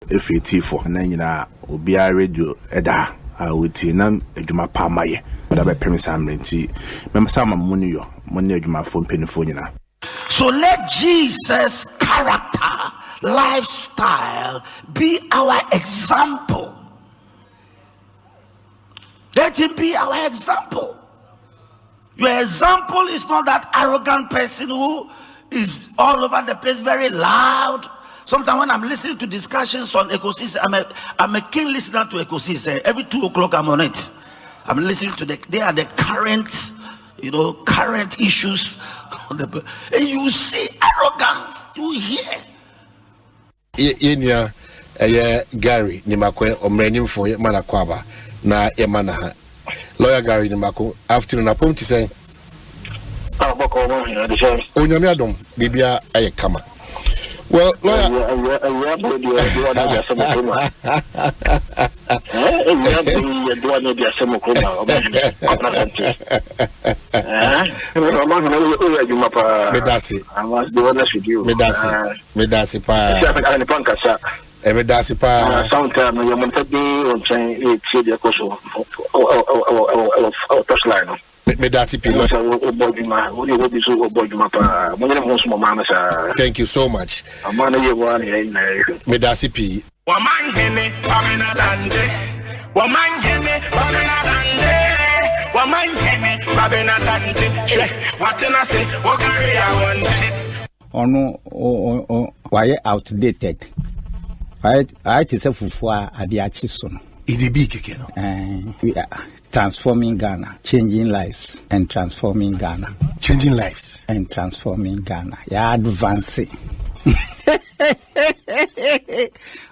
F84 na nyina obi a radio eda awuti na adwuma pa maye da be premise amrenti mem sama muni yo muni adwuma fo mpenifo nyina. So let Jesus' character, lifestyle be our example. Let him be our example. Your example is not that arrogant person who is all over the place, very loud. Sometimes when I'm listening to discussions on Ekosiisen, I'm a keen listener to Ekosiisen. Every 2 o'clock I'm on it. I'm listening to they are the current, current issues. And you see arrogance. You hear. Yeah, Gary Nimakwe omrenim for mana kwaba na emana lawyer Gary Nimako afternoon apom ti say onyame adom bibia aye kama. Well, lawyer, thank you so much. Medasipi. Omanhene, Kwabena Asante. Omanhene, Kwabena Asante. Omanhene, Kwabena Asante. What can I say? What carry I want? Why outdated? I just have for Adiachisono. We are transforming Ghana, changing lives and transforming Ghana. Changing lives and transforming Ghana. Yeah, advancing.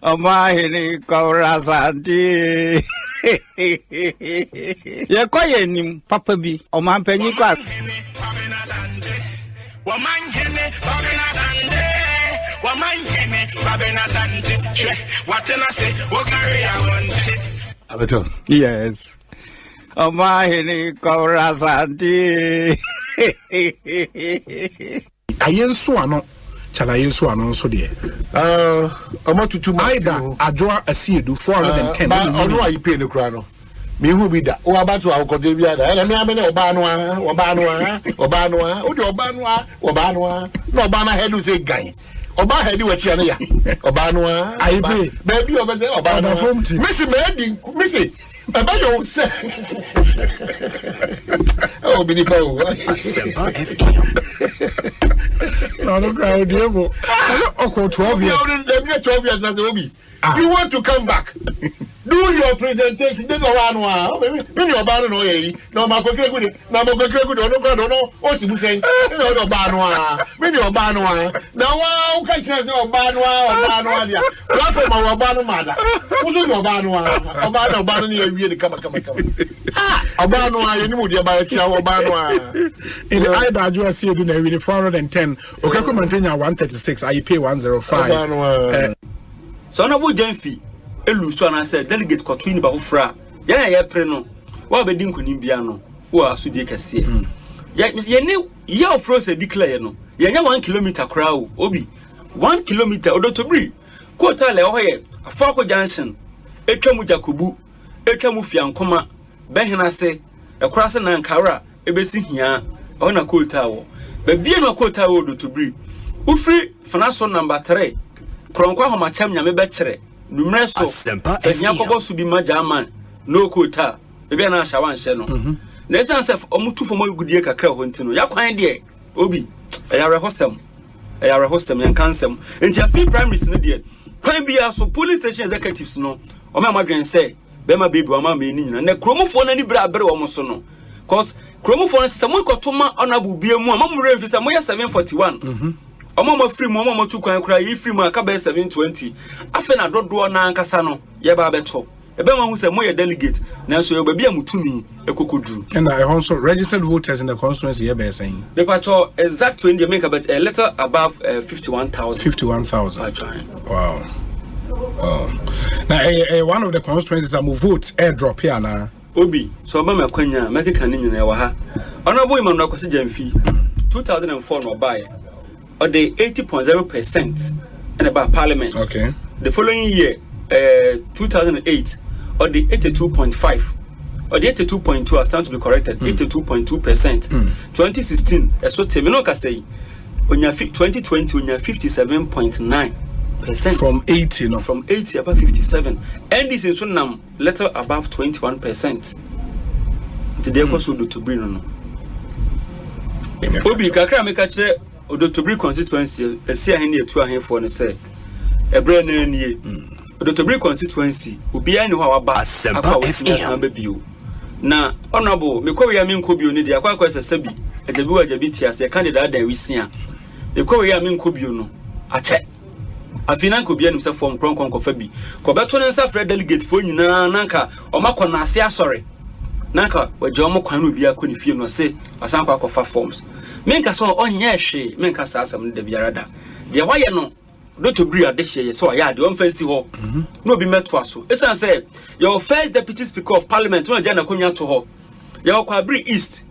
Omanhene Asante. Ye kwaye nim papa bi omanpanyi kwa. Omanhene Kwabena Asante. Omanhene Kwabena Asante. What can I say? What carry I want? Abeto. Yes. Omanhene Asante. Ayenso ano chala yenso ano so de Omotutu aida adwoa asiedu 410 ba onu ayi pay no kra no me hu bi da o abatu akode bi ada ele me ame na oba no a o de oba no a no oba na head say gan oba head we chia no ya oba no a ayi pay baby oba say oba no missy me missy Baba yo say oh bi ni pa o Asempa FM. no crowd diabo oko 12 years 12 years na say obi you want to come back do your presentation dey go one me your ba no ye no ma kokere good no o si bu say no your ba no me your ba no na wa o ka tire say oba no dia platform wa ba no mada wo so your ba no oba no ye wie ni kama oba no ye ni mu dia ba tia oba no in the aida adwoa asiedu na we 410 okako mantenya 136 I pay 105 so na bo janfi elusu ana say delegate kotuni ba hofra ya pre no wa be din kunim bia no wa asudie kase ye ne ye ofro say declare no ye nya 1 kilometer crowd obi 1 kilometer odotobri kota le hoye afako junction etwamu jakobu etwamu fiankoma behena se ekura se na nkara ebesi hia ona kota wo ba bia no kota wo odotobri ufri fanaso number 3 kronkwa ho macham nyame be kire numre so enya kobo su bi majama no kota bebia na ashawan hye no na esan sef omutu fo mogudie kakra ho ntino yakwan de obi ayare hosem yan kansem enti afi primaries ne de kwan bia so police station executives no o ma madwen say be ma baby o ma me ni nyina na kromufo na ni bra bere o mo so no cause kromufo no sesamo ikotoma honorable bia mu amamure mfisa mo 741 Omo free mo omo tu kwan kura yi free mo aka be 720 afa na dodo na ankasa no ye ba beto ebe ma hu se mo ye delegate na so ye ba bia mutumi ekokoduru and I also registered voters in the constituency ye be saying the pacho exact 20 make about a little above 51,000 wow now one of the constituencies that move vote airdrop here na obi so ba me kwanya medical ni nyina ye wa ha honorable Emmanuel Kwasi Jamfi 2004 no buy or the 80.0% and about parliament. Okay. the following year 2008 or the 82.5 or the 82.2 I stand to be corrected 82.2%. 2016 so terminal ka say on your 2020 on your 57.9% from 80 no from 80 above 57 and this is one little above 21%. Today ko so to bring no obi kakra me ka kire Odotobri constituency see ahene etu ahen for ne say ebre na nie Odotobri constituency obi ani ho aba Asempa FM na honorable me ko ya me nko bio ne dia kwa sabi ajabi tiase candidate da wisia me ko ya me nko bio no ache afina nko bia nim se form kron fa bi ko beto ne nsa frɛ delegate fo nyina nanka o makɔ na ase asɔre nanka waje o mokwan no bia kɔ ne fie no se asanpa akɔ fa forms menka so onye hwe menka sa asam de biara da de waye no Odotobri adehye ye so ya de on fancy ho no bi meto aso esan say your first deputy speaker of parliament no agya na konwa to ho your Kwabena East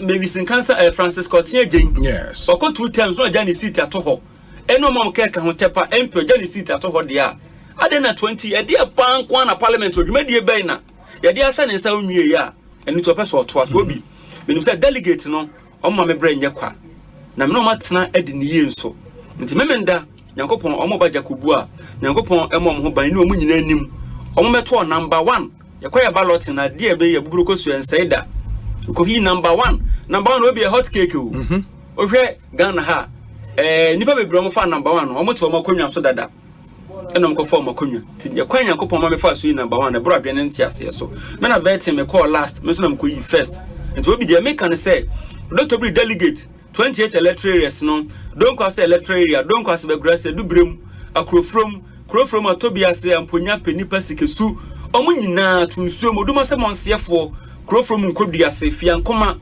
maybe sin cancer Francis Cotier Jane yes oko 2 times no agya ne seat ato ho eno mom keka ho tepa MP agya ne seat ato ho de a ade na 20 e de pan kwa na parliament odwumadi e ben na ye de ahya ne nsa onwie ya eni to pese oto aso obi menim say delegate no omma me bra nye kwa na me no matena ade ne ye nso nti memenda Yankopon omo ba Jakubu a Yankopon emom ho ban ne omu nyina anim omo meto number 1 yakoya ballot na de ebe ye buburu kosu ensaida ko hi number 1 no be a hot cake o ohwe Ghana ha nipa bebre omo fa number 1 omo to omo konwa so dada enom ko fa omo konwa ti yakoya Yankopon ma me fa so number 1 na bro adwe ne ntiase so me na bet me call last me so na mko yi first nti obi de make can say Odotobri delegate 28 electoral areas no don't cause electoral area don't cause be grass do brem akrofrom atobiase amponya penipa sikesu omo nyina tunsuo moduma se monsiefo krofrom nkoduase fiankoma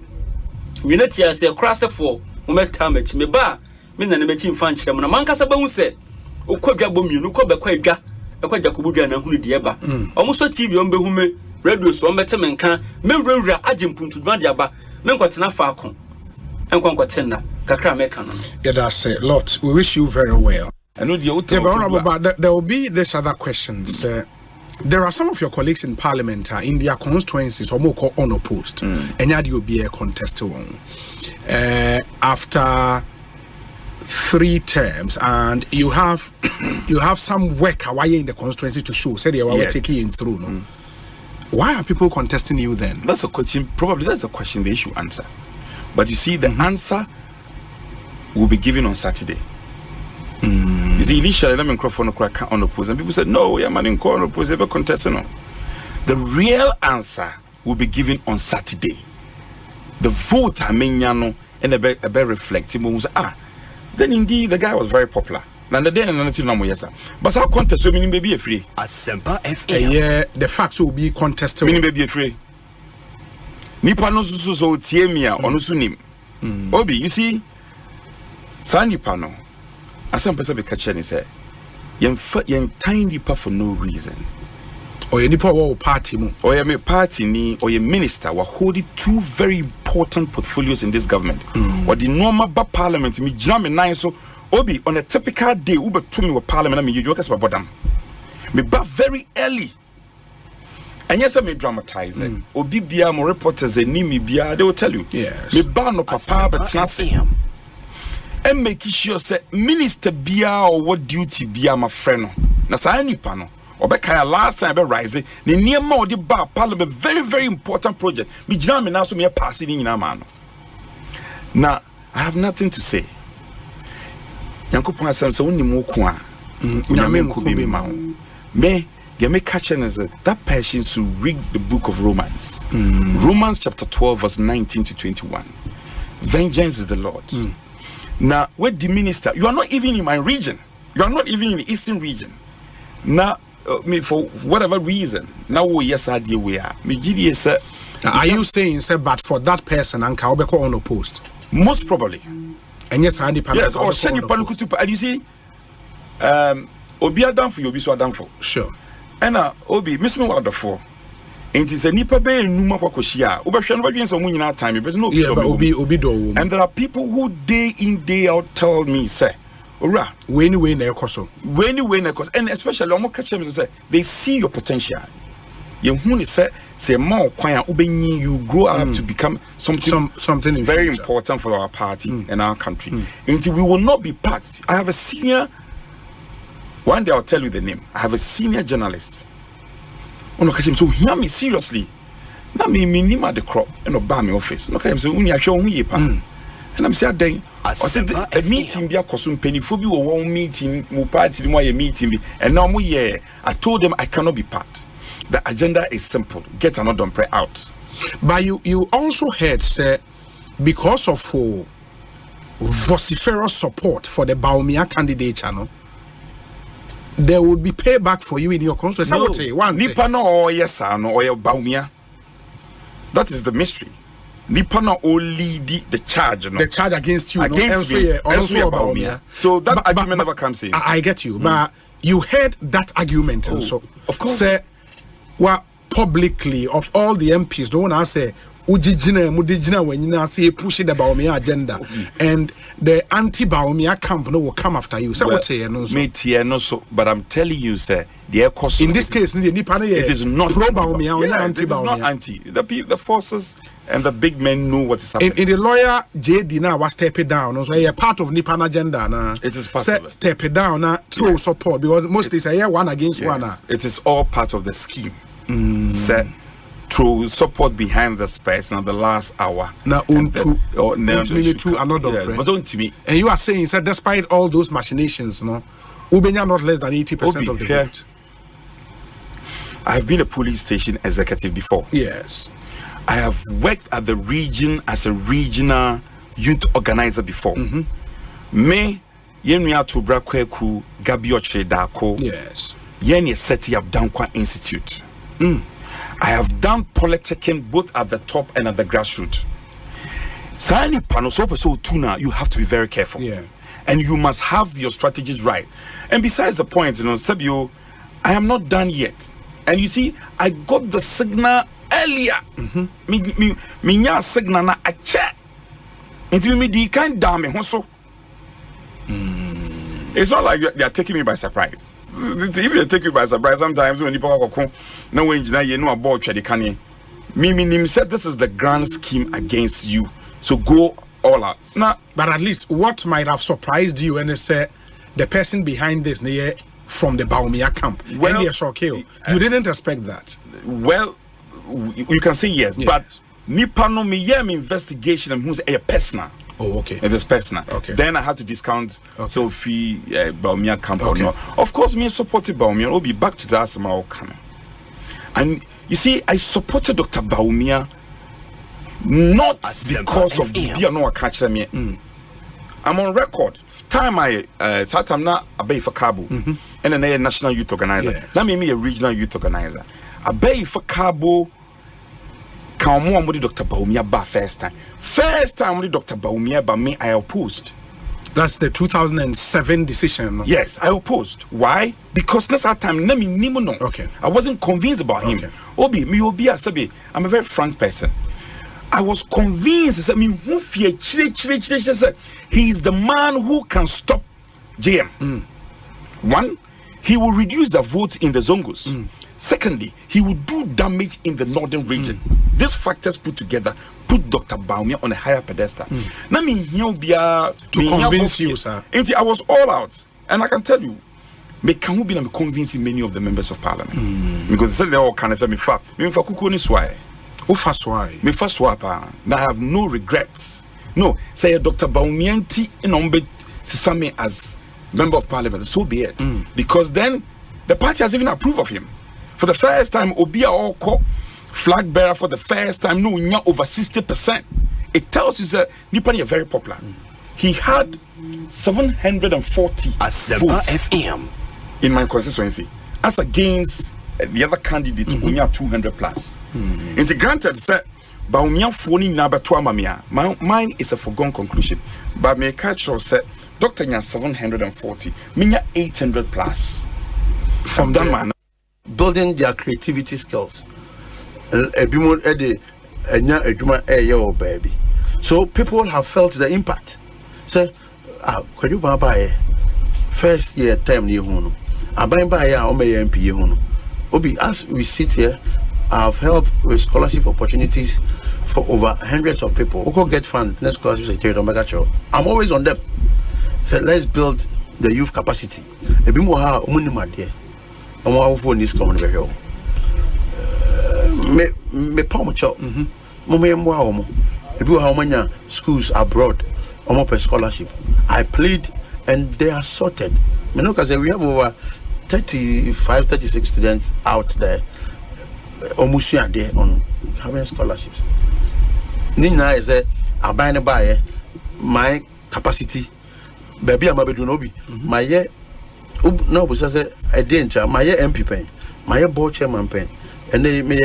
unity ase krasefo mometa machi me ba me na mechi mfa nkyerem na mankasa ba hu se okwadwa bomienu ko be kwadwa ekwadja kobodwa na hunu de eba omo so TV on behume radio so on bete menka me wura agimpuntuduma de aba me nkwatena faako yeah, that's a lot. We wish you very well. I know but there will be this other questions. There are some of your colleagues in Parliament in their constituencies or more unopposed, and yet you'll be a contested one after 3 terms, and you have some work away in the constituency to show. Say they were taking you through. No, why are people contesting you then? That's a question. Probably that's a question they should answer. But you see, the answer will be given on Saturday. You see, initially, let me microphone on oppose, and people said, no, yeah, man, in on oppose, ever contesting. No. The real answer will be given on Saturday. The vote, and a better reflective, then indeed, the guy was very popular. And the day and nothing no more, yes, sir. But our contest, meaning baby free. Asempa FM. Yeah, the facts will be contested. Meaning baby free. Nipa no so tie me a ono so nim obi you see san nipa no asem pese be catch ni say yen tiny nipa for no reason or ye nipa wo party mu or ye me party ni or ye minister wa hold 2 very important portfolios in this government or the normal ba parliament me jam me nine so obi on a typical day ube to me with parliament me you just about me ba very early. And yes, I may dramatize it. Obi bia mo reporters enimi bia they will tell you. Yes. Me ban no papa but nothing. And make sure say minister bia or what duty bia my friend. Na sa nipa no. Obeka last time be rise. Ni niema odi ba parliament very very important project. Me jam me now so me pass it in man. Now I have nothing to say. Yankopon asem so woni mo ko a. Nyame nko be ma wo. Me they may catch is that person to read the book of Romans. Romans chapter 12 verse 19 to 21. Vengeance is the Lord. Now, with the minister, you are not even in my region. You are not even in the eastern region. Now, me for whatever reason, now yes, I deal we are. Me GDS. Are you saying, sir, but for that person, Anka Obeko unopposed? Most probably. And yes, Handy Pan. Yes, or send you Panukutu. And you see, Obi Adam for you, Obi so Adam for. Sure. And Obi, miss me what the for. And it's a nipa be numa kwa koshia. Ubashano badien so munyina time, but no. Yeah, but Obi do. And there are people who day in day out tell me, say, Ora, when na ekoso. When and especially almost catch them say they see your potential. You who say more quiet you grow up to become something very important for our party and our country. Until we will not be part. I have a senior. One day I'll tell you the name. I have a senior journalist. So hear me seriously. Now me name at the crop and obey my office. No, I'm saying I show me and I'm saying I said a meeting be a costume penny for you or one meeting, more party more meeting, and now I told them I cannot be part. The agenda is simple. Get another prayer out. But you also heard, sir, because of vociferous support for the Bawumia candidate channel, there would be payback for you in your constituency. No, I would say one. Nipa no or yes no or Bawumia. That is the mystery. Nipa no only the charge. No? The charge against you. Against me. Also Bawumia. So that argument never comes in. I get you. But you heard that argument also. Of course. Sir, well, publicly of all the MPs, don't want to say mudijina when you say push the Bawumia agenda, and the anti-Bawumia camp will come after you. So what say no so, but I'm telling you, sir, in this case, it is not pro-Bawumia, it is not anti. The forces and the big men know what is happening. In the lawyer JD now was stepping down. Also, a part of Nipan agenda now. It is part of it. Step it down now through support because mostly say one against one. It is all part of the scheme. Set through support behind the space now the last hour. Now but don't to me. And you are saying that despite all those machinations, no, Ubenya not less than 80% of the vote. I have been a police station executive before. Yes. I have worked at the region as a regional youth organizer before. Me yenua to brakweku Gabioche Dako. Yes. Yeni seti up Dankwa Institute. I have done politicking both at the top and at the grassroots. Sani panosopo so tuna, you have to be very careful. Yeah. And you must have your strategies right. And besides the point, Sabio, I am not done yet. And you see, I got the signal earlier. Me signal na a check. Until me di kind damn so. It's not like they are taking me by surprise. If they take you by surprise, sometimes when people come, no when you know about the me said this is the grand scheme against you. So go all out. Now, but at least what might have surprised you and say the person behind this from the Bawumia camp. Well, you didn't expect that. Well, you can say yes. But Nipa no me investigation and who's a personal. Oh, okay. It is personal. Okay. Then I had to discount Sophie Bawumia camp or not. Of course, me supported Bawumia. I'll be back to the Asema coming. And you see, I supported Dr. Bawumia not because of the no catch me. I'm on record. Time I I'm not a bay for Cabo and a national youth organizer. Let me a regional youth organizer. A bay for Cabo. Come on with Dr. Bawumia ba first time with Dr. Bawumia ba me I opposed. That's the 2007 decision. Yes, I opposed. Why? Because next time okay. I wasn't convinced about him. Obi Asabe, I'm a very frank person. I was convinced that he is the man who can stop JM. One, he will reduce the votes in the Zongos. Secondly, he will do damage in the northern region. These factors put together put Dr. Bawumia on a higher pedestal. Now he'll be to convince you, sir. I was all out, and I can tell you, me can be convincing many of the members of parliament because they all can say me fa kuku ni swai. Me fa swapa. Now I have no regrets. No, say Dr. Bawumia nti inombe sisame as member of parliament. So be it, because then the party has even approved of him. For the first time, Obia Oko flag bearer for the first time, no over 60%. It tells you that Nipani are very popular. He had 740 Asempa votes FM in my constituency, as against the other candidate who 200 plus. It's granted said Bawumia phone number 12 mine is a foregone conclusion. But me catch said Dr. Nya 740, minya 800 plus. From that man building their creativity skills. So people have felt the impact. So, could you buy first year term ni hu no aban ba ya o me MP hu no obi as we sit here I've helped with scholarship opportunities for over hundreds of people who could get fund next scholarship secretary. I'm always on them. So let's build the youth capacity. A bit more how my dear. I'm all for this common very well. Me palm chop. Wow. A bit how many schools abroad per scholarship. I played and they are sorted. Because we have over 36 students out there. Almost there on having scholarships. Nina is a abine by my capacity. Baby, I'm a bit no be my year. No, but I didn't. My year MP pen, my year board chairman pen, and they me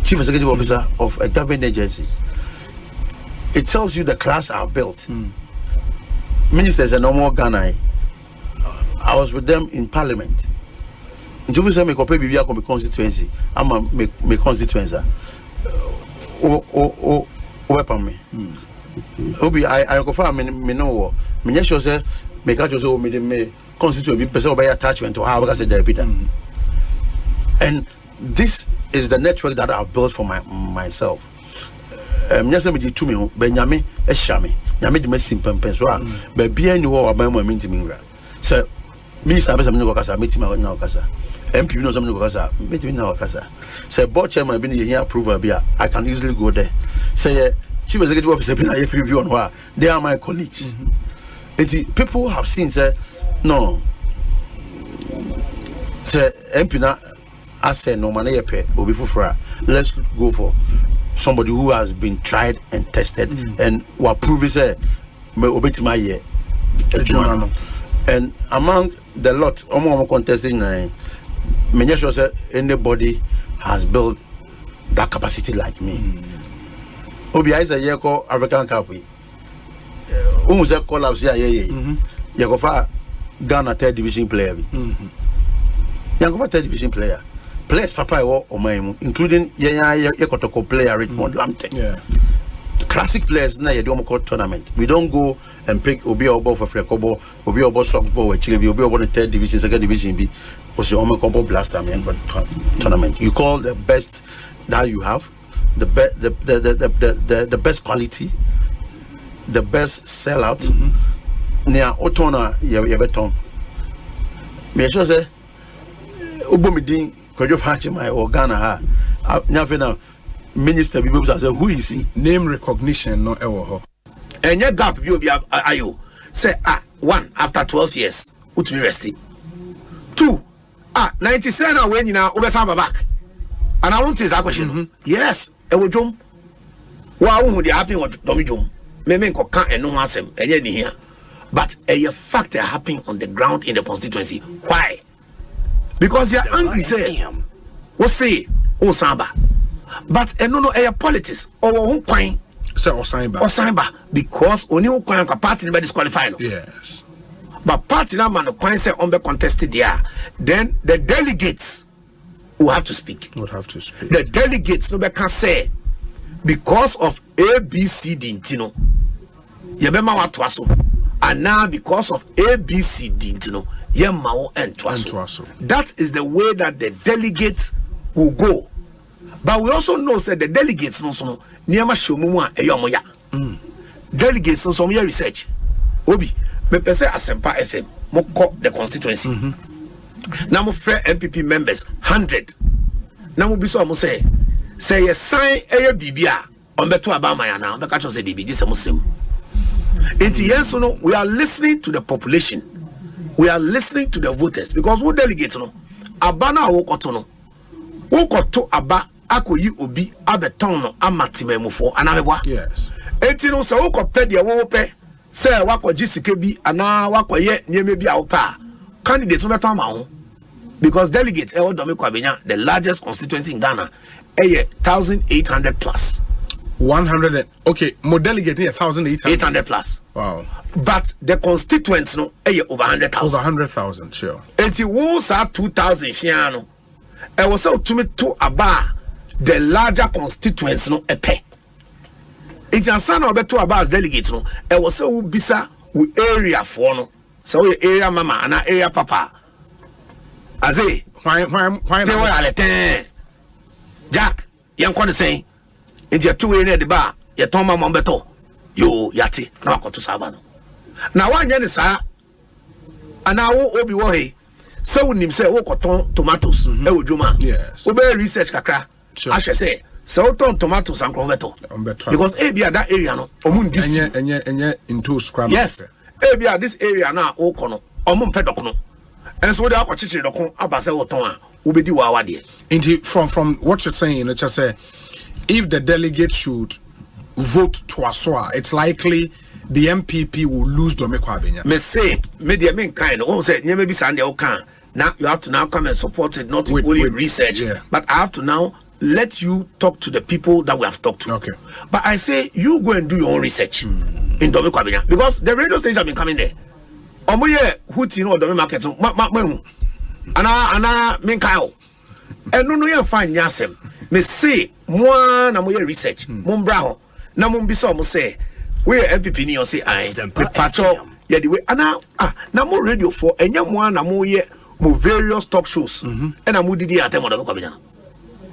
chief executive officer of a government agency. It tells you the class I've built. Ministers are no more Ghana. I was with them in Parliament. If you say me compare Bibia come constituency, I'm a me constituency. Weapon me. Obi I go for me no. Me just sure say me catch so me constituency person by attachment to how I say there Peter. And this is the network that I've built for myself. Yes, me di to me Benjamin Eshami. Nyame di me simpempen so ba bia ni wo aban mo minti mingra. So minister person me go kasa meet me na kasa. MP knows something because meeting now kasa. Say board chairman been here approval bia I can easily go there. Say chief executive officer been here preview on where they are my colleagues. People have seen say no. Say MP na I say no man pay obi fufura. Let's go for somebody who has been tried and tested and will prove say me obeti my year. And among the lot almost contesting me just sure say anybody has built that capacity like me. Obi is a year called African Cup. Say collapse here. You go for Ghana third division player. You go for third division player. Players papa or my including Ekotoko player Richmond Lampton. Yeah. Classic players na you don't call tournament. We don't go and pick Obi Obo for Frekobo, Obi Obo Sox Ball, Obi Obo the third division, second division B. Was your combo blast tournament. You call the best that you have, the best quality, the best sellout. Near Otona Yebeton. Me sure say Ubomidin Kojo Pachi my Ghana ha. Now minister people say who is he? Name recognition no ewo. And your gap you be ayo. Say one after 12 years, what be resting. 2 97 when you now over back. And I want to that question. Yes, e wo dwom. Wa hu dey happen with domi dwom. Me ko kan eno asem enye ni here. But a fact happening on the ground in the constituency. Why? Because they are angry say what say Osamba. But no a politics or who kwan say Osamba because only who kwan party be disqualified. Yes. But party na man kwan say on be contested there. Then the delegates will have to speak. The delegates no be can say because of ABCD intino. Ye be ma wa to aso. And now because of ABCD intino ye ma wo entwaso. That is the way that the delegates will go. But we also know that the delegates no so near ma shomu a eyomoya. Delegates no so me research. Obi me pese Asempa FM mo call the constituency. Now mo free MPP members 100. Now mo bi so mo say ye sign eye bibia on beto abama ya na be catch say bibiji se mo sem. Enti yes no we are listening to the population. We are listening to the voters because who delegates no abana wo koto no. Wo koto aba akoyi obi abeton no amatimemufo anamebwa. Yes. Enti no se wo kopɛ de wo pɛ se wakɔgye sika bi ana wakɔyɛ nieme bi a wo pa candidate no beton ma ho because delegate e wodo me Kwabena the largest constituency in Ghana 1,800 plus 100 okay mo delegate 1,800 plus. Wow. But the constituents no over 100,000 sure. Enti wo sa 2,000 fia no e wo se to me to aba the larger constituents no epe. It's a son of beto aba as delegates no e wo se wo bisa wo area for no So area mama and area papa. Aze, why they were all ten. Jack, young one saying, it's your 2 near the bar, your Toma Mombeto, you yati, no to Sabano. Now one yen is and now Obi Wahi. So him say tomatoes, yes. Obe research kakra. I should say, so tomatoes and croveto. Because Abia that area no, omun district. And into scrum. Yes. Abia this area now, Okono, omun pedokono. And so they are chichi dokon abase woton ubedi wa wade. Indeed, from what you're saying, let's just say, if the delegate should vote to Aswa, it's likely the MPP will lose Kwabena. Me say, media mean kind. Oh, say you may be Sunday can. Now you have to now come and support it, not only research. Yeah. But I have to now let you talk to the people that we have talked to. Okay. But I say you go and do your own research in Kwabena because the radio station have been coming there. Omoye huti no Dome market ana mean Kyle. And no you find yasem. Me say mo na mo research. Mo mbra ho. Na mo bi so mo say we MPP ni o say I patrol yeah the way ana na mo radio for enya mo na mo ye mo various talk shows and mo didi atem Dome Kwabena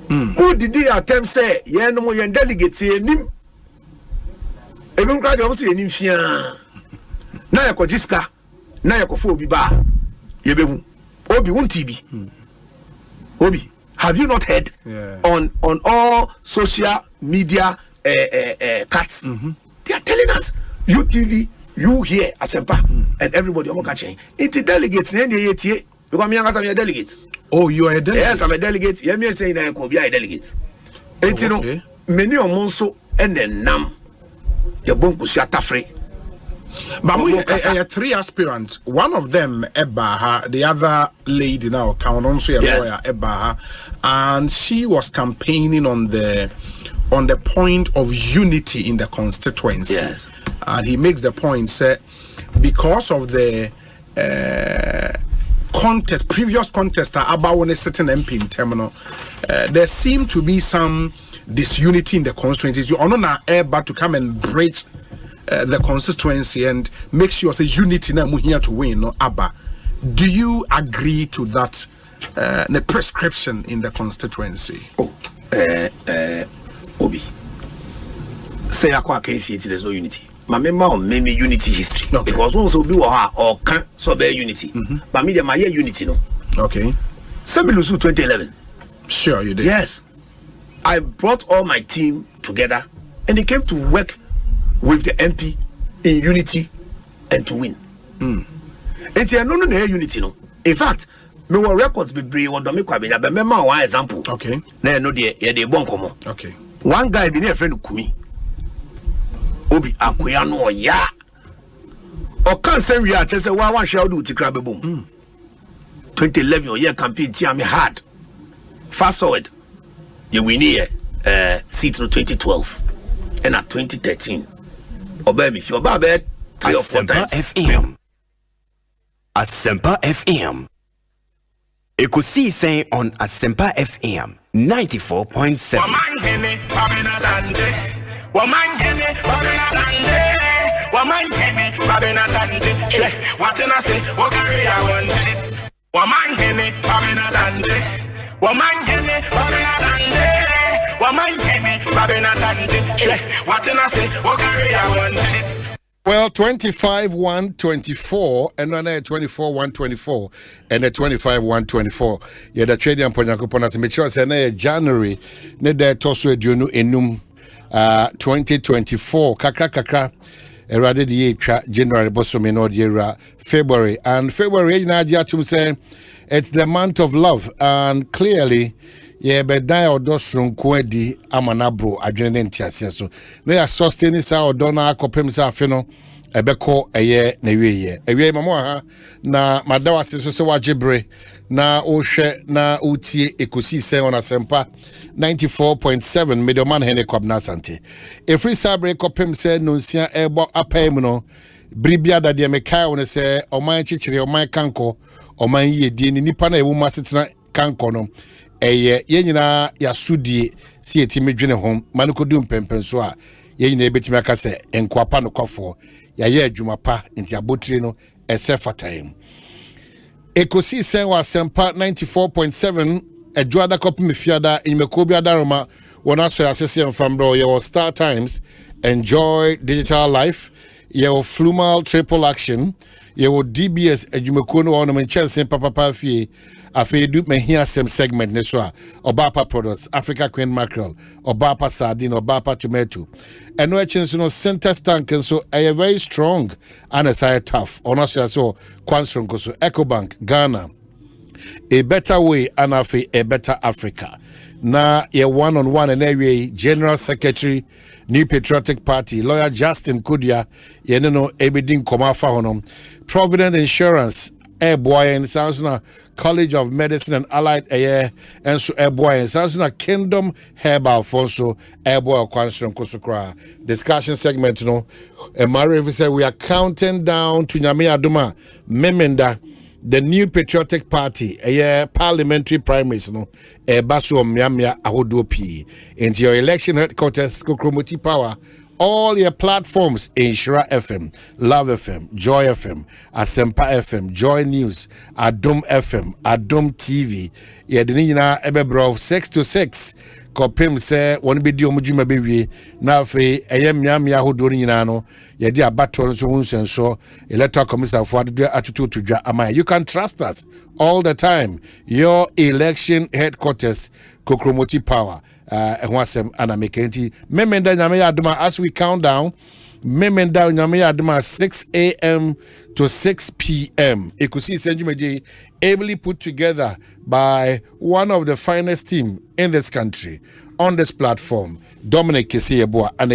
mo didi atem say ye no mo ye delegate enim ebim kwa de mo say enim fia na ya kojiska na ya kofo obi ba ye behu obi won't be obi have you not heard on all social media cuts they are telling us UTV you here Asempa and everybody omo catching it delegates na dey yetie because me am a delegate. Oh, you are a delegate? Yes, I'm a delegate. You me say na ko be a delegate enti no many omo nso and then nam ye bonkusu atafre. But we 3 aspirants. One of them, Ebaha, the other lady now, also a lawyer, Ebaha, and she was campaigning on the point of unity in the constituency. Yes. And he makes the point, say, because of the previous contest about when a certain MP in terminal, there seemed to be some disunity in the constituency. You are not able to come and bridge the constituency and make sure say unity na here to win no Abba. Do you agree to that the prescription in the constituency? Obi say akwa can see there's no unity. My member on maybe unity history because once Obi or can so be unity but me my unity no. Okay. Semilusu 2011. Sure you did. Yes. I brought all my team together and they came to work with the MP in unity and to win. It's a no unity no. In fact, me were records be brave on Dome Kwabena, but remember one example. Okay. Na no de bon komo. Okay. One guy be near friend Kumi. Obi akoya no ya. O kan sem wi a chese wa wan hwa do tikra be bom. 2011 year campaign ti am hard. Fast forward. You win here seat no 2012 and at 2013. Obey si oba be 3 or 4 times. FM. Asempa FM. Ekosiisen On Asempa FM 94.7. Omanhene, Asante. Omanhene, Asante. Omanhene, Asante. What I say, what carry I want. Omanhene, Asante. Omanhene, Asante. Omanhene, Asante. What I say, what carry I want. Well, 25-124 and then 24-124 and 25-124. Yeah, the trading point as make sure say January ne de toso eduonu enum 2024 kakra erade de twa January bosome no de era February and February na dia tum say it's the month of love and clearly yeah, but die or dosrunko edi amanabro adwene ntiase so na ya sustain sa odona akopem sa afeno ebeko eye na wiye mamo ha na madawa seso se wajebre na ohwe na utie Ekosiisen On Asempa 94.7 Omanhene Kwabena Asante every sabre kopem se nonsia ebo apam no bribia da de mekai won se oman chichire oman kanko oman yedie ni nipa na ewu masetena kanko no eye yenyina yasudie si etime dwene hom manukodu mpempenso a yenyina ebetime aka se enkwapa no kwafo ya ye adwuma pa nti abotire no ɛsɛ time. Ekosiisen On Asempa 94.7 Edwada Kopi Mifiada in Mekobi Adaroma when I say assistant from bro your Star Times enjoy digital life your Flumal triple action your DBS Ejumekono ornament chance papa fie afi do me here some segment neswa Obapa products Africa Queen Mackerel Obapa sardine Obapa tomato and no chance no center stank and so a very strong and a tough on us so Kwansron so Ecobank Ghana a better way and a better Africa na ye one-on-one and every General Secretary New Patriotic Party lawyer Justin Kudia ye no ebedin komafa honom Provident Insurance boy and Samsung College of Medicine and Allied Air and so boy and Samsung Kingdom Herbal Fonso boy Kwansron Kosukra discussion segment no Mary said we are counting down to Nyame Aduma Memenda the New Patriotic Party, Parliamentary primaries, no, basu miamia ahodopi into your election headquarters, Kokromoti Power, all your platforms in Shira FM, Love FM, Joy FM, Asempa FM, Joy News, Adom FM, Adom TV, Yedinina Ebebro 6 to 6. Kopim se won be di omujuma bewie na afi miam ya hodori nyina no ye di abato so hunsenso electoral commission for atutu tudwa amaya. You can trust us all the time. Your election headquarters Kokromoti Power ehwasem ana mekenti memenda nyame aduma as we count down memenda nyame aduma 6 a.m. to 6 p.m. Ekosiisen Jumedi ably put together by one of the finest team in this country on this platform, Dominic Kisiyeboa and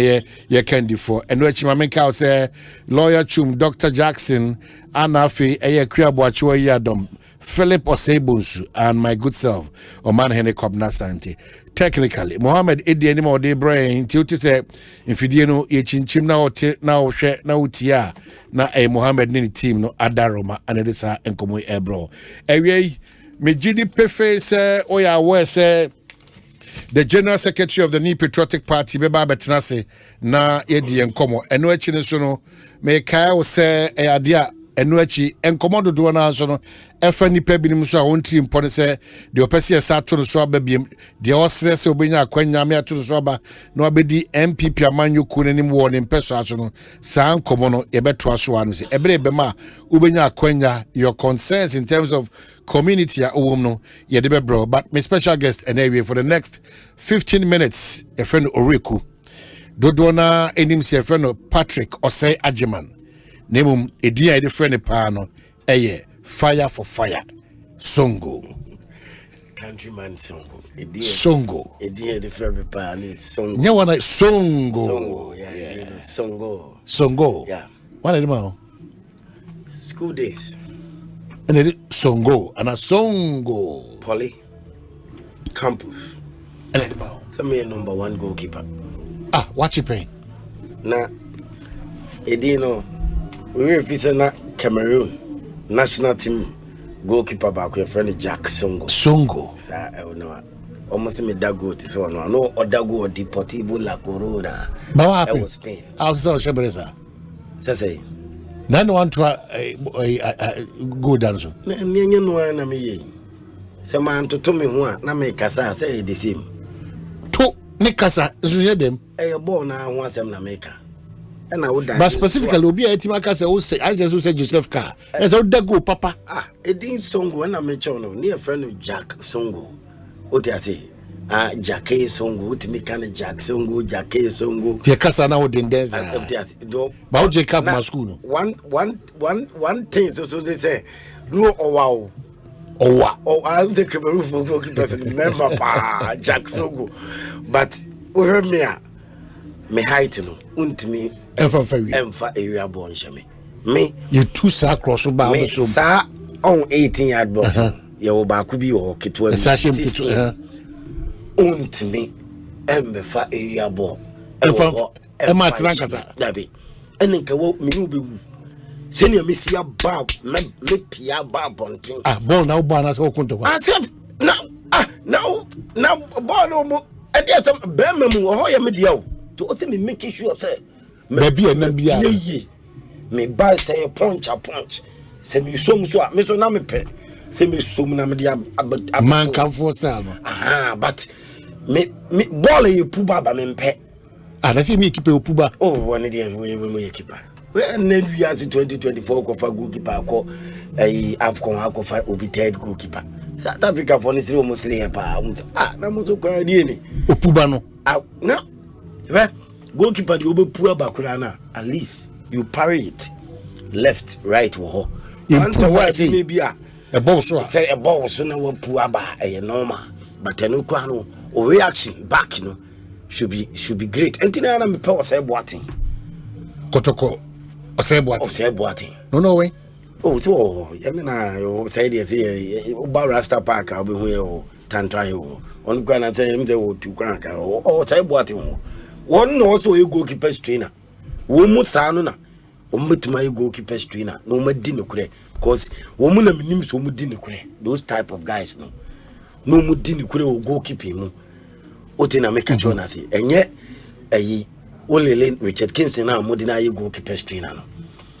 ye candy for and which Mamenka say lawyer Chum Dr. Jackson Anafi Kwabena Yadom Philip Osebunsu and my good self Omanhene Asante. Technically, Mohammed Idi anymore de brain till to say if you know chinchim now share now tia na a Mohammed Nini team no Adaroma and it is and Komo Ebro. Away me Gidi Pefe say Oya we say the General Secretary of the New Patriotic Party Beba Betnase na Edi Enkomo and no chine me Kaya say a idea enuachi enkomodo do na so no efa nipa binim so a wonti mpone se de opese esa to so ababiem de osre se obenya akwanya me ato so aba na obedi MPP amanyo ku nanim wo ne mpeso aso no sa nkomo no ye beto aso anu se ebre bema obenya akwanya your concerns in terms of community a no ye de bebro. But my special guest anyway for the next 15 minutes a friend Oriku dodona enim se a friend Patrick Osei Ajiman Nemum edia de friend pano fire for fire songo countryman songo songo edia de friend pano songo nyawana songo songo yeah what animal school days and it songo and a songo poly campus and animal some number one goalkeeper what you pay na edino we represent na Cameroon national team goalkeeper back your friend Jack Songo sa no almost me dago to so no odago Deportivo La Corona that was Spain also shebreza say none want to go down so nyenye no na me yi se man to me ho na me kasa say the same to ne kasa so ye dem ball na ho asem na make. But specifically, obi a team akase o say I just say Joseph Car. As o dago papa. Edin Songo na me chono near friend of Jack Songo. What I say? Jacke Songo, what me can Jack Songo, Jacke Songo. Tie kasa na o den dance. Ba o Jacob ma school. One thing so they say no wow. I was a Cameroon football person member pa Jack Songo. But we heard me height no untimi emfa area born shame me you two sa cross ba so sa on 18-yard box ye wo ba ku bi o ketwa 16 untimi emfa area born emfa trankasa dabi enenka wo me no bewu senior mesia ba me pia ba bontin ball na wo ba na so kunto kwa asef now ball no mo e dey some be memu ho ya me dia o to also me making sure say baby and bia me buy say punch Semi som so me so na me pe. Semi som na me dia man can for style. But me ball you puba ba me pe. That's me keep a puba. Oh, one day we keeper. We need we as 2024 ko fa goalkeeper ko AFCON ko fa obi third goalkeeper. South Africa for this almost lay pa. Na mo to kwa die ni. Opuba no. No. Well, goalkeeper the obi pua bakura na at least you parry it left right wo. Answer why maybe a ball so. Say a ball so na wo pua ba normal. But no kwa no reaction back should be great. Entina na me pe o say boating. Kotoko. Boating. No way. Oh, so you say this here about Rasta Park, I'll be here Tantra. On Ghana say him to crank or say boating. One also a goalkeeper's trainer. Woman Sanuna. Omit my goalkeeper's trainer. No more dinner cre. Because woman and names woman dinner cre. Those type of guys no more dinner cre or goalkeeping. Otina make a journal say, and yet only Richard Kingston now more than I goalkeeper's trainer.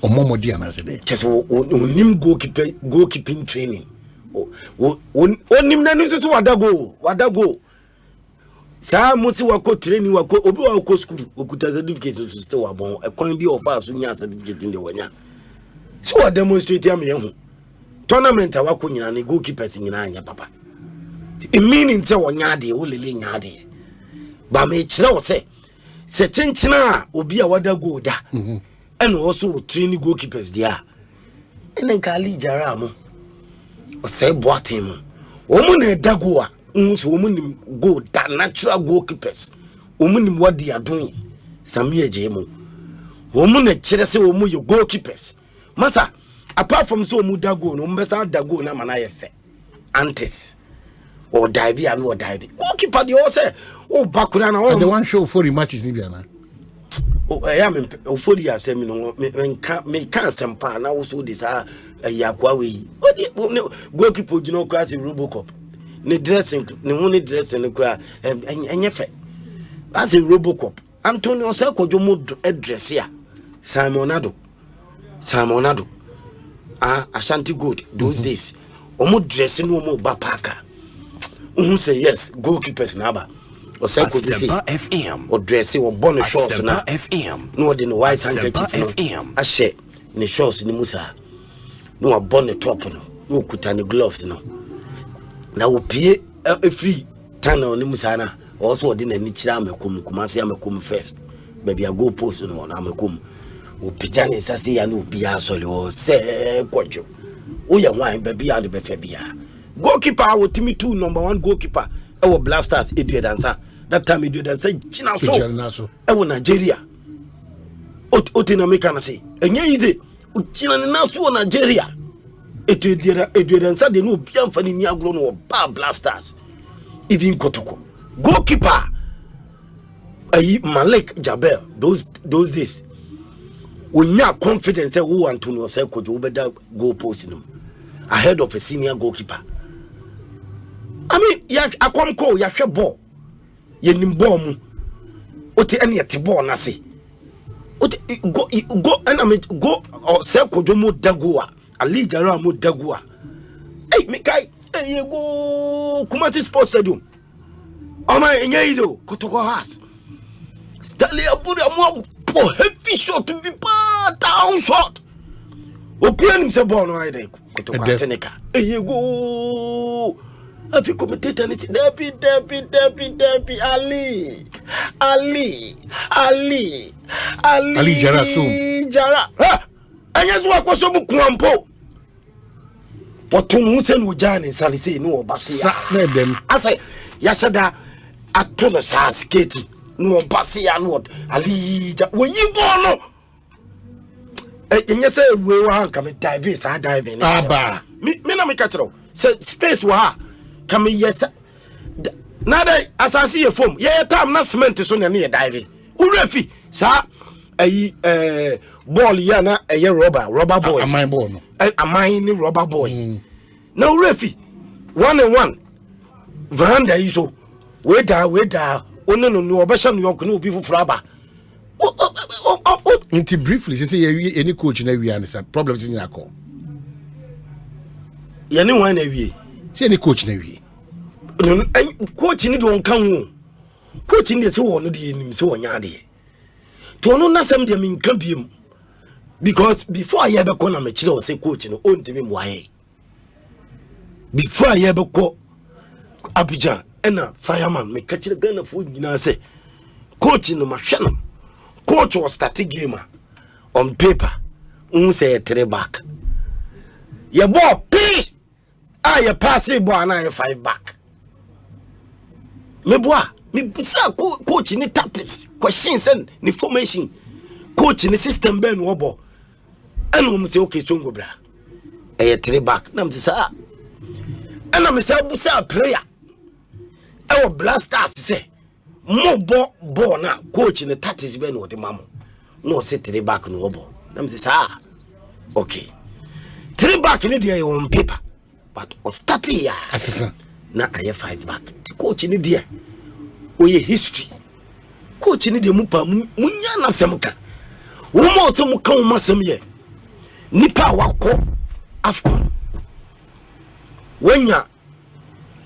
Or Momo Diana said, just nim goalkeeping training. Nim nanusu wadago. Sa muti wako training wako obi wako school okuta certificate so still wabon e kon bi of us nya certificate ndi wanya. So wa demonstrate am yehu. Tournament wako nyina ne goalkeepers nyina anya papa. It meaning say wonya de wo lele nya de. Ba me kire wo se chenchina obi a wadago da. And also training goalkeepers there. And then Kali Jaramu or say boating. Woman a dagoa, woman go that natural goalkeepers. Woman what they are doing. Samia Jemo. Woman a chese woman your goalkeepers. Masa, apart from so mudago, no mbesa dago na manayefe. Antes. Or divey and or divey. Goalkeeper the say, oh Bakurana. And the one show for the matches in Ghana. Oh, I am fully assembling. Me can't Asempa now. Also, this Yakwawi. Goalkeeper, you know, class in Robocop. Ne dressing, ne only dressing the crowd, and yefe. As a Robocop. Antonio Sako Jomo address here. Simonado. Asante good. Those days. Omo dressing no more bapaka. Who say yes, goalkeepers naba. Asempa FM or dressing or bonnet shorts na FM no the white handkerchief FM I share the shorts in the musa no a bonnet top no kutani gloves no na wo pie a free tan on the musana also din ani chira amekum kumase amekum first baby I go post no na amekum wo pijani sase ya no bia sole o se kwojo wo ya wan baby ya de be fa bia goalkeeper wo timi 2 number 1 goalkeeper e wo blasters edu dancer. That time he did and say China so Nigeria. Otina make an say. And easy China naso Nigeria. It did and said they no pian for the near grown or bar blasters. Even Kotoko. Goalkeeper Malek Jabel those days. When you are confident say who Antonio say could you better go posting them ahead of a senior goalkeeper. I mean, I come call ya ball. Ye nimbom ote ene yete ball na se ote go and I go or say kojomo dagoa ali jara mo dagoa hey me kai ye go Kumasi Sports Stadium o ma enye izo Kotoko has Stanley Abuja mo heavy shot to be down shot opian se ball no ide Kotoko Ateneka ye go if you commentator and say Debbie Ali Jara and yes what was so kwampo what to musen ujani salisi no basia them I say yasada atono sa skate no basia no Ali we yi bono and yes we wan come dive sa dive aba me na me catch say space wa come yes nada asasi e form ye time na cement so na ne dive urefi sa ball ya na rubber boy amine ball no amine rubber boy na urefi 1-1 veranda iso we da ono no obesha no yok no obi fufura aba Inti briefly say any coach na wi an problem tin na call ya ne wan na wie say the coach na wie no coach ni don kan wo coach ni se wo no de nim se wo nya de to no na sem de min kan biem because before I ever call am chire o say coach no on timi mo aye before I ever call Abidjan ena fireman me ka chire Ghana fo nyina say coach no ma hwe no coach was starting game on paper say 3 back your ball p you pass it ball na 5 back me boy me bisa coach ni tactics questions and ni formation coach ni system ben wo ball and we say okay so go bra 3 back na me say and me say busa player our blasters say mo ball na coach ni tactics ben wo de mamo no say 3 back no ball na me say okay 3 back ni dey on paper but o start here assistant na aye 5 back the coach ni dey oye history coach ni dey mu pa munya na semka wo mo so mu kan mo sem ye nipa wako afcon wenya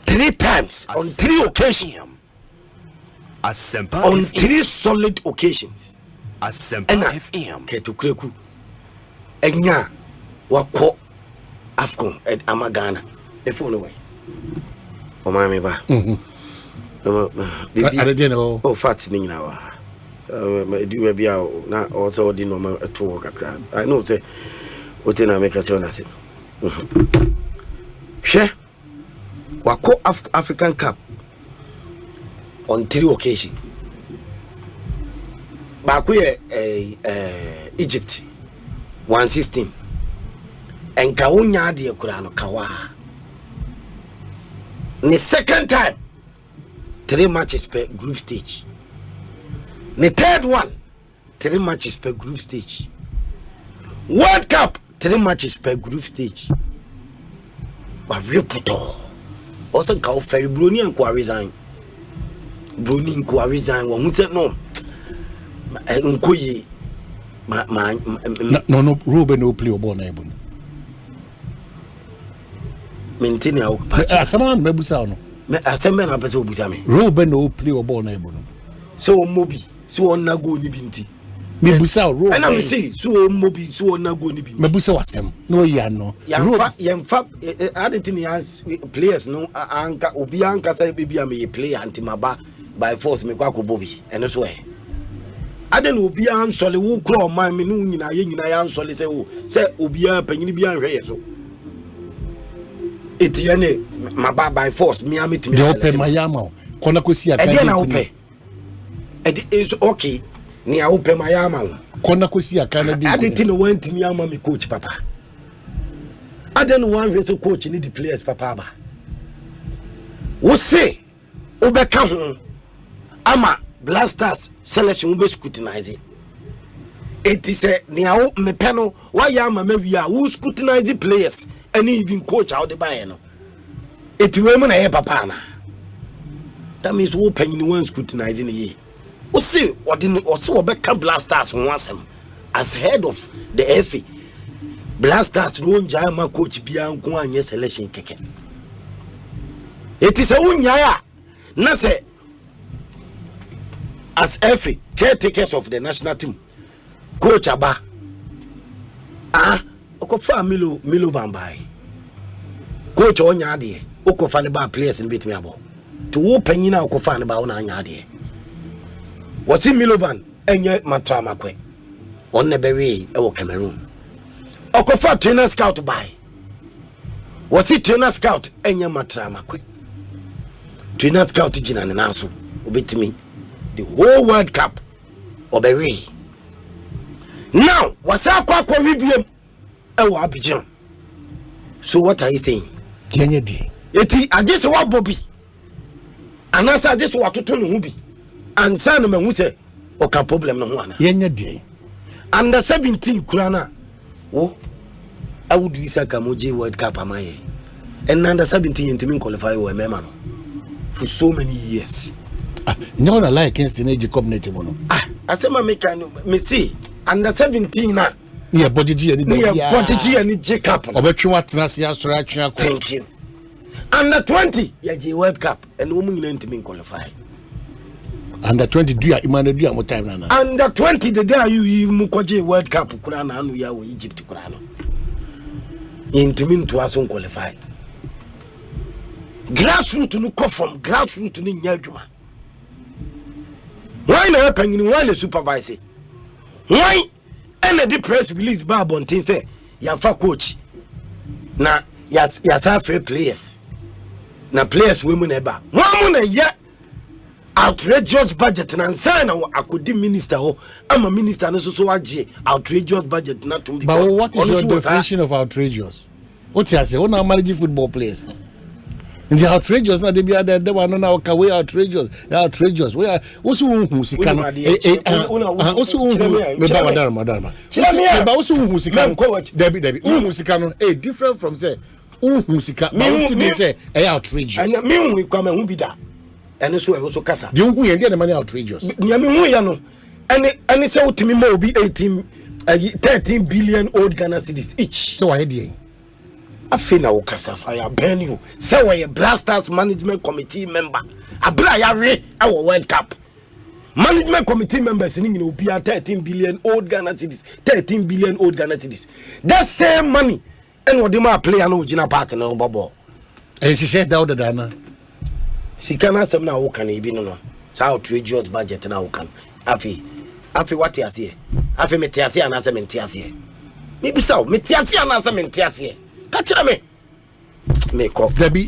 3 times on 3 occasions Asempa on 3 solid occasions Asempa FM ketu kreku enya wako afcon at Amagana e phone away o ma me ba bibi o fat ni nyina wa so do be a na also di no ma to kakra I know say o te na make a chona se she wako African Cup on 3 occasions ba ku Egypt 116 enka wonya de kura no kawa the second time 3 matches per group stage the third one 3 matches per group stage World Cup 3 matches per group stage but we put also go ferry Bruni and resign one said no nkoyi no Ruben no play ball na ebunu maintain our asama na mebusa no me asema na pese obusa me Ruben no play ball na ebunu so mobi so on na go ni binti mebusa Ruben and I say so mobi so on na go ni binti mebusa wasem no ya no yamfa adentin has players no anka obi anka say baby am a player antimaba by force me kwa ko bobi eno so e aden obi an sole wo kro man me no nyina ye nyina ya sole say wo say obi a panyini bi an hwe so etiane maba by force me ametimi de open mayama kona kosi aka e na open is okay ni a open mayama kona kosi aka na de adentin want me ama me coach papa aden one hwe so coach ni the players papa ba wo say obeka ho ama blasters selection we scrutinize it is a niao me peno why ama me wi a who scrutinize players and even coach out the buy no it we mo na e papa na that means who penny one scrutinizing ye o see what in o see obeka blasters won asem as head of the FA blasters no nja ma coach bia nko anye selection keke it is a unya ya na say as FA caretakers of the national team coach aba okofa Milo van Bay coach onya de okofa ne ba players in betimi abo to wo panyina okofa ne ba wona anya de wasi Milo van enye matrama kwe on ne bewe e wo Cameroon okofa trainer scout by wasi trainer scout enye matrama kwe trainer scout jina ne nanso obetimi the whole World Cup obewe now wasa kwa ribiem ewa Abidjan. So what are you saying? Kenye di. Eti agese wa Bobby. Anasa agese wa toto ne hu bi. Ansa no mahu se o ka problem no ho ana. Yenye di. Under 17 kurana. Wo awudu Isaka moje World Cup amaye. And under 17 intimi qualify o emema no. For so many years. No na like against the Jacob Netimono. Asema me see under 17 na Yeah, body G and Jacob. Obetwe watena se asora atwe. Thank you. Under 20, yeah, World Cup and woman in qualify. Under 20 do ya imane do ya mo time na. Under 20 the day you mukwaje World Cup kura na anu ya wo Egypt kura no. Intimin to aso qualify. Grassroots no come from grassroots no nya adwuma. Why na panyin why na supervise? Why and the press release ba bontin say ya fa coach na ya sa free players na players women eba one na ya outrageous budget na sign na akodi minister ho ama minister no so waje outrageous budget na to. But what is your definition of outrageous? What you say? Who now manage football players? And the outrageous na they be there one na way outrageous. Outrageous. We are also who sikano. Also who me ba madam. Ba also who sikano. Debbie. Who sikano different from say who sikano. Me to say outrageous. And me who come who be that. And so also kasa. The who and the money outrageous. Me who ya no. And say ultimi mo be 13 billion old Ghana cedis each. So I hear Afina ukasa fire burn you. Say we a Blasters management committee member. Abra ya re our World Cup. Management committee members in will be 13 billion old Ghana cedis. 13 billion old Ghana cedis. That same money and what the player no Gina Park no babo. And she said that Dana. She cannot say now can be no. So outrageous budget now can. Afi what you say? Afi me tiase and asa me tiase. Maybe so me tiase and asa me tiase. Catch me. Make up. Debbie. Me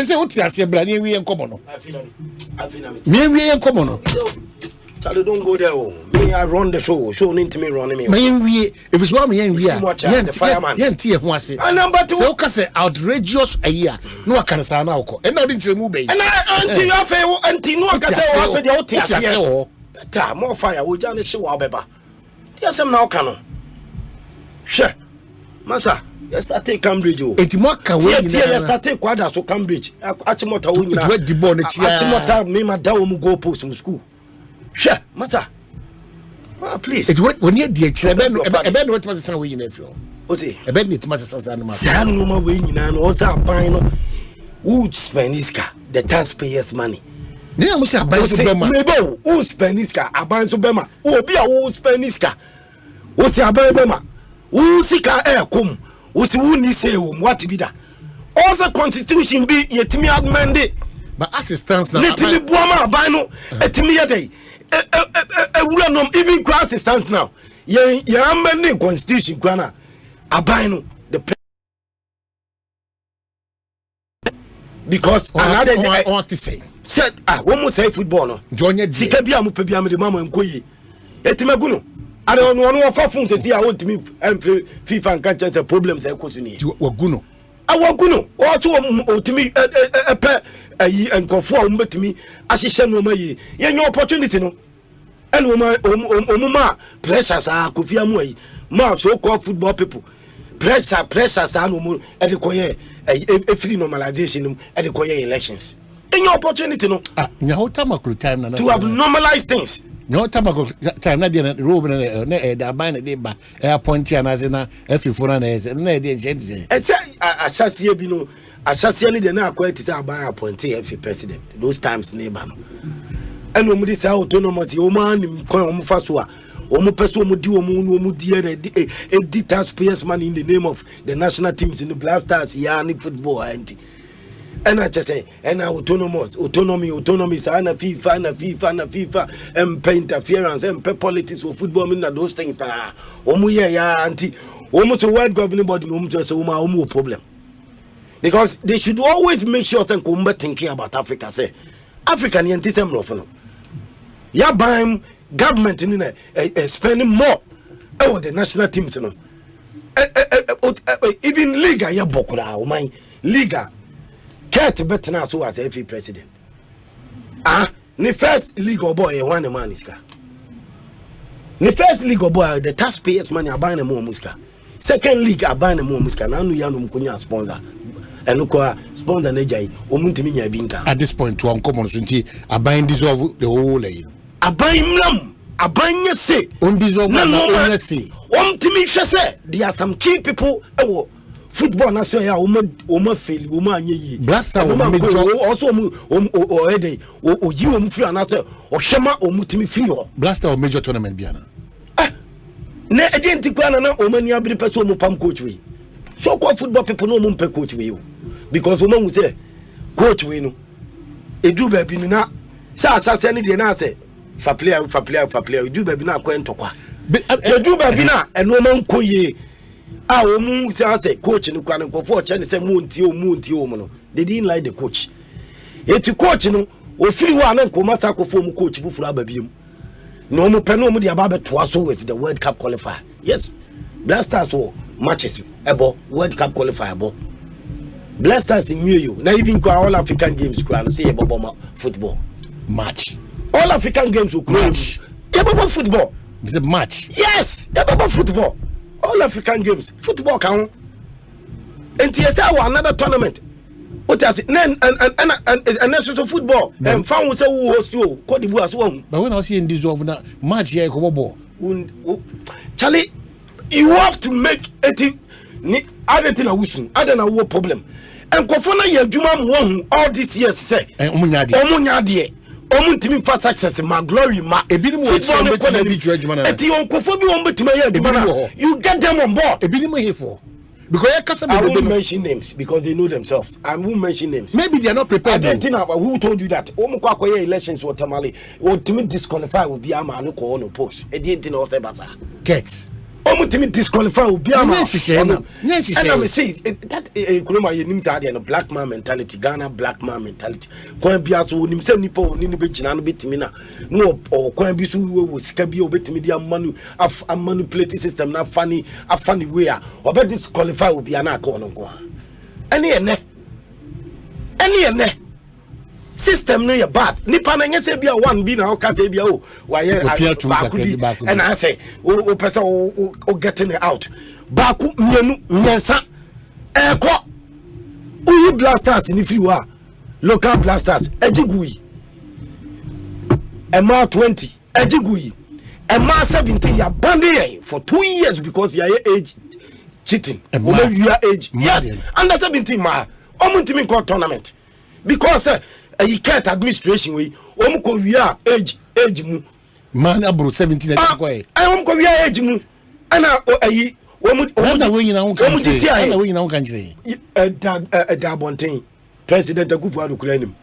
say what tiase bra ni wi enkomo no. Charlie, don't go there. Me, I run the show. Show need to me running me. If it's one, the fireman. And number two, so can say outrageous a year. No, I can say now. And now didn't move. And until you fail, until no can say what more fire. We just show our beba. Yes, I'm now canon. Sure, Massa. You start take Cambridge. It's more can we start take Quadras to Cambridge. Achimota win. The bonnet. Achimota me my down go post from school. Sure, Massa. Please. It's what when you did Eben what was the way in April. What's it? Eben it must have San no way in an also buying who spend this car, the taxpayers' money. Yeah, must have buy Bema. Who spend this car? I buy to Bema. Who be a who spend this car? What's your Bema? Who seek air come? What's who need say what to be that? Also, Constitution be yet me ad mandate. But as it stands now, let me Buama Bino at me a day. Even class stands now. You're amending Constitution, Grana. Abino the because another I want to say said one more say football no. Join your Sikabia Mupabia the mama and Koyi. Etimaguno. I don't know one of our phones to see I want to meet FIFA and catch the problems I continue. You were Guno. I want Guno. Or to me a pair and conform to me as she shall know my your opportunity no. And Omuma pressures are Kofia Moy, ma so called football people. Pressures are no more at the Koye, a free normalization at the Koye elections. In your opportunity, no, no time to have normalized things. No time time, not the Ruben and buying a day by appointee and as in a F4 and a and say, I shall see Bino, I shall see any now quite to buy appointee if president. Those times, neighbor. And when we say autonomous, Oman, Fasua, Omopesto Mudi, Omu, taxpayers money in the name of the national teams in the Blasters, Yanni football, and I just say, and autonomous, autonomy, Sana FIFA, and pay interference, and pay politics for football, and those things. Omu, ya, auntie, almost a world governing body, just a problem. Because they should always make sure that Kumba thinking about Africa, say, African anti-Sem no. Ya buying government in spending more over the national teams, you know. Even Liga, ya bokura, my Liga, Kate better so as every president. The first league boy, one man is car. The first league boy, the taxpayers' money are buying a more muska. Second league are buying a more muska. Now, you know, sponsor and look sponsor Najay, Omuntiminia Binka. At this point, to uncommon Sunti, a bind dissolve the whole lane. A bind lam, a bind say, undissolve no say. One Timmy say, there are some key people. Football na so ya o fail o ma anyi blaster o major also o ede o yi o mu free na say o hwema o mutimi free o blaster o major tournament biana na agent kwa na o mani abiri person o mu pam coach we so call football people no mu pay coach we o because o ma hu say coach we no edu ba bi na sa say ne de na say fa player edu ba bi na akwa ntokwa edu ba bi na eno ma nkoye omu say coach no kwan ko for chen say munti o no they didn't like the coach eti coach no o free wa na ko masa ko fo mu coach fufuru ababiem no mu pe no mu de aba beto aso with the World Cup qualifier. Yes, Blasters were matches ebo World Cup qualifier ebo Blasters in you na even go all African games kura no say ebo football match all African games will match ebo football it's a match. Yes, ebo football all African games football can and TSA another tournament what is it and national football and found say who host you Cote d'Ivoire as well. But when I see in dissolve na match here ko ball Charlie, you have to make it ni other thing awusun other na wo problem and kofona ye adwuma mo all this years say omunya de omuntimi fa success ma glory ma ebinim wo football no ko na di adwuma na eti onkofo bi won betuma ye adwuma na you get them on board ebinim here for because I won't mention names because they know themselves. I won't mention names. Maybe they are not prepared. I don't think about who told you that. Omukwakoye elections were tamale. Or to me disqualify will be a man who call no post. I didn't know say basa. Get. Omutimi disqualify will be a man. And I'm saying that Kuruma Yenimza and a black man mentality, Ghana black man mentality. Kwan biaso nimse nipo ni be jina no betimina. No or kwan bisu wo skabi obetimi manu a manipulative system na funny way. Or be disqualify will be an akono go. Any system no ya bad nipa na nyese bia one bi na o ka say bia o why and I say o person o getting it out baku mienu nyensa eko uyi blasters ni free wa local blasters ejigui ema 20 ejigui ema 70 ya bandi for 2 years because ya age cheating o you age yes under 17 ma o muntimi ko tournament because you can't administration way omko wia age mu man abro 17 ko omko wia age mu ana ayi na we nyina won kan jire da bonten president Akufo Addo kura nim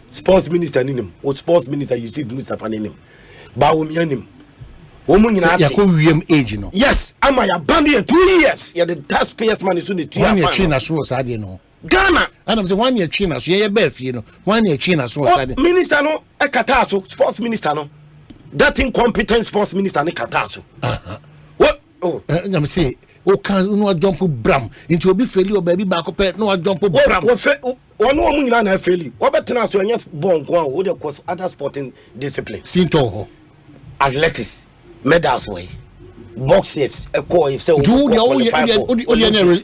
sports minister nim o sports minister Yusuf Mustafa nim ba wo mi anim wo mu nyina ya ko wiem age no yes ama ya band 2 years ya the taxpayers money so ne 2 years ya train so sade no Ghana and I'm say 1 year trainer so ye be fie no 1 year trainer so sade minister no e kata so sports minister no that incompetent sports minister ne kata so what I'm say o kan no jump bram into obi feli o baby back up no jump bram one wo mu nyina na feli wo betena so anya bon ko wo de course other sporting disciplines sinto athletics medals way boxers e ko if say do the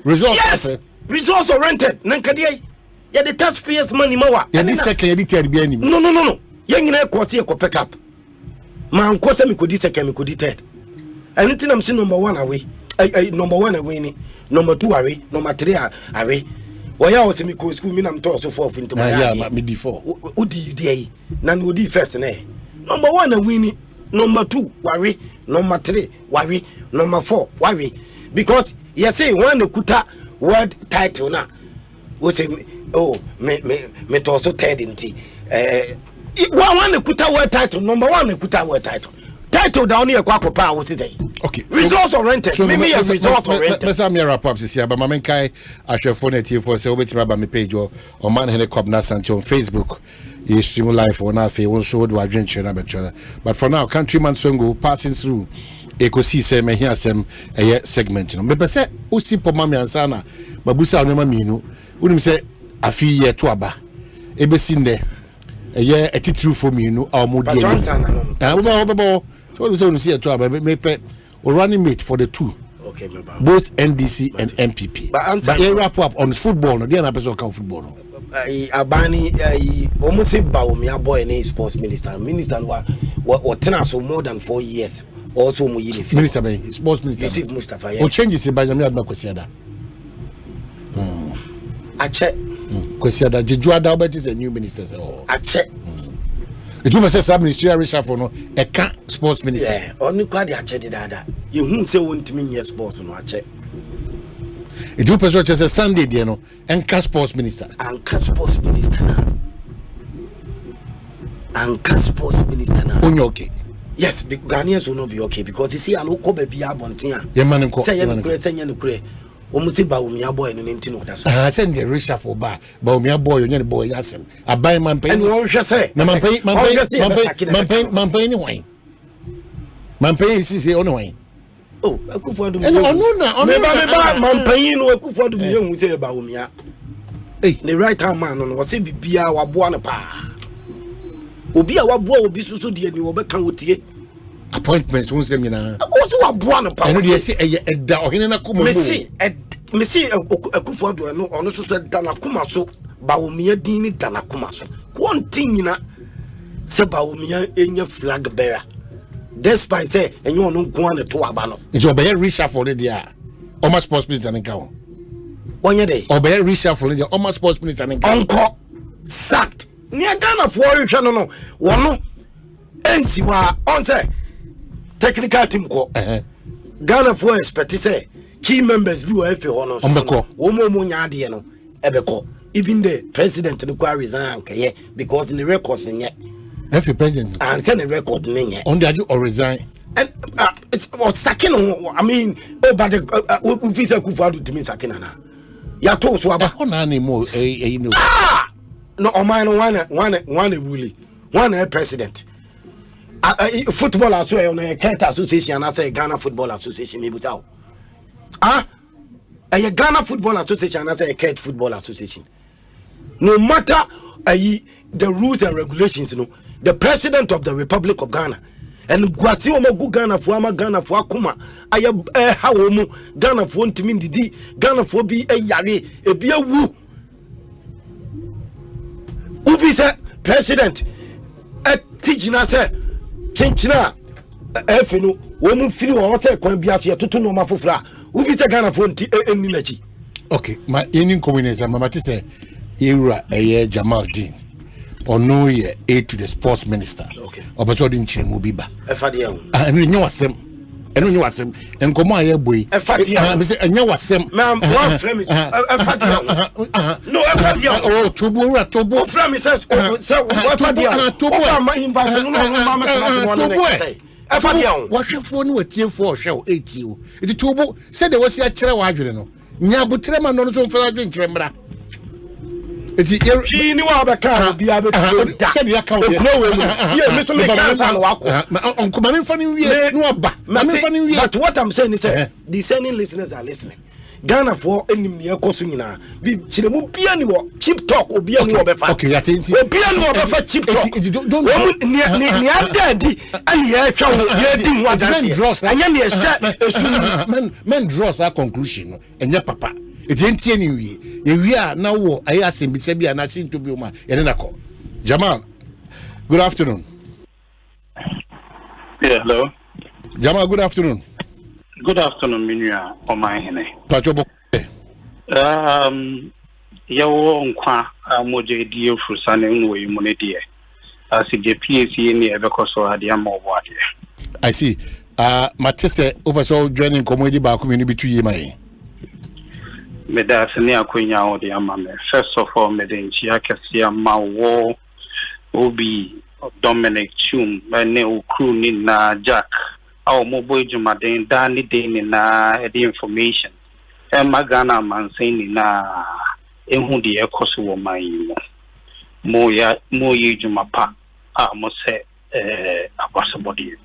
results yes results oriented nankade ya the taxpayers money mawa ya the second ya the third bi anim no ya nyina e course e ko pick up man ko se me ko di second me ko di third anything I'm saying number 1 away number 1 away ni number 2 away number 3 away oya o se me ko school me na mto so 4 into my yeah me di 4 odi dey na no di first na number 1 away ni number 2 worry number 3 worry number 4 worry because you say one kuta word title na we say oh me to also third inti one kuta word title number 1 kuta word title down here kwa papa we say okay results oriented so me results oriented let's am here wrap up this year but my menkai ahwefo na tie for say obetima ba me page o Omanhene Kwabena Asante on Facebook you stream live on afi won so do adventure na better but for now countryman songo passing through Ekosiise me here asem segment no me pese osi poma me ansa na babusa onema minu unim se afi ye to aba ebesi nde etitru for minu amodi so we say you to aba me pe running mate for the 2 Okay, both NDC and MPP. But you wrap up on football. No, they are not person count football. No. Abani, almost say Baumia boy any sports minister. Minister what tenants for more than 4 years. Also, Minister, sports minister. Mustafa. O changes in Benjamin Admakwesiada. I check. Kwesiada, Jejuada Albert is a new minister. I check. It was a sub ministerial reshuffle, no, a can't sports minister. Yeah, only quite I checked that. You won't say one to me, yes, sports, no, I check. It was just a Sunday, you know, and can't sports minister. And can't sports minister now. And can't sports minister now. Okay. Yes, Ghanaians will not be okay because you see, I look up a Biabontia. Your man, say, you almost about Baumia boy and anything of that. I send the reshuffle bar, Baumia boy, and boy, Yasem. I buy my pay. And what you say? Man pay anyway. Man pay is on way. Oh, I could find man paying no, I could find the young who say about me. The right hand man on what say be our buona pa. Obi a wabo obi susu de ni obeka wotie. Appointments won seminar. Also wa buona pa. Eno de say eda ohene na koma mu. Mesi Akufo-Addo no ono so da na koma so Bawumia din ni da na koma so. Kwontin nyina se Bawumia enya flag bearer. Despite say enyo no nko an to aba no. Nti obeye reshuffle dia. Oma sports minister nka ho. Onye dey. Obeye reshuffle dia Oma sports minister nka. Onko sacked. Ni Ghana for hwe no wono ensi wa on say technical team ko. Ghana for expect say key members bi wa efe ho no so wo mo nyaade no ebeko even the president no kwa resign kaye because in the records nye efe president and tell the record nye on the or resign and it's was sacking I mean but the visa Akufo-Addo to me sacking na ya to so aba ho na mo you know no o man one really one president football association and say Ghana Football Association me buta a Ghana Football Association and say Ket Football Association no matter the rules and regulations the president of the Republic of Ghana and gwasi o magu Ghana for akuma ha wo mu Ghana for ntimi ndidi Ghana for bi yare e bi awu uvisa president tijina say chinchina efenu wo mu firi wo say kwan bia so yetoto no mafofra uvisa Ghana for nti eni lachi okay my any community mama ti say era Jamal Dean ono ye aid to the sports minister okay obacho di nchiremu biba efade ehun enu nyi wasem enkomo aye boy efade me say enya wasem man one frame is efade no efade oh tobo frame says efade tobo ma invite no ma me kana say efade ehun wahwefo ni watiefo ohwe etio iti tobo say de wasi a kire wa adwene no nya butre ma no so mfa adwen kire mra eti ni wa ba ka bia be da say the account tie me to me cancer no wako onko ma me fa ni wie no ba ma me fa ni wie but what I'm saying is the discerning listeners are listening Ghana for enim ne ekoso nyina bi chiremu bia ni wo cheap talk obi anu obefa okay ya tenti obi anu obefa cheap talk don't ni adadi ani ya hwa ye di ho adanse anya ne ehya esu men draws a conclusion enya papa enti eni wie a na wo ayi asembisa bia na sinto bi uma ye na ko Jamal good afternoon yeah hello Jamal good afternoon good afternoon minua Omanhene pacho yawo nkwa moje die ofurusane nwo yi monedie as the PAC ni ebekoso ade amawo ade I see matese opeso joining comedy ba ko menu bitu yemai meda se ne akonya ode amame first of all medenchi akese amawo obi Dominic Chum ne okru ni na Jack aw mo boy jumaden dani de na the information Magana man saying na ehu de ekoso wo man yi mo ye juma pa mo se abasabodi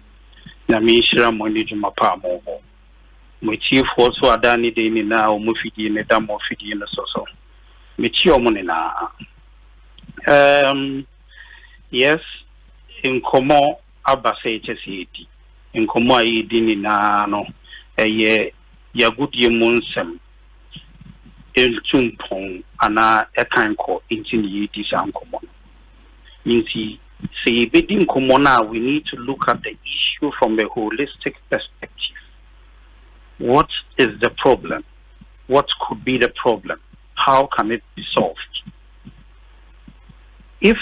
na mi shira mo ni juma pa mo chief also adani de ni na o mo fidi ne da mo fidi ne so me chi o mo ni na yes in komo abase chesiti in komo ayi di ni na no ya good ye monsem el tumpong ana ekanko into the disankomo. Inti say bidding komona, we need to look at the issue from a holistic perspective. What is the problem? What could be the problem? How can it be solved? If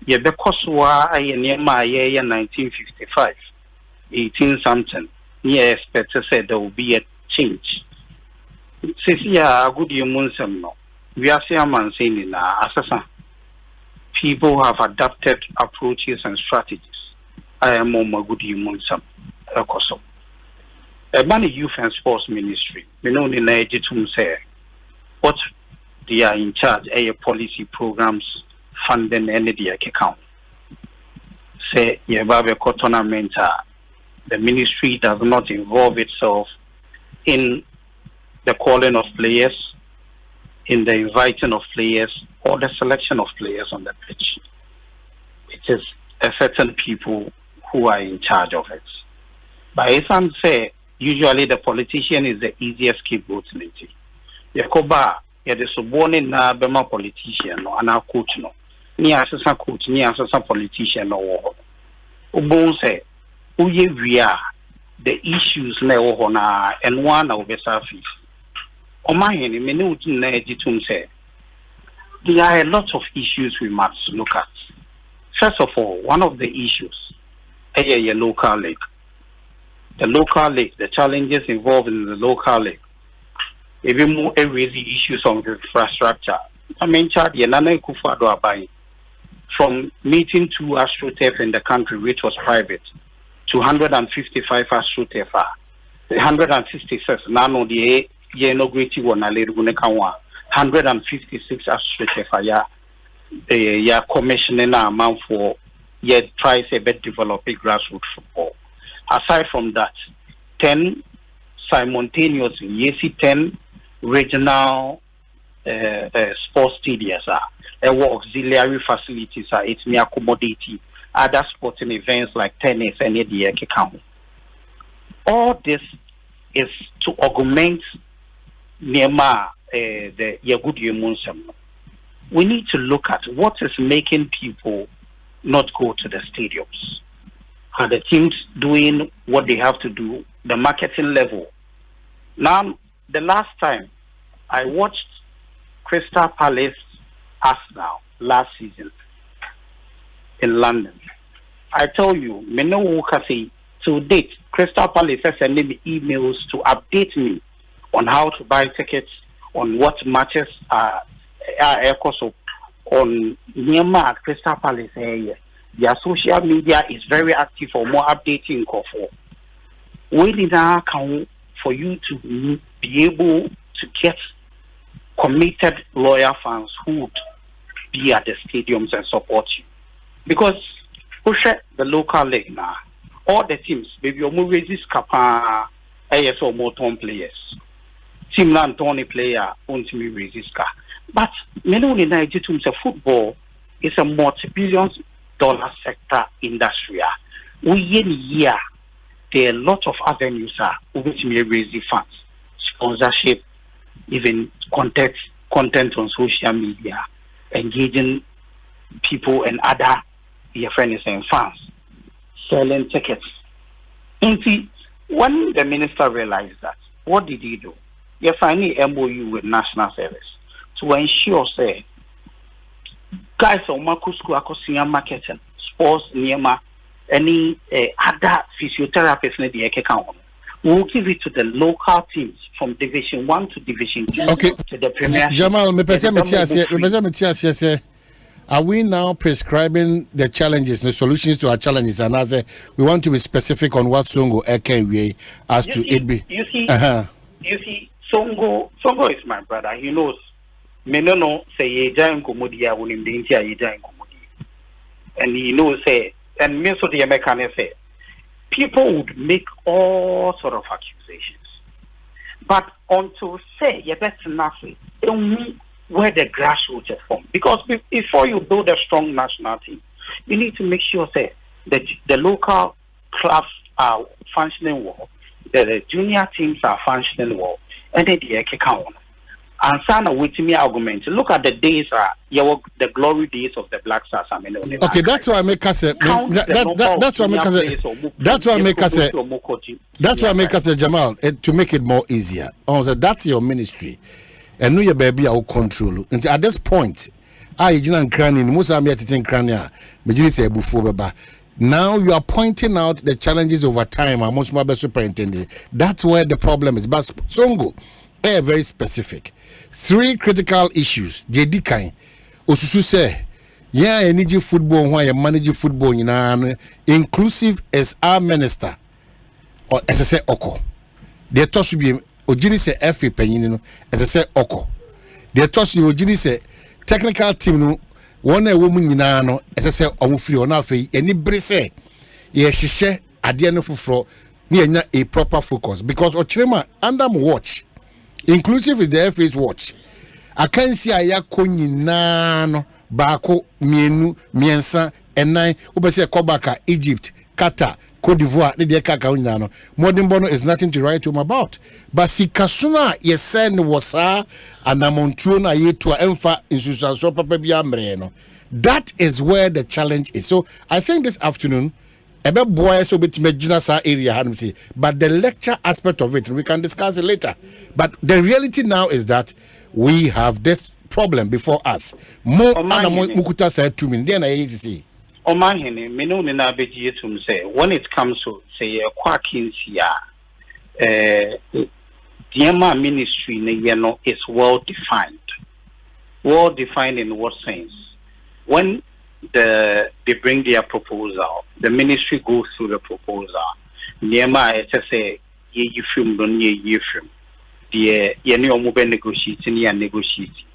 you because why near my year 1955, 18 something, near expect to say there will be a change. Says yeah, good you no. We are saying man saying in assassin. People have adapted approaches and strategies. I am on good you Ecosom. A money youth and sports ministry, we know in the say what they are in charge of policy programs funding any account. Say Yebabe tournament, the ministry does not involve itself in the calling of players, in the inviting of players, or the selection of players on the pitch. It is a certain people who are in charge of it. But as I say, usually the politician is the easiest scapegoat. Yakoba, you're the subordinate na bema politician no, and our coach no. Ni assistant coach, ni assistant politician no. Ubon say, uye via the issues na oho na and one of the surface. Omanhene, many would say there are a lot of issues we must look at. First of all, one of the issues is a local league. The local league, the challenges involved in the local league, even more the issues on the infrastructure. I mean, from meeting 2 AstroTurf in the country, which was private, to 155 AstroTurf, 166 now the inaugurated one, 156 AstroTurf, ya commissioning amount for try a bit developing grassroots football. Aside from that, 10 simultaneously, you see 10 regional sports stadiums auxiliary facilities are it may accommodate other sporting events like tennis and the account. All this is to augment Nema the Yagudi Munsam. We need to look at what is making people not go to the stadiums. Are the teams doing what they have to do, the marketing level? Now, the last time I watched Crystal Palace Arsenal last season in London, I tell you, say to date, Crystal Palace has sent me emails to update me on how to buy tickets, on what matches are on Myanmar Crystal Palace area. Their social media is very active for more updating. We need now account for you to be able to get committed loyal fans who would be at the stadiums and support you. Because push the local league now, all the teams, maybe you move this kapa ASO Moton players. Team Lantoni player won't me resist. But many in Nigeria football is a multi-billion-dollar sector industry. We year there are a lot of avenues which may raise the funds, sponsorship, even content on social media, engaging people and other friends and fans, selling tickets. And see, when the minister realized that, what did he do? He signed an MOU with National Service to ensure, say, guys on Makusku Akosiya marketing, sports, Niema, any other physiotherapists in the account. We'll give it to the local teams from Division 1 to Division 2 to the Premier. Jamal, are we now prescribing the challenges, the solutions to our challenges, and as we want to be specific on what Songo Ekenwe as to it be? You see, Songo is my brother. He knows. Menono say Yeja Nkomodia will in the India Yeja Nkomodi, and he knows say, and me so the American say, people would make all sort of accusations, but until say you better nothing, only where the grassroots is formed. Because before you build a strong national team, you need to make sure say that the local clubs are functioning well. the junior teams are functioning well, and then the account. And Sana with me argument. Look at the days, the glory days of the Black Stars. Okay, that's why I make us say. That's why I make us say. That's why I make us say. That's why I make us say, Jamal, to make it more easier. Also, that's your ministry, and know your baby will control. And at this point, I didn't cranny. Most of me at the crania. Now you are pointing out the challenges over time. I'm much more superintendent. That's where the problem is. But Songo, they are very specific. 3 critical issues. The Dikai, Osusu say, yeah, I need football. Why you manage football? You know, inclusive as our minister or as I say Oko. The toss should be Ojiri say FA penino as I say Oko. The toss you Ojiri say technical team no one a woman you know as I say free on our fee any brese. Yes, she share at the end of fro near a proper focus because Ochirema under watch. Inclusive is the FA's watch. I can see a yakonyinano bako mienu miensa and 9 ubese kobaka Egypt Qatar Cote d'Ivoire the kaka modern bono is nothing to write home about but si kasuna yesen wasa anamontuna yetu emfa insusan so papa bia mreno. That is where the challenge is. So I think this afternoon boy so bit area but the lecture aspect of it we can discuss it later. But the reality now is that we have this problem before us. More Mukuta said to me, then I see. Omanhene, Menu na beji to say when it comes to say a quackinsia, the ministry is well defined. Well defined in what sense? When they bring their proposal, the ministry goes through the proposal. Niema say ye film don't ye film. The ye mobile negotiating near negotiating.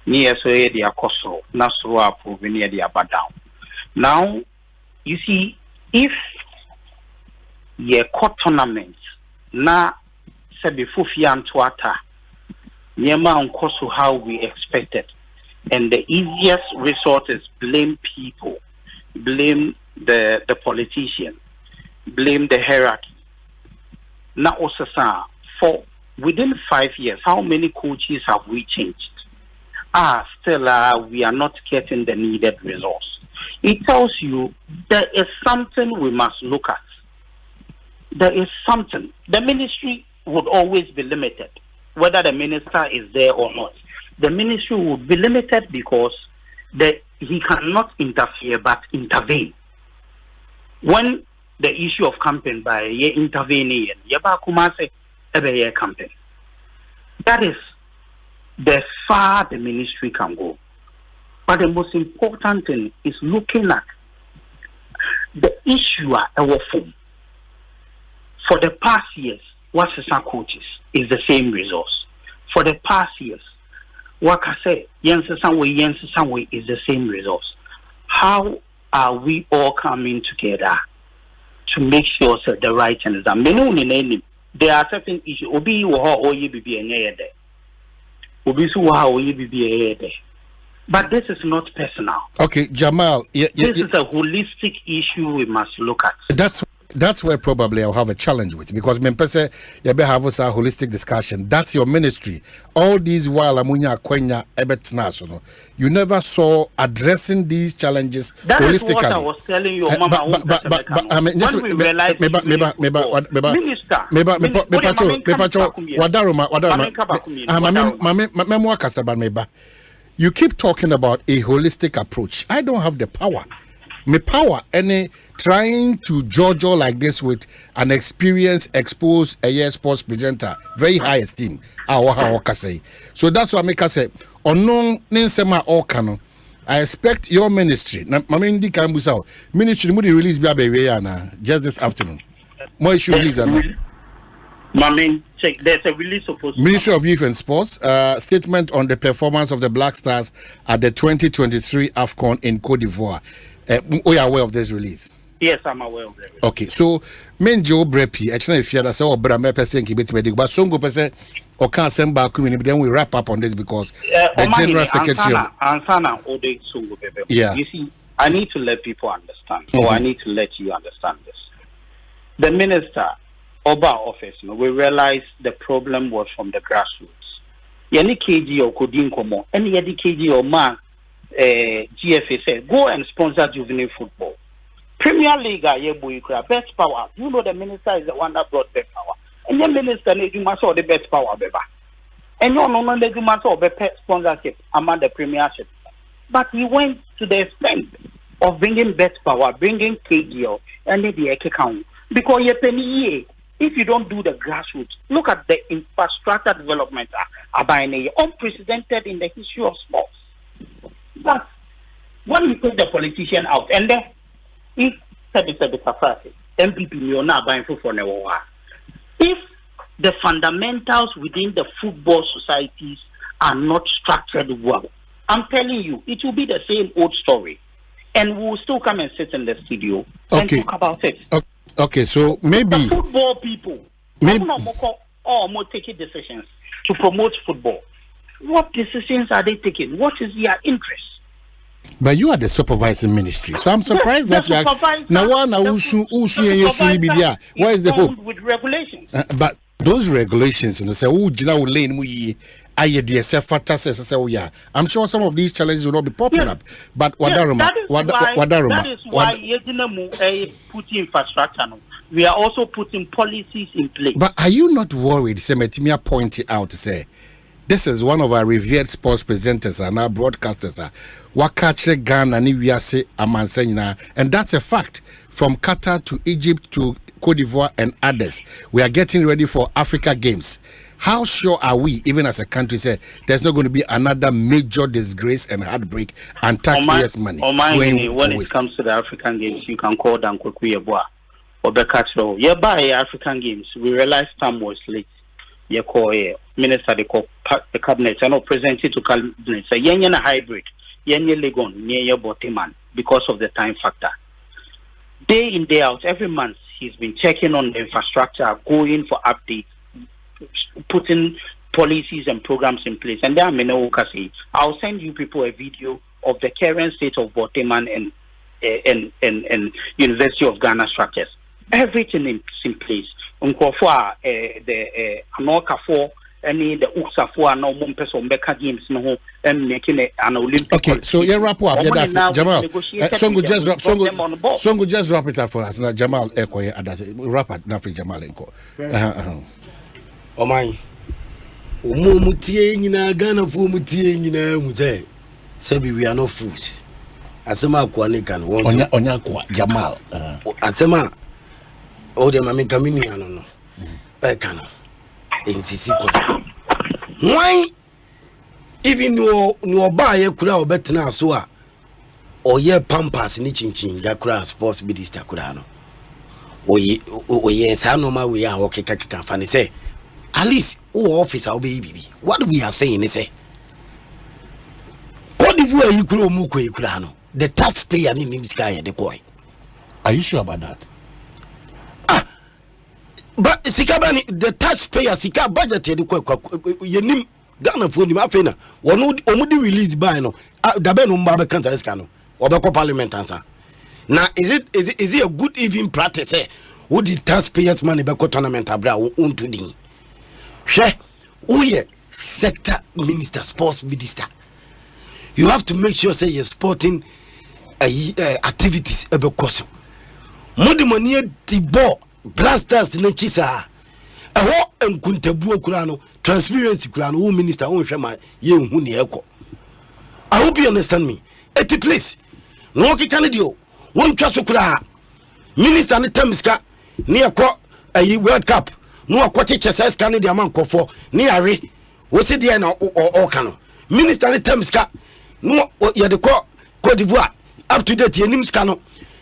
Near so ye their coso, Nasro approve near their bad down. Now you see if ye court tournament na sabi fufian tuata Niema on coso how we expected. And the easiest resort is blame people, blame the politician, blame the hierarchy. Now, also, for within 5 years, how many coaches have we changed? Still, we are not getting the needed resource. It tells you there is something we must look at. There is something. The ministry would always be limited, whether the minister is there or not. The ministry would be limited because he cannot interfere but intervene. When the issue of campaign by intervening, campaign. That is the far the ministry can go. But the most important thing is looking at the issue at our form. For the past years, what Sisa coaches is the same resource. For the past years, what I say, Yense is the same resource. How are we all coming together to make sure that the right thing is done? There are certain issues. Obi wo ye bibi enye de. Obi su wo ye bibi de. But this is not personal. Okay, Jamal. This is a holistic issue we must look at. That's where probably I'll have a challenge with because Mempese you have us a holistic discussion. That's your ministry. All these while Amunya Kwenya Ebetnasono, you never saw addressing these challenges that holistically. That is what I was telling you, Mama. But I mean, when we realized you keep talking about a holistic approach. I don't have the power. My power any trying to jojo like this with an experienced, exposed sports presenter, very high esteem. So that's what I make us say. Unknown ninsema okano. I expect your ministry. Mamindi Kambusa ministry would release just this afternoon. More issue release there's a release of Ministry of Youth and Sports statement on the performance of the Black Stars at the 2023 AFCON in Cote d'Ivoire. We are aware of this release. Yes, I'm aware of that. Okay, so Menjo Brepi, actually, if you had a say, Brame Person, but Songo Person, or can't send back, then we wrap up on this because the General Secretary. Yeah. You see, I need to let people understand, or I need to let you understand this. The minister Oba office, we realized the problem was from the grassroots. Yani KG or Kodin Komo, any KG or man, GFA said, go and sponsor juvenile football. Premier League, best power. You know the minister is the one that brought best power. And the minister, you must have the best power, beba. And you know, you must have the sponsorship among the premiership. But he went to the extent of bringing best power, bringing KGO, and the account. Because if you don't do the grassroots, look at the infrastructure development unprecedented in the history of sports. But when we take the politician out, and then if MPP you're not buying food for Newa, if the fundamentals within the football societies are not structured well, I'm telling you, it will be the same old story. And we will still come and sit in the studio and talk about it. Okay, so maybe the football people more taking decisions to promote football. What decisions are they taking? What is their interest? But you are the supervising ministry, so I'm surprised that you are now. Where is the hope? With regulations. But those regulations, you know, say I'm sure some of these challenges will not be popping up. But that is why putting infrastructure. We are also putting policies in place. But are you not worried? Semetimia pointed out to say this is one of our revered sports presenters and our broadcasters. Wakache Ghana ni wiase amansenya, and that's a fact. From Qatar to Egypt to Cote d'Ivoire and others, we are getting ready for Africa Games. How sure are we, even as a country, say there's not going to be another major disgrace and heartbreak and taxpayers' money? When it comes to the African Games, you can call down Kwabena or Bekatro. Yeah, by African Games, we realized time was late. You call minister, they call the cabinet, and not presented to cabinet. So, you're a hybrid, you're Legon, near your Boteman, because of the time factor. Day in, day out, every month, he's been checking on the infrastructure, going for updates, putting policies and programs in place. And there are I'll send you people a video of the current state of Boteman and University of Ghana structures. Everything is in place. The Anoka any the Uksafo no person Beka Games no and making an Olympic. Okay, so you wrap up. Yeah, that's Jamal. Songo just wrap it up for us. Now Jamal wrap it now for Jamal enko. Omai. Omo mutie nyina Ghana fu mutie nyina mu say we are not fools. Asema kwa lekan onya kwa Jamal. Asema o de mami kamini ano no. Ekano. Insisi kwa. Why even no buy kura obetena so a oye pampas ni chinchin ga kura sports minister kura no. Oye sa no ma we a okeka kika fa ni say at least officer obey bibi. What we are saying is say Cote d'Ivoire you kura mu ko kura no. The taxpayer ni sky the coin. Are you sure about that? But Sikabani, the taxpayer Sika budget yenim Ghana for him afena. Omudi release by no. Dabe no mba kanta eskano. Obeko parliament answer. Now is it a good even practice? Who the taxpayers money beko tournament abra unto din. She uye sector minister, sports minister. You have to make sure say you're sporting activities ebeko. Modi money tibo blasters na chisa eho enkuntabuo kura no transparency kura no minister won hwema ye hu ne eko. I hope you understand me. Eti please no kika dio won twa so kura minister ne tamiska ne ekọ ayi world cup no akọ cheche ska ne dia man kofo ne are wo se dia na o kano minister ne tamiska no ye de ko Cote d'Ivoire up to date yenim ska no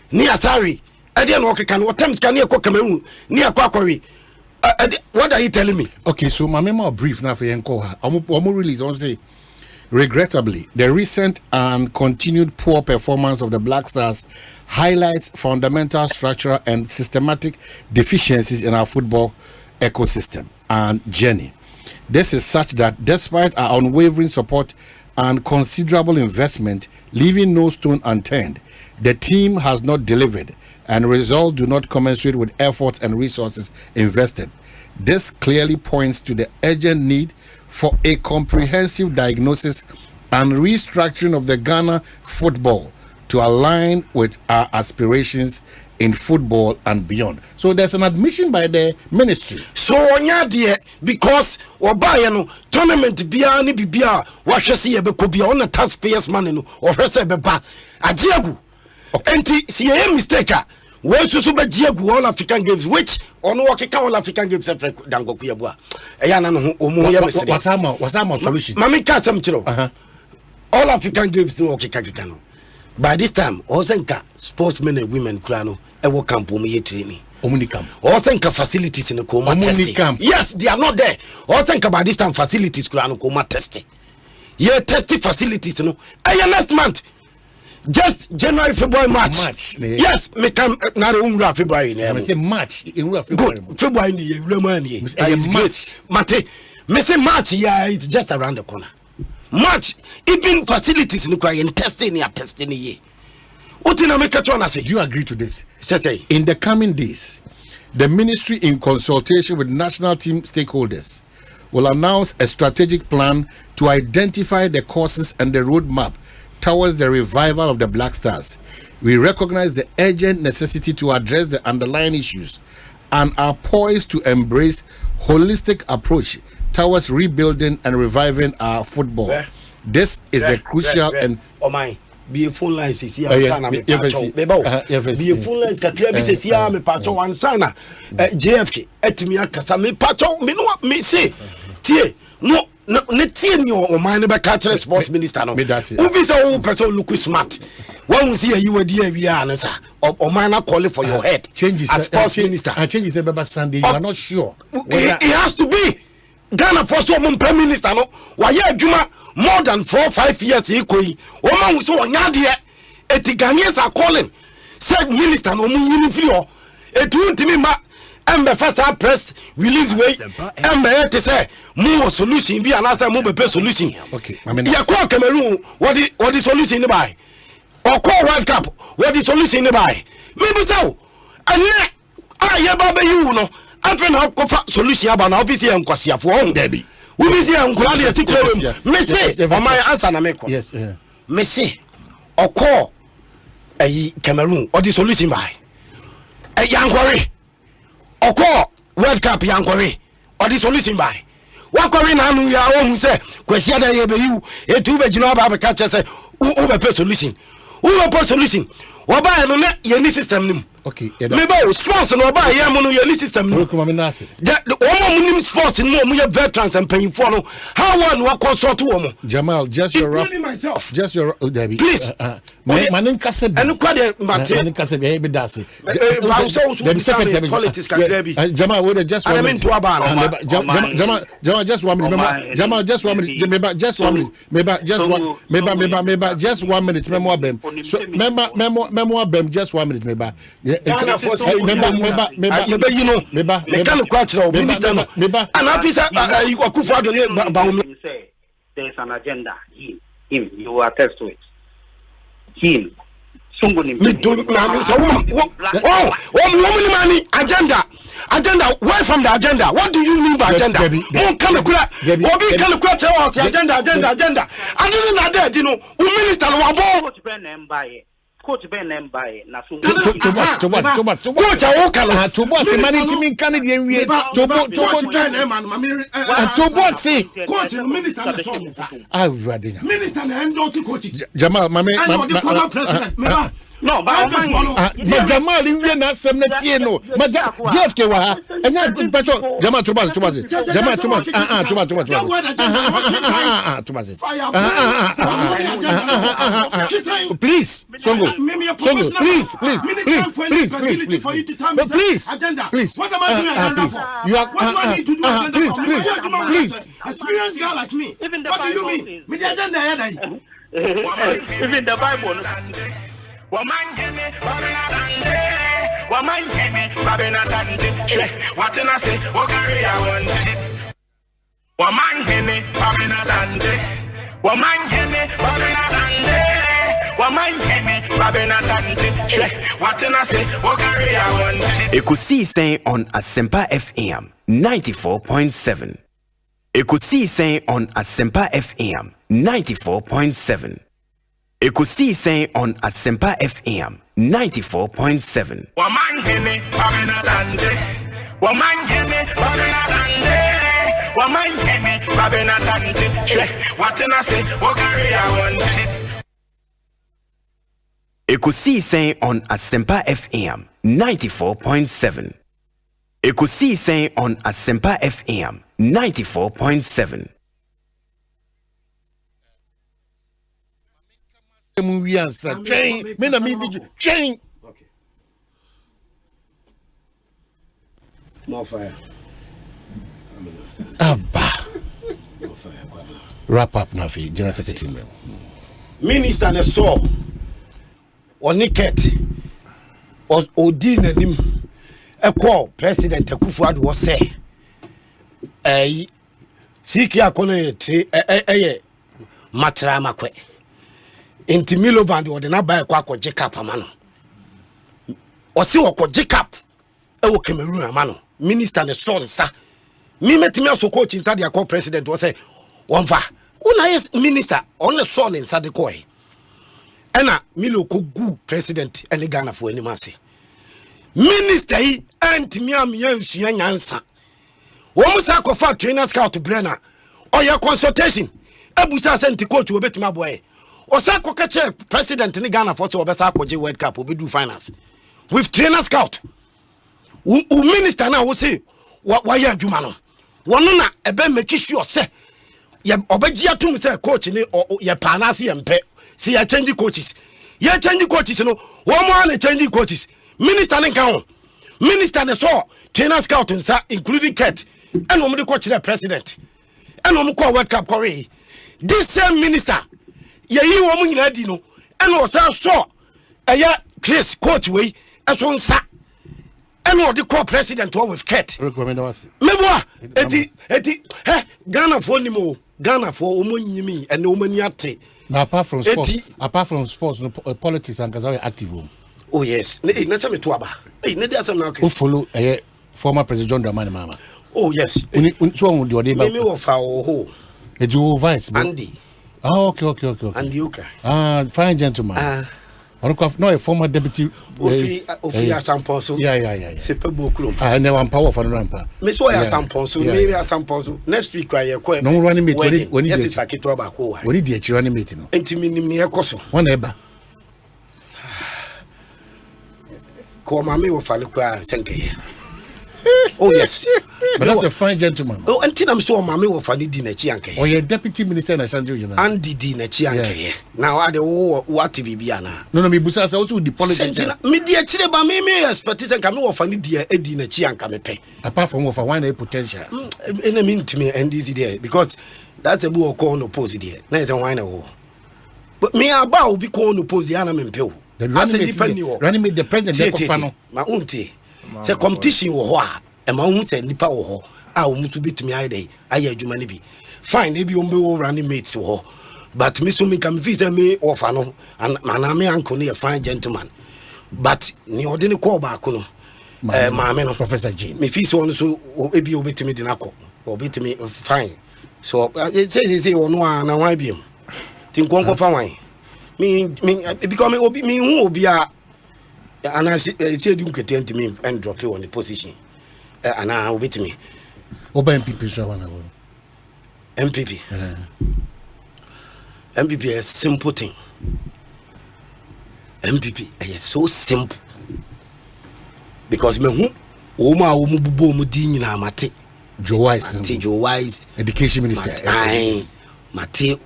ne asari what are you telling me? Okay, so my memo brief now for Yanko. I'm release. I'm say, regrettably, the recent and continued poor performance of the Black Stars highlights fundamental structural and systematic deficiencies in our football ecosystem and journey. This is such that despite our unwavering support and considerable investment, leaving no stone unturned. The team has not delivered, and results do not commensurate with efforts and resources invested. This clearly points to the urgent need for a comprehensive diagnosis and restructuring of the Ghana football to align with our aspirations in football and beyond. So there's an admission by the ministry. So onya de because obaye no tournament bia ni bibia wa hwese ye be ko bia on taxpayers money no o hwese be ba agiagu. Enti si ye mistake a we so be giagu all African games which ono okeka all African games e dangoku ye bo a eya na no ho omo ye mesere. Wasama solution. Mami ka sam kiro. All African games no okeka no. By this time, Osenka sportsmen and women krano ewo camp omuye training. Omuni camp. Osenka facilities in the coma testing. Camp. Yes, they are not there. Osenka by this time facilities krano coma testing. Yeah, testing facilities no. Next month. Just January, February, March. Yes, me come na umra February na. I say March in February. Good. February ni Remani. March. Mate. Me say March yeah, it's just around the corner. March, even facilities in testing ye. Do you agree to this? Say. In the coming days, the ministry, in consultation with national team stakeholders, will announce a strategic plan to identify the courses and the roadmap towards the revival of the Black Stars. We recognize the urgent necessity to address the underlying issues and are poised to embrace holistic approach towards rebuilding and reviving our football. This is a crucial and be a phone line says here be a phone line kakra bi says here me pacho wansana JFK etimi akasa me pacho me no me say tie no ne tie ni o man be catch sports minister no who say o person look smart when we see you dey we are sir o man na call for your head changes as sports minister and changes the Baba Sunday you are not sure it has to be Ghana for so prime minister no why adwuma more than 4-5 years equally woman so onya de eti Ghanaians are calling said minister no mu yini free o etu ntimi ma embe first press release way embe te say mu solution bi anasa mu be solution okay ya call Cameroon what the solution ni buy or call World Cup what the solution ni buy maybe so ane aye ba be you no after now kofa solution aba na office en kwasiafo on debi we be see en kwala de sikwe me say for my answer na me ko yes me say oko ayi Cameroon or the solution by yankore oko World Cup yankore or the solution by wakore na anu ya ohun say kwesi ada ye be you etu be gina ba ka che say u be solution oba no na ye ni system nim okay me ba sports no oba ye mo no ye ni system nim ko ma nase the omo nim sports no mo ye veterans and paying for no how one wa consult wo Jamal just your Debbie please manin kase and kwa de mate manin kase be dase ba so politics can Debbie Jamal we just one minute Jamal just 1 minute Jamal just 1 minute maybe just 1 minute maybe just 1 minute memo bem so memo bem just 1 minute maybe Ghana for say maybe you know me can quite know minister and officer Akufo Addo ba say there's an agenda him you attest to it him somebody me do na me so woman money agenda where from the agenda what do you mean by agenda won come kula obi kan kula tell us agenda and then na there you know minister no abo coach Ben Mbaye na so too much coach awo kala to boss money team kan dey wie to boss see coach minister na so minister na endorse coach Jamal president no but Jamal in na sem na tie no ma JFK wa ha enya petrol Jamal too much Jamal too much please Songo please what am I doing agenda for you are what do I need to do agenda for please experienced guy like me what do you mean me the agenda here even the Bible Omanhene, Kwabena Asante. What can I say? What carry I want? Omanhene, Kwabena Asante. Kwabena Asante. What I say, what carry I want. Ekosiisen On Asempa FM 94.7. Ekosiisen On Asempa FM 94.7. Ekosiisen On Asempa FM 94.7. Omanhene, Kwabena Asante. Omanhene, Kwabena Asante. Omanhene, Kwabena Asante. What I say, what carry I want. Ekosiisen On Asempa FM 94.7. Ekosiisen On Asempa FM 94.7. Train. Me na me train. More fire. Abba. Wrap up Nafi, General Secretary. Minister ne so oniket odi nanim ekọ president Akufo-Addo wo say siki akono ye matra makwe enti Milovan de na ba ekọ akọ jicap amano o se okọ jicap e wo Cameroon amano minister ne so nsa mi metimi asoko chi nsa de akọ president wo say wonfa una yes minister on the so nsa de ko ena Milo ko gu president ene Ghana fo anim ase minister yi antimi am yansua nyansa wo musa ko fa trainer scout brainer oya consultation abusa Asante coach obetima boy o sa ko ka che president ni Ghana fo so obesa ko je World Cup obedu finance with trainer scout u minister na wo say wa ya adwuma no wono na ebe make sure say ye obeji atum say coach ni ye panase ye mpe see ya change coaches no one more na change coaches minister ne kan minister ne so trainer scout nsa including Kurt and omde coach the president and omo ko World Cup kowe this same minister ye yi wo mu nyina di no and o sa so eya Chris coach we eso nsa and o de call president with Kurt recommend us meboa eti Ghana for nimo Ghana for omonyimi and omani ate. Now, apart from sports, politics and Gazawe active. Oh yes, na say me to aba. Na dey asem na okay. Who follow former president John Dramani Mahama? Oh yes. So on the day back. Me wo fa ho. Eju vice. Andy. Ah okay. Andy okay. Fine gentleman. No a former deputy. Ofi Asempa so. Yeah. C'est pas beaucoup. And one power for rampa. Me so Asempa so, maybe Asempa so. Next week I go. No running mate when yes it's like to back ho. When the running mate no. Enti minim ne ekoso. One eba. Ko mama wo fa le kura senke. Oh yes. But that's a fine gentleman. Oh, and I'm so mammy will find it in a chianke. Or your deputy minister and Asante. And did in a chianke. Now I the what to be biana. No, me busa also the politics. Media chile by me, expertise and come over find it dear Eddie in a chianka me pay. Apart from over one potential. In a minute to me and easy there because that's a book called no pose there. Nice and wine. But me about be called no pose the anime pill. The running mate the president. My auntie. Say competition wo ho a e ma hu say nipa wo ho a wo musu bitimi ayi adwuma ne bi fine e bi o mbe running mates wo ho but me so me kam visa me offer no and me uncle ne a fine gentleman but ni ode ne call back no maame no Professor Jane me fee so no so e bi o bitimi de nako o bitimi fine so say ono na wan biem tin konko fa wan me because me obi me hu obi a and I said, you can tell me and drop you on the position. And I will beat me. Oba MPP, so one MPP. MPP is a simple thing. MPP is so simple. Because me who Oma Umubu Mudini na Mate. Joe Wise. Education Minister. Mate.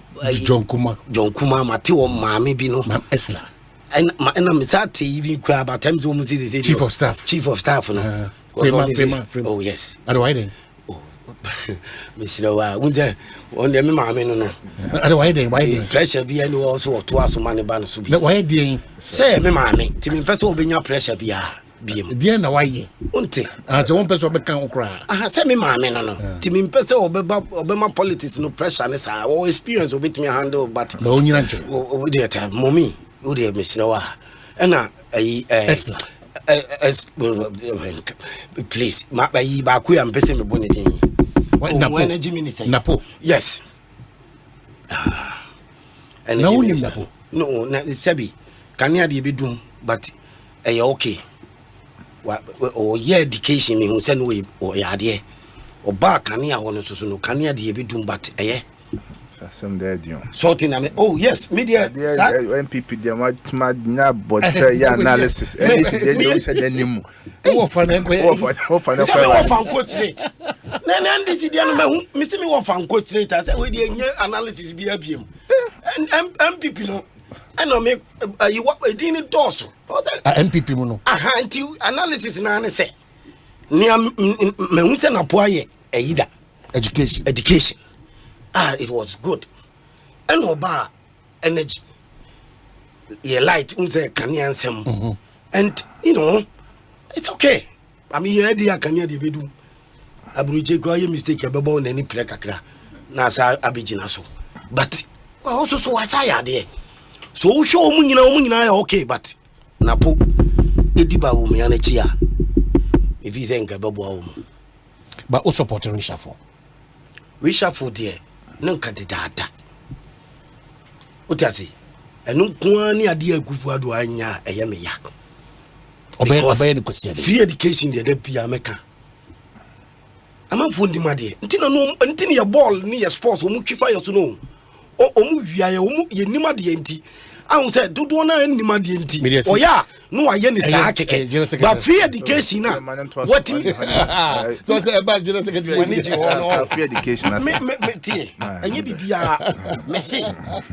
John Kuma, Mate or Mammy Bino. Mam Esla. And I'm sad even cry about times almost Chief of Staff. No. Oh yes. Why then? Oh, Mr. Windsor, on the mammy no. Why then? Pressure be any also to us money ban so be. Why did say me mammy? Timmy person will be your pressure be dear na why unte as one person be can cry say me mammy no Timmy person obema politics no pressure ne sa or experience will be to me handle but no nyina nche o dey time mommy Who the Mr. Anna, please, my Baku and Bessie Bonnet. When energy minister, Napo. Yes. And no, Napo. No, Sebi. Can you be doom? But okay. Or yeah, education who send away or yard or bar can you on so can you be doom? But some dead you. Sorting, I mean, oh yes, media MPP, they want my but analysis. And they don't say anymore. Oh, for them, straight. Then this is the animal, Mr. Me one go straight. I said, the analysis be a beam. And MPP, no, and no make you what a dinner dorsal. MPP, no. Until analysis, and I say, near Meunsen Apoye, Aida. Education. It was good. And Oba energy. Yeah, light, unse can you answer? And you know, it's okay. I mean, you idea can you do? Abruje go your mistake about any plekakra. Nasa abijinaso. But also so asaya there. So show munina okay, but Napo Ediba wumi anechia. If he's in Gababo. But also support a reshuffle. Reshuffle there. Nanka de data. Utasi. Enu kwani ade akufuado anya eyeme ya. Obey the question. Free education de pia meka. Ama fundi made. Ntino no ntini ya ball ni ya sports omu twifa yo so no. Omu wia ya omu ye nima de enti. Ahun say dodo na nima de enti. Oya no aye ni sa keke. But free education na what so say about general secretary free education as me enye bibia me say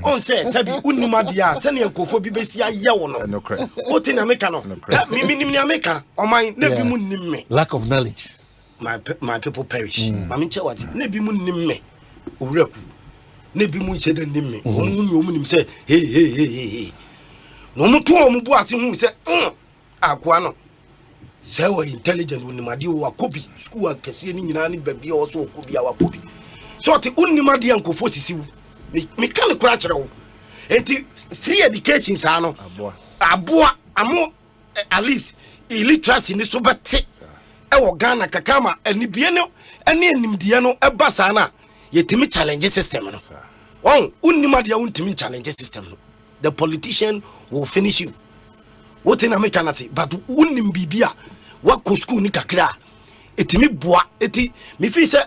on say sabi unima dia se ne nkofo bi besi aye wo no no correct what na meka no me nim ni ameka oman na bi mu nim me lack of knowledge my people perish mami che what na bi mu nim me owuraku na bi mu che da nim me omu nim say hey no mu to omu bu ase hu say akwa no say we intelligent unimade wo akobi school akese ni nyina ni baby o so okobi awakobi so te unimade ankofo sisiwu me kan kura kire wo enti free education sa no aboa amo at least illiteracy ni so bete e wo Ghana kakama anibie no ene animdie no eba sa na yetimi challenge system no unimade ya untimi challenge system no the politician will finish you. What in America say, but unim bibia what school ni kakra etimi boa eti me fi se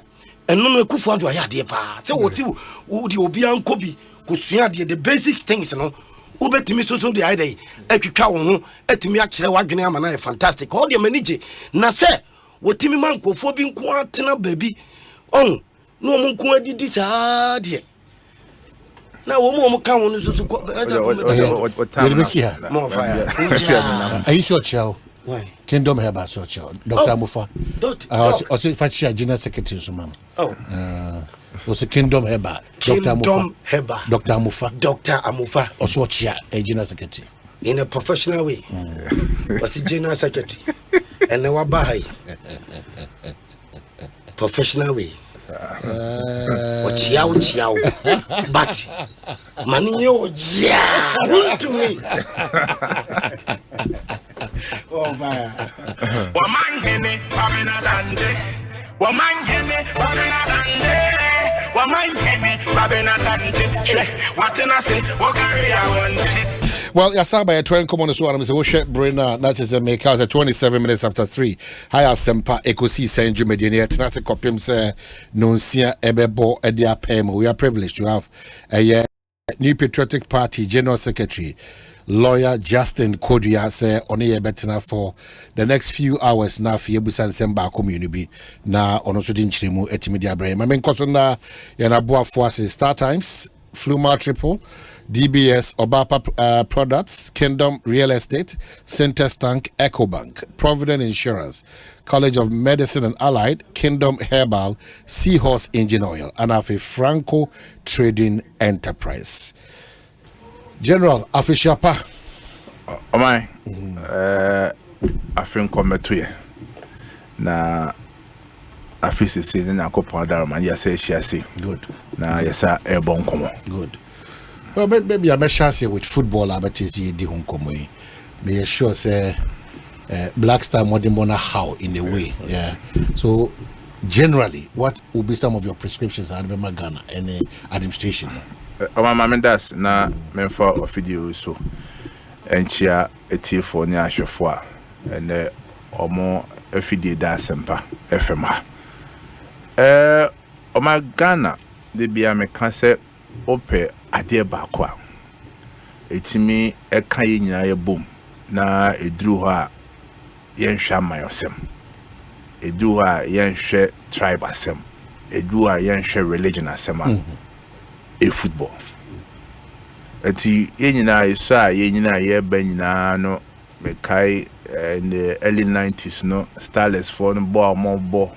eno no ekufu ado ayade pa se woti wo di obi ankobi kusua de the basic things no ubetimi so de ayde etwitwa wo ho etimi a kire wadwene ama na fantastic all the manage na se wotimi mankofo bi nko atena baby no mo nko adidi saa de na wo mo ka wonu so ko more fire are you sure child Kingdom Heba so child Dr. Amufa also fachi general secretary so man was a Kingdom Heba Dr. Amufa also chair a general secretary in a professional way was the general secretary and now buy professional way Chiao, but Maninho, to me. Oh, my. Omanhene, Asante. Omanhene, Asante. Omanhene, Asante. What can I say? What carry I want? Well, Yasaba, 20 common so I'm saying, Shep Brenna, that is a make house at 27 minutes after 3. Hi, Asempa, Ekosiisen On Asempa, Tenase Kopim, say, Nonsia, Ebebo, Edia Pem. We are privileged to have a New Patriotic Party General Secretary, Lawyer Justin Kodria, say, on a better for the next few hours now for Yebusan Semba community. Now, on also didn't chimu etimedia brain. I mean, Kosona, Yanabua Forces, Star Times, Fluma Triple. DBS, Obapa Products, Kingdom Real Estate, Centerstank, EcoBank, Provident Insurance, College of Medicine and Allied, Kingdom Herbal, Seahorse Engine Oil, and Afi Franco Trading Enterprise. General Afishapa. Omai, Afrin Kometuye. Na Afisi season, I could powder man, yes, she. Good. Na, yes, sir, a bon common. Good. Well, maybe I'm sure say with football, I bet you the home come. May sure say Black Star Modern how in a way. Yeah. So generally, what will be some of your prescriptions at Ghana and administration? My das na men for video so enchia etie for ni ahwefo a ene omo afidie da Asempa FM Oma Ghana de bia me kan se ope ade ba kwa etimi eka ye nyina ye bom na eduru ho a yenhwa mayosem eduru ho a yenhwe tribe asem eduru a yenhwe religion asem a football ati ye nyina iso a ye nyina ye ba nyina no me kai in the early 90s no starless for no ball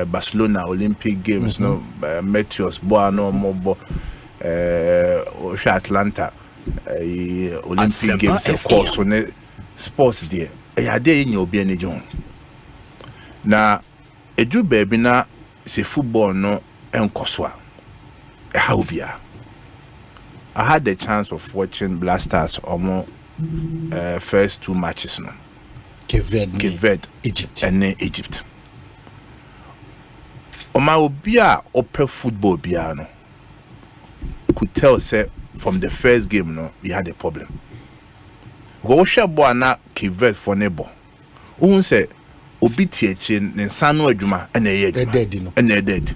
Barcelona Olympic Games no Meteors boy no more Atlanta Olympic Games of course on sports there e ade yin obi ene jon na edu baby na se football no enkoso a how bia I had the chance of watching Blasters almost first 2 matches no Cape Verde Egypt and Egypt Oma obia open football bia no could tell say from the first game no we had a problem go share boy na Cape Verde for neighbor who say obi tietche ne sanu adwuma na ye adwuma na dead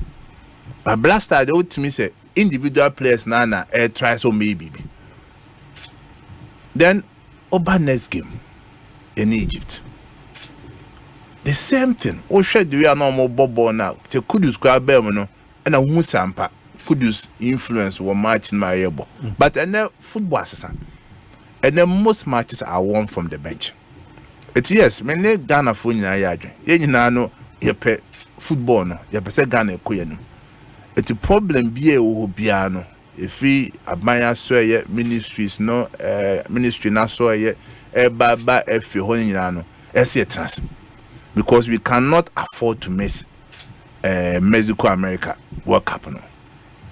but Blaster they would me say individual players na try so maybe then over next game in Egypt the same thing o share the way normal bobo now te kudus grab no and a hu sampa kudus influence or match in my able but and then football assassin and then most matches are won from the bench it's yes many Ghana for nyina yadwe ye nyina no ye pe football no ye pe se Ghana ekoye no it's a problem bia wo bia no if we abaya so ye ministries no ministry na so ye baba efi ho nyina no ese trans because we cannot afford to miss Mexico America World Cup no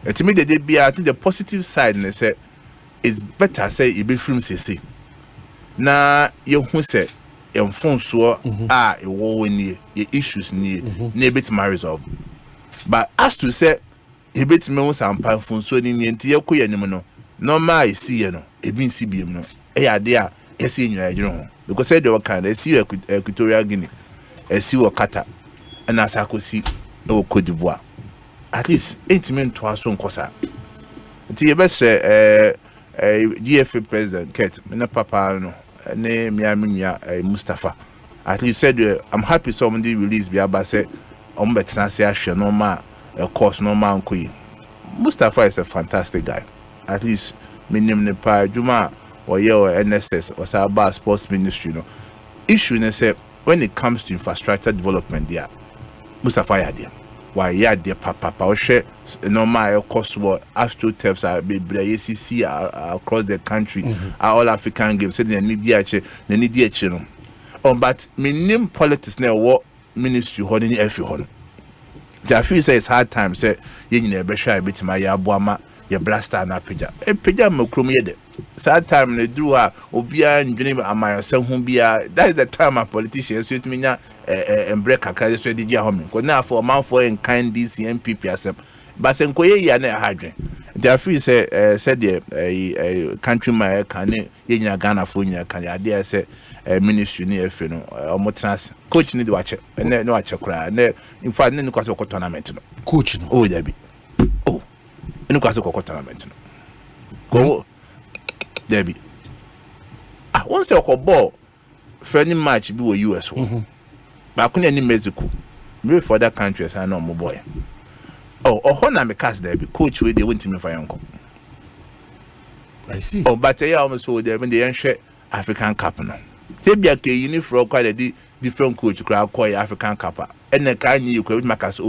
it me the bia I think the positive side na say it's better say e be from CC na ye hu say emfonso a e wo ni ye issues ni na bit ma resolve but as to say e bit me hu sampa fonso ni nti ye koye nim no normal e see ye no e bin si biem no e ya de a e see nwa adwene ho because say the kind e see Equatorial Guinea e see Qatar and asakosi e Cote d'Ivoire at least 8 men to aso nkosa nti ye be say GFA president Kate me papa no ne miamia Mustafa at least said I'm happy somebody release bi aba say betra say ahwe no ma course no ma nkoyi Mustafa is a fantastic guy at least minim ne pa adwuma or NSS or Sabah sports ministry no issue ne say when it comes to infrastructure development there Mustafa ya there why ya there papa o share normal course what astroturfs are be ACC across the country all African games say they need the no but minim politics na what ministry holding every hall I feel say it's hard time say you nyina be hwa bit ma ya aboama ya Blaster na pija pija makrom ye de sad time na do a obia ndwene amayose hu bia that is the time a politicians so etminya break akra so de dia home ko na for man for in kind this MPP asem but senkoye ya na hadwen I feel say said the country my can ye nyina Ghana for nyina kan ya dey say ministry ni efe no omotrans coach ni de wache na wache kra na in fact ni kwase ko tournament no coach no oh ya bi oh ni kwase ko tournament no go Debbie. Once a ball friendly match be with US one. But I couldn't any Mexico. Maybe for other countries I know my boy. Oh, na me cast Debbie. Coach where they went to me for uncle. I see. Oh, but I almost saw them when they share African Cup no. Debbie a uniform quite a different coach crowd call African Cup. And the kind you could make us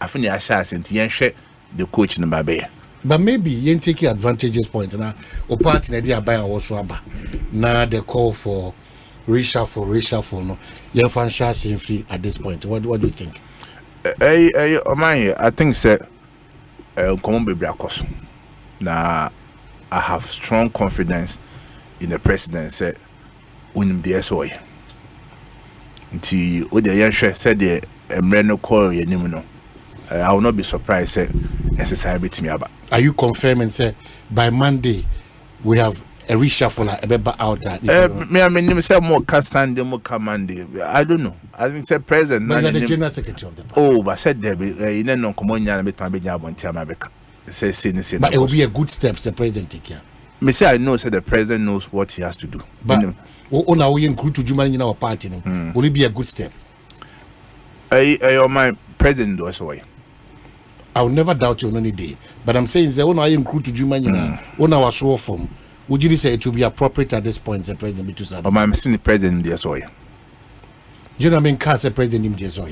I think I shall send share the coach in my bay. But maybe you take advantages point now. Or part in the idea also aba. Now the call for reshuffle no. You fan share free at this point. What do you think? I think say common be akos. Na I have strong confidence in the president. Say, when the SOE. Until what the Yansha said, the Emreno call your name. I will not be surprised. Say, SSI me about. Are you confirming? Say, by Monday, we have a reshuffle out. I mean, say more Sunday, more Monday. I don't know. I think the president. But the general secretary of the party. Oh, but said there, you know, no common yana met my big job on Tiamabeka. Say, but it will be a good step the president take care. Me say I know. Say the president knows what he has to do. But now we include to Juma in our party. Will it be a good step? My president do so. I will never doubt you on any day. But I'm saying, say, I include to Juma in our show form. Would you say it will be appropriate at this point, the president be too sad? Oh, my the president there so. You know, I mean, can't say president him there so.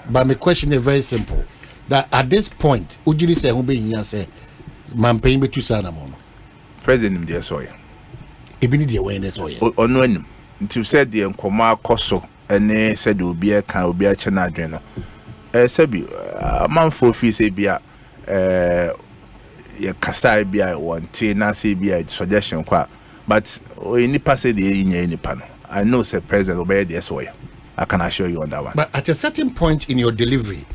But my question is very simple. That at this point, would you say who be here say, man paying be too sad among president there so. Even the awareness or no him. Until said the Nkoma Koso and they said will be a channel journal. Sebi a man for fee say be a Kasai be a one tina say be a suggestion qua. But any pass the in any panel. I know say president obey the SOE. I can assure you on that one. But at a certain point in your delivery,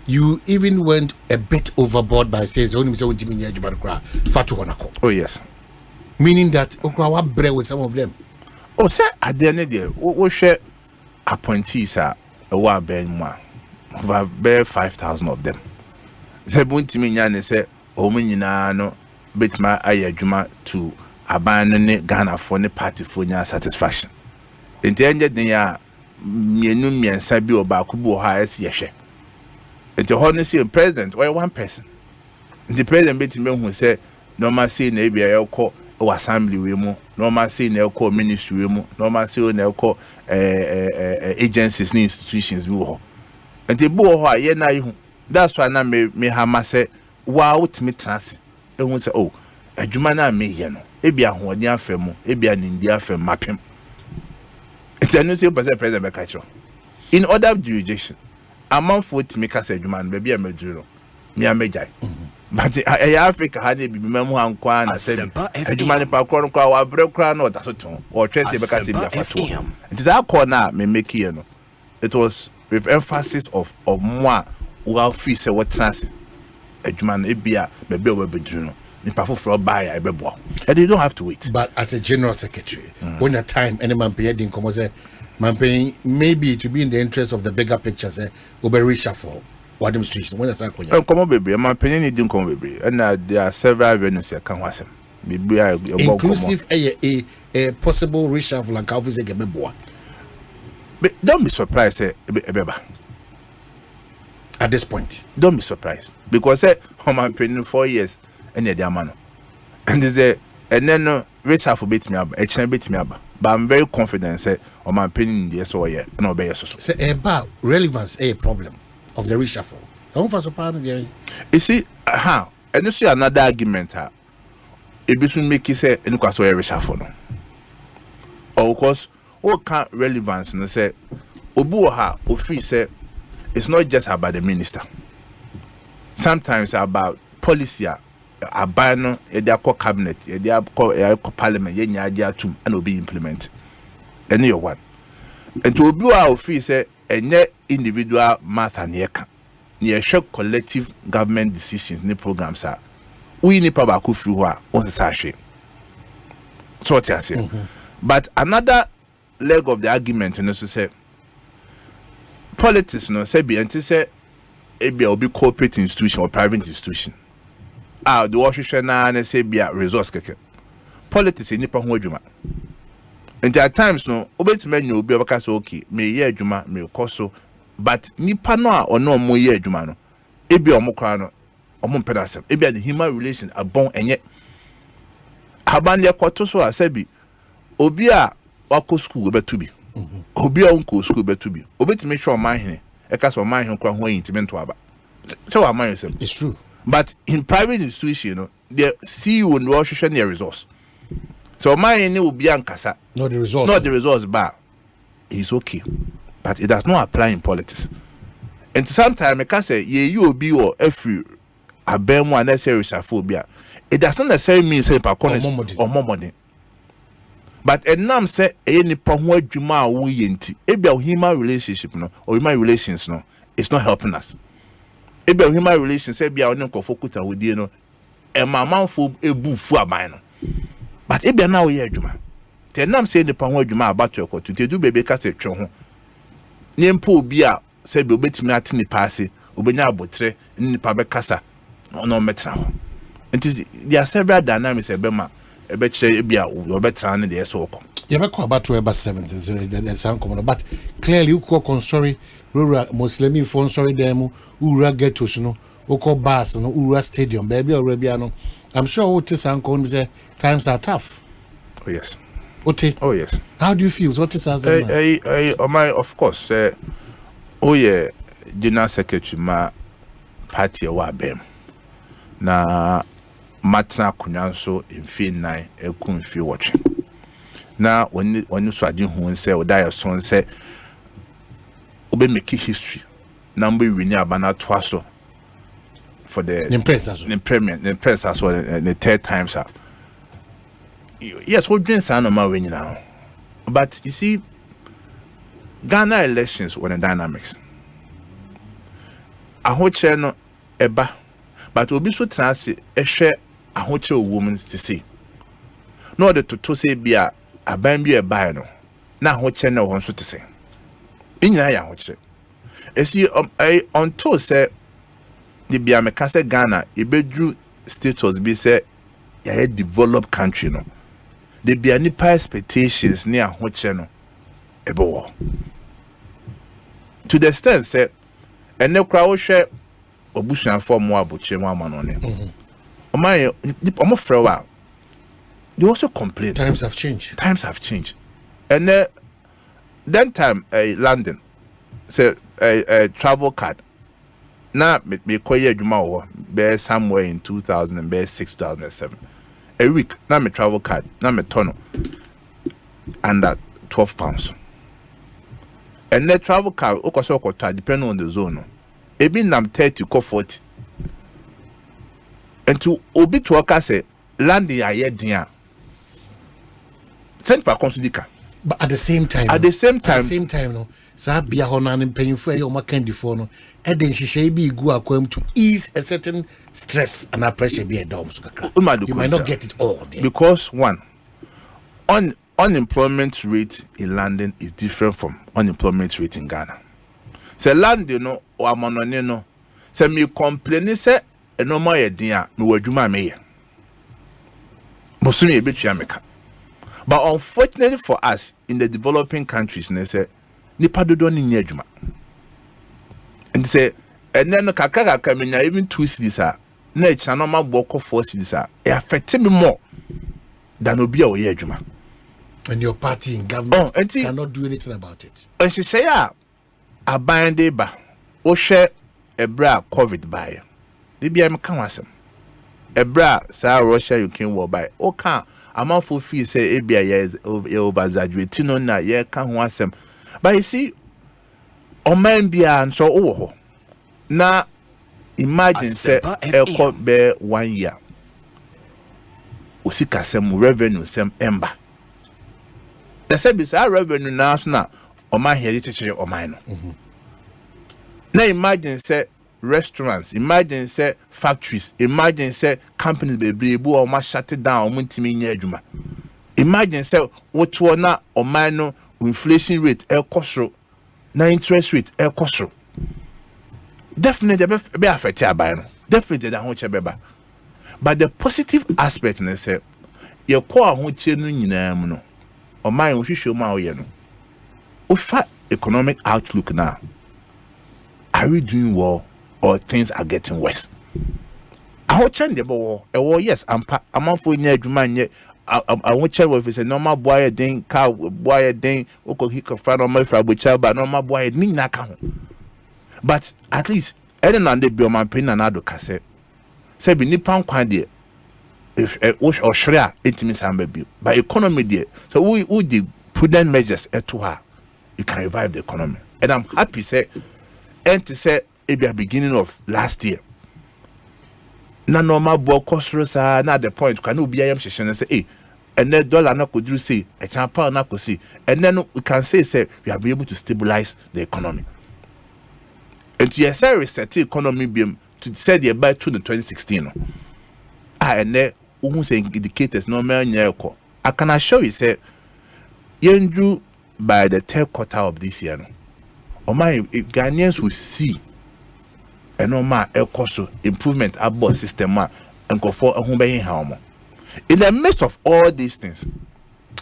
you even went a bit overboard by saying oh yes. Meaning that Okrawa bread with some of them. Oh, sir, at the end of the day, we share appointees are a war ben one. Over 5,000 of them. Zebunti say, oh, no, bet my ayajuma to abandon Ghana for the party for your satisfaction. In the end of the year, me and Sabi or Bakubu highest yeshe. It's a honestly a president or one person. The president bet me who say, no man say maybe a call. Or assembly remo, normal say no call ministry remo, normal say no call agencies and institutions be and the boy ye na you. That's why na me hama say wow to me trans. E won say oh adwuma na me ye no e bia hoɔden afɛ mu e bia nindia afɛ mapem. It's a new president be catch. In other jurisdiction amanfo to me ka say adwuma no be bia meduro me amejai. But Africa had a memo and quan said, Edumani Pakron, our breakdown or Tasoton, or Tracy because it is our corner may make you. It was with emphasis of more while fees what trans Eduman Ebia, the bill will be Juno, the powerful for a buyer, a bebo. And you don't have to wait. But as a general secretary, when a time any man paid in Commose, man paying maybe to be in the interest of the bigger picture, say, will be reshuffle. What demonstration? When is that going? Come on, baby. My opinion didn't come, baby. And there are several avenues here. Can watch them. Inclusive a possible reshuffle like how we say Gebeboa. But don't be surprised, Ebeba. At this point, don't be surprised because my opinion 4 years and they're man. And they say and then reshuffle beat me up. A chain beat me up. But I'm very confident. Say on my opinion, yes or yeah, no be so. Say about relevance a problem of the reshuffle. You see, and you see another argument. It between make you say, and because we reshuffle. No, of course, what can't relevance? And say, Obuha, Ofi say, it's not just about the minister. Sometimes about policy, abano, their cabinet, their parliament, and will be implemented. And you what? And to Obuha, Ofi say. And yet individual math and near collective government decisions in the programs are we need probably through on the sachet. So what I say. But another leg of the argument and also say politics no say be anti say it be corporate institution or private institution. The Washington and say be a resource keke. Politics in Nippon Hojuma. And there are times no obet men you be okay me ye adwuma me koso but nipa no a ono mo ye adwuma no e be omo kra no omo pedasem e be the human relations abon enye haban ye kwato so asabi obi a wako school betu bi obi a unko school betu bi obet me sure Omanhene e ka so Omanhene kra ho yintimento aba so wa man yourself. It's true, but in private institution you know the CEO no hwehwe ne resource. So Omanhene will be ankasa. Not the resource. Not the resource, but it's okay. But it does not apply in politics. And sometimes I can say, you will be or every abemu unnecessary reshuffle. It does not necessarily mean say pakon or more money. But enam say nipa ho adwuma a wo yenti ebia human relationship no or human relations no it's not helping us. Ebia human relations say bia oni nkofo kuta hodie no e mamanfo ebu fu aban no. But ebia na wo ye adwuma. Te enam say nipa ho adwuma abato ekoto te du bebe ka se twe ho. Nyempa obi a say be obetimi ate nipa ase obenya abotre nipa be kasa no metra ho. Nti there are several dynamics ebema ebechire bia obetra ne de eso ko yebekọ about 7 that's uncommon but clearly you call consori rural muslimi for sorry dem ura getos no oko bars no ura stadium baby already no I'm sure what is uncommon say times are tough. Oh yes. Ote. Oh yes. How do you feel? What is as of course oh yeah general secretary ma party wa bem na matna kunyanso mfi 9 eku mfi watch na when so adi hu say oda son say obe make history number we ni abana twaso for the impress as well the third time sir. Yes, what dreams are normal when now, but you see Ghana elections were the dynamics a whole channel eba but obi so transi ehwe ahoche woman to see no the to say bia aban bi eba no na ahoche na won so to say inyina ya ahoche esi until say the bia meka say Ghana ebedru status be say ya developed country no the bia nipa expectations near ahoche no ebo to the extent say ene kra wo hwe obusuan form wa boche mu amano ne oman omo frewa they also complain times have changed and then time London say a travel card na me koye adwuma wo be somewhere in 2006 2007 a week na me travel card na me tono under £12 and the travel card okoso okota depending on the zone ebi nam 30 ko 40 and to obi to aka say land ya ye dia send pa consudika but at the same time no sa bia ho na mpanyimfo e o makandifo no e den hihye bi gu akwam to ease a certain stress and pressure be a dom so kakra you might not get it all there. Because one unemployment rate in London is different from unemployment rate in Ghana. Say London no o amonone no say me complain say no more yedin me wadwuma me ye bosumi e betua meka but unfortunately for us in the developing countries they say nipa dodo ni nya adwuma and say and then kakaka menya even 2 cities na e chana ma boko 4 cities e affect me more than obi a oye adwuma and your party in government cannot do anything about it. And she say abande ba o hwe ebra covid by the bia me kan wasem ebra sa Russia Ukraine war by o kan amafo feel say ebia ye over exaggerate no na ye kan ho asem but you see oman bia nso wo ho na imagine say e be 1 year osika sem revenue sem emba the service our revenue national Omanhene teacher Oman no. Now imagine say restaurants, imagine say factories, imagine say companies be bu o ma shut down o ntimi nya adwuma. Imagine say what na Oman no inflation rate e kosoro na interest rate e kosoro. Definitely be affect aban no. Definitely that ho chebeba. But the positive aspect na say ye ko ahoche no nyina mu no. Oman hwehwe ma o ye no. Ufa economic outlook now. Are we doing well or things are getting worse? I want change the ball. Yes, I'm for near Juman. I want to if it's a normal boy, then cow boy, then Oko Hika friend on my friend, which but normal boy, me na count. But at least, I don't know, they be on my pin and other cassette. Say, be nippon quandy if a wash or shrea, it means I'm baby. By economy, dear. So we did prudent measures to her. You can revive the economy. And I'm happy say and to say it be a beginning of last year. na normal bo kosro sa na the point can no be am hyehyɛ no say and then dollar na could you say a champa na could see and then we can say we are able to stabilize the economy and to yes reset the economy beam to say the by to the 2016 and then who say indicators no man nyeko I can assure you say yendru by the third quarter of this year no or my Ghanaians will see and no ma ekoso improvement about system and go for a home by how. In the midst of all these things,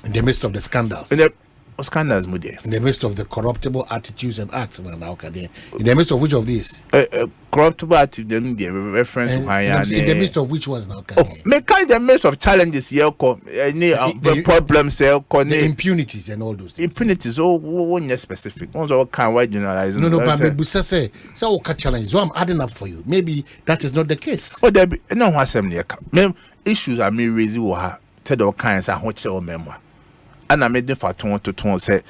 in the midst of the scandals, in the scandals, in the midst of the corruptible attitudes and acts, in the midst of which of these? Corruptible attitude, the reference to in the midst of which ones now? Make kind of midst of challenges here, the problems, the impunities and all those things. Impunities, one specific ones, all kind of generalize. No, but maybe say so challenge. So I'm adding up for you. Maybe that is not the case. Oh, there be no one assembly. Issues are me raising with her. Tell the kinds of what your memoir. And I made the fat to say,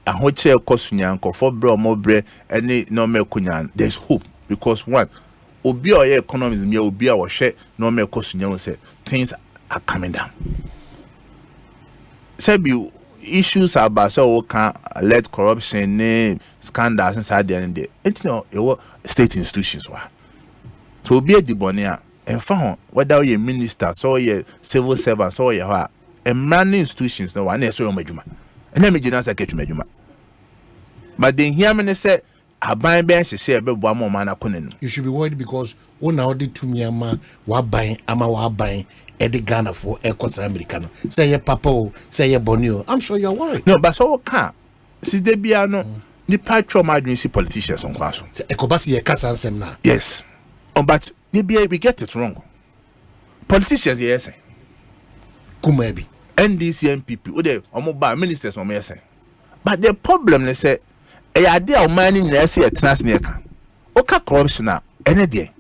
a hotel cosunyan, for bro more bread, and no more kunyan. There's hope because one, Obi or economy, me will be our share, no more cosunyan say things are coming down. Sebi issues about so can let corruption, name scandals inside there and there. It's no state institutions were. So be a debonair. And found whether you're minister, so you're civil servant, so you're a man institutions, no one is so majuma. And let me just say, majuma. But then here, me say, I buy bench, say, but one more man, I couldn't. You should be worried because one now did to me, ama, buying, Eddie Ghana for Ekosiise Americano. Say your papa, say your bonio. I'm sure you're worried. No, but so can't. See, they be no, the patron might see politicians on class. Say, Ekobasi, your cousin, sem na. Yes. Oh, but we get it wrong. Politicians, yes. Kumebi. NDC MPP, or the mobile ministers, or yes. But the problem is say, a idea of mining the essay at Transneca. Oka corruption now, any day.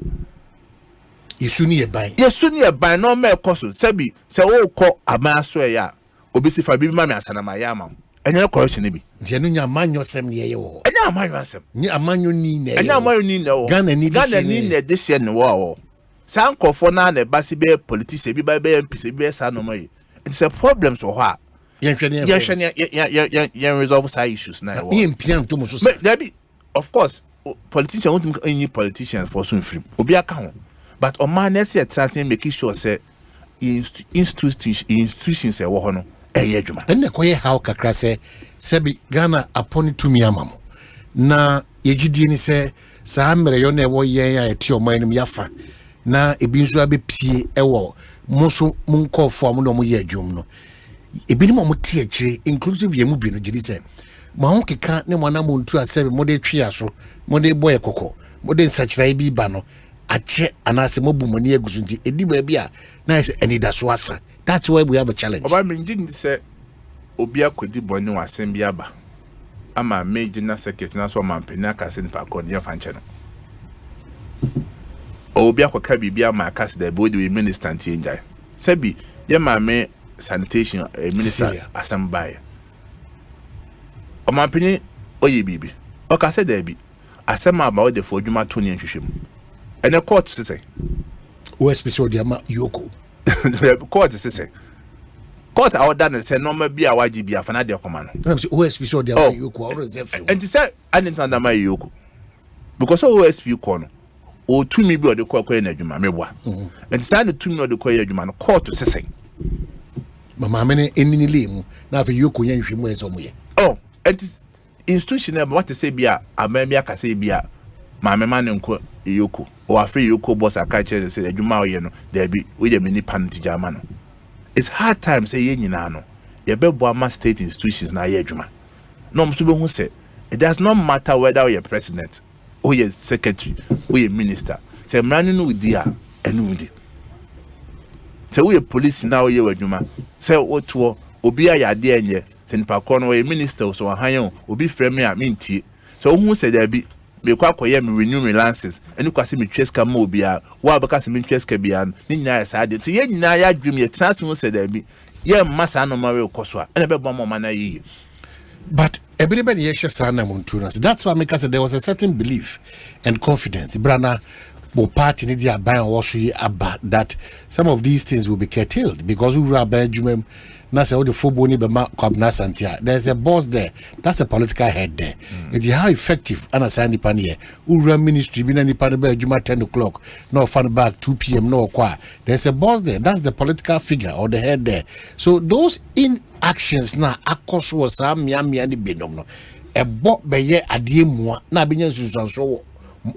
You soon near buy. Yes, soon near buy no mere cost. Sebi, say, oh, call a master, ya. Obisi for baby mamma, and my yama. And your corruption, maybe. Genuine man, your sem near you. And now, my ransom. Near a man you need, and now, my need no gun and need this year in the war. Some call for now, the Bassy Bear politician, be by Bear and PCB, son of my. It's a problem so hard. Yes, resolve side issues now. Of course, politicians won't any politicians for soon free. Obi account. But on my next year, making sure say institutions say what no. And the quiet how kakra say Sebi Ghana upon it to me amamo. Na yejidi say Samre yone wo yen ya eti o man yafa. Na ebi nso abe pie ewo moso munko fo mo no mo ye adwum no. Ebi ni mo tie akire inclusive ye mu bi no gidi say ma ho keka ne mo na mo ntu asebe mo de twe aso mo de boy kokko mo de nsachira bi ba no ache anase mo bu mo ne agusu nti edi ba bi a na anida so asa. That's why we have a challenge. Oba me didn't say obi akwedi boni wa asem aba. Ama me general secretary na so man pena ka se nipa ko ne fanche no. Obi akwaka bibia ma ka se da body we minister ntie njai. Sebi ye ma me sanitation minister Asempa. O man peni oye bibi. O ka se da bi. Asema about the for dwuma to ne nhwehwem. Ene court se say. OSP so dia ma yoko. Court is say. Court our done say no be a YGB afana de command. OSP so de yoko or reserve. And to say I didn't under my yoko. Because OSP kono o 2 me be o de kwa na adwuma meboa. And say the 2 me o de kwa adwuma no court to say. Mama mene enini lemu na afi yoko yan hwemu eso mo ye. Oh, and institutional what to say bia amemia ka say bia ma mema ne nko yoko o afri yoko boss aka chere say adwuma o ye no there be we dey mini pan to German. It's hard time say ye nyina no ye bebo ama state institutions na ye adwuma no mso be hu say it does not matter whether you're president or you're secretary or you're minister say mrani no di a enu ndi say we police now ye adwuma say oto obi ayade enye say nipa ko no we minister so ahan obi frame a mintie so hu say there be me kwa koye me renew me license eni kwase me tweska ma obia wa baka se me tweska bia ni nyina ya saade ti ye nyina ya dwum ye trans mu se da bi ye masa no ma we koso a ene be bo mo na yi. But everybody yes sana montunas. That's why because there was a certain belief and confidence. Brana but party need their ban also about that some of these things will be curtailed because we are Benjamin. Now say all the football ni bema Kwabena Asante. There's a boss there. That's a political head there. It's how effective and assign the panier. Ura ministry been any pan by Juma 10 o'clock. No fun back 2 p.m. no qua. There's a boss there. That's the political figure or the head there. So those inactions now akos was some yami and the binom. A bot by ye adie moi na binyan susan so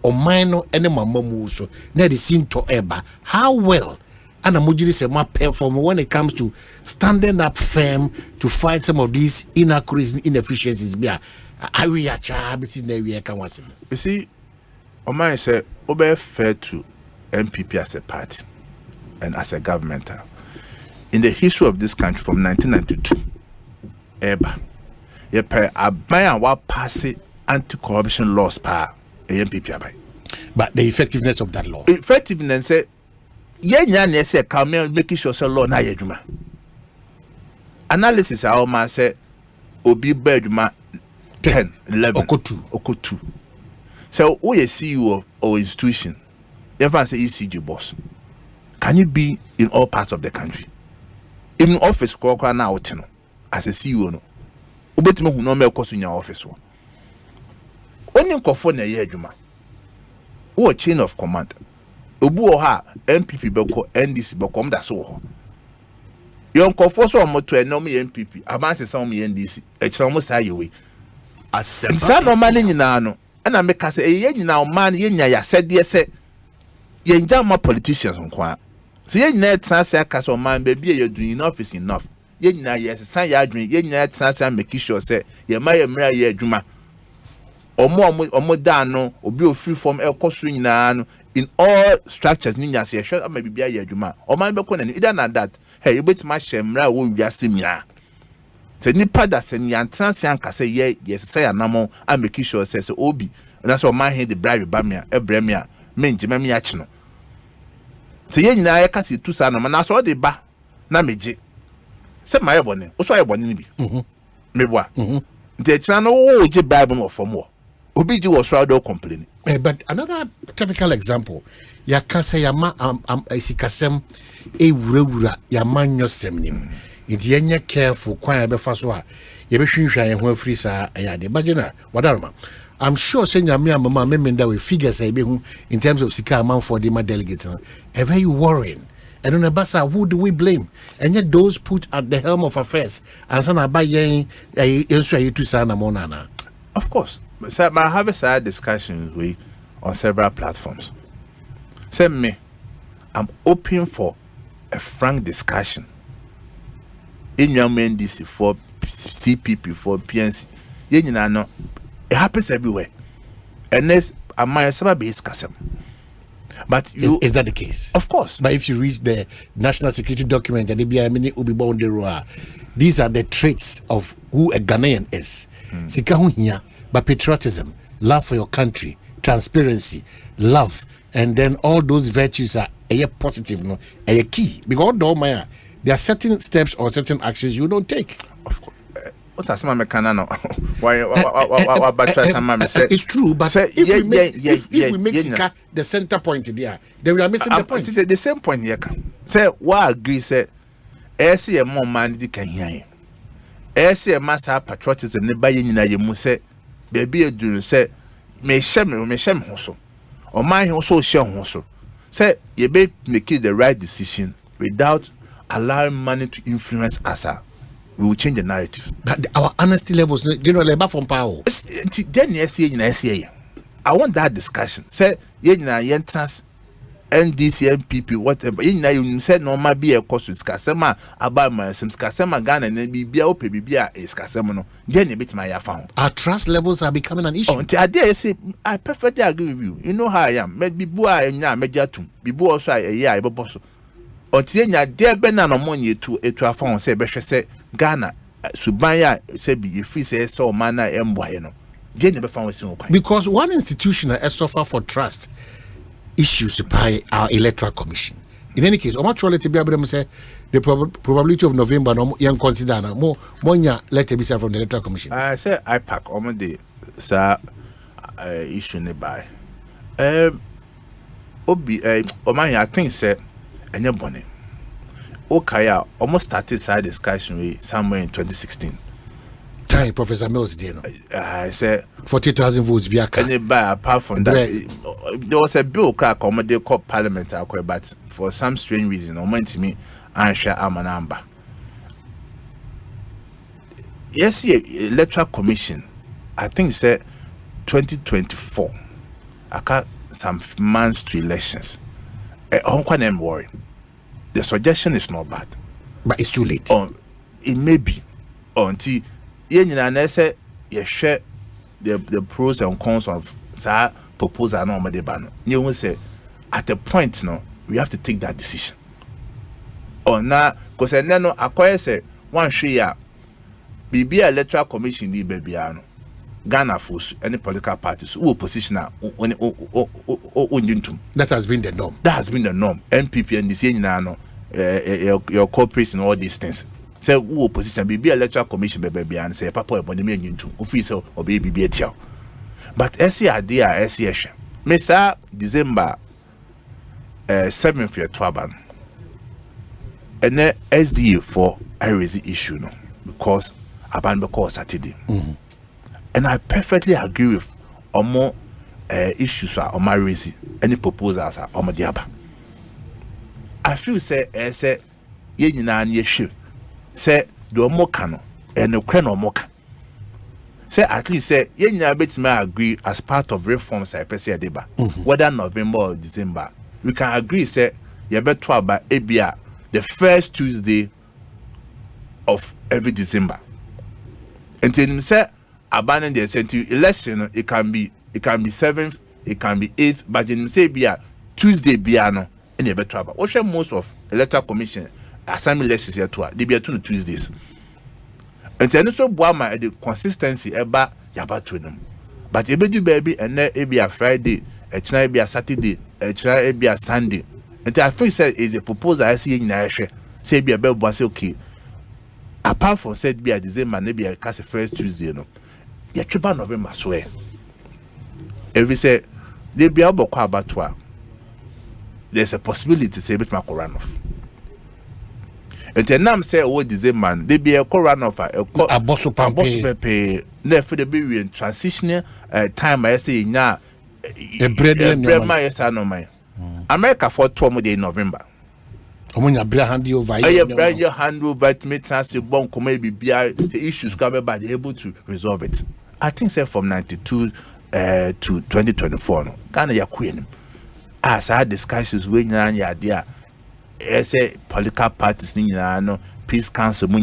or minor any mamamu so na the seem to eba. How well and Amujiri say my perform when it comes to standing up firm to fight some of these inaccuracies and inefficiencies. You see, Omar said, Obe fair to MPP as a party and as a government. In the history of this country from 1992, Eba, what pass anti-corruption laws par MPP. But the effectiveness of that law. Effectiveness say yenya say come making sure say law na yeduma. Analysis how man say obi beduma 10 11 okotu. So who is CEO of institution? Everyone say ECG boss. Can you be in all parts of the country? Even office kwa na otino as a CEO no. Obetimo hu no me koso nya office wo. Oni nkofo na ye adwuma. Wo chain of command. Obu ha MPP beko NDC beko mda so ho. Yon nkofo so omoto enom MPP abanse sa NDC e kira mo sa yewe. Asempa. Sa no man nyina no. Na meka se ye nyina o man ye nya ya sede se ye nja ma politicians nkwa. Se ye nyina etsa aka so man ba bi ye doing enough is enough. Ye nyina ye se ya adwen ye nyina etsa make sure se ye ma ye mra ye adwuma. Omo da no obi free from ekosuru nyina no in all structures ninya se hwe ama bibia ye adwuma o man be ko na either na that hey you betima hwemra wo wiase mia se nipa da se nyantan se anka se ye se ya namo am make sure se obi na so man he the bribe ba mia ebremia menjima mia chi no se ye nyina ye kase tu sa no na so de ba na meje se ma ye bone o so ye bone ni bi meboa nte china no wo je bible no for more Obiji was rather complaining. But another typical example, ya kasa yama isikasem ewura yama nyosem nim. Inti yenye careful kwa ya befa so a ye be hwinhwa ye ho afiri sa ya de bagena wadaroma. I'm sure say nyame amama memenda we figures e be hu in terms of sika amount for the delegates. Very worrying. And on the basa, who do we blame? And yet those put at the helm of affairs and sana ba yen enso to sana monana. Of course. So I have a side discussions with on several platforms. Say me, I'm open for a frank discussion. In your NDC for CPP for PNC, you know, it happens everywhere. And this I might never be discussing. But is that the case? Of course. But if you read the national security document and these are the traits of who a Ghanaian is. But patriotism, love for your country, transparency, love, and then all those virtues are a positive, no, a key. Because there are certain steps or certain actions you don't take. Of course. What's Asma Mekana? Why? It's true, but if we make Sika the center point there, then we are missing the point. The same point here. Say, what agree? Say, AC a more man can hear. AC a mass patriotism. Never you say. Baby, do say, me shem hoso. Or my also share hoso. Say, you be making the right decision without allowing money to influence us. We will change the narrative. But our honesty levels, you know, labor from power. Then yes, I want that discussion. Say, yentrans, NDC, MPP, whatever. You said no, might be a cost with Skasema about my some Skasema Ghana and then be open, be a Skasemano. Then a bit my found. Our trust levels are becoming an issue. Until I dare say, I perfectly agree with you. You know how I am. Maybe Bua and Ya Mediatum, Bibu also a year, Bosso. Until ya dear Benan money to a phone, say, Besha say, Ghana, Subaya, say, be free, say, so manner, Mboyano. Then never found a single point. Because one institution has suffered for trust issues by our Electoral Commission. In any case, actually to be able to say the probability of November no young consider more letter be from the Electoral Commission. I say I pack on the issue nearby. Obi Omanhene, I think say enye bone. Okaya almost started side discussion with somewhere in 2016. Time Professor Mills did. I said 40,000 votes be apart from that, there was a bill crack on the called Parliamentary, but for some strange reason, I went to me and share a number. Yes, Electoral Commission, I think said 2024. I got some months to elections. I don't worry. The suggestion is not bad, but it's too late. It may be until you say you share the pros and cons of sa proposal no ban. You will say at a point no we have to take that decision. Now because I know acquire say one share be Electoral Commission the baby Ghana force any political parties who opposition that has been the norm. That has been the norm. NPP and the same no your corporation all these things. Say who opposition be Electoral Commission baby and say papa ebony me nyuntum officer or baby be etia. But esi idea esi ehwe. Me sa December 7th year twaban. And SDA for I raise the issue no because aban because Saturday. And I perfectly agree with more issues on my raising any proposals on my diaba. I feel say ye nyina ye hwe say do mo kano and no kre no mo ka say at least say ye nyina betime agree as part of reforms I person deba whether November or December we can agree say ye beto aba ebia the first Tuesday of every December until him say abandoning the essential election it can be 7th it can be 8th but him say bia Tuesday bia no in a better about what most of Electoral Commission assembly elections here to they be two Tuesdays and then so boama the consistency eba yaba to them but ebe do baby and then it be a Friday a china be a Saturday a china be a Sunday and I think say is a proposal I see in Asia say be a bell say okay apart from said be a December maybe a cast first Tuesday no ya triba November swear every say they be able to about there's a possibility say bit mako run off. And then I'm say what December they be a run off a boss pepe therefore they be in transitional time I say now a bread my yes I know my America for 2 days in November. Omunya bra hand over your hand over to me transit bon come be the issues covered by they able to resolve it. I think say from 92 to 2024 no Ghana ya queen as I had discussions with ya there say political parties ni no peace council mu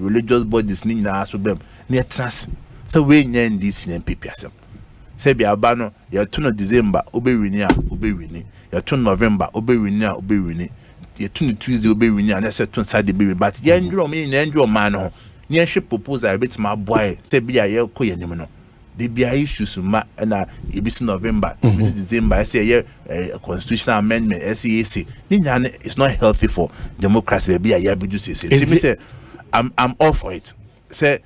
religious bodies ni so bem near trans so we nyan this in NPP asem say be abano ya to no December obewini ya to November obewini ya to no Tuesday obewini and say to Saturday be but ya ndro me na ndro man no nya hwe proposal bit ma boy say be ya ko yanim no they be issues ma na ebisi November December I say a constitutional amendment SEAC it's not healthy for democracy be ya be do say I'm all for it say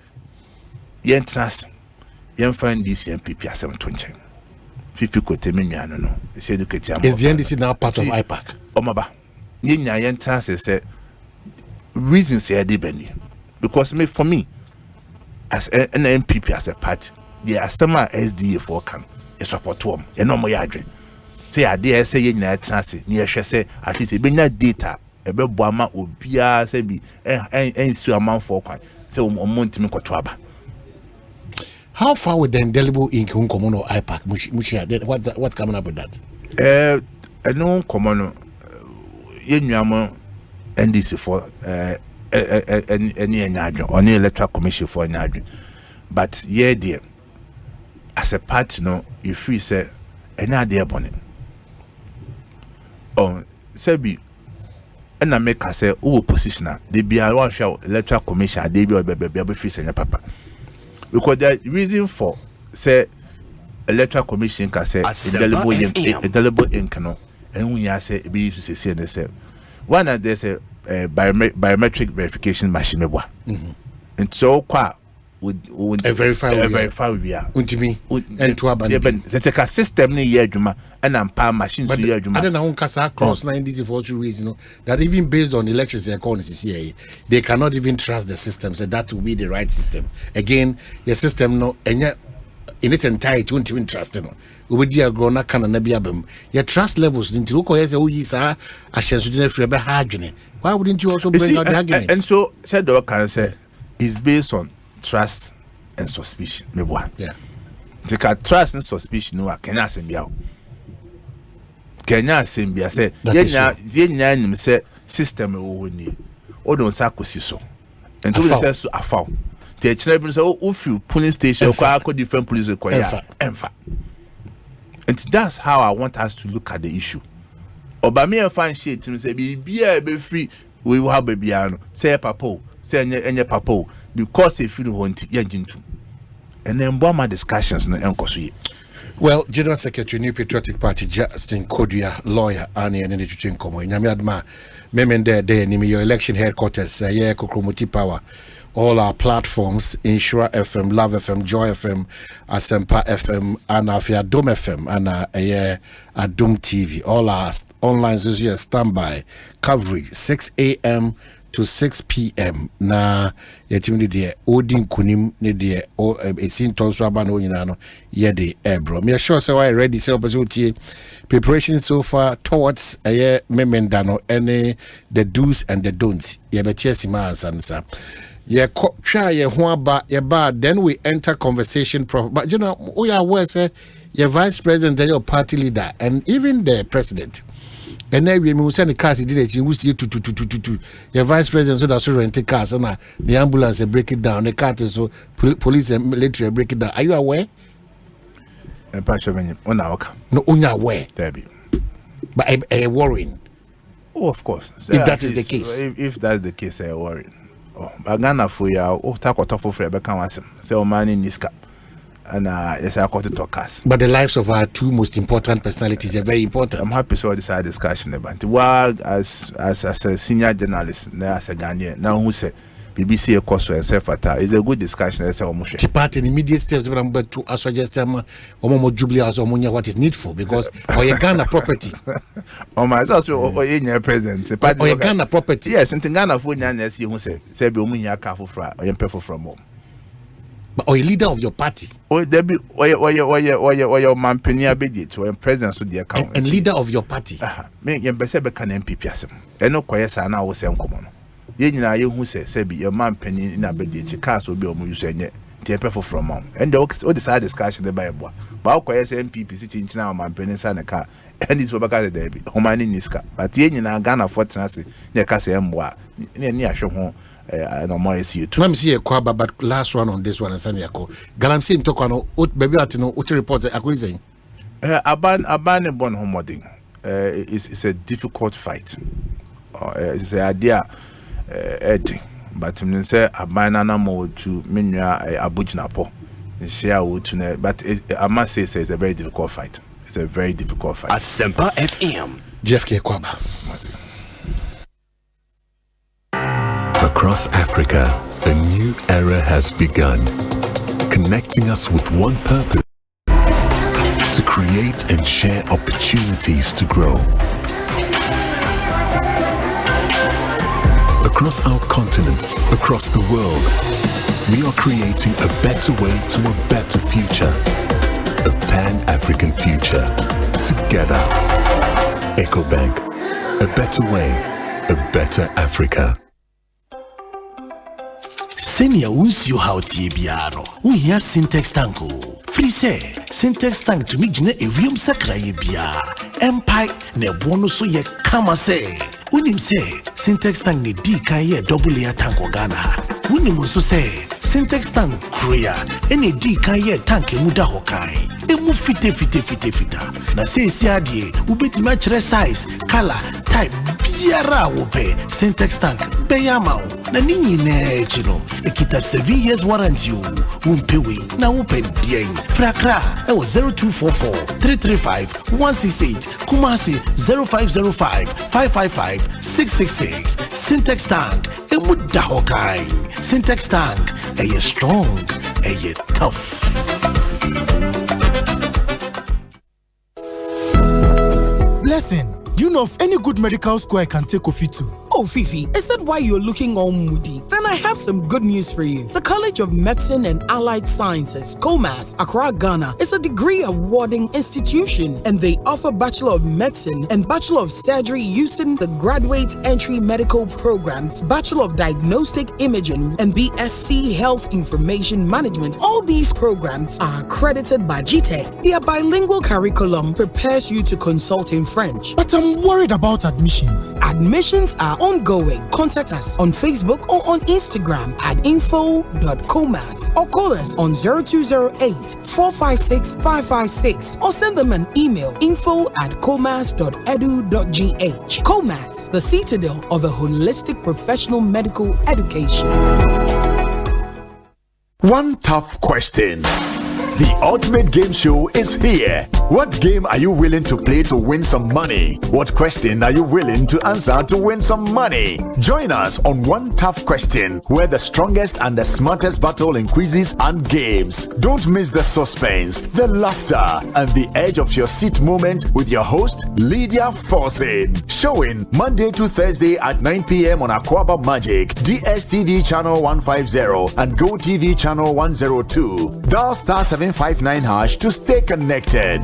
yen trans yen find this MPP as 20 50 kote me nua no say educate am is the NDC now part of IPAC omaba yen trans say reasons say dey beni because for me as an MPP as a party the Asema SDA for can support them. You know my adre. Say I dare say you na trans near say at least e benya data e be boama obia say bi ensu amount for kwan say omontimi kwotwaba. How far with the indelible ink uncommon or IPAC mushia what's coming up with that? No common yenuamo NDC for any enadro or any Electoral Commission for enadro. But yeah dear as a party no you feel say any idea bonnet say be and I make say who opposition they be a one show Electoral Commission they be face and papa because the reason for say Electoral Commission can say indelible ink no and when you say be used to say and say one there's a biometric verification machine and so would verify we are untimi and to abandon the system ni ye adwuma and am machine so ye adwuma I don't know kasa cross 90 for two reasons that even based on elections they cannot even trust the system, so that will be the right system. Again, the system no in its entirety won't even trust no ubedi agrona kana na biabam your trust levels into uko yese uyi sa ashensu dine free be hadwene. Why wouldn't you also bring out the argument? And so said the can say is based on trust and suspicion. Yeah. Take trust and suspicion no Kenya Asembia. Kenya Asembia say yenya nim say system wo ni. O don sa kosi so. And to say so afaw. The children say o feel police station or different police require emfa. And that's how I want us to look at the issue. Obama and fan shit to say be free we will have baby say papa say any papa because if you want to and then bomber discussions no enkoso. Well, General Secretary New Patriotic Party Justin Kodua, lawyer Ani and Editing Komo Nyame adma memende de ni your election headquarters here Kokromoti Power. All our platforms, Insura FM, Love FM, Joy FM, Asempa FM, and Afia Dome FM, and Adum TV. All our online social standby coverage 6 a.m. to 6 p.m. Na yetimi de Odin Kunim ne de esin tonso aba no nyina no ye de ebro. Me sure say why ready say opportunity preparation so far towards memenda no any the do's and the don'ts. Ye betie sima ansa. Then we enter conversation. But you know, we are aware, say, your vice president and your party leader, and even the president. And then we send the cars, he did it. You see, your vice president, so that's renting cars, and the ambulance break it down, the car, so police and military break it down. Are you aware? No, only aware. But I'm worrying. Oh, of course. So if that is the case. If that's the case, I'm worried. Oh, Bagana for ya, talk or talk for Beckham, say, oh, man in Niska. And yes, I caught it to cast. But the lives of our two most important personalities are very important. I'm happy to this discussion about it. Well, as a senior journalist, as a Ghanaian, now who said BBC Ekosiisen and Self-Attack is a good discussion. The party in immediate steps, but to suggest them jubilee or what is needful because or your Ghana property. Oh my God, or in your president, or your Ghana property. Yes, and Ghana for Nyanes, you say, Umunya Kafu Fra, or Yempefu from home. But or a leader of your party. Or there be or your man Penia Bedit, or president of the account. And leader of your party. Make Yembesebe can MPPSM. And no quiesce now was same common. Yenina you who say Sebi, your man penny in a bedit, cast will be on you saying Temple from mom. And all the side discussion the Bible. But quiet MPP sitting now, man penny sign a car. And it's Robaka Debbie, Homani Niska. But Yenina Ghana Fortnassi, near Cassie Mwa, near Shon. I don't mind see you too. Let me see a Kwaba, but last one on this one and Sanyako. Galamsi in Tokano, baby Atino, what reports are accusing? Aban born homoding. It's a difficult fight. It's an idea. But I say Abanana more to Minya Abujnapo. But I must say it's a very difficult fight. It's a very difficult fight. Asempa FM. JFK Kwaba. Across Africa, a new era has begun, connecting us with one purpose: to create and share opportunities to grow. Across our continent, across the world, we are creating a better way to a better future. A Pan-African future. Together. EcoBank. A better way, a better Africa. Senior won't you how Tibiano. We hear Syntax Tanko. Free say, Syntax Tank to me, Jine, a real sacre bia. Empire, ne bonus so ye kama say. When him say, Syntax Tank ne D kaye double layer tank Ghana. When him also say, Syntax Tank Korea, any D kaye tank muda hokai. emu fite. Na say adie, ubetimi achre size, color, type biara wo pe. Syntax tank beyama wo. Na ni nyine chino. Ekita 7 years warranty wo. Umpewe na open dien. Frakra e was 0244 335 168. Kumasi 0505 555 666. Syntax tank emu dahokai. Syntax tank eye strong, eye tough. Blessing, do you know of any good medical school I can take Ofi to? Oh, Fifi, is that why you're looking all moody? Then I have some good news for you. The College of Medicine and Allied Sciences, COMAS, Accra, Ghana, is a degree-awarding institution, and they offer Bachelor of Medicine and Bachelor of Surgery using the Graduate Entry Medical Programs, Bachelor of Diagnostic Imaging, and BSc Health Information Management. All these programs are accredited by GTEC. Their bilingual curriculum prepares you to consult in French. But I'm worried about admissions. Admissions are ongoing. Contact us on Facebook or on Instagram at info.comas or call us on 0208-456-556 or send them an email info@comas.edu.gh. COMAS, the citadel of a holistic professional medical education. One tough question. The ultimate game show is here. What game are you willing to play to win some money? What question are you willing to answer to win some money? Join us on One Tough Question, where the strongest and the smartest battle in quizzes and games. Don't miss the suspense, the laughter, and the edge of your seat moment with your host, Lydia Forsin. Showing Monday to Thursday at 9 p.m. on Aquaba Magic, DSTV channel 150 and GoTV channel 102. Dial star 759 hash to stay connected.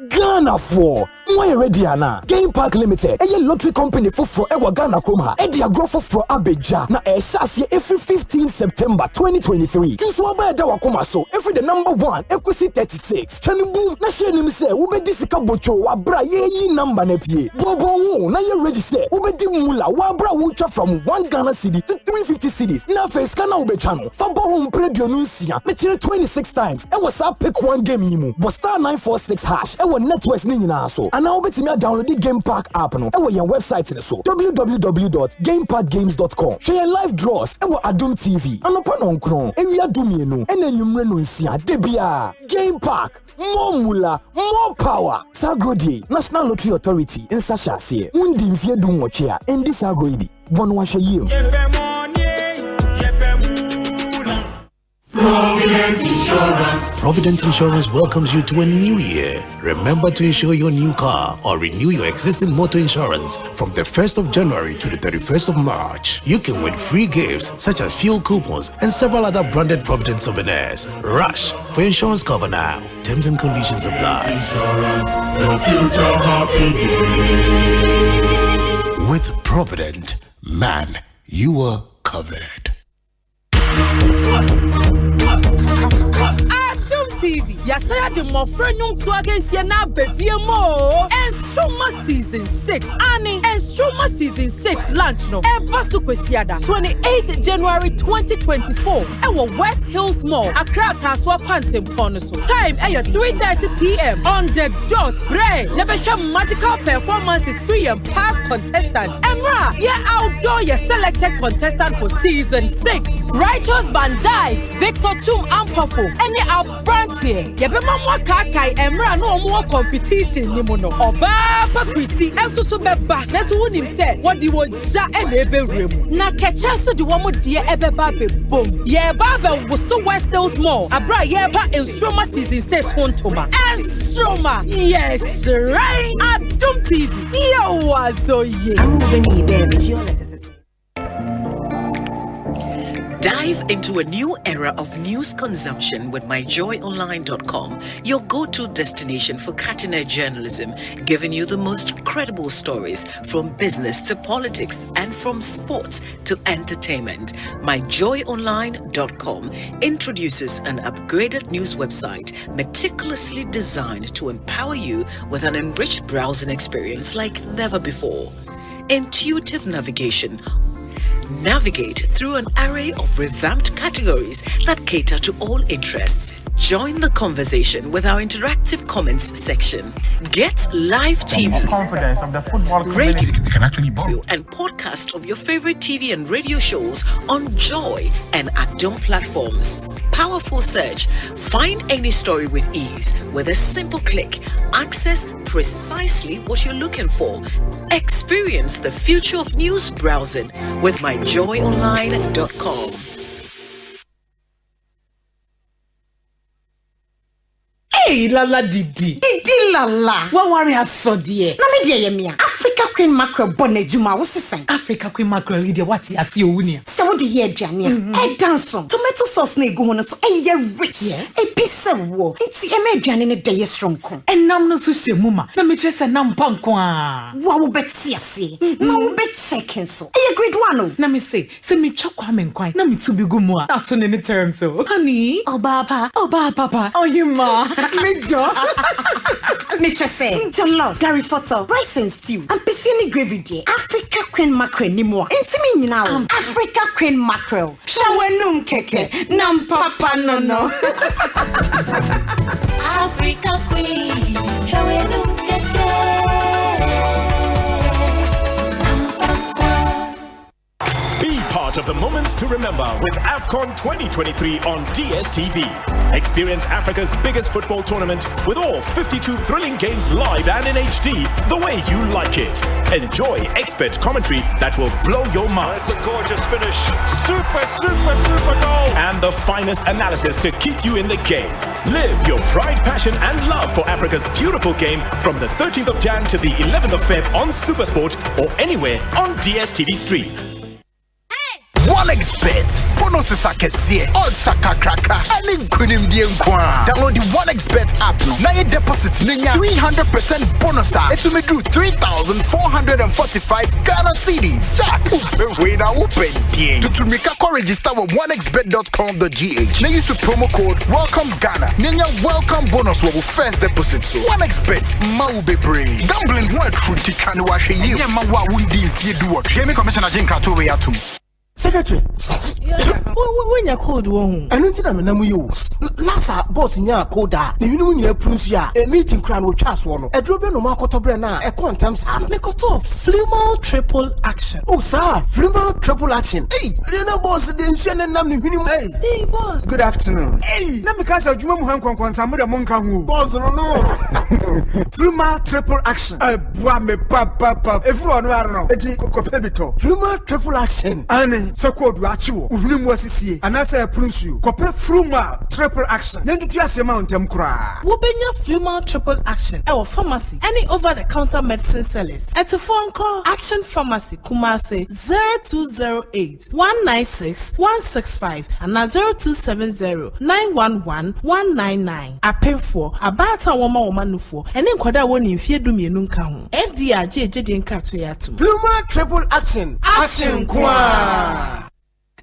Ghana for why ready ana Game Park Limited a lottery company for Ewa Ghana Kroma e dia grow for Abeja na e shase every 15 September 2023 since we buy da wakoma so every the number 1 Ekosiise 36 chani boom na share nim say we be disika bocho wa bra ye number na pie bobo wo na ye ready say we be di mula wa bra wo twa from 1 Ghana cedi to 350 cedis na face kana we be channel fa bo ho predio no nsia me tire 26 times e was pick one game yimu but star 946 hash e networks ni nyina so and now betimi download the Game Park app no e your website ni so www.gameparkgames.com share live draws e Adum TV anopa no nkron e adumie no e na nwumre no nsia de bia Game Park more mula more power Sagrodi National Lottery Authority in Sashase undi mfie du nwoche a endi Sagrodi bono wa hwe Provident Insurance welcomes you to a new year. Remember to insure your new car or renew your existing motor insurance from the 1st of January to the 31st of March. You can win free gifts such as fuel coupons and several other branded Provident souvenirs. Rush for insurance cover now. Terms and conditions apply. Insurance, your future happy day. With Provident, man, you are covered. Adum TV, yasaya de mofrenum to against na baby mo and Shoma season 6 ani and Shoma season 6 launch no e basu kwesiada 28th January 2024 e West Hills Mall Accra Kaswa Pantem Pono so time e 3:30 p.m. on the dot Bray never show magical performances free and past contestants Emra outdoor your selected contestant for season 6 Righteous Van Dyke Victor Chum Ampafo any our brand here yebema mwa kakai Emra no more competition ni mo no oba pa Christy enso so beba na so wonim say what the wo ja e na eberem na kecha so the wo mo de ebeba be bom ye ba wo so West Hills Mall abra ye pa Enstroma season 6 hontoma Enstroma yes right Adum TV yo wazoye I'm moving baby your letters. Dive into a new era of news consumption with myjoyonline.com, your go-to destination for cutting-edge journalism, giving you the most credible stories from business to politics and from sports to entertainment. Myjoyonline.com introduces an upgraded news website meticulously designed to empower you with an enriched browsing experience like never before. Intuitive navigation, Navigate through an array of revamped categories that cater to all interests. Join the conversation with our interactive comments section. Get live TV, confidence of the football community. radio, can actually and podcast of your favorite TV and radio shows on Joy and Adom platforms. Powerful search. Find any story with ease. With a simple click, access precisely what you're looking for. Experience the future of news browsing with myjoyonline.com. Hey, Lala Didi Lala. What worry has so dear? Na me dear yemia. Africa Queen Mackerel bonnet juma was the Africa Queen Mackerel dear what you see unia. So the year Jania. Dance tomato sauce ne go on so rich. Yes. A piece of war. It's a median in a day strong con. And nam no sushi muma. Na me just a nam pankwa. Wow bet see. No bet second so. A great one. Na me say me chokwa men kwai. Na me to be gumwa. That's on any term so. Honey. Oh papa. Oh you ma. Me jo. Mr. Say, jollof, Gary Photo, rice and stew, and piscine gravy dear. Africa Queen Mackerel ni more. Intimi now. Africa Queen Mackerel. Shawenum keke. Nam papa no. Africa Queen. Shawenum keke. Be part of the moments to remember with AFCON 2023 on DSTV. Experience Africa's biggest football tournament with all 52 thrilling games live and in HD the way you like it. Enjoy expert commentary that will blow your mind. It's a gorgeous finish. Super goal. And the finest analysis to keep you in the game. Live your pride, passion and love for Africa's beautiful game from the 13th of Jan to the 11th of Feb on SuperSport or anywhere on DSTV Stream. OneXBet. Bonuses are kesiye. Odds are kakraka. And kunim die nkwa. Download the OneXBet app no. Na your deposits ninya 300% bonus. It's me do 3,445 Ghana cedis. Wait now open die. To make a register with onexbet.com.gh. Na use promo code welcome Ghana. Ninya welcome bonus wo first deposit so. OneXBet ma wo bebre. Gambling ho atruti kan wa hwe yi. Nya ma wa wundi fie do what. Hear me commissioner Jinka to we atum. Secretary, when you code one, I don't know you. Lassa boss in your coda, the union Prusia, a meeting crown with Charles Warner, a drop no Marco Brena, a quantum's hand, make a top Flimal triple action. Oh, sir, Flimal triple action. Hey, you know, boss, didn't send a name minimum. Hey, boss, good afternoon. Hey, let me cast a Jumam Hankon, somebody among Kangu. Boss, no. Flimal triple action. A boame papa, everyone, I don't know. A Jacobito. Flimal triple action. And so called Rachu, Unim was here, and as I prince you, Copper Fruma, triple action. Then to just amount them cry. Wobenya Fluma triple action, our pharmacy, any over the counter medicine sellers. At a phone call, Action Pharmacy, Kumase 0208 196 165 and 0270 911 199. I pay for about a woman for, and then Quada one in Fear Dumianun Kahu. FDR JJ Kratuyatu. Fluma triple action. Action Kwa.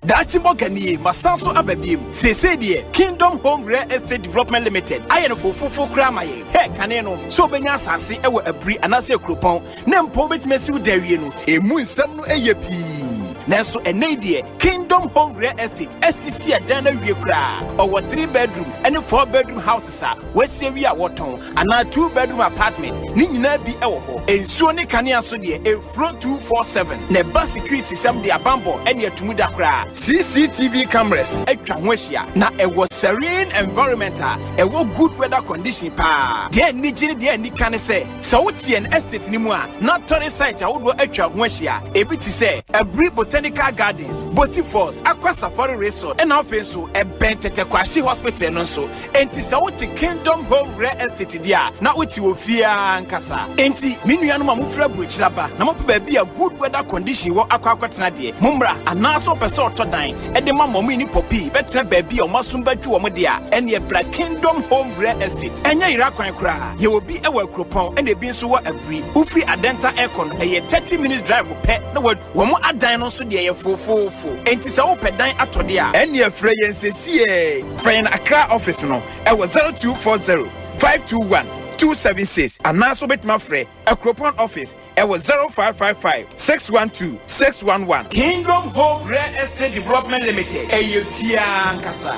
Dachimbo Kanye, Masanso Ababim, Sese Kingdom Home Real Estate Development Limited. I am for Kramaye. Hey, Caneno, so Benya Sasi, ever a brie and I say Croupon, Nem Pobet Messu Deriano, a moon Samu Ayapi. Nanso Enadie, Kingdom Home Real Estate, SCC Adana Riekra, or 3-bedroom and 4-bedroom houses are West Area Waton, and a 2-bedroom apartment, Nina be Ewo, and Sony Kania Sodi, a floor 247, Neba security some the Abambo, and yet Mudakra, CCTV cameras, extra Weshia, now it was serene environmental, a good weather condition pa. Dear Nijin, dear Nikane say, so it's an estate Nimua, not to the site, I would go extra Weshia, a bit to say, a brief Botanical Gardens, Boty Falls, Aqua Safari Resort, and also a Bentete Kwashi Hospital and also, and Tisawati Kingdom Home Real Estate dia, not with you fear and Casa. Enti, Minuanuma Mufra Bridge Laba, Namopu be a good weather condition what Aqua Quatnadi, Mumbra, and Naso Pesor to dine, and the Mamma Mini Poppy, better baby or Masumba to Omodia, and your Black Kingdom Home Real Estate, and your Irakwan cry. You will be a well coupon and a bean so a breed, who free a dental aircon, a 30-minute drive with pet, no word, one more a dino. Dear 444 and tis open dine at Todia and your friends CA friend Accra office no I was 0240 521 2276 anaso betma frɛ Ekropon office ɛwɔ 0555 612 611 Kingdom Home Real Estate Development Limited Eyefia Nkasa.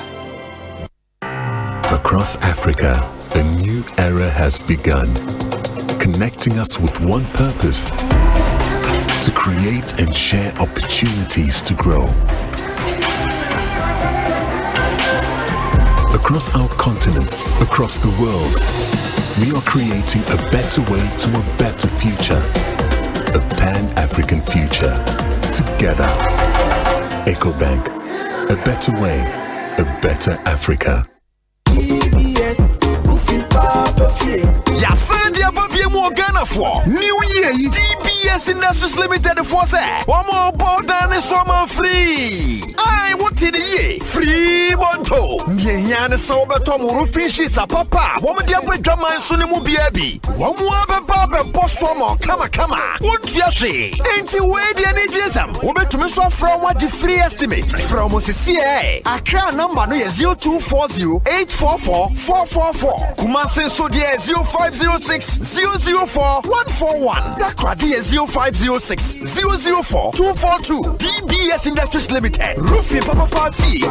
Across Africa, a new era has begun, connecting us with one purpose: to create and share opportunities to grow. Across our continent, across the world, we are creating a better way to a better future. A Pan-African future. Together. EcoBank. A better way, a better Africa. Yasandia Babia Morgana for New Year DBS Industries Limited for say one more board than is summer free. I want in the year free monto. Niana sober tomorrow fishes a papa. Woman dear with drama and sunimu baby. One more papa boss more kama. What you say? Ain't you waiting any jism? Woman to miss from what the free estimate from OCCA. Accra number no 0240 844 444. Kumasi so dear 0506 004 141. Dakra dear 0506 004 242. DBS Industries Limited. Roofing Papa fee.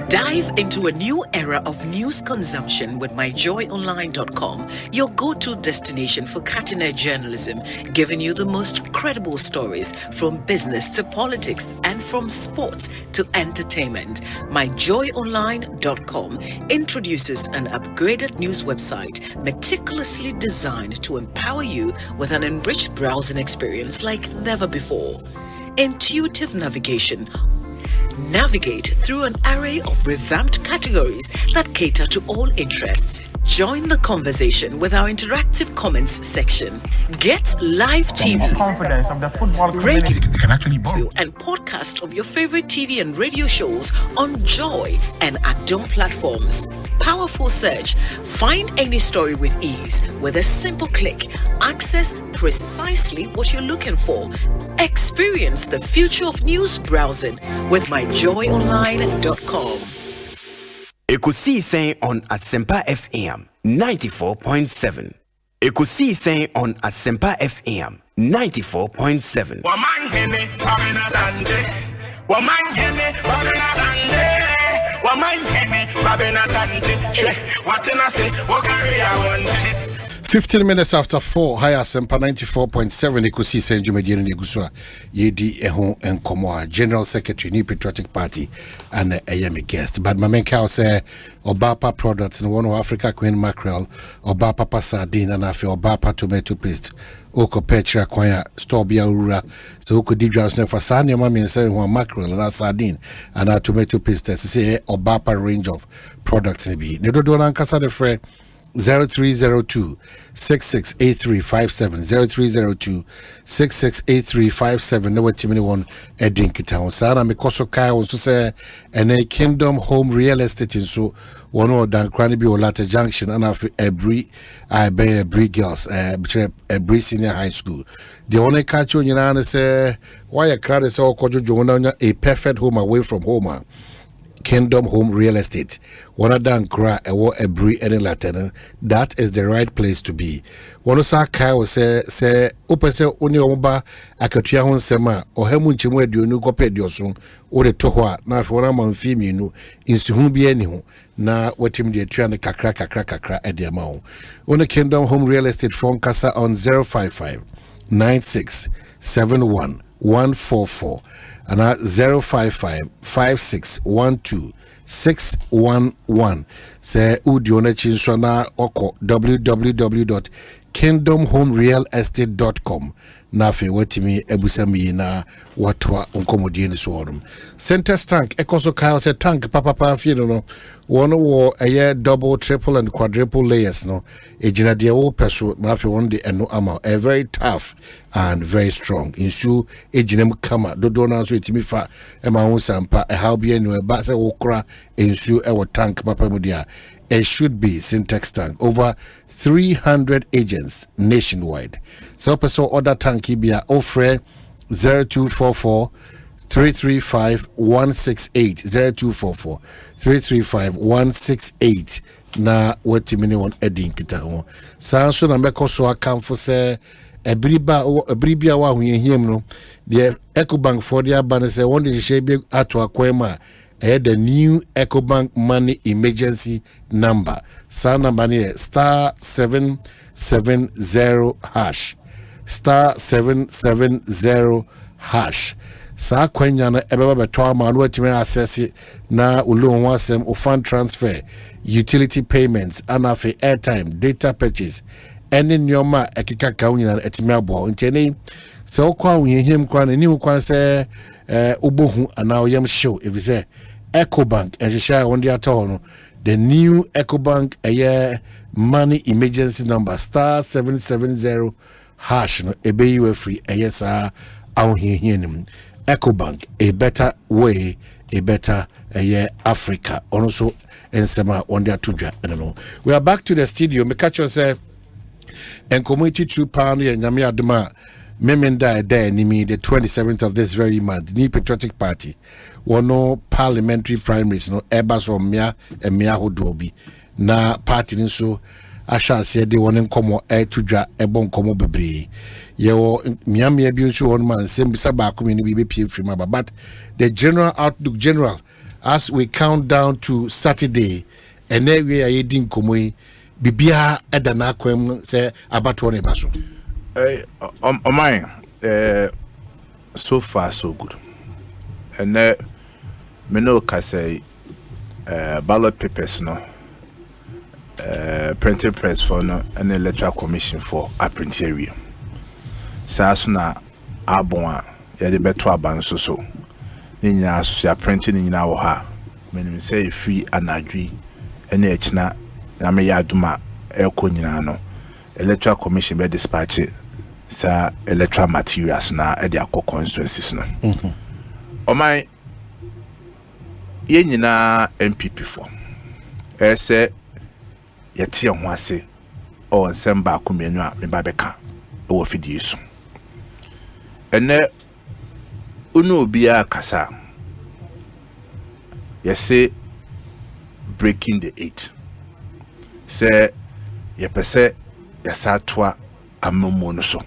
Dive into a new era of news consumption with myjoyonline.com, your go-to destination for cutting-edge journalism, giving you the most credible stories from business to politics and from sports to entertainment. Myjoyonline.com introduces an upgraded news website meticulously designed to empower you with an enriched browsing experience like never before. Intuitive navigation. Navigate through an array of revamped categories that cater to all interests. Join the conversation with our interactive comments section. Get live TV, confidence of the football radio, and podcast of your favorite TV and radio shows on Joy and Adom platforms. Powerful search. Find any story with ease. With a simple click, access precisely what you're looking for. Experience the future of news browsing with myjoyonline.com. Ekosiisen On Asempa FM 94.7. Ekosiisen On Asempa FM 94.7. Omanhene, Kwabena, Asante. Omanhene, Kwabena, Asante. Omanhene, Kwabena, Asante. What can I say? What carry I want? 15 minutes after 4, high Asempa 94.7, Ekosiisen Jumedian Negusua, Yedi Ehon and Komoa, General Secretary, New Patriotic Party, and a guest. But my main cow say, Obapa products in one of Africa Queen Mackerel, Obapa Sardine, and Afi Obapa Tomato Paste, Oko Petra, Quaya, Stobia Ura, so Oko Deep Johnson for Sanya Mammy and saying one mackerel and a sardine, and our tomato paste, as say, Obapa range of products. Nedo Donan Casa de Frey. 0302 668357 0302 668357 no timini one edin kita sana mekoso kai so say ene Kingdom Home Real Estate so one of dan krani bi Olata Junction and after every girls every senior high school the only catch you na say why a crowd is all kojo a perfect home away from home. Kingdom Home Real Estate. One of them cry a every any Latin. That is the right place to be. One of our Kyle say opese oni oba akatua hon sema o hemu nchimu aduonu kope diosun o de tohwa na afo na manfi mienu insuhu bi ani ho na watim de atua ne kakra ede ma ho. One Kingdom Home Real Estate phone kasa on 055 96 71 144 and 055 5612 611. Say Udione Chinsona Oko www.kingdomhomerealestate.com. Nafe watimi ebusami na watwa unkomodie ni sorum. Center tank ekoso kayo se tank papa fie no one wo eye double, triple and quadruple layers no ejina de wo peso nafe one de eno ama a very tough and very strong insu ejinem kama dodo na so etimi fa ema ho sampa e how be enu e ba se wo kra insu e wo tank papa mu dia. It should be Syntax tank. Over 300 agents nationwide. So, person order tank be offer 0244 335-168 0244 335-168 na watimine on edin kita ho sanso na meko so akamfo se ebribia wa hunyehiem no the Ecobank for the ban say one dey shebe ato akwema the new Ecobank money emergency number sa number ne star 770 hash star 770 hash sa kwanya na ebeba beto ama no atime access na ulo wasem o fund transfer utility payments and airtime data purchase any nyoma ekika kawunya atime abo ntene so kwa wuhiem kwa na ni kwa se obohu ana oyam show if say Ecobank ejisha on the ato the new Ecobank money emergency number star 770 hash no ebe you free sa awhihienim Ecobank, a better way, a better Africa. Also, and some on their tuja. I don't know. We are back to the studio. Me catch yourself and community £2 and Yami Aduma Memenda there Nimi the 27th of this very month. Ni Patriotic Party. One parliamentary primaries no Ebas or Mia and Mia Hodobi. Na party so Asha said they want to tuja ebon komo bebre. Yo miami abuse one man same sabako ni be pm free but the general outlook general as we count down to Saturday and then we are eating komo bibia edana kwem say abato ne baso so far so good and me no ka say ballot papers no printing press for no an electoral commission for Parliamentary. Sasuna abon ya de beto aban so ni nyina so ya printing ni nyina wo ha menim say free anadwi ene echina na me ya duma eko nyina no electoral commission be dispatch sa electoral materials na e de akọ constituencies no oman ye nyina MPP for say yeti ho ase o nsem ba komenu a me ba beka o fidie so ene unu obia kasa yese breaking the 8 say ye pese yesa toa amomo no so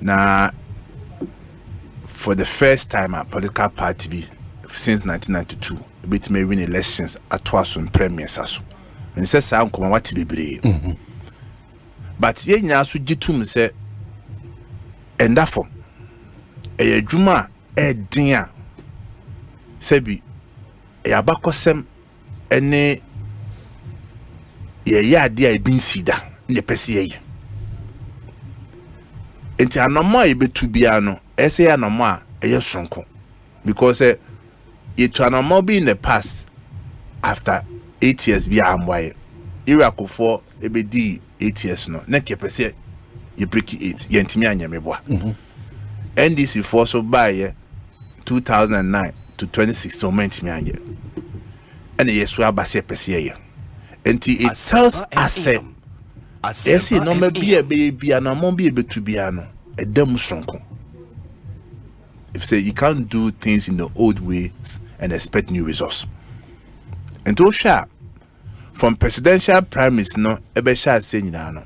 na for the first time a political party be since 1992 bit may win elections atoa so premiers aso and say sa nkoma wati bebre but ye nyina so gitum say endafo adwuma edin a sebi abakosem ene ye ade a bin sida ne pese ye enti anoma e betu bia no ese anoma eye sonko because it anoma be in the past after 8 years be amwaye Iraq for ebedi 8 years no na kepese ye break 8 ye ntimi anyameboa NDC for so by 2009 to 2016 ntimi anye and yesu abase pese ye enti it tells us yes no me be anama be betu bia no edam sonko if say you can't do things in the old ways and expect new results. And to share from presidential primaries no ebe sha say nyina no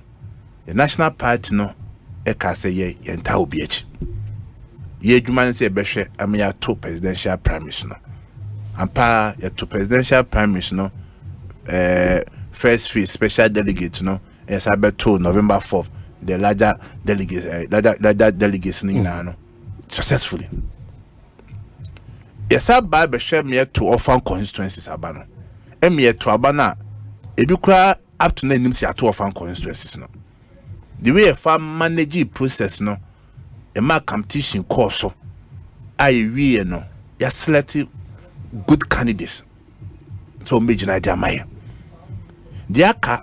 the national party no e ka say ye enta obi echi ye dwuma say ebe hwe amya to presidential primaries no ampa ye to presidential primaries no first phase special delegate no yes abeto November 4th the larger delegates nyina no successfully yes aba be hwe me to offer constituencies abano eme to abana ebi kura up to nanim si ato offer constituencies no the way a farm manage process no e ma competition course so ai wie no ya select good candidates so major idea my the aka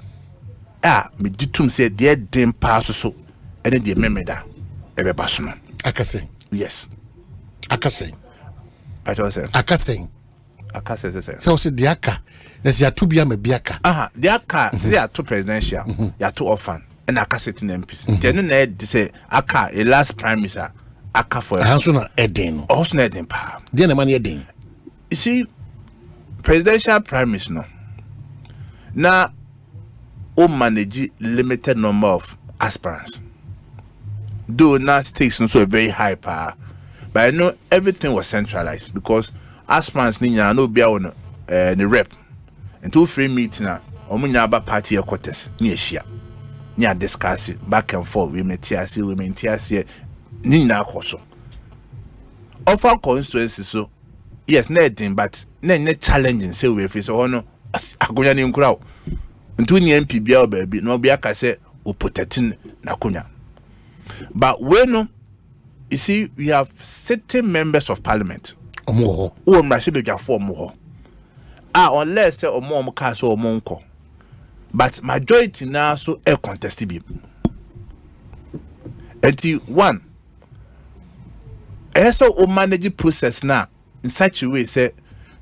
me ditum say the dem pass so ene the memeda ebe baso no akase yes akase I don't say akase so say the aka there's ya to be a biaka the aka they are two presidential ya two orphan and akase tin MPs then na say aka a last prime minister aka for also na Eden. Also na Eden pa. Dey na man Eden. You see, presidential primaries no. Na o manage limited number of aspirants. Though now stakes no so very high pa. But I know everything was centralized because aspirants ni nya no bia on the rep. Until free meeting na omunya ba party headquarters ni ehia. Ni a discuss back and forth we metiase ni na akoso. Offer constituency so yes na Eden but na challenging say we face so no agonya ni nkura. Until ni MP bia o ba bi no bia ka say o protecting na konya. But when you see, we have certain members of parliament. Omo. Who must be for more. Unless say omo cast or monko. But majority now so a contested be. Until one. Also o manage process now in such a way say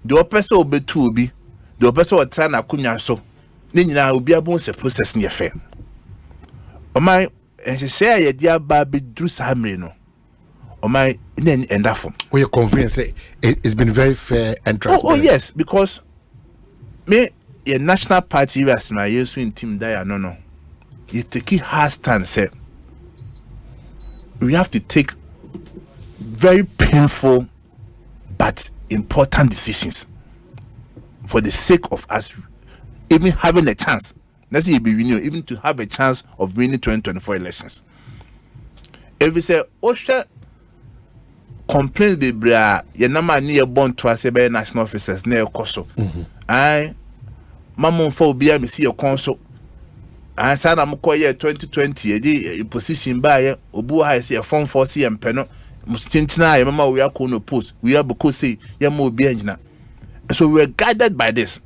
the person will be two be the person will turn a kunya so. Then now will be able to process near fair. O my and she say ye dia ba be through samre no. O my then end up from. We are convinced it's been very fair and transparent. Oh yes, because me a national party was my years in team there no. You take it hard stand say we have to take very painful but important decisions for the sake of us even having a chance. Let's say be winning, even to have a chance of winning 2024 elections. If we say, Osha complaints be bra, ye nama ni ye born to us by national officers near Koso. I Mamon for be me see your council. I said I'm call year 2020, a position by Obu I see a form for C and Peno. Mustinchina, Mama, we are going to post. We are because say, Yamu be engineer. So we were guided by this.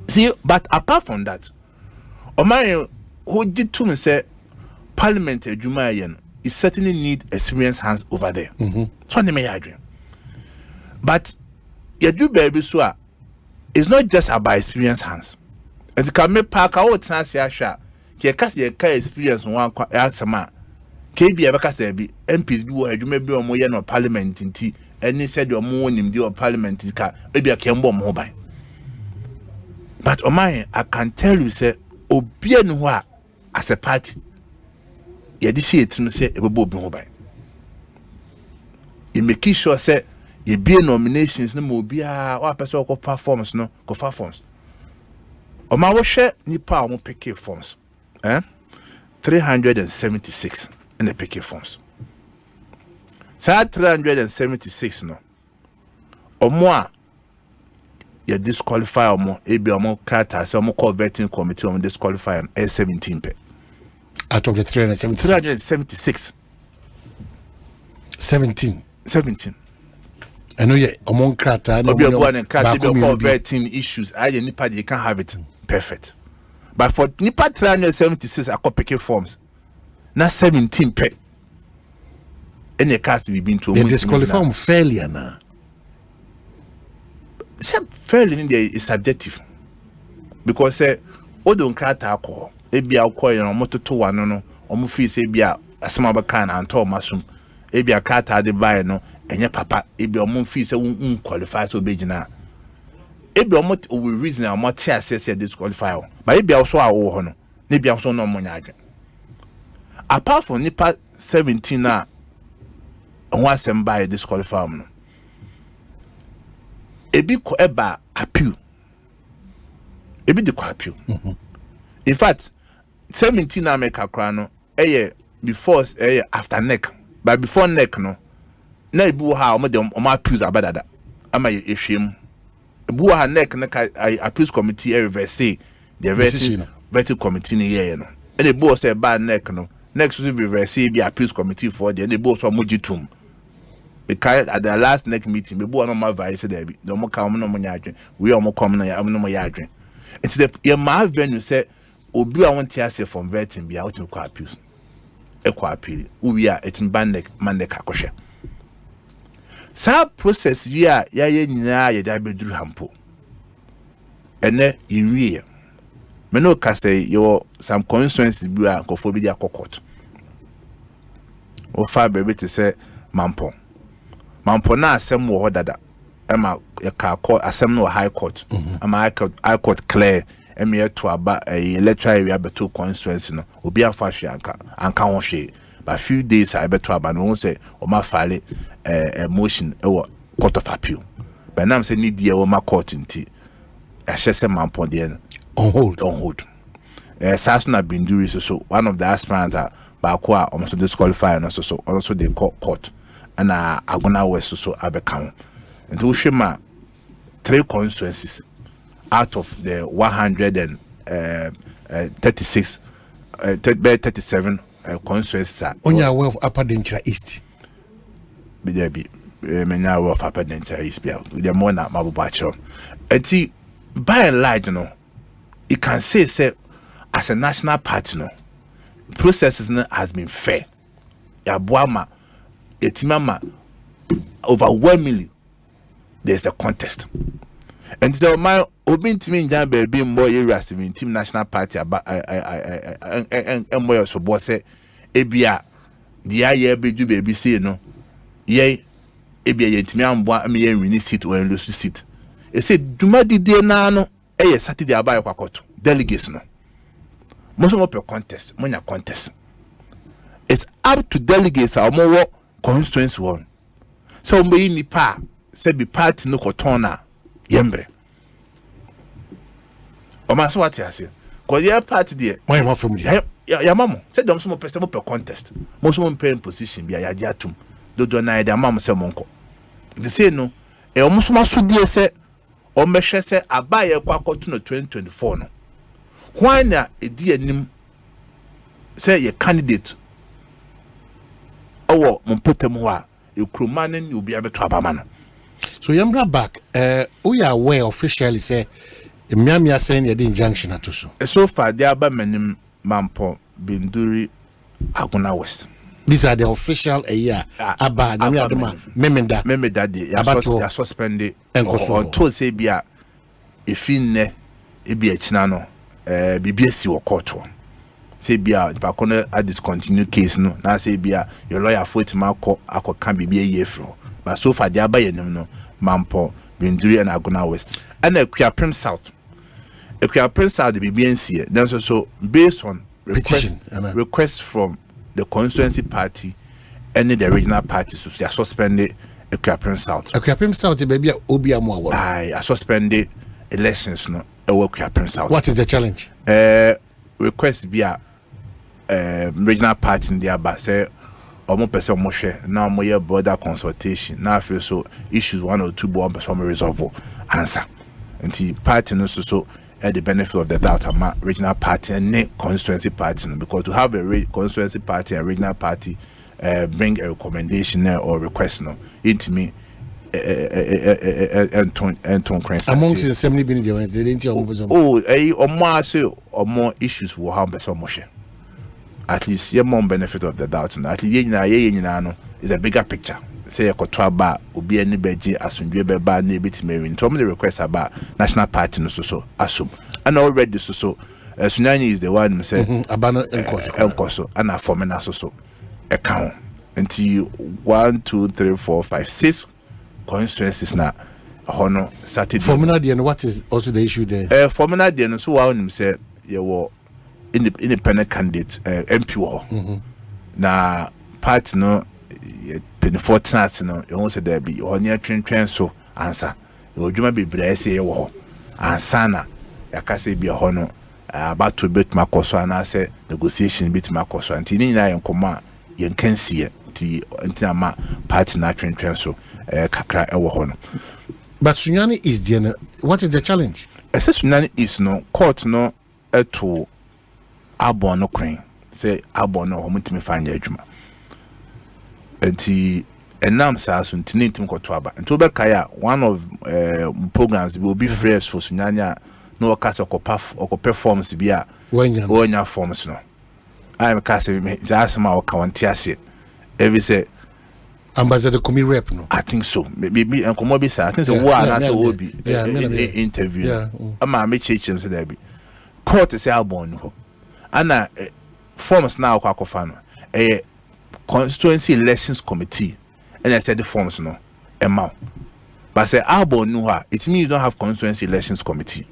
See, but apart from that, Omari who did to me say Parliament Jumayan is certainly need experienced hands over there. So they may agree. But you do baby so it's not just about experienced hands. And you can make park out chance ya sha. Ke kasi ye ka experience one asama. KB abaka say be MPs bi wo adwuma bi o mo ye no parliament nti any said your mo nim di o parliament ka e bi akembo mo ban. But Omari, I can tell you say Obian wa as a party, ye di see it no say e bo obi ho ban. You make sure say ye be nominations no mo bia wa person ko performance no ko performance. Oma wo hwe nipa mo pick forms. 376 in the pick forms. Sa 376 no. Omo you disqualify omo ebi omo crata say omo call vetting committee omo disqualify am 17 pe out of the 376 17 I know yeah omo crata no call vetting issues I the nipa they can't have it perfect but for nipa 376 I call pick forms na 17 pe any case we been to disqualify failure na fairly in there is subjective because o don't crack alcohol ebi alcohol you know moto to one no omo feel say bia asema ba kan anto masum ebi akrata de buy no enye papa ebi omo feel say un qualify so be gina ebi omo we reason omo tia say disqualify but ebi also awo ho no ebi also no mo nya apart from nipa 17 na on Asempa disqualify no ebi ko eba appeal ebi de ko appeal in fact 17 na make akra no before after neck but before neck no na ebi ha o de o ma appeals abadada ama ehwem ebi ha neck na appeals committee reverse the vetting committee ni ye no and the boss say bad neck no next will be reverse be appeals committee for the boss so mojitum because at the last next meeting me bo no ma vice there be no mo come no mo nyadwen we o mo come no ya no mo yadwen it's the your ma venue say obi a won tia say from vetting bia what ko appeals e ko appeal we are it ban neck man neck akoshe sa process we are ya ye nyina ya da beduru hampo ene yiwie me no ka say your some constituencies bi a ko fo bi dia kokot o fa baby to say Mampo na asem wo dada ema ka court asem no high court ama high court clear eme to aba electoral area beto constituency no obi afa hwe anka ho hwe but few days I beto aba no say o ma file motion e court of appeal but now say need the ma court nti ahye Mampo there on hold Sasuna Binduri so one of the aspirants Bakwa almost disqualified and also they court and Agona West so Abekam. And to Shema 3 constituencies out of the 136 37 constituencies on your way of Upper Denture East. Be many of Upper Denture East be the more na Mabubacho. And by and large, you know, you can say as a national party, no processes has been fair. Yabuama, etimama, overwhelmingly, there's a contest. And so my open team in Jambe being more areas in team national party about and more so boss say ebia the aye bedu baby say no ye ebia yentimi amboa me yen win seat or lose seat. E say duma di dey na no e Saturday abaye kwakoto delegates no. Most of your contest, money contest. It's up to delegates or more constituency one. So me ni pa say be party no kotona yembre. O ma so what you say? Cause your party there. Why am from there? Ya mama say dem some person per contest. Most of them pay position be ya dia tum. Do na ya mama say monko. The say no e o muso maso die say o mehwe say abaye kwakoto no 2024 no. Why na edi anim say your candidate owo mpotem ho a ekroma ne obi abeto abama no. So yambra back we are aware officially say Miamia saying the injunction atuso. So far the aba manim Mampo Binduri Aguna West. These are the official aba nyame memeda de ya suspend until say bia efinne ebi achina no BBS or court one. Say bia bakona a discontinue case no na say bia your lawyer foot ma can be a year from. But so far they are by no Mampo Binduri and Aguna West and Kwabena South. Kwabena South the BBNC then so based on request from the constituency party and the regional parties, so they are suspended Kwabena South. Kwabena South baby obi amwa. I suspended elections no Kwabena South. What is the challenge? Request be regional party in the aba say omo person mo hwe na mo ye border consultation na feel so issues 1 or 2 bo person resolve answer. Until party no so at the benefit of the doubt ama regional party and constituency party because to have a constituency party and regional party bring a recommendation or request no into me and amongst the 70 billion they didn't or more issues will have so much at least your more benefit of the doubt at least no is a bigger picture. Say a kotraba ubi any beji asundwe beba ne bitime to the request about national party no so assume and already so Sunyani is the one say abano enkoso and a formena so account until 1 2 3 4 5 6 constituencies na hono Saturday formula and what is also the issue there formula then so wa him say you were independent candidate MP na party no penny fortnight no you want say there be on your twin so answer you dwuma bebre say you ho answer na yakase bi ho no about to bit makoso and say negotiation bit makoso anti ni nyina yenkoma yenkansie ti ama party na twin so kakra e wo ho no. But Sunyani is there. What is the challenge? Sunyani is no court no to abon no crane say abon no homutimi fanya adwuma enti enam sa so ntini ntim koto aba enti obekaya one of programs will be fresh for Sunyani no okasa performance bia wonya forms no I am kase me Asema o kawantiase every say ambassador komi rep no I think so maybe enkomo bi say I think say wo ana say wo bi interview ama me chechem say there be court say abon no ana forms now kwakofa no constituency elections committee and I said the forms no amount. But I say Albon no ha, it means you don't have constituency elections committee.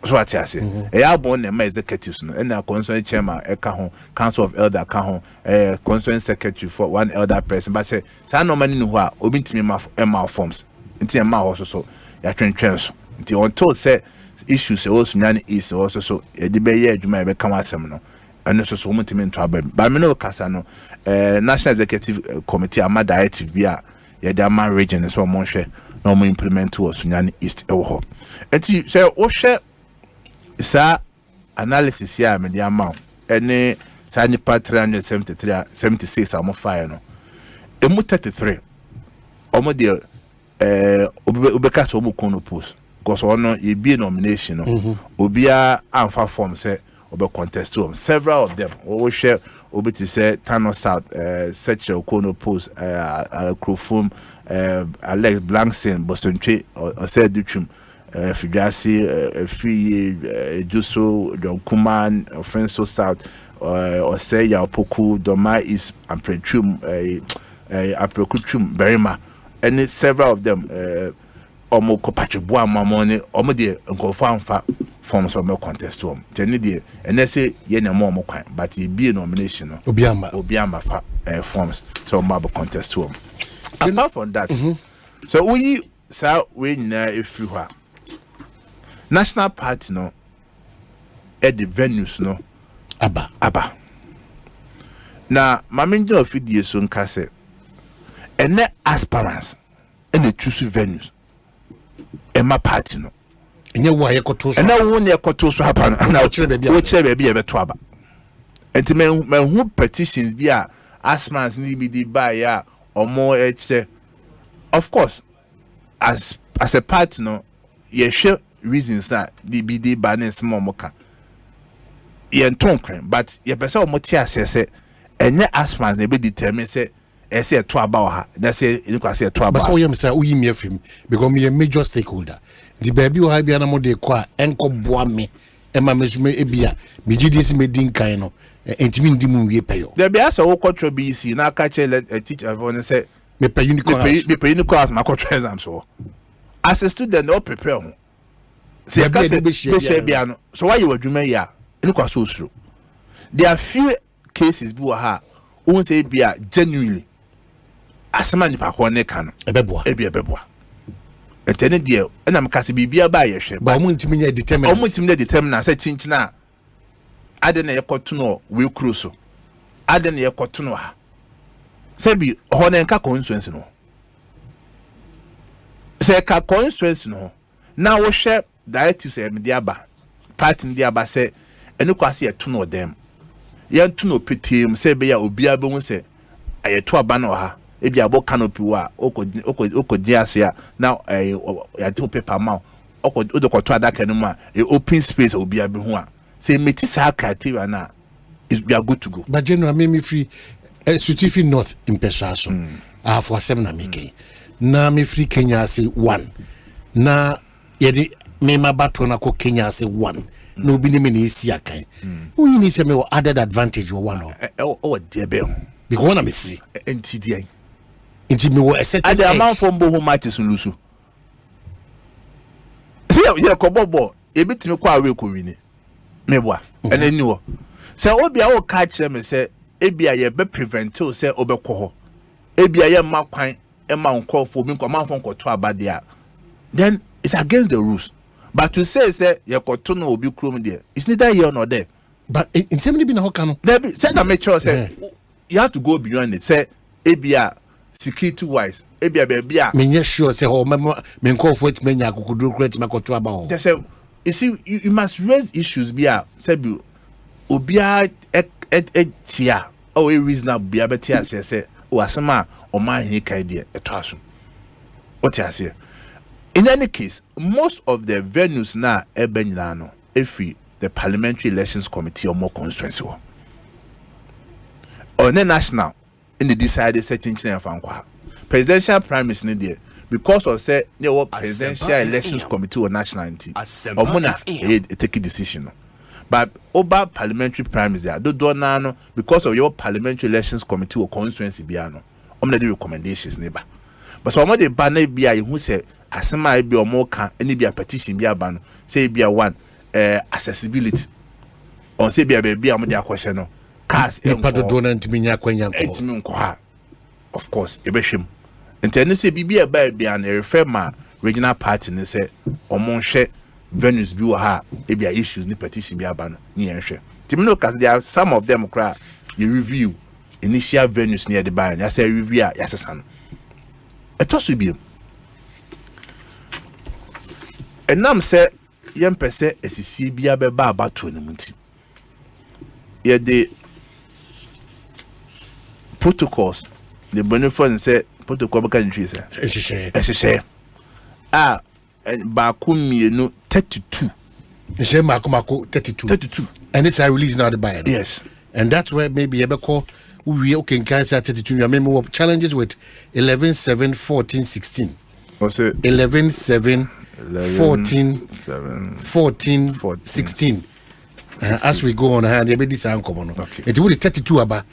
So what I say, Albon and my executives no, and a constituency chairman, a council of elder constituency secretary for one elder person. But say, say no money no ha, obi to me my forms. Until my also so, you train so. Until until say issues also nyani is also so. The be year you might become a seminar. And also so much to happen. But I know Casano, National Executive Committee, I'm a directive via Yadama region is one more share, no more implement to Sunyani East Ewo. And you say, what share sa analysis here, me the amount, and Sani part 376 I'm fire no. Emu 33, omo de Ubeka Somu Kono post, because one ye be nomination, Ubia Alpha form say. Obe contest to them. Several of them. We share Obe to say Tano South, such a Kono Post, Krofum, Alex Blankson, Boston Tree, or said Duchum, Fijasi, Free, Juso, John Kuman, Frenso South, or say Yapoku, Doma is Ampretrum, Aprocutum, Berima, and several of them. Omo Kopachibwa Mamone, Omo de Nkofan forms of no contest to him. Tenny, and they say, Yena Momo, but he be a nomination. Obiama forms, so marble contest to him. Apart from that, so we saw when if you are National Party, no, at the venues, no, Abba. Now, my main of it soon cassette, and net aspirants, and the choose venues. Emma party no enye wo ayekoto so na wo ne ekoto so hapa na wo kire baby e beto enti men hu petitions bi a aspirants ni bi di buy ya omo eche. Of course as a party no ye hwe reasons that the BD banners momoka ye ntonkren but ye pese omo ti asese enye aspirants na be determine say say to about her. That's say you can say to about. But so you say we me film because me a major stakeholder. The baby will have be anamo de kwa enko boa me e ma mesume ebia me gidisi me din kan no entimi ndi mu wie peyo. There be asa wo control BC na ka che teacher for say me pay unicorn as my control exam so. As a student no prepare ho. Say ka say bia no. So why you adwuma ya? Enu kwa so suro. There are few cases bi wa ha. Won say bia genuinely asema nipa ko ne kan ebeboa etene die na mkase bibia ba ye hwe ba mu ntimi nya determine say chinchina ade na yekoto no we cruise ade na yekoto no ha say bi ho na nka constituency no say ka constituency no na wo hwe directives e me dia ba party dia ba say enu kwase ye to no dem ye to no petem say be ya obia be hu say ayeto aba no ha ebi abo canopy wa okodi asia now ya do paper ma odokoto adaka no ma open space obi abi ho a say meti sa criteria na is we are good to go. But general me free Sutifi North in Pesaso for 7 na meke na me free Kenya say 1 na yedi me mabato na ko Kenya say 1 no bi ni me na esi akan who ni say me added advantage or one oh dear be because one am free NTDI inti me wo a certain the amount from boho matches lusu see ye ko bobo e bitimi kwa awe ko wini meboa ene ni wo se obi a wo ka kire me se ebia ye be prevent se obekọ ho ebia ye ma kwan e ma nkofo bi nkwa ma fon ko to abade a then it's against the rules. But to say ye ko to no obi krom there it's neither here nor there. But in somebody be na ho kanu there be say that make sure say you have to go beyond it. Say ebia security wise ebia be a me sure say ho me nkofo it menya akukuduru create makoto aba ho. They say you see you must raise issues be a say bi obia tia o a reasonable be abetia say o asema Omanhene kai de etoaso. What you say? In any case, most of the venues now ebenyina no efi the Parliamentary Elections Committee or more constituency or the national in the decided setting fankwa presidential primaries ni there because of say there was presidential elections committee or nationality or mona take a decision. But over parliamentary primaries there do no because of your parliamentary elections committee or constituency biano na the recommendations neighbor but so the ba na bia you say asema be omo ka any bia petition bia ba no say bia one accessibility on say bia bia am dey question no cars e pa do na ntimi nya kwanya ntimi nko ha of course e be hwem ntene say bia ba bia na refer ma regional party ne say omo hwe venues bi wo ha e bia issues ni petition bia ba no ni yen hwe timi no cause there are some of them cry you review initial venues near the bar and I say review yasesan it was be and nam say yem pese esisi bia be ba abato ne munti ye the protocols the benefit say protocol be kan say ehye ba ku mienu 32 ehye mako 32 and it's a release now the buyer yes and that's where maybe you call we okay can say 32 you remember what challenges with 11 7 14 16 what's it 11 7 14 16 as we go on hand you be this uncommon it will 32 aba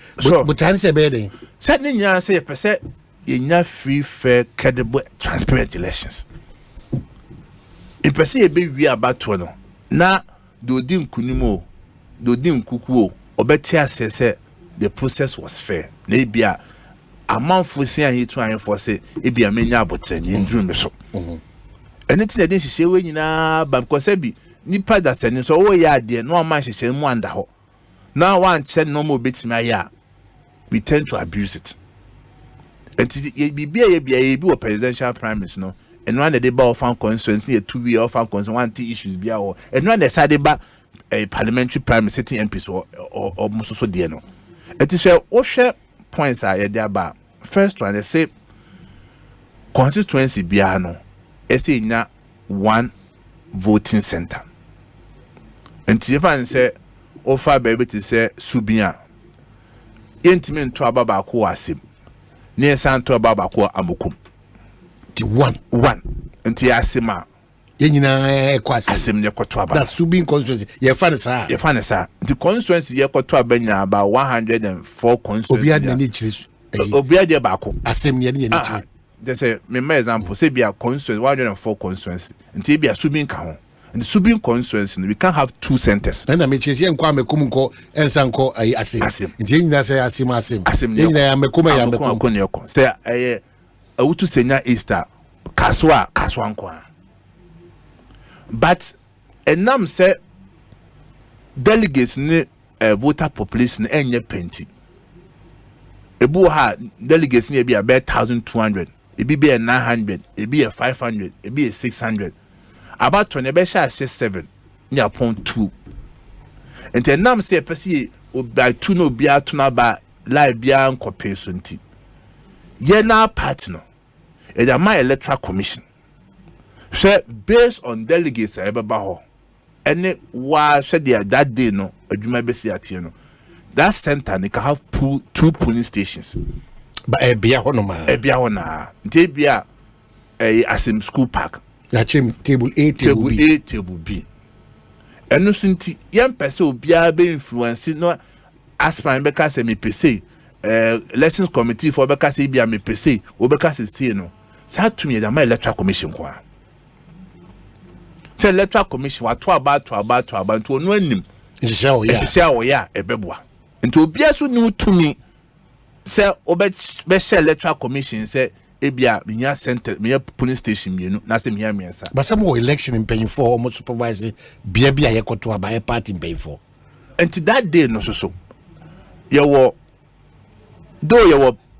but I say be said nya say percent you free fair credible transparent elections in person e be we about to no na do di nkunimo do di nkukuo obeti asese the process was fair na bia amanfo si an yitu an for say e bia menya abotani nduru me so anything that she we nyina ba because be nipa that any so wo ya de no man hyehyɛ mu anda ho now one check no more betimi aya we tend to abuse it and bibia ye bi presidential primaries no and one the ba of constituency a 2 year of constituency one issues bia ho and one the side ba a parliamentary primary sitting MPs or muso de no it is where share points are there ba first one they say constituency bia no e say nya one voting center and if I say offer baby to say subia yentimi nto ababa ko asem ne santo ababa ko amokum the one nti asema yenyina kwase asem ne koto aba that subin constituency ye fa ne sa the constituency ye koto aba nya about 104 constituency obia na ni chiri obia de ba ko asem ne ni chiri they say me example say bia constituency 104 constituency nti bia subin ka ho and the subin constituency we can't have two centers na me chiri enko amekum nko ensa nko asem nti yenyina say asem yenyina ya mekum ya mekum say awutu senya easter kaswa nko but enam say delegates ne voter population enye penti ebu ha delegates ne be about 1200 ebi be 900 ebi 500 ebi 600 about 20 be sha 7 nya upon 2 and enam say pesi obi tu no bi atuna ba live bia nkope so nti ye na part no e da my electoral commission so based on delegates ebeba ho any wa so that day no adwuma besi atie no that center they can have two polling stations but bia ho no ma bia ho na nti bia Asem school park ya chem table A table B eno so nti yem pese obia be influence no aspirant be ka se me pese elections committee for be ka se bia me pese obeka se tie no sa to me da my electoral commission kwa say electoral commission wa to about to no anim ehye ya ebeboa nti obia so ni utumi say obe share electoral commission say ebia minya center minya polling station mienu na say minya miensa but some election in paying for almost supervise bia yekoto aba party in paying for and that day no so your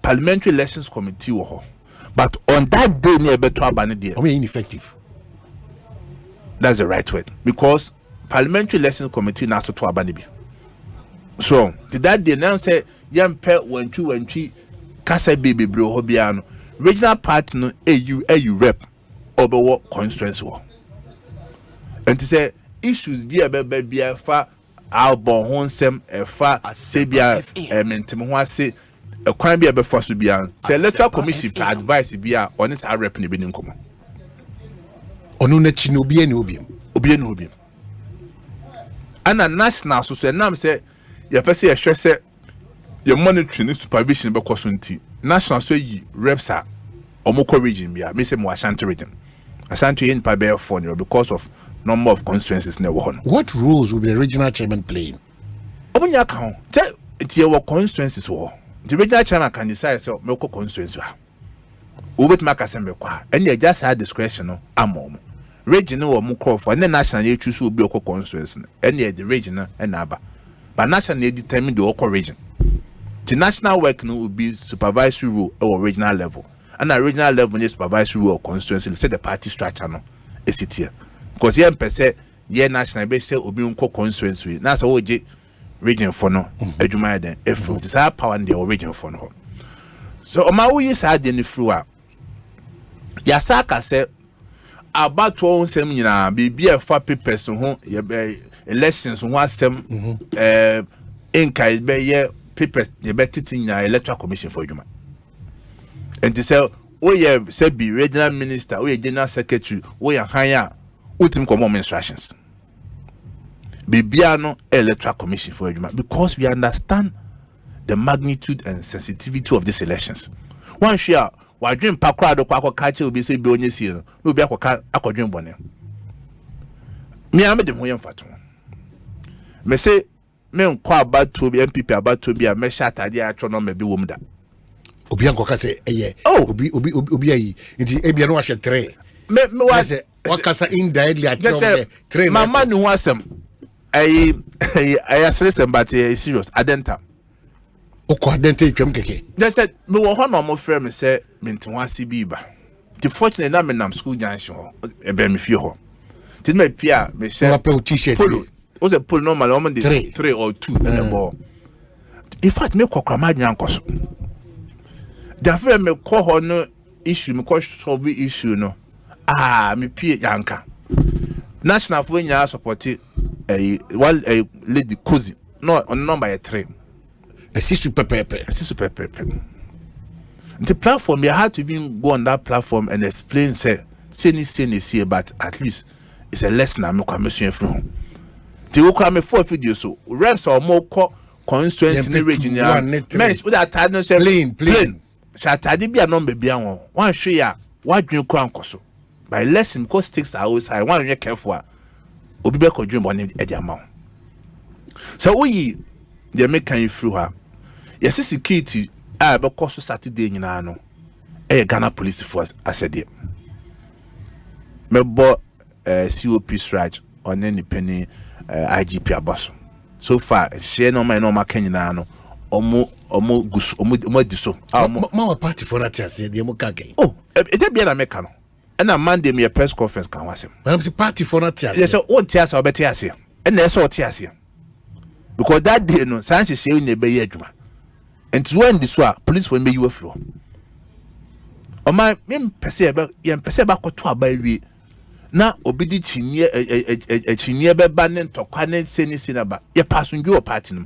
parliamentary elections committee wo but on that day near beto abane there I mean ineffective. That's the right word because parliamentary elections committee na so to abane bi so did that day now say yampe 1 kasa baby bro ho bia no regional party no AU rep obewo constituency wo and say issues bia bia fa albon ho nsem efa sebia mentem ho ase ekwan bia befa so bia say electoral commission to advise bia on this rep ne be nkomo onu na chi no obi ene obi ana national so nam say ye pese ye hwe say ye monitoring supervision be koso nti national so yi reps are omoko region bia me say mo Asante region. Asante in Pabel for because of number of constituencies na wo. What roles will the regional chairman playing? Omunya kan tell it's your constituencies wo. The regional chairman can decide say me ko constituency ha. Obet make Asempa kwa and they just had discretion no amom. Region no mo call for and the national you choose will be a constituency and the regional and aba. But national they determine the local region. The national work no will be supervisory role or regional level. And at regional level is supervisory role or constituency. Say the party structure no is it here. Because here per se yeah national be say obi unko constituency. Na so oje region for no adwuma den efu. This our power and the region for no. So oma wo yi sa de ni fru ya saka say about one sem nyina bibia e fa papers ho ye be elections ho asem inka be ye papers ye be titin nyina electoral commission for adwuma. And they say say be regional minister, we general secretary, we hanya ultimate common instructions. Bibia no electoral commission for adwuma because we understand the magnitude and sensitivity of these elections. One share wa dream pakwa do kwa kache obi say be onye sie no obi akoka akodwen bone. Me am dem ho yem fato. Me say me nkwa abato bi MPP abato bi a me sha atade a tro no me bi wom da. Obi ankoka say eye obi ayi nti ebia no wa she 3 me wa say wakasa indirectly at 3 mama ni ho asem I asem but serious adenta oko adenta etwam keke they said me wo ho no mo frɛ me say me nti ho ase bi ba the fortunate na me nam school junction ho e be me fie ho ti me pia me share wa pe o t-shirt o se pull normal o de 3 or 2 in the ball in fact me kokra ma nyan koso Dafre me ko ho no issue me ko solve issue no me pie yanka national for nya support a lady cozy no on number 3 a sister pepe the platform you had to even go on that platform and explain say see but at least it's a lesson I'm commission from the okra me 4 videos so reps or more constituency in region men with that time no say plain Shatadi be a number be on one share what dream crown coso by lesson because sticks are always high one careful obi be ko dream on the amount so we the make can through her yes security be cost Saturday nyina no Ghana police force asede me bo COP strike on any penny IGP abaso so far share no my kanyina no omo diso ma party for that ase de mo kage e bia na meka no na Monday me press conference kan wasem I'm say party for that ase yes so on tia ase obeti ase na eso oti ase because that day no sanche shey na be ye adwuma and when this one police for me you flow o ma me pese ba koto aba wi na obidi chinie be ba ne ntokwa ne senisi na ba ye pasunju o party no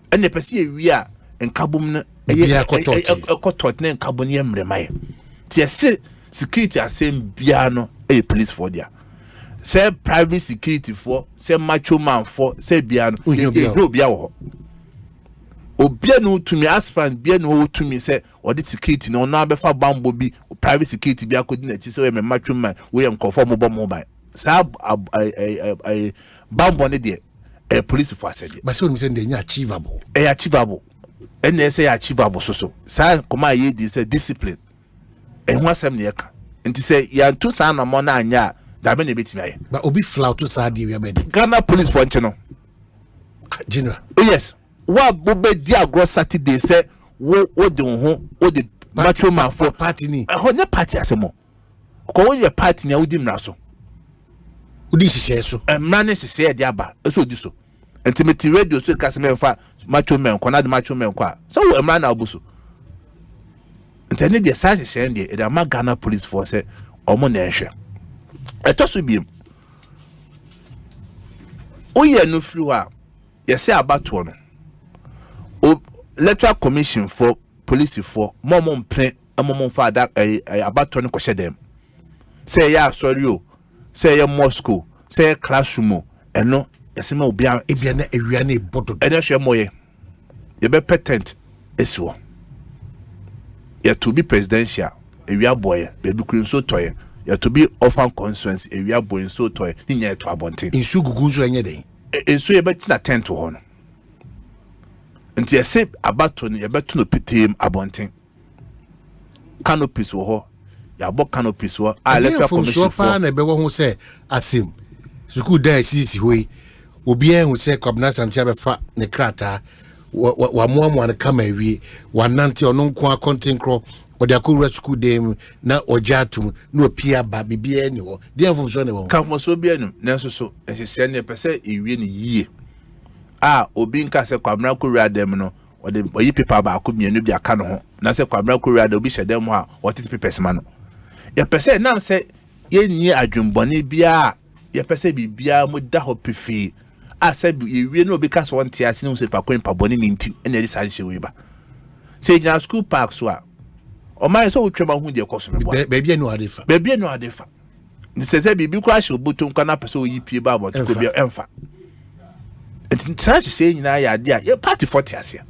and the person we are in Kabum Kotot and Kabunium Remae. Tia security are same piano a police for there. Say private security for, say macho man for, say piano, no biao. Obiano to me, aspirant, Biano to me, say, or the security no number for bamboo be private security be a coordinate, so I'm a macho man, we am conform mobile. Sab a bamboo on the a police force said but so we say they achievable and they say achievable so come ye this discipline and what some near and to say ya two son among anya that many bit me but obi flout to sad we are Ghana police for channel general yes what bobe dia gross Saturday say what the macho man for party ni na party asemo ko your party na udi mra so udi hihye so emrane hihye de aba eso di so intimate radio so kaseme fa macho men ko na de macho men kwa so emrane abuso intene de sa hihye de e ma Ghana police force omo na ehwe eto so biem oye no firi wa yesi abato no electoral commission for police for momom plan momom fa da abato no ko hyedem say ya sorry o say ya Moscow say classroom eno yesema obia ebia na ewia na ebodo eno hwe moye ye be patent esuo to be presidential ewia boy baby kuru so toy ya to be orphan constituency ewia boy so toy ni nya to abonten insu gugu so enye den ensu ye beti na tent ho no nti ye se abato ni ye betu no pitem abonten canopies wo ho ya bo canopies wo electoral commission for na be wo ho se Asem suku da sisi hoi obi en ho se Kwabena Asante abefa ne krata wa moamwa na kama wie wa nante ono nko akonten kro odi akowura suku dem na ojatum na opia ba bibia ni ho dem fom so ne wo kan so bia nu na so ehese ne pese ewie ni yie obi nka se Kwabena kowura dem no odi oyi paper ba akomienu bi aka no ho na se Kwabena kowura dem obi hyedem ho a otiti papers ma no ye pese nam se ye nyi adwumbone bia ye pese bibia mo da ho pefi said you know because one tia sinu se pa kwen pa boni ni nti ene di sanche we ba se jina school park so a o mai so twema hu de koso me bo baby enu adefa ni se bibi kwa she obuto nka na pese oyi pie ba bo to bi emfa enti sanche se nyina ya ade a ye party 40 ase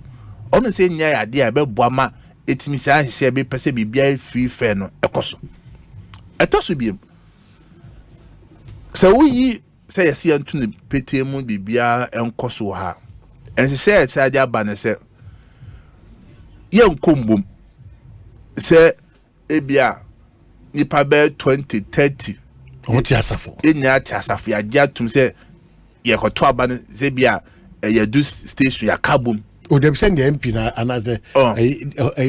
o no se nyina ya ade a be boama etimi sanche se be pese bibia free fair no ekoso etoso bi se we say yes antu ne petemu bibia enkoso ha ense say ade abane se ye nkombom se ebia nipa be 2030 onti asafo enya ati asafo ya jatum se ye koto abane se bia ye do station ya kabum o dem send the MP na anaze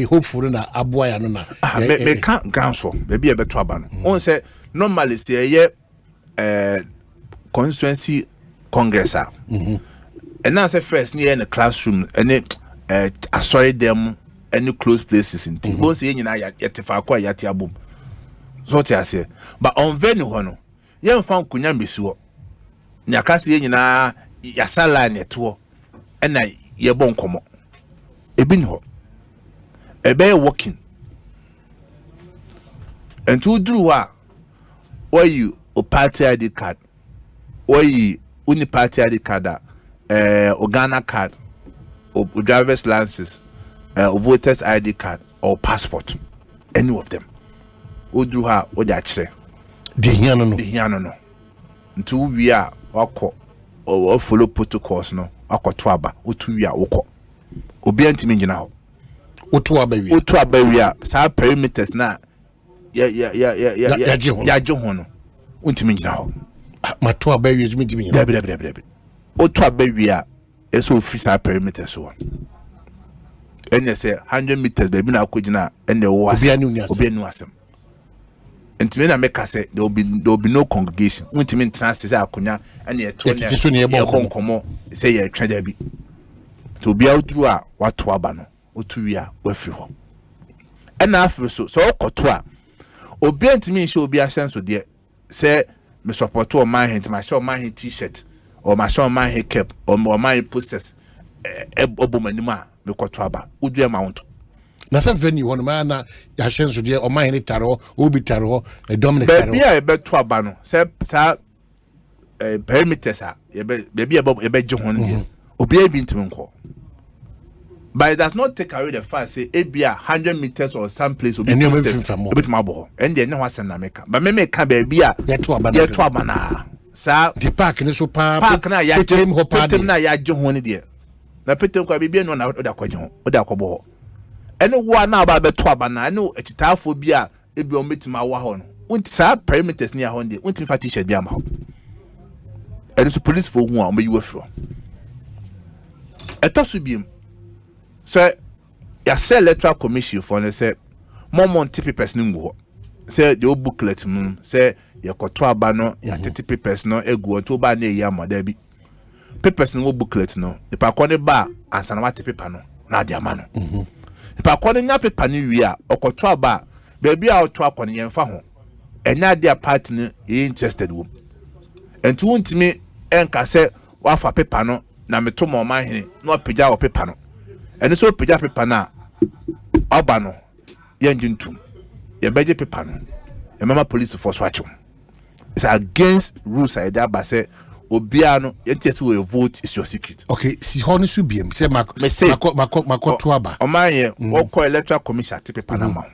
hopeful na aboa ya no na me kan ganso bia be to abane on se normally se ye Constituency Congress and now say first near in the classroom any sorry them any close places in Tibo say nyina yetifa kwa yati abom so te ase but on venue hono ye mfa nkunya mbesiwo nyaka se nyina yasala neto na ye bon komo ebi ni ho ebe working and to do why you o party ID card oyi uni party ID card Ghana card or driver's license or voters ID card or passport any of them do ha o da kire de hiano no ntu wi a wakọ o follow protocols no akoto aba otu wi a wokọ obi antimi ngina ho otu aba wi a sa perimeters na ya je ho no untimi ngina ho mato abawi ezumi dimi debe oto abawi a eso free sa perimeter so enya say 100 meters baby na akogina ene wo obi anu asem ntimi na make say there will be no congregation untimi ntrance say akonya ene eto ne bonkomo say ye twa da bi to bi outru a wato aba no otu wi a wafi ho ena afro so okoto a obi ntimi nshi obi asenso de say me support Omanhene my show Omanhene t-shirt or my show Omanhene cap or Omanhene posters obomanima me kwato aba udu amount na se venue won ma na ya shenso de Omanhene taro obi taro Dominic taro be e be to aba no se sa perimeters a be je ho no obi e bi ntimi nko but it does not take away the fact say ebia 100 meters or some place will be bit mabo and then no wasem na meka but me ka ba bia ye to aba na sa the park ni so park na ya petem na ya je ho ni de na petem kwa bibia no na oda kwaje ho oda kwabo ene wo na ba be to aba na ene ekitafo bia ebia o metima wa ho no unti sa perimeters ni ya ho de unti fa t-shirt bia ma ho ene so police fo hu a o me yiwa fro etoso biem so ya say electoral commission for ne say momon tipi person ngu ho say the booklet say ya koto aba no ya titi papers no egu to ba na eya moda bi papers no booklet no the pa kwone ba ansa na wate paper no na dia ma no the pa kwone nya paper ni wi a okoto aba baby a oto akwone yemfa ho enya dia part ni interested wo enti wontimi enka say wafa paper no na metomo Omanhene no apagya wo paper no ene so pagya paper na oba no ye njuntum ye beje paper no e mama police force wacho it's against rules I that ba say obiano yetiesi your vote is your secret. Okay, si hono su biem say mako toaba. Omaye woko electoral commission tipe panama.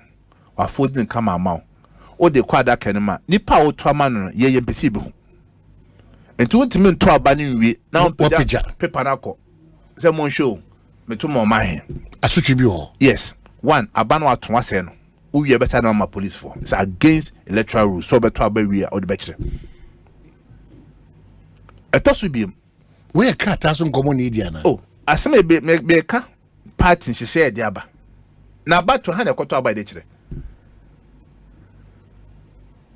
Wa folding kama amount. O de kwa da kenema. Nipa o toama no ye mpesi bi hu. Enti wontimi nto aba ni wie na opija paper na ko. Say mon show me to mo man. Asutwi bi ho. Yes. One abano ato ase no. Uwie be say na ma police for. It's against electoral rules. So be to aba wie o de be kire. Etosu biem. We krata so nkomo na idia na. Oh, aseme be ka party nhye de aba. Na aba to ha na ekoto aba de kire.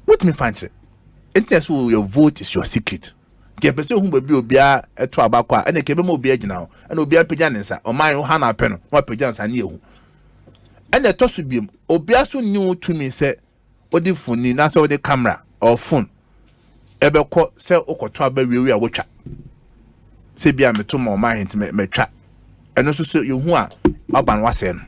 What me fancy? Interest your vote is your secret. Ke pese hu ba bi obia eto aba kwa ene ke be mo obia gina ho. Ene obia pagya ne nsa. O man ha na pe no. Wa pagya nsa ne ehu. Ene etosu biem. Obia so nyu tumi se odi phone na se odi camera or phone. Ebeko se okoto aba wiwi a wotwa. Se bia meto ma Omanhene ti metwa. Eno so you hu a aban wase no.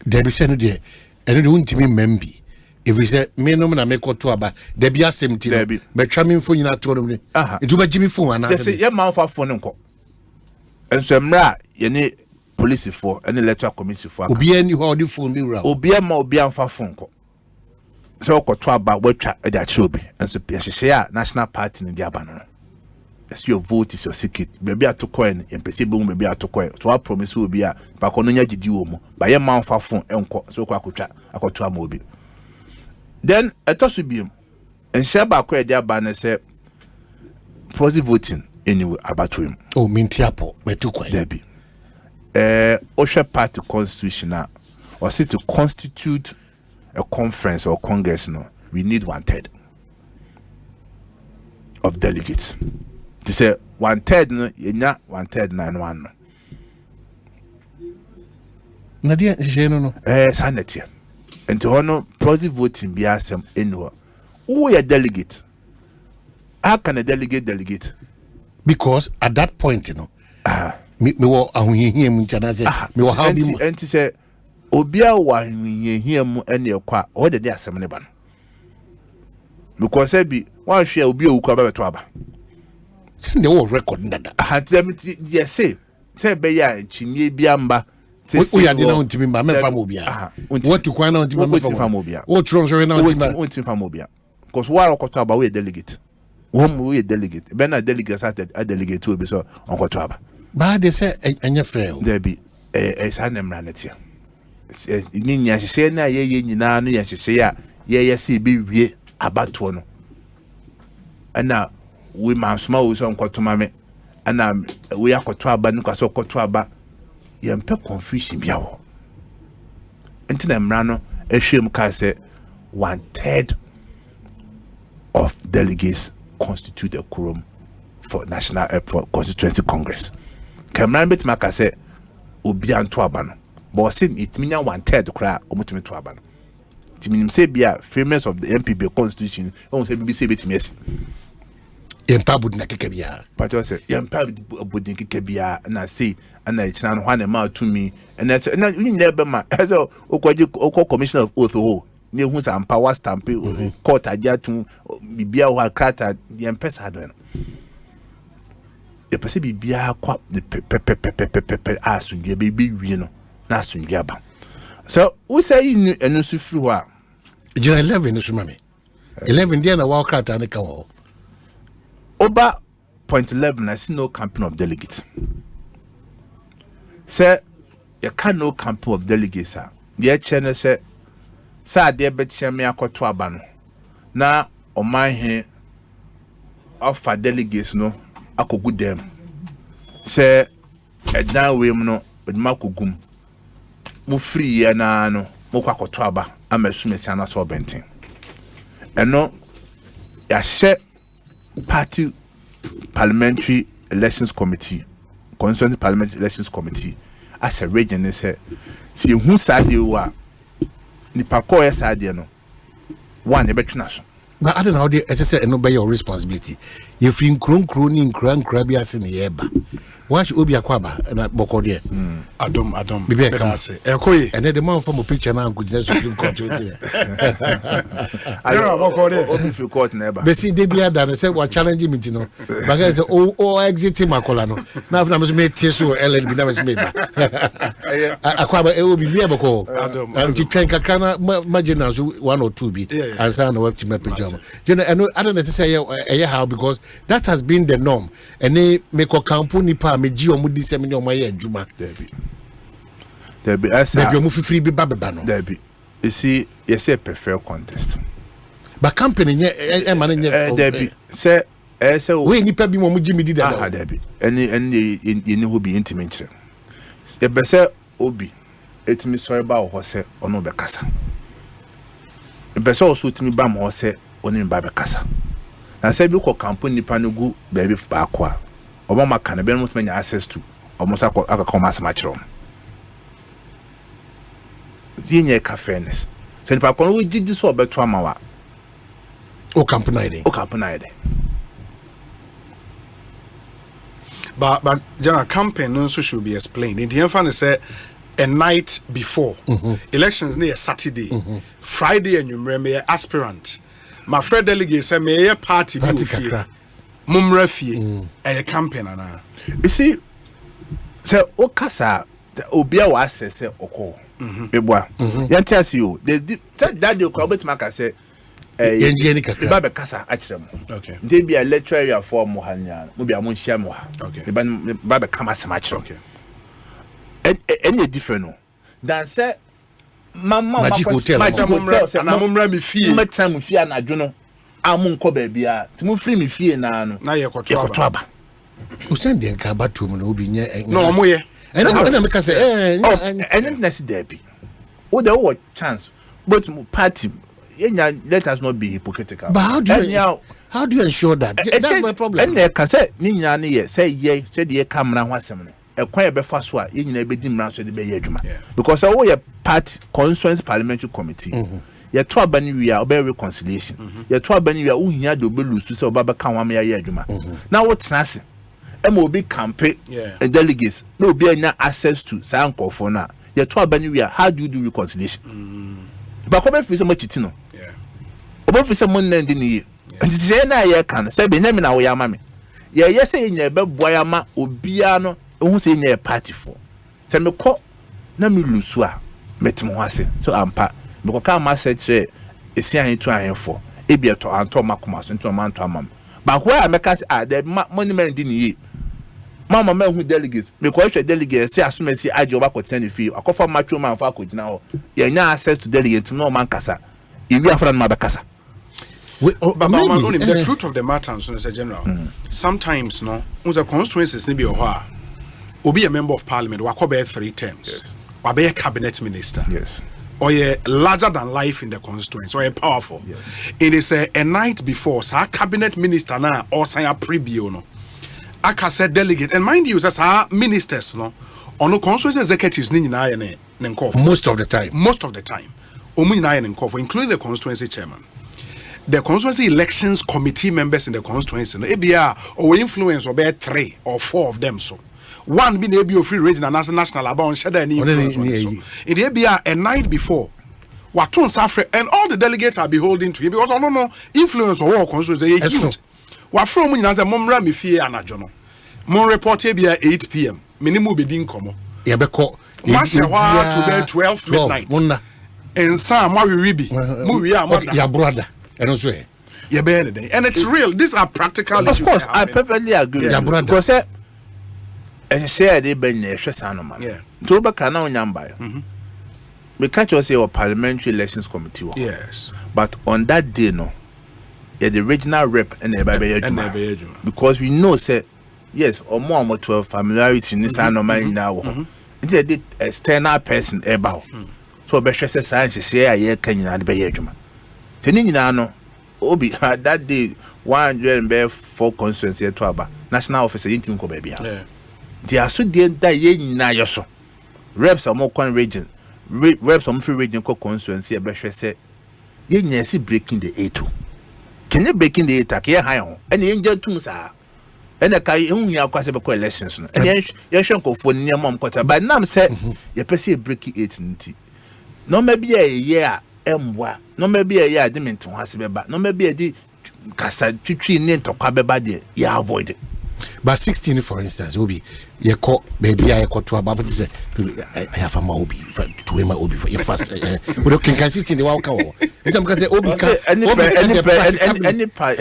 There be say no de eno de untimi membi. If we say me no na me koto aba, there be asem ti no. Metwa me phone nyina to no me. Etu ba jimi phone ana. Yes, ye man fa phone nko. Enso mra ye ne police for any electoral commission for. Obi ani ho odi phone bi wura. Obi ma obi anfa phone nko. So okoto aba watwa e da chobi. Enso hye a national party ni dia aba no. Your vote is your secret. Baby atokoi en pese be mu baby atokoi. So I promise you be a ba kono nya gidi wo mu. Ba ye man fa phone enko so kwa akotwa akoto ama obi. Then etosu biem. Enhye ba kwa dia ba na say proxy voting anyway about him. Oh, mintiapo metukwa. Debi. Osha party constitution na or say to constitute a conference or congress no, we need 1/3 of delegates. To say 1/3 no, yenya 1/3 na one no. Nadia jeno no. Sanity. And to honor proxy voting be asem anywhere. Who a delegate? How can a delegate? Because at that point, you know, me wo ahunhie mu nchana say me wo how bi mu. Enti say obia wa ahunhie mu ene ekwa o de asem ne ba no. Because be one share obi owu kwa ba beto aba. Send the whole record ndada. Hatemti yes say be ya chinye bia mba. O ya de na ontimi mba me fa mo bia. What to kwana ontimi me fa mo bia. O tron so na ontimi fa mo bia. Because what okoto aba we delegate. We delegate. Ben a delegate a delegate to be so onkoto aba. Ba de say enye fail. There be sanem ranetia. Ni nya hye na ye nyina no ya hye ya ye se be wie abato no. Ana we man small we so onkoto mame. Ana we akoto aba no kwaso okoto aba. Yempe confusion bia wo. Enti na mra no ehwem ka say 1/3 of delegates constitute a quorum for national for constituency congress. Kamran bit maka say obi anto aba no. But sin it mean 1/3 kra omutumi to aba no. Timinim say bia famous of the MPB constitution on say BBC bit mesi. Yempa budna keke bia. But I say yempa budna keke bia na say and I china no hwane ma to me and that's na you never ma so okwaji commissioner of oath ho ne hu sam power stamp court ajatu bibia wa krata yempesa do no e pese bibia kwa pe asunje bibi wi no na asunje aba so we say you enu su firi ho a jina 11 no su mame 11 dia na wa krata ne ka ho over point 11 I see no campaign of delegates. Say you can no campaign of delegates. The channel say de betia me akoto aba no. Na Omanhene offer delegates no akogu dem. Say edan we mu no eduma kogum. Mu free ya na no mo kwakoto aba amesumesi ana so benten. Eno ya she Party Parliamentary Elections Committee, Constituency Parliamentary Elections Committee, as a region, they say, see who side you are, Nipako side, you know, one, better national. But I don't know how they say, no, by your responsibility. If you in crony in crabby as in the eba, Watch Obi Akwaba and Boko there. Adam. Maybe I come. Ekoye. And then the man from a picture now could just Supreme Court. I don't know Boko there. Obi fi court never. But see, they be done. Say what challenging me, you know. But I say, oh, exiting Makolano. Now, if I must make Teso, Ellen, we never made. Akwaba, it will be Boko. I'm to train Kakana, imagine 1 or 2 be and sign a work to make pajama. I don't necessarily how because that has been the norm. And they make a company pa me ji omu di semi o maye adwuma. Debi asa. Debi omu free be babeba no. Debi. You see, you say prefer contest. But company nye man nye Debi. Say we nipa bi mo mu ji mi di da. Ah Debi. Any you who be intimate. E be say obi etimi sorry ba wo say ono be kasa. E be say also etimi ba mo say oni ba be kasa. Na say bi ko campaign nipa no gu baby ba kwa. Obama can be able to access to almost a commerce match room. The fairness. Send Papa, we did this over 2 hours. O company. But general campaign also should be explained. In the end, say a night before elections near Saturday, Friday, and you remember aspirant. My friend delegate say me party Mumrafi a campaign ana. You see, so Okasa Obia was say Oko. Beboa. Yantias you. They said that you could make say Babe Casa Achrem. Okay. They be a electoral for Mohania, maybe a Munshamoa. Okay. Babe Kamasamacho. Okay. And any different than say Mamma Magic Hotel. My mumra me fee. My time fear and I don't know. Amun ko baby to move free me fee na no na ye kotwaba o send den ka ba to mu no obi nye no mo ye and make say and next day be o dey what chance but party let us not be hypocritical. But how do you ensure that? That's my problem. And can say ni nya ne ye say ye say the camera ho asem no e kwan e be fa so a ye nyina be di mran so de be ye adwuma because o ye party constituency parliamentary committee ye to abani wi a obe reconciliation ye to abani wi a uhia de obe lusu se oba be kan wa me ye adwuma na what trance e mo obi campaign delegates no obi anya access to sankofo na ye to abani wi a how do you do reconciliation ba ko be fi so machiti no obo fi se mon na ndi ni nti se na ye kan se be nyame na wo ya ma me ye se nya be boya ma obia no ehun se nya party for se me ko na me lusu a metim ho ase so ampa me ko ka ma se che esi ahen tu ahen for e bi eto anto makoma so nto ma nto amam ba ho a me ka se the monument di ni mama me hu delegates me ko hwe delegates se asomasi age oba ko tena fi akofa matcho man fa ko gina ho ye nya access to delegates no man kasa iwi afra no ma be kasa. But the truth of the matter, so as a general, sometimes no, the constituencies need be or be a member of parliament, or be 3 terms, or be a cabinet minister, or a larger than life in the constituency, or a powerful. It is a night before, so a cabinet minister now, or say a preview, no. I can say delegate, and mind you, as our ministers, no, or no constituency executives, most of the time, including the constituency chairman. The constituency elections committee members in the constituency, no, ABR or influence or bear 3 or 4 of them. So one being ABO free regional and national about shadow and influence. In the ABR a night before, what and all the delegates are beholding to him because I don't know influence or all constituency. What from when as a mumra me fear and a journal. More report ABR 8 p.m. Minimum bidding como. Yabeko. Masha to 12 midnight. And some Ribi. Your brother. And also, and it's real. These are practical issues. Of course, I perfectly agree. Because and share they been man. Yeah. Toba kana onyamba. We can't just say our parliamentary elections committee. Yes. But on that day, no, the regional rep and the because we know say yes or more 12 familiarity in this anomaly now. It's a external person about. So be sure say science share a year can you be ejuma. No, Obi that day 104 constituency to aba national office intim ko baby. They are so that ye na yoso. Reps are more con region. Reps on free region ko constituency e be hwe say ye nyesi breaking the 8. Can you breaking the 8 ke high on? And ye nja tum sa. and a kai unya kwase be elections no and ye hwenko fo ne mom kwata but nam say ye pese break it nti no maybe a year emwa no maybe a year de menton hase beba no maybe a di kasa twitwi ne ntokwa beba de ya avoid it. But 16 for instance will be ye call baby I call to about say I have a obi to my obi for your first we can consistent the walk out because say obi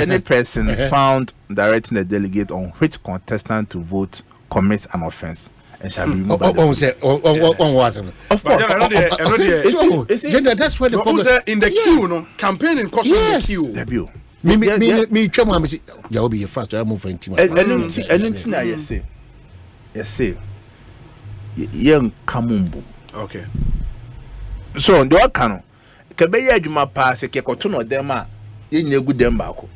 any person found directing the delegate on which contestant to vote commits an offense and shall be removed. Of course. That's where the problem in the queue, no campaigning cost in the queue. Debut. Me chama me say ya will be your first I move for intimate. And na yes say young kamumbu. Okay. So ndo aka no ke be ya adwuma pa se ke koto no dem a ye nyegu dem ba ko.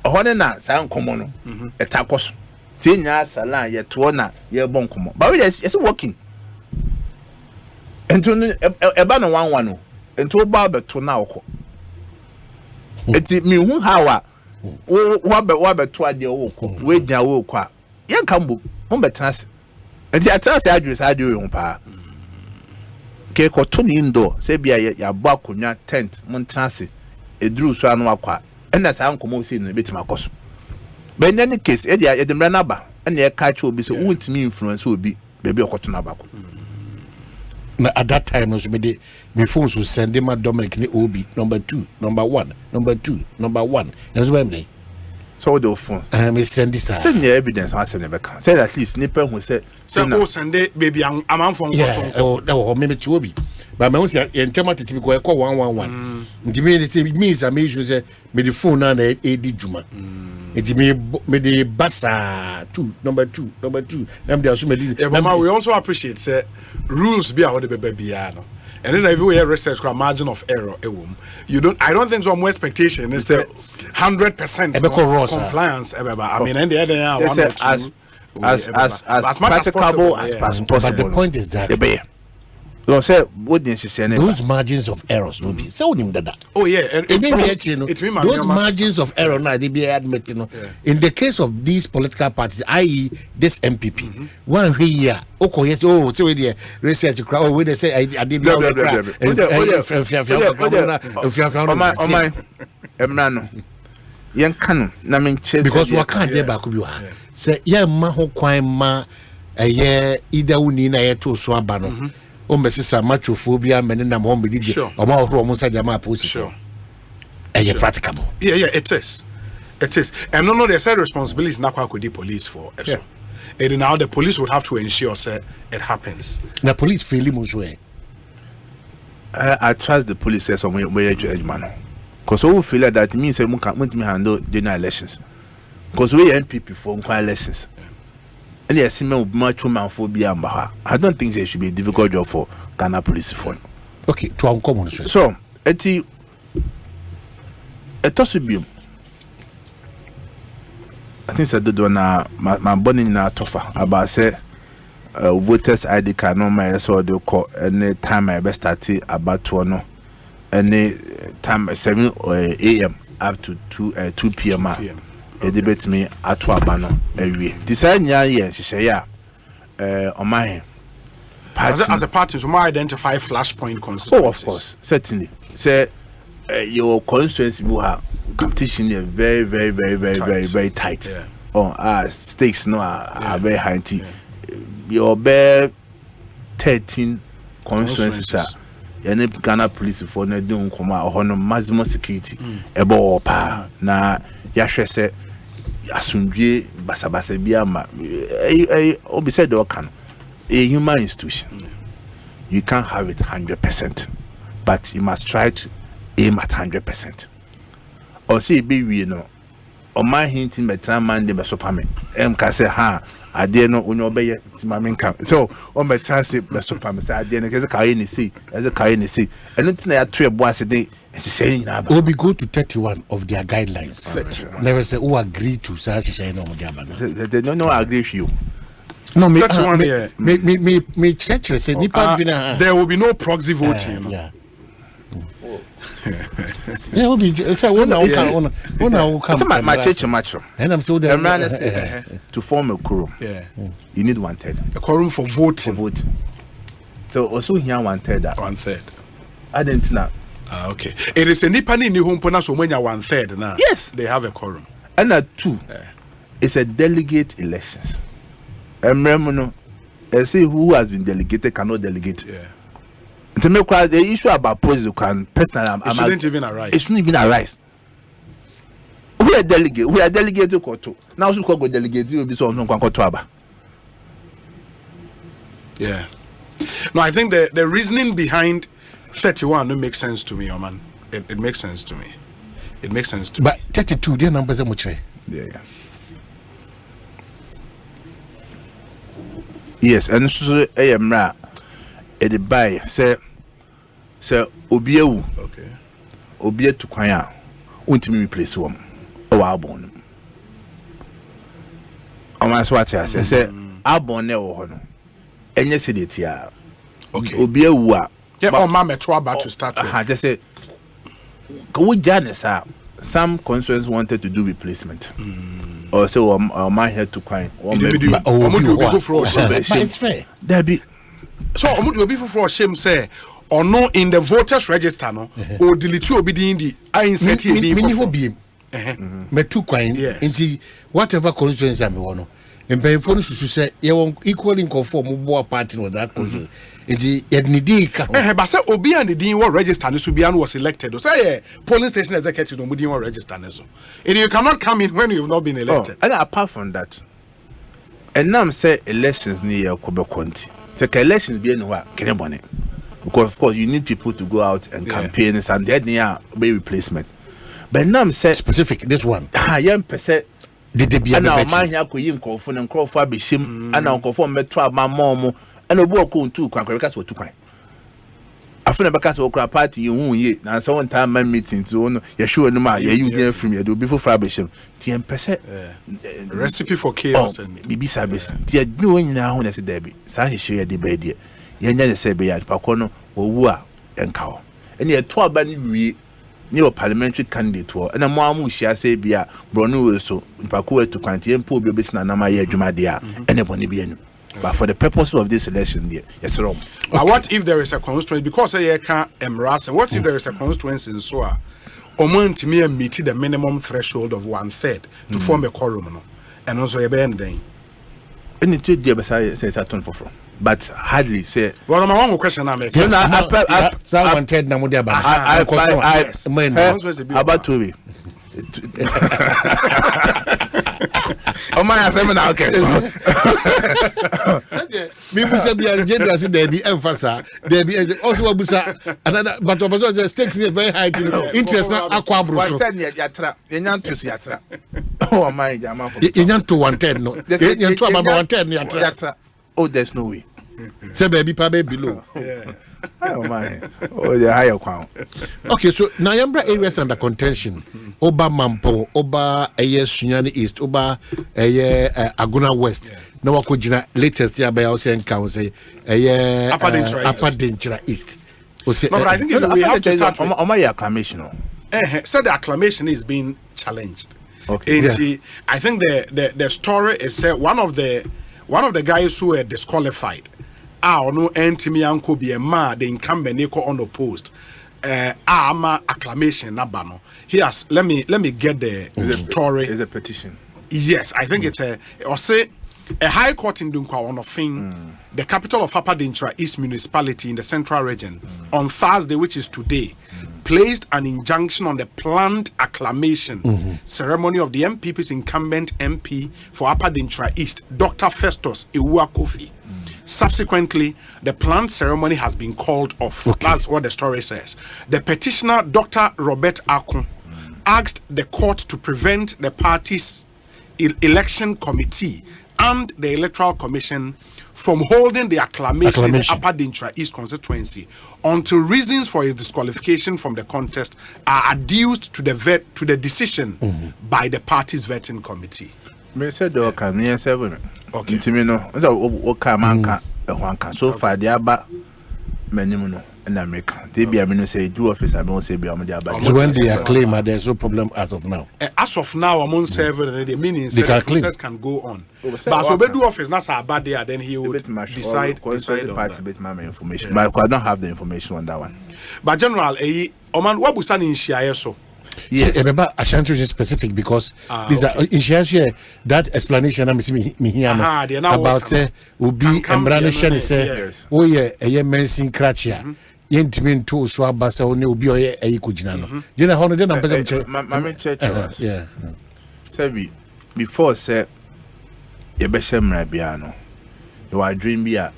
Ohone na sa nkomo no etakoso. Ti nya sala ye to na ye bon komo. But we yes working. Ento eba no 11 no. Ento ba be to na okọ. Eti mi hu hawa wo be to ade wo ko we gya wo ko a ye kambo mo betrase eti atrase adwure hu pa ke ko to ni ndo se bia ya bo akonwa tent mo trase eduru so anu akwa ena sa nkomo si no betima koso but in any case e dia ye de mra na ba ena ye ka che obi so wuntimi influence obi bebi okoto na ba ko. At that time, my phones will send him a Dominic Obi number 2, number 1, number 2, number 1. That's why I'm there. So the phone. I send this. Send your evidence. I send it back. Say at least nipper who said, "So send it, baby. I'm from or maybe to Obi." But my own say, "In terms of typical, I call 111." The means I made you say, "Me the phone and AD Juma." It me the bassa 2, number 2, number 2. We also appreciate say rules be how the baby no. And then if we hear research margin of error I don't think so more expectation is 100% compliance I mean and the other as practicable as possible. But the point is that those margins of errors will be so that. Oh yeah, those margins of error now they be admitted. In the case of these political parties, i.e., this MPP, one year, so we the research crowd, we they say I did because what can't they back you say yeah maho kwai ma either uni na ye to so abano. Sisa machophobia menena mombi dije oma ohro mo sa jama position practicable. Yeah, it is and no there's a responsibility na kwa the police for so and now the police would have to ensure say it happens. Na police feel muswe I trust the police say some way man because we feel that means say mun handle general elections because we NPP for elections. And yes, much man I don't think it should be a difficult job for Ghana police for. Okay, to uncommon. So, it should be. I think I do na my bonnie na tougher about say voters ID card no my so they call any time I best start about 2 any time 7 a.m. up to 2 p.m. A debate me at Kwabena every. Design yeah, she say yeah. Omanhene. As a party, so might identify flashpoint constituencies. Oh, of course, certainly. Say your constituency will have competition is very tight. Yeah. Oh, stakes no are very high. Your bare 13 constituencies. Any Ghana police for no doing come out on maximum security. Ebo pa na yahwe se asundwe basabasa bia ma obi said a human institution. You can't have it 100%, but you must try to aim at 100%. Or say be we know Omanhene team betra man de besopame ka say ha ade no onyo obeye timame nka so o betra say besopame say ade no keze kai ni see eno tina ya to ebo ase de say nyina ba we go to 31 of their guidelines. Never say who agree to say no mo dia ba they no agree with you. No, me church say there will be no proxy voting. Yeah. Yeah, will be. So when I come, my church macho. And I'm so to form a quorum. Yeah, you need 1/3. A quorum for voting. So also here 1/3. 1/3. I didn't know. Okay. It is a nipani ni humpona so when you 1/3 now. Yes, they have a quorum. And 2, it's a delegate elections. And remember, I say who has been delegated cannot delegate. Yeah. To make the issue about policy can personally, it shouldn't even arise. It shouldn't even arise. We are delegate to Koto. Now we go delegate will be so no Koto. Yeah. No, I think the reasoning behind 31 makes sense to me, man. It makes sense to me. It makes sense to me. But 32, their numbers are much. Yeah. Yes, and so I am right. At the buy, say, Obiu. Okay. Obia to Kwaya. Won't me replace one. Oh, Albon. Oh, my swat, I say, Albon never. And yes, it here. Okay. Obiu. Yeah, oh, Mamma Twaba to start with. I just said, go Janice. Some constituents wanted to do replacement. Or so my head to Kwaya. It's fair. There be. So omudu obi for shame say or no in the voters register no or delete obi di indi I insert in me two kwan nti whatever constituency am wono empayfo no susu say ye won equally conform bo party with that constituency nti yednidi ka ba say obi and the what register no so bia no was elected so yeah polling station executive no mudi what register no so and you cannot come in when you have not been elected. And apart from that, and now say elections near Kobe County. Take elections be anywhere, can because of course you need people to go out and campaign and then near be replacement. But now I'm say specific this one. I am per se did they be a man here ko yin confo and crop for be shim and on confirm metro ma mom and obo ko ntu kwan because we 2 kwan. Afuna baka so okra party hu ye na so one time man meeting to no ye show no ma ye you dey from ye do before frabishim ti em per se recipe for chaos and bibi service ti adwo nyina ho na se da bi sa hehye ye de ba die ye nya ne se be ya pakọ no owu a enka ho ene ye to aba ni wie ni o parliamentary candidate wo na mo amu hia se bia bronu we so pakọ we to kwanti empo obi obesina na ma ye adwuma de a ene boni bi enu. But for the purpose of this election, yes, wrong. But what if there is a constituency? Because I can't embrace. And what if there is a constituency in Soa? Oman to me meet the minimum threshold of 1/3 to form a quorum, and also a bending. And it would be says a ton for from. But hardly say. Well, my one question I make. Yes, 1/3 na mudia ba. About 2 Oh my Asempa okay. Me busa bi agenda say there be emphasis. There be also busa another but opposition the stakes is very high interest na akwa abro so. 1/10 yatra. Yenyanto so yatra. Oh my jama for. Yenyanto 1/10 no. Yenyanto about 1/10 yatra. Oh there's no way. Say baby pa be below. Yeah. Oh my. Oh the higher crown. Okay, so Nayambra areas under contention. Oba Mampo, Oba Sunyani East, Oba Aguna West. No wako jina latest year by our saying council Upper Denchira East. No, but I think we have to start on my acclamation. So the acclamation is being challenged. Okay. Yeah. I think the story is one of the guys who were disqualified. No entimi anko be a ma the incumbent equal unopposed. Ama acclamation nabano. Yes, let me get the story. Is a petition. Yes, I think it's a high court in Dunkwa on Ofin, the capital of Upper Denchira East Municipality in the Central Region, on Thursday, which is today, placed an injunction on the planned acclamation ceremony of the MPP's incumbent MP for Upper Denchira East, Dr. Festus Iwua Kofi. Subsequently, the planned ceremony has been called off. Okay. That's what the story says. The petitioner, Dr. Robert Akun, asked the court to prevent the party's election committee and the Electoral Commission from holding the acclamation in the Upper Denchira East constituency until reasons for his disqualification from the contest are adduced to the decision by the party's vetting committee. Okay. Timino, what come so far the aba menu in America. They be I say do office. I don't say be about. So when they are claiming, there's no problem as of now. As of now, I'm on server. The meaning They can the process can go on. But so we do office. That's a bad day. Then he would decide on that. Bit my information, but I don't have the information on that one. But general, Oman, what was an in so? Yes, remember Asante is specific because these are in that explanation I'm me here about say will be embranition say oh yeah a mention crachia yentimin to so abasa oni obi oye e kujina no je na hono de na pese che mama church yeah say before say ye be shemra bia no your dream bia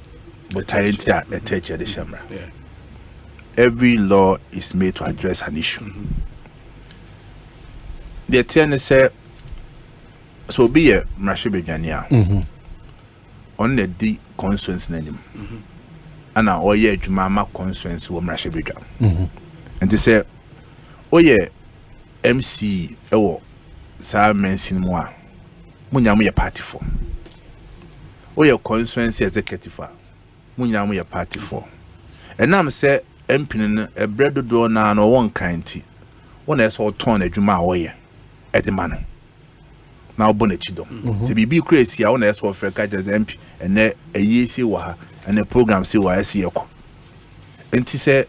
but talentia e teach the shemra. Every law is made to address an issue. The ten say so be a Mrashibe Jania on the D constituency name. And now oh yeah Jumama constituency wo Mrashibe Jam. And they say oh yeah MC ewo sa mensin mo a munyamu ye party for. Oh yeah constituency executive a munyamu ye party for. And I'm say MP a bread do na no one kind one is all torn adwuma awye at the man. Now bonachidom. To be crazy, I want to ask for Frekajas MP and a year see wa and a program see why I see yoko. And he said,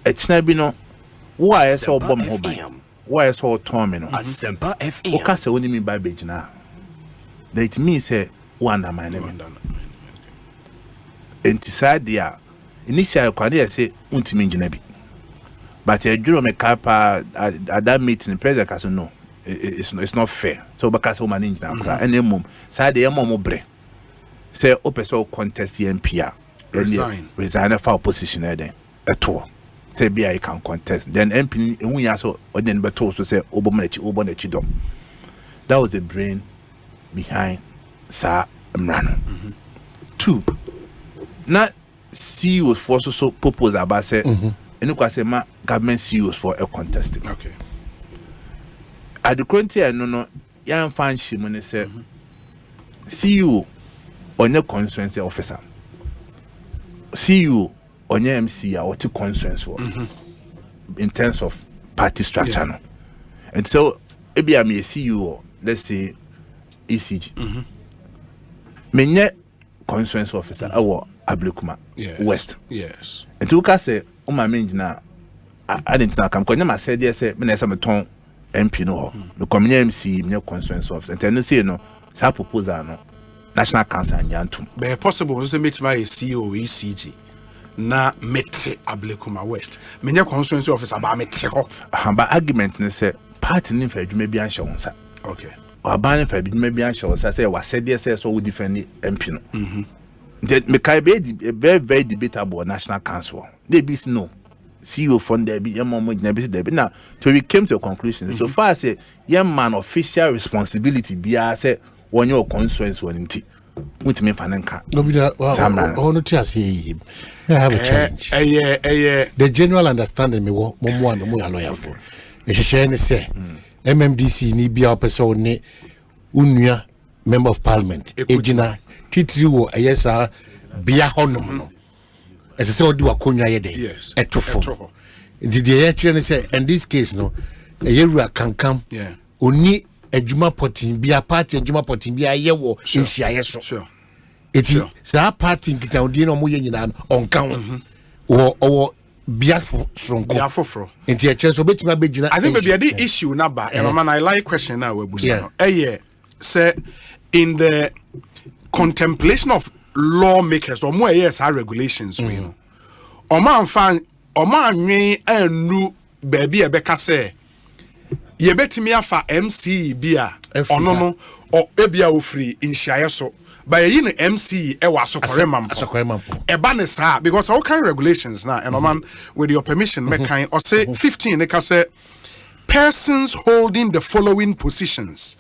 a chinabino, why I saw bomb home, why I saw tormino. Asempa FM. What can only mean by Bejina? That means say one of my name. And to say, dear, initially, I say, Untimin. But a Juro me kapa at that meeting, the president has no. It's not fair. So because woman in now, and then mum, say the mum bre. Say opeso contest MPR. Resign for opposition then. At all. Say be I can contest. Then MP we also then but also say obonechi dom. That was the brain behind Sir Mrano. 2. Not CEOs for so purpose about say and you can say my government CEOs for a contesting. Okay. At the current year, no, young fan shimon say CEO on your constituency officer. CEO on your MC or to constituency in terms of party structure. No. And so maybe I'm a CEO, let's say ECG. Menye constituency officer our Ablukuma West. Yes. And to say my menjina I didn't know come kwanya ma said yes say me na some ton MP no no community MC me constituency officer and then say no sa proposal no national council anyantum be possible so meet my CEO ECG na mete Ablekuma West me constituency officer ba mete ho ba argument ne say party ni fa adwuma bi anhye wonsa okay or ban fa adwuma bi anhye wonsa say wa said yes so we defend MP no me kai be very debatable national council they be no CEO fund there be mom there be now so we came to a conclusion so far say young man official responsibility be say when your constituency one nti mutime fanenka no be that wow no tia say I have a challenge the general understanding me mo and mo lawyer for e share ne say MMDC ni bia person ne unua member of parliament ejina titiri wo eyesa bia honom no as I said do akonya yede etofo the actually say in this case no eyewura kankam oni adwuma potin bia party adwuma potin bia yewo nhia so eti sa party nkita odi no mo ye nyina onkan wo bia sronko bia foforo enti e chenso betima begina I think maybe the issue na ba and man I like question now we busa say in the contemplation of lawmakers or more yes our regulations you know o man fan o man nwen anu baby ebeka say ye betimi afa MC bia ono no o ebia ofri nhia so by yin MC e wa asokorema eba ne sa because all kind of regulations now and man with your permission me kind or say 15 they can say persons holding the following positions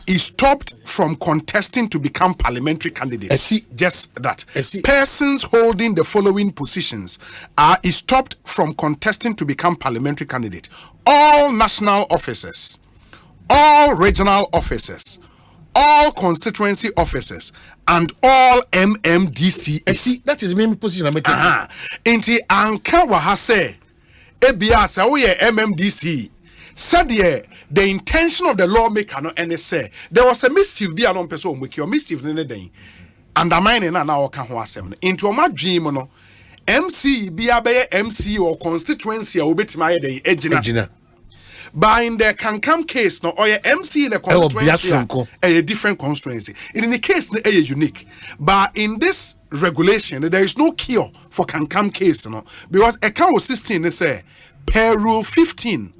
is stopped from contesting to become parliamentary candidates. Just that. Persons holding the following positions is stopped from contesting to become parliamentary candidates. All national officers, all regional officers, all constituency officers and all MMDCs. See, that is the main position I'm taking. Inti anka wa ha say ebia sa we MMDC said the intention of the lawmaker no and say there was a mischief be anon person make your mischief ne den undermining na oka ho asem into o madwin no MC be MC or constituency obetima ye den ejina. But in the Kankam case, no, or your MC in the constituency, a different constituency. In the case, a unique. But in this regulation, there is no cure for Kankam case, no, because account 16 they say per rule 15,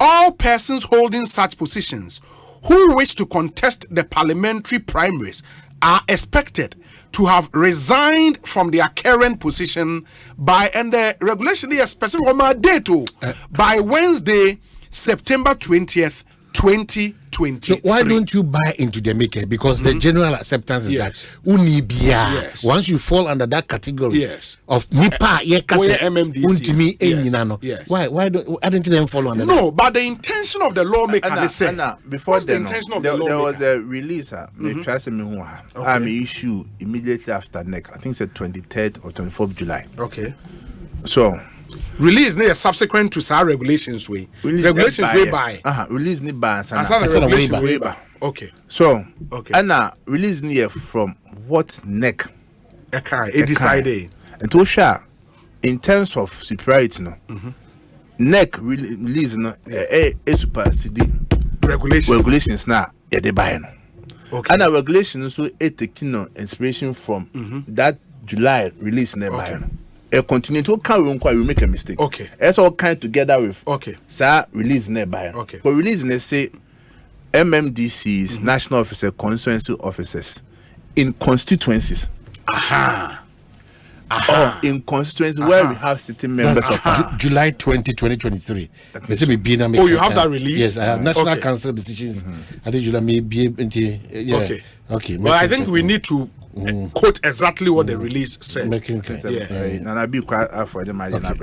all persons holding such positions who wish to contest the parliamentary primaries are expected to have resigned from their current position by, and the regulation is specific on my date by Wednesday, September 20th, 2020. So why don't you buy into the maker? Because the general acceptance is that unibia. Once you fall under that category of nipa MMDC. Why didn't them follow under that? But the intention of the lawmaker they say before then there was a release issue immediately after NEC. I think it's the 23rd or 24th July. Okay. So release ne subsequent to our regulations way. Regulations way by. Release ni by regulation way by. Okay. So and release ni from what NEC decided. And to share in terms of superiority no. NEC release no supersede regulations now they buy no. Okay. And regulations so taking inspiration from that July release nearby. Okay. Continue to carry on, we make a mistake. Okay. It's all kind together with sir release nearby. Okay. But release let's say MMDCs, national officers, constituency officers in constituencies. Or in constituencies where we have sitting members of July 2023. They say you have that release? Yes, I have national council decisions. I think July may be okay. Well, I think we need to quote exactly what the release said. And I be quite for the margin. July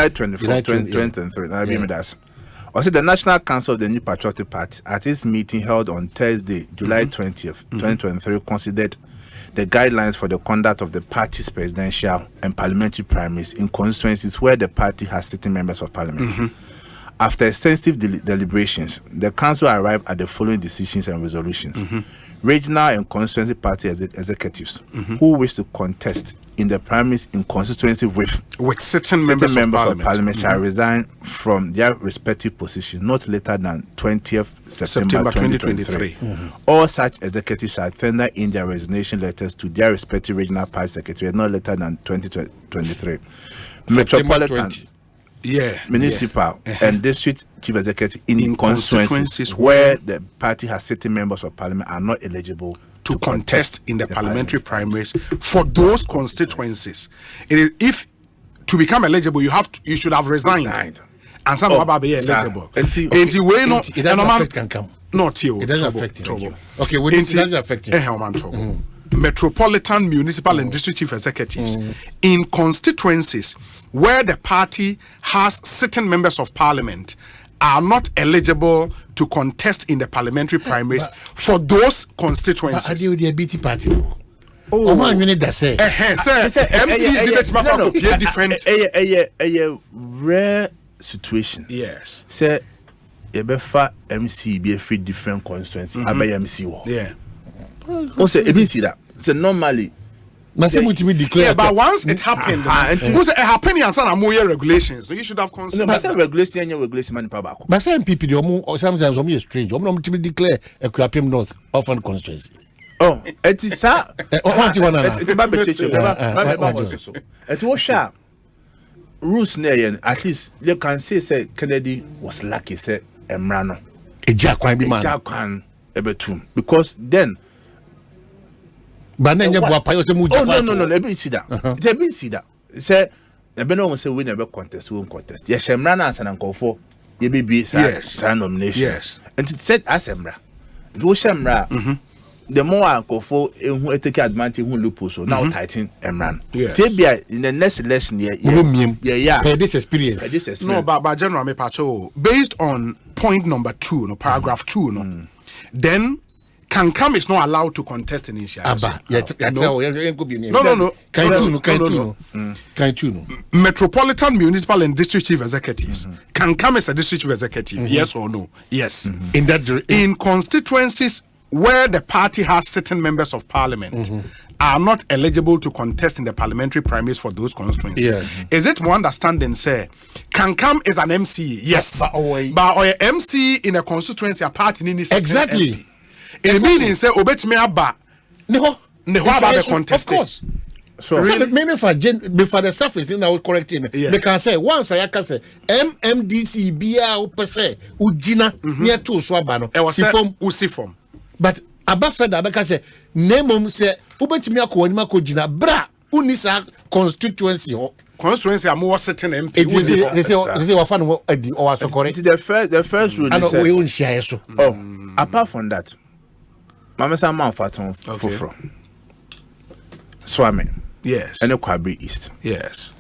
24th, 2023. I be with us. Also, the National Council of the New Patriotic Party, at its meeting held on Thursday, July 20th, 2023, considered the guidelines for the conduct of the party's presidential and parliamentary primaries in constituencies where the party has sitting members of parliament. After extensive deliberations, the council arrived at the following decisions and resolutions. Regional and constituency party executives who wish to contest in the primaries in constituency with sitting members of parliament shall resign from their respective positions not later than 20th September 2023. All such executives shall tender in their resignation letters to their respective regional party secretary not later than 2023. Metropolitan, municipal and district chief executive in constituencies where the party has sitting members of parliament are not eligible to contest in the parliamentary primaries for those constituencies. If to become eligible, you should have resigned. And some of be eligible. It doesn't affect can come. Not you. It doesn't affect it. Okay, what it doesn't affect it. Metropolitan, municipal, and district chief executives in constituencies where the party has sitting members of parliament are not eligible to contest in the parliamentary primaries for those constituencies. But are they BT party? Omanhene da say. MC different. A rare situation. Yes. Say ebefa MC be a free different constituency. Abay MC wo. Yeah. Also, it means that. So normally. But once it happened, it happened in some regulations. So you should have considered. But some regulation money power. But some people, sometimes are strange. I'm not to declare a Kwabena North orphan constituency. Oh, it is sir. What you want it was sharp. Rules near at least you can say Kennedy was lucky, say Emrano. A jack can be man. Because then. But then you go no, let me see that. Let me see that. Say, the Beno say we never contest, we won't contest. Yes, Emrana and call for the BB nomination. Yes. And it said Asemra. Do Shamra the more alcohol who take advantage who loopholes so now tighten Emran. Tibia in the next election per this experience. No, but General Mepacho, based on point number 2, no paragraph 2, no, then Kankam is not allowed to contest an initiation. No. Metropolitan, municipal, and district chief executives. Kankam is a district chief executive. Yes or no? Yes. In constituencies where the party has certain members of parliament are not eligible to contest in the parliamentary primaries for those constituencies. Is it my understanding, say, Kankam is an MC? Yes. But MC in a constituency, a party in this exactly. MP. It means say obetime aba ne ho aba be contest. Of course. So really? Maybe before the surface then I will correct him. Because say once I can say MMDC bia opese ugina near to so aba no sifom. But above further because say name say obetime akọ gina bra unisa constituency am more certain MP. They say what fan or so correct. The first rule is we won't share so. Apart from that, Mama Sama Faton Fufro Swami. Yes. And the Kwabena East. Yes.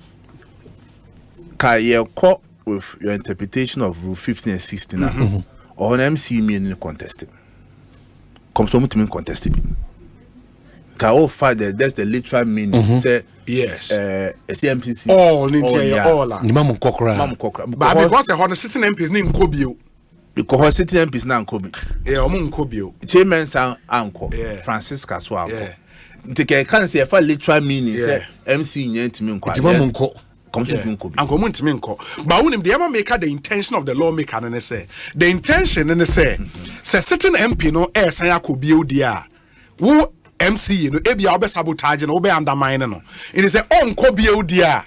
Can you call with your interpretation of Rule 15 and 16 or an MC meaning contested? Comes to me contested. Can all find that's the literal meaning. Say yes. CMPC. All Nimam Kokra. But because a sitting MP's name Kobio. Because city MPs now Kobe. Kobio. Chairman San Uncle Francisca Swab. Take can't say a literal meaning. MC Yentimin comes to Kobe. Uncle Muntiminko. But when the ever make the intention of the lawmaker and say the intention and say certain MP no air Saya Kobio dia. Who MC you know ebi obe sabotage and obe undermine no. It is a on Kobio dia.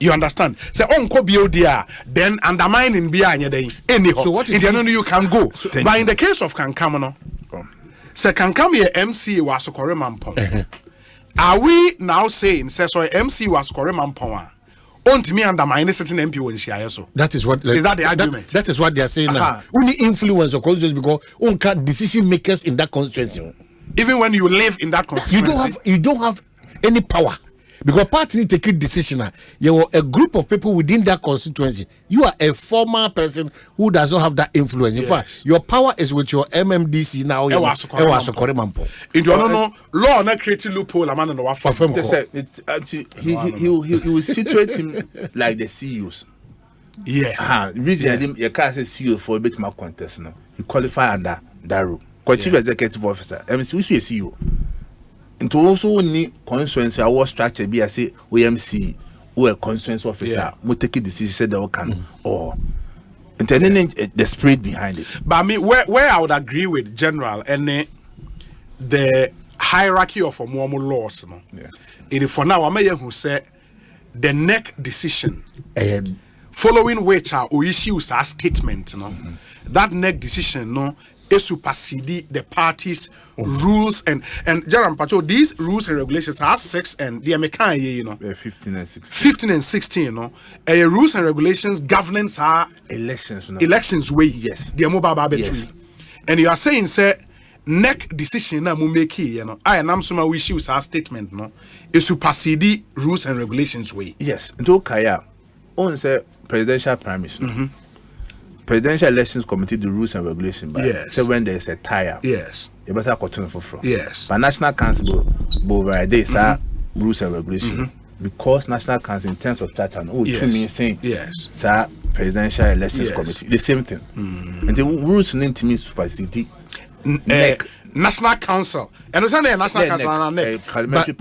You understand? Say unko biodia, then undermining behind day. Anyhow, so what in the you can go. But in the case of Kankam, say Kankam here MC was Koremampon. Are we now saying say so MC was Koremampon? Only me undermine certain MP when she so. That is what is that the argument? That is what they are saying now. Only influence of constituency because only decision makers in that constituency. Even when you live in that constituency, you don't have any power. Because party need to take a decision. You are a group of people within that constituency. You are a former person who does not have that influence. In fact, your power is with your MMDC now. You are in the law not creating loophole. A man in the he will situate him like the CEOs. Reason you can't say CEO for a bit more contest. No, he qualify under that rule. Chief Executive Officer. MC we see a CEO. And also need constituency our structure be as say OMC who a constituency officer will take a decision said that can or and then the spirit behind it. But I mean where I would agree with General and the hierarchy of formal laws no. It for now I may who say the next decision following which are issues a statement no. That next decision no supersede the party's rules and Jaram Pacho, these rules and regulations are 6 and the American 15 and 16. 15 and 16, you know. Rules and regulations governance are elections way. Yes. The mobile yes. And you are saying say next decision na make you know. I am some we issue our statement no. It supersede rules and regulations way. Yes. Do kaya on say presidential primaries. Presidential Elections Committee the rules and regulations. Yes. So when there's a tie-up, yes, you better continue for fraud. Yes. But National Council, but these are rules and regulations because National Council in terms of structure, to me saying yes, sir, Presidential Elections Committee, the same thing, and the rules need to mean supersede. National Council, and it's not a National Council,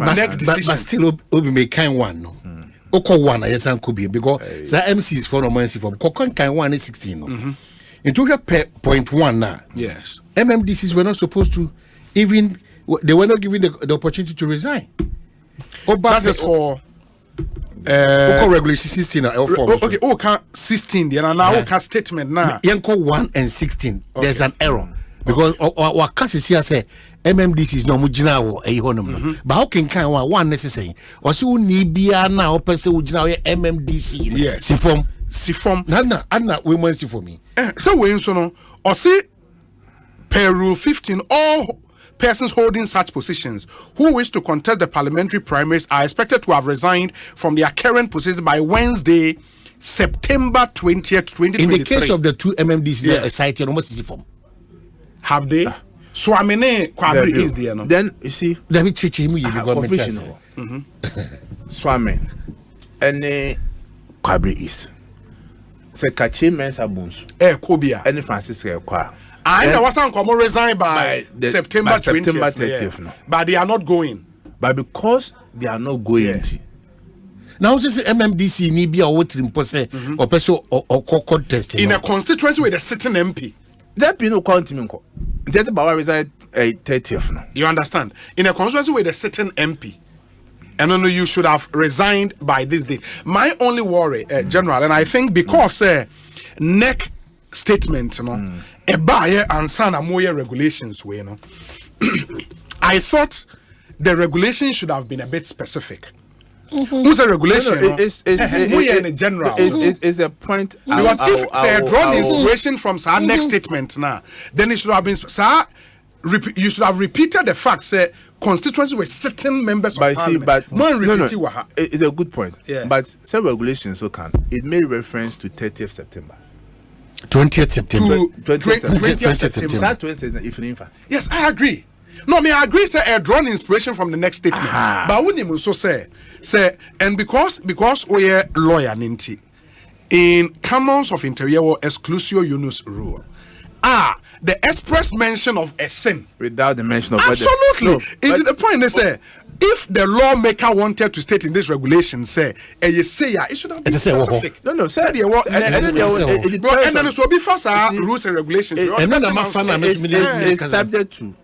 but still, will be kind one no. Oko one yes and could be because the MC is for no mercy for Kokon kind 1 is 16 no. Into your point 1 now. Yes. MMDCs were not supposed to even they were not given the opportunity to resign. That is for regulation 16 okay, 16 then now statement now. Yanko 1 and 16. There's an error. Because our case is here say MMDC is no mujina wo honum but how can one necessary or so ni bia na person ujina MMDC yes sifom na women see for me so we so no or say per rule 15 all persons holding such positions who wish to contest the parliamentary primaries are expected to have resigned from their current position by Wednesday, September 20th, 2023. In the case of the two MMDs, cited, what is it from? Have they? So I mean, Kwabena is there, no? Then you see, David Chichimu, you government. Swami, and Kwabena is. Se kachi mensa bones. Kobia. Any Francis Kwa. And there was some common resign by September 30th. No. But they are not going. But because they are not going, now this is MMDC Nibia or Trimpose or Peso or contest in a constituency with a sitting MP. That be no counting. That's about resign 30th. No. You understand? In a constituency with a sitting MP. And then you should have resigned by this date. My only worry, General, and I think because NEC statement, you know, a buyer and sana more regulations, you know, I thought the regulation should have been a bit specific. Who's a regulation? It's in general. It's a point. Because if they drawn inspiration from our next statement now, then it should have been you should have repeated the fact say constituency were certain members of parliament. It's a good point. Yeah. But some regulations so can it made reference to 30th September. 20th September. 20th September. Yes, I agree. No, I agree. Say a drawn inspiration from the next statement. But when you so say, and because we are lawyer ninti in Canons of Interior or Exclusio Unus rule. The express mention of a thing without the mention of absolutely. Into the point they say, if the lawmaker wanted to state in this regulation, say, you say it should have been specific. No, say and then it will be first rules and regulations. And then it's subject to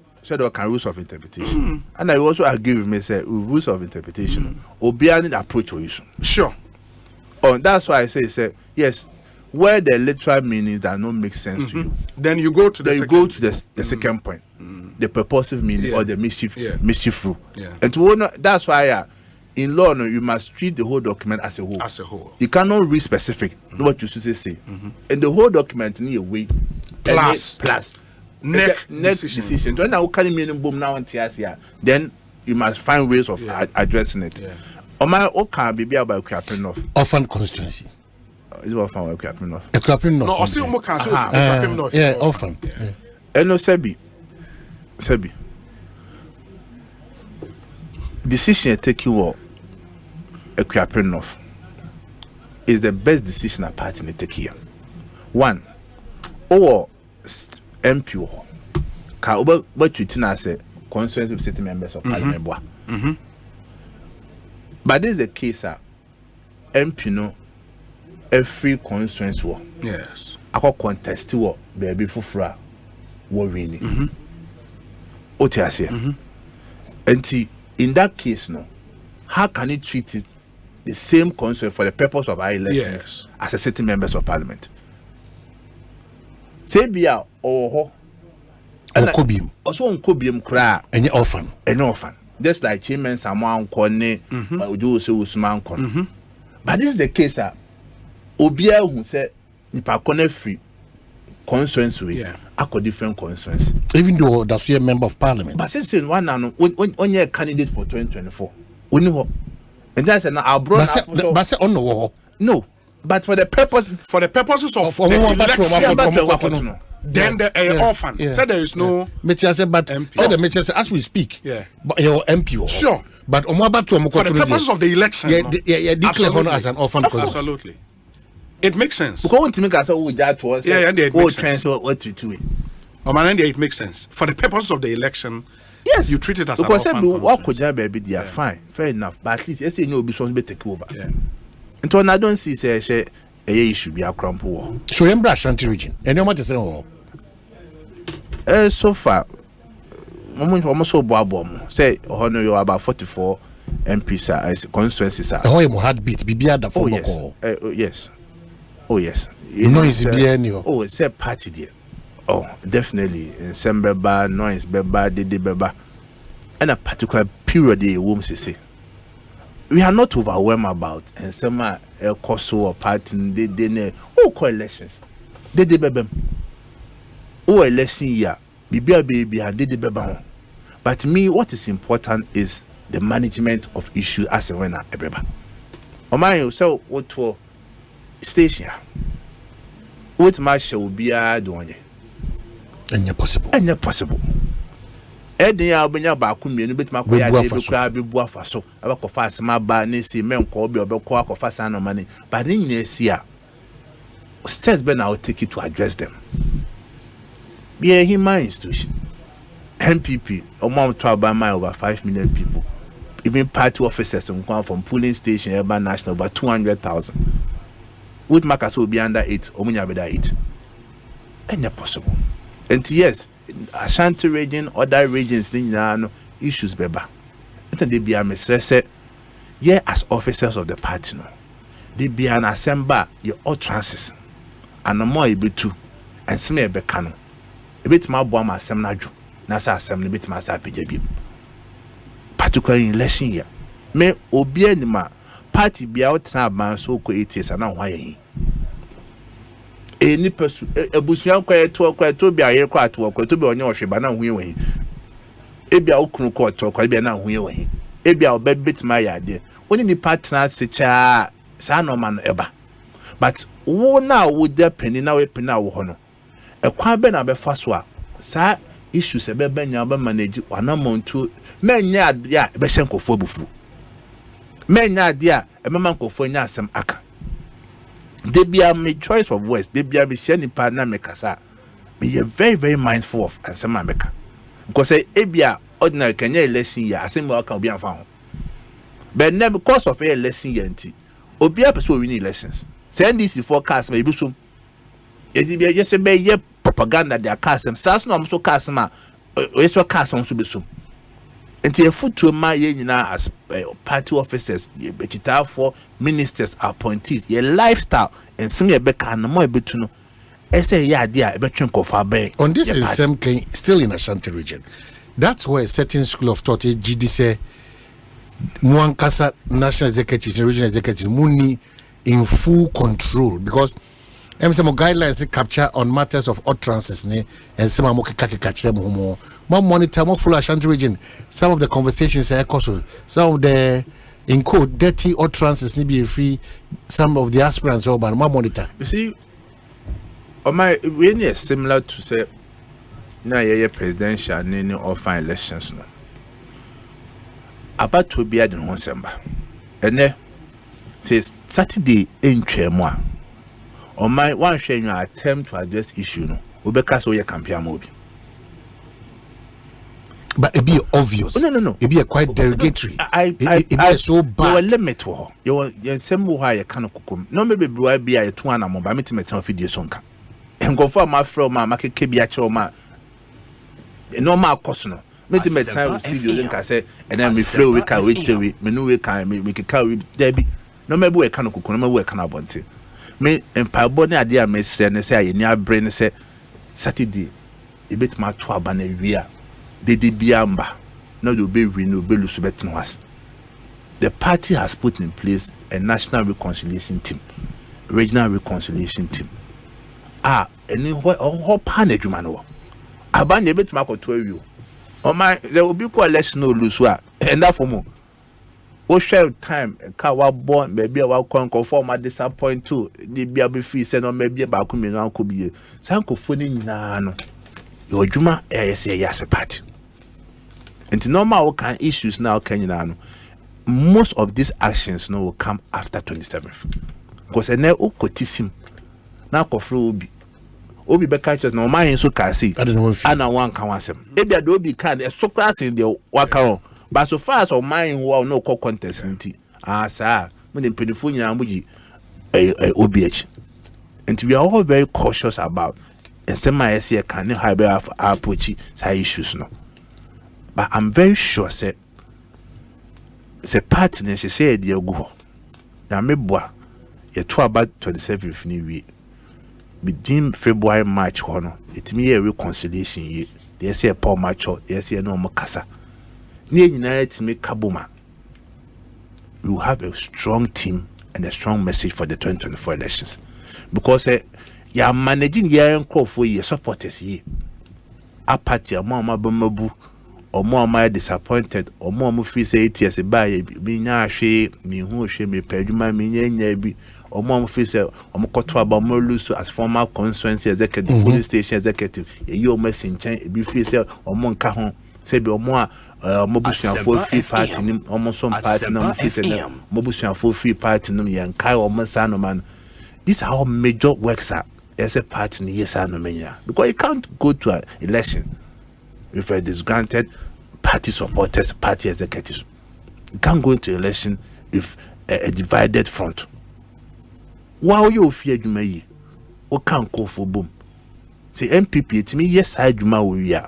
rules of interpretation. And I also agree with me say rules of interpretation. Obiani approach to issue. Sure. That's why I say yes. Where the literal meanings that don't make sense to you, then you go to the second point, the purposive meaning or the mischief rule. And that's why in law you must treat the whole document as a whole. You cannot read specific what you should say. And the whole document need a way plus next decision. When I can mean boom now then you must find ways of addressing it. What can be about Kwabena Orphan constituency. Is what from Kwabena. Kwabena. No, I see more can yeah, orphan. And no Sebi. Decision taking what Kwabena is the best decision a party take here. One, or MP ka what you say constituency of city members of parliament. But this is a case MP no every constituency war. Yes. I contest war baby for war winning. And in that case, no, how can you treat it the same constituency for the purpose of our elections as a city members of parliament? Say be or Kobium. Also on Kobium cry any orphan. Just like chairman someone kone do so Usman kon. But this is the case Obia who said nipa kone free constituency a different constituency. Even though that's a member of parliament. But since one now when you're a candidate for 2024, we know and that's an abroad. But on no. But for the purposes of the election, then the orphan said there is no. But as we speak, but your MP. Sure. But for the purposes of the election, declare honor as an orphan. Absolutely. It makes sense. Going to make us all that was it makes sense. What you do. It makes sense. For the purposes of the election, yes, you treat it as an orphan. What could you be there? Fine, fair enough. But at least you say no be supposed to take over. And when I don't see say it should be a crumple. So you embrace Asante region. And you want to say so far almost so boabom say honor you about 44 MPs as constituencies are. Oh, you had beat bibia da for yes. Oh yes. You know it's BNO. Oh, it's a party there. Oh, definitely. In Sembeba, noise beba, dede beba. And a particular period they won't say. We are not overwhelmed about and some Electoral or party they call elections. Dede bebem. Oh, election year. Bibia baby and dede beba. But to me, what is important is the management of issues as a winner. Oman, so what for station? What match will be a doing? And possible. Edi ya obenya ba ku mienu betima ko ya de bekura bebu afaso abakofa asema ba ne si menko obi obekọ akofa san no mane but in nesia steps be now take it to address them. Be a human institution. MPP amount to about over 5 million people. Even party officers from polling station urban national over 200,000. With markers will be under 8 omunya be 8. And possible. And yes, Asante region, other regions, no issues beba. They be a mistress. Yeah, as officers of the party, no. They be an Asempa, your utterances, and no more able to, and some a becano. A bit more bomb as some naju, Nasa assembly bit my sapi, particularly in election year. May obianima party be out man so coates and now why. Any person a bushyan quiet to be a year quiet to be on your ship, but now we Ebia okunu ko to kwa bia na hu ye we ebia obebet my idea oni ni partner se cha sa no man eba but wo na wo de penny na we penny wo ho no e kwa be na be fa so a sa issues e be banya be manage wanamontu menya ade a be hyenkofo bufu menya ade a e mema nkofo nya asem aka de bia me choice of words de bia me share ni partner me kasa me very very mindful of asem ameka because ebia ordinary Kenya election year asem can be anfa ho but now because of election year nti obia person win elections send this forecast maybe so ebia just be ye propaganda their cast them sas no so cast ma we so cast on so be so nti e futu ma ye nyina as party officers ye betita for ministers appointees ye lifestyle and some ye be kan mo e betu no say yeah dia e betwen kofa be on this is same still in Asante region. That's where a certain school of thought GD say Mwankasa national executives and regional executives muni in full control because some guidelines capture on matters of utterances and some more catch them more monitor more full Ashanti region. Some of the conversations are Ekosiise, some of the in code dirty utterances need be free, some of the aspirants over more monitor. You see, my really is similar to say na ye presidential nini or fine elections no about to be at the December and says Saturday in Chemwa on my one share your attempt to address issue no we be cast your campaign movie but it be obvious no it be a quite derogatory it be so bad you limit to you same why you can cook no maybe blue be a 2 animal but me to meet video sonka and go for my from my market kebi ma normal course no me to met time studio link I say and then me flow we can wait we no we can me carry there be no maybe we can cook no maybe we can abonte me empire body ade a me say ne say any abre say Saturday e bit ma to aba na wia de biamba no do be we no be lose bet no was the party has put in place a national reconciliation team regional reconciliation team any what pan adwuma no abanye betima akoto awi o my there will be election no lose and that for mo o share time ka wa born maybe wa conform ma disappoint too ni bia be fee say no maybe ba ko mi no anko biye sankofo ni nyina no your adwuma say yes party and normal kind issues now Kenya no most of these actions no will come after 27th because na o kotisim na kofro obi be catches no man so can see ana one can wasem ebia do obi can e so class in the waka but so far as o man who no call contest nti sir me dem penifo nyina muji obh and we are all very cautious about and some say can have approach say issues no but I'm very sure say partner she say dey go na me boa ye to about 27th ni we between February March hono it me a reconciliation ye they say Paul Macho they say no mo kasa ni nyina etime kaboma we will have a strong team and a strong message for the 2024 elections because ya managing your crop for your supporters ye a party amama bamabu omo disappointed omo feel say it yes buy me nya hwe me hu hwe me padwuma me nya bi omo feel say omo koto aba mo lose as former constituency executive police station executive ye omo sinchen bi feel say omo nka ho say bi omo a omo busuafo free party nim omo some party na feel say omo busuafo free party nim ye nka omo sa no man. These are all major works are as a party in the yes and no, because you can't go to an election with a disgruntled party supporters, party executives. You can't go into election with a divided front. While you fear you may, or can't go for boom. Say MPP, to me, yes, I do my way.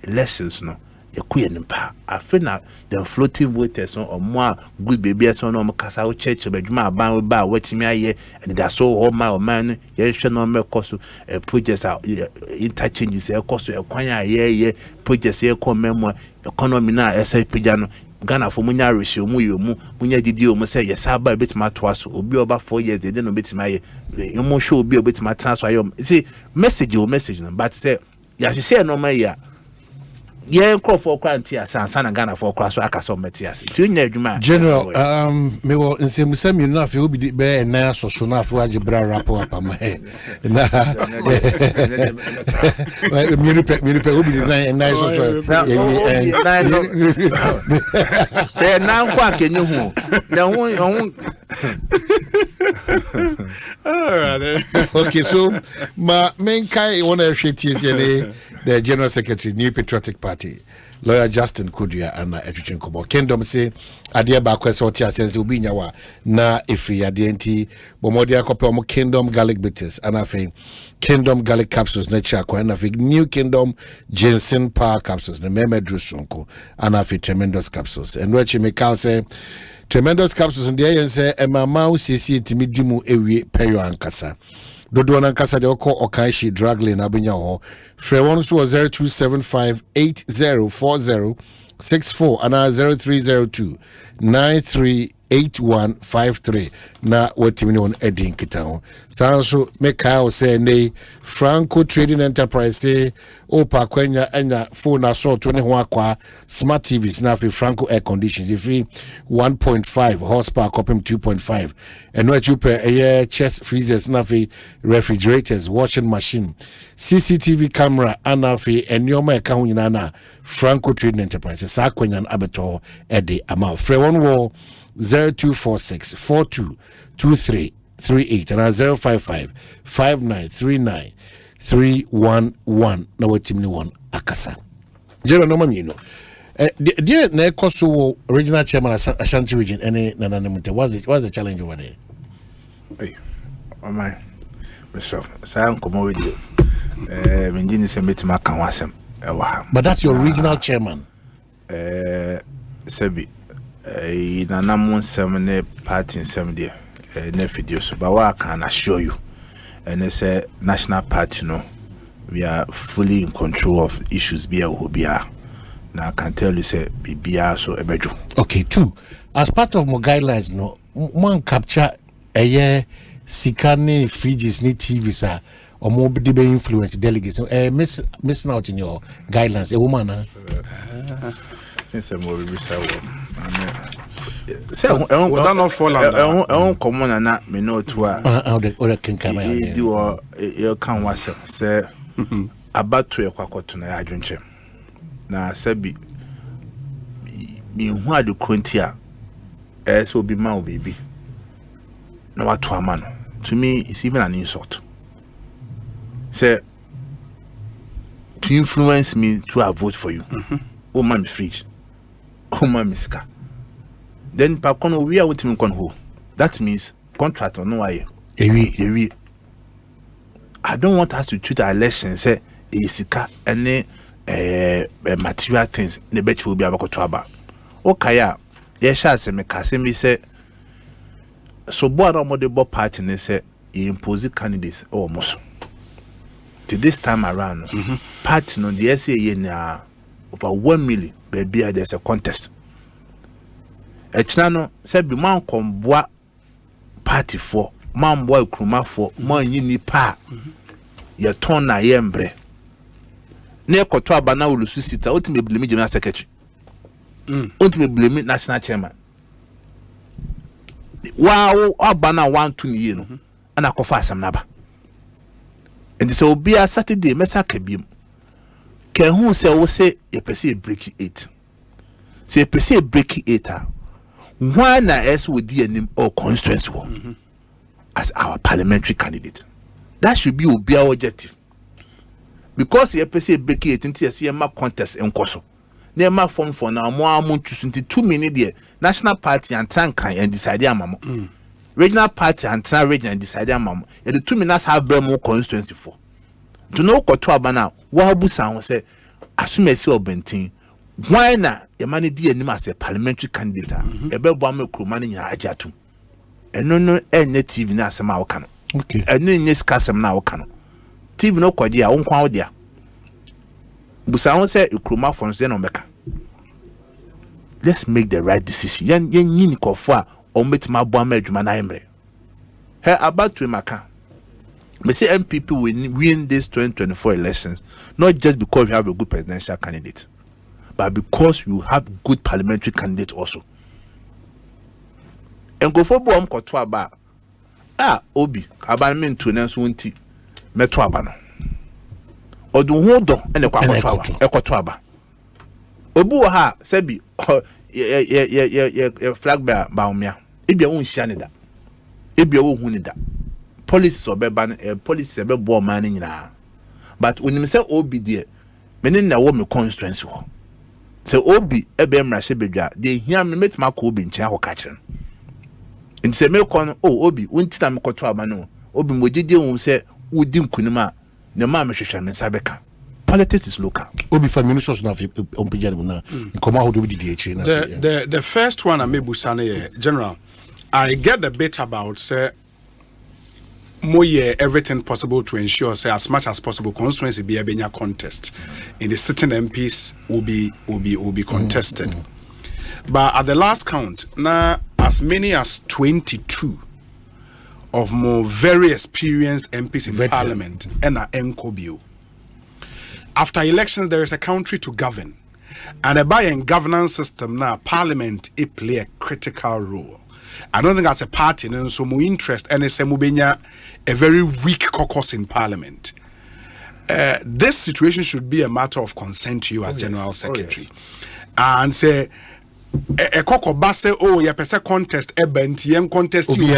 Elections, no. A queen in power. I feel now the floating voters or more good baby as on Casa Church, but my band by what's me here, and that's so all my man, yes, no more cost a projects out interchanges, a cost of a quanya, yeah, projects here come memoir, economy now, as a piano. Ghana for Munya ratio, Munya did you say, yes, I buy a bit my twice, or be about 4 years, they didn't bit my you more sure be a bit my transfer. See, message, but say, yeah, she said no, my yeah. Yeah, call for quantity as San Ghana for cross Akaso Metias. General, me will in same you know if you be the bear and now so soon after Wajibra rapport up on my head. Say now, quack in you. Okay, so my main guy one of the General Secretary, New Patriotic Party, Lawyer Justin Kudia and Edwin Kobo. Kingdom say, Adia Bakwes or Tia says, Ubinyawa, na ifri adienti, Bomodia Kopomo Kingdom Garlic Bitters, and I think Kingdom Garlic Capsules, Nature, and I think New Kingdom Ginseng Power Capsules, the Meme Drusunko, and I think Tremendous Capsules. And what you make out say, Tremendous Capsules, and the air say, and my mouse is here to meet Dimu Ewe Peyo and Kasa. Dodo na nkasa de oko Okaishi drug lane abunya ho free one so 0275804064 and 0302938153 na watimi on edin kitao sanso meka say ne Franco Trading Enterprise say opa kwenya enya phone assault ne ho akwa smart TVs na fi Franco air conditions free 1.5 horsepower copim 2.5 and what you pay chest freezers na fi refrigerators washing machine CCTV camera and fi enyoma eka ho nyina na Franco Trading Enterprise sa kwenya abeto ede ama free one wall 0246 422338 and 055 5939 na watimni one akasa jero no mamino dear na ekoso original chairman Ashanti region any nananimute what's the challenge over there? Hey my Bishop say komo video menjini se metima kan wasem but that's your regional chairman sebi nanamun semne party sem there na videos but what I can assure you and it's a national party no we are fully in control of issues be now I can tell you say be so ebejo. Okay, two as part of my guidelines no one capture a year sikane fridges ni TVs or more be influence delegates missing out in your guidelines a woman yes more be say that not fall on common na me know to or can come do you can was say about to yakwakoto na adwonche na sabi me hu adu krontia so be ma obibi na watu amano to me it's even an insult say to influence me to vote for you oh man fridge oh man miska then pakono we are with him kon that means contract or no why ewi I don't want us to treat our elections say isika any material things ne bet will be abakoto aba okaya ye sha se me kase me say so board mo de bo party ne say impose candidates almost to this time around party no the SA na over 1 million baby there's a contest echina no say be man komboa party for man boy kruma for man yini pa ye ton na yembre ne koto abana ulusu sita ultimate blame general secretary ultimate blame national chairman wow abana 1-2 year no ana kofa asam naba and so be a Saturday mesa kabiem can who say wo say ye pese break 8 say pese break 8 why na es with the or constituency as our parliamentary candidate. That should be our objective. Because the EPC break it into a CMA contest in Koso. Near my form for now, more amount to 2 minutes there. National Party and Tankai and decide mama. Regional Party and Tan Region and decide mama. And the 2 minutes have more constituency for. To know Kotoaba now, Wabu Sound say, assume a seal benting. Why not a money dear name as a parliamentary candidate? A bell money in Ajatu. And no any TV na sama wakano. Okay. And no yes kasam na wakano. TV no kwadia won kwa odia. Busa won say ukroma for nse no meka. Let's make the right decision. Yen nyini kofo a o metima bo ama adwuma na emre. He about to maka. Me say MPP will win this 2024 elections not just because we have a good presidential candidate, but because you have good parliamentary candidate also. And go for bomb koto aba obi aban to na so nti meto aba no odu ho do ene kwa koto aba obu ha sebi ye flag ba umia ebia won hia ne da ebia wo hu ne da police obeba police ebe bo man nyina but onim se obi de menen na wo me constituency ho se obi ebe mra hye bedwa de hia me metima ko obi nche ho ka kire in se me kon obi wonti na me koto aba no obi mogide hu se wodi nkunima ne ma me hwehwe me sabeka. Politics is local. Obi for ministers na ompijani na nkoma ho do bi di na. The first one I may busane general, I get the bit about say everything possible to ensure say as much as possible constituency be a benya contest in the sitting MPs will be contested. But at the last count now as many as 22 of more very experienced MPs in Parliament and are NCOBU. After elections, there is a country to govern, and by a governance system now, Parliament it play a critical role. I don't think as a party, and so more interest, and it's a very weak caucus in Parliament. This situation should be a matter of consent to you as General Secretary, and say. A coco basse ya pese contest yen contest you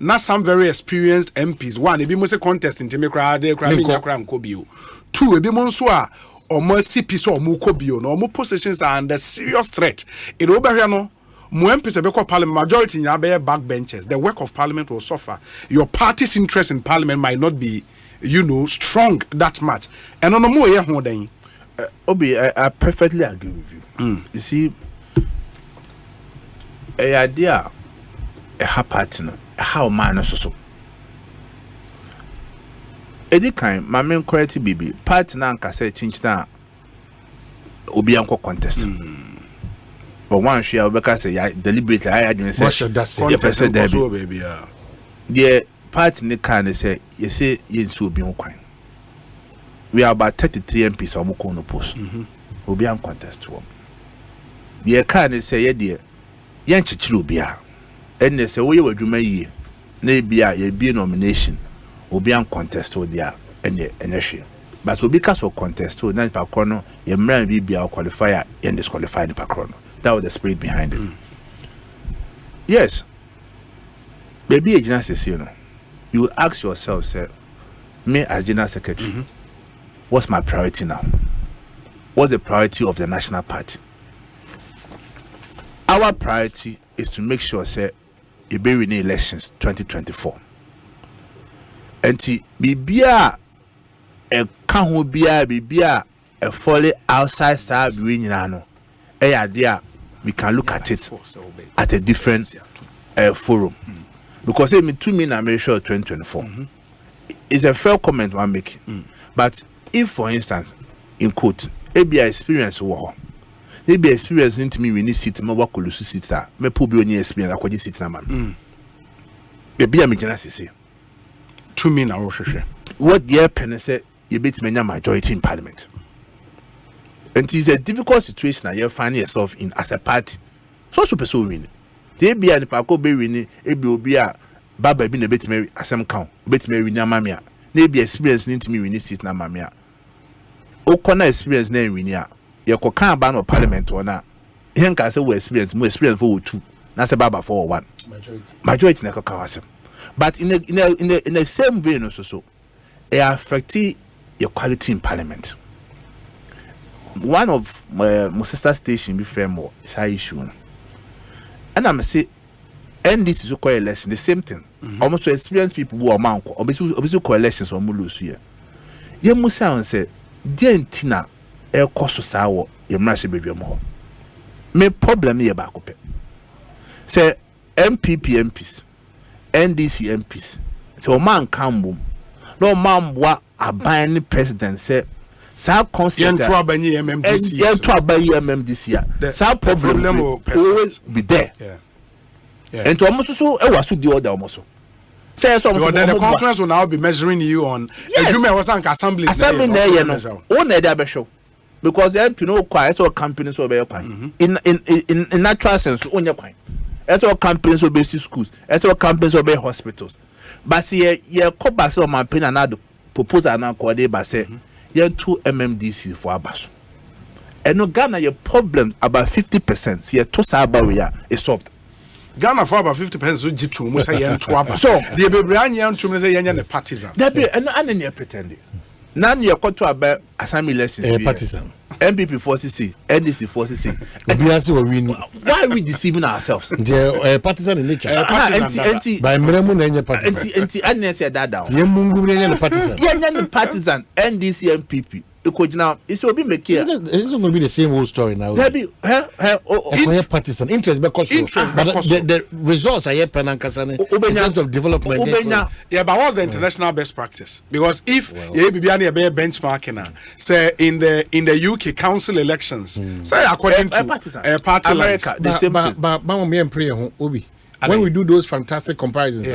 na some very experienced MPs one ebi mo se contest ntime kra de kra me kra nkobio two ebi mo nso a omo CP so omo kobio no omo positions are under serious threat in obehwe no mo MPs ebeko parliament majority nya be backbenchers. The work of parliament will suffer. Your party's interest in parliament might not be strong that much and no more ye ho den Obi I perfectly agree with you. You see a idea a partner how man so edi kan my main quality baby partner nka say chinchina obi anko contest but one share obeka say ya deliberately I adwin say the person there baby the partner can say you say yensu obi nkwan we are about 33 MPs omoko no post obi an contest wo the can say ye there yan chichiro bia enne se wo ye wadwuma yie na bia ye bi nomination obi an contest wo dia enne hwe but obi ka so contest wo na pa kro no ye mran bi bia qualifier ye disqualify ni pa kro no. That was the spirit behind it. Yes, baby general secretary you ask yourself say me as general secretary what's my priority now? What's the priority of the national party? Our priority is to make sure say e be winning elections 2024. Enti bibia e kan ho bia bibia e fall outside side we nyina no. Idea we can look at it at a different forum. Because me 2 million I'm sure 2024 is a fair comment one make. But if for instance in quote ABI experience war maybe experience into me we need sit my work will sit me probably only experience akwaji sit na man baby am general say to me na what the pen say you bet me majority in parliament And it is a difficult situation that you find yourself in as a party. So super so win. They be an pako be winning, it will be a baba being a bit merry as some count, bit merry na mamia. Maybe experience need to me when it sit na mamia. Okona experience name winia. You can't ban of parliament or not. Here can say we experience more experience for 2. That's a baba for 1. Majority never kawasem. But in the same vein also, it affects your quality in parliament. One of my sister station before more is high issue. And I'm say NDC is called election, the same thing. Almost experienced people who are manko, obviously coalitions or mulus here. You must say, dear Tina, a cost of sour, your massive baby more. Me problem here back up. Say MPs, NDC MPs. So man come boom. No man what a buying president say. Sa concept MMDC. Sa problem will always be there. And to almost so I was the order almost. Say so the conference will now be measuring you on assembly. Assembly no. Only show. Because the MP no quiet or companies will be quiet. In natural sense, on your point. As all companies will be schools, as all companies will be hospitals. But see, ye cobas or my pen another proposal and coordinate by say, ye 2 MMDC for Abbas. And no Ghana, your problem about 50%, see a toss about we are is solved. Ghana for about 50% so G2, must say yen to Abbas. So, the Bebrian yan to say yen a partisan. There be an near pretending. None your control about assembly elections. Partisan. MPP 46, NDC 46. Why are we deceiving ourselves? The partisan in nature. By Mremun partisan. And say that down. Partisan, NDC MPP. It's will be making. It's not going to be the same old story now. There be partisan interest because the results are here in terms of development. Yeah, but what's the international best practice? Because if you be benchmarking, say in the UK council elections, say according to party America, the same thing. When we do those fantastic comparisons,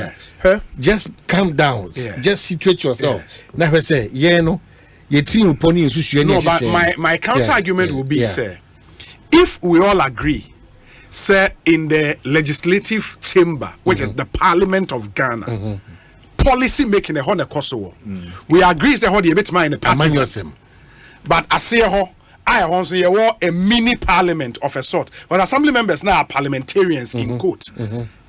just calm down, just situate yourself. Never say, no. No, but my counter argument will be, say, if we all agree, say, in the legislative chamber, which is the Parliament of Ghana, policy making a honor Kosovo, we agree, say, how do you bet my in the partisan. But I say, I also hear a mini parliament of a sort. But assembly members now are parliamentarians in quote.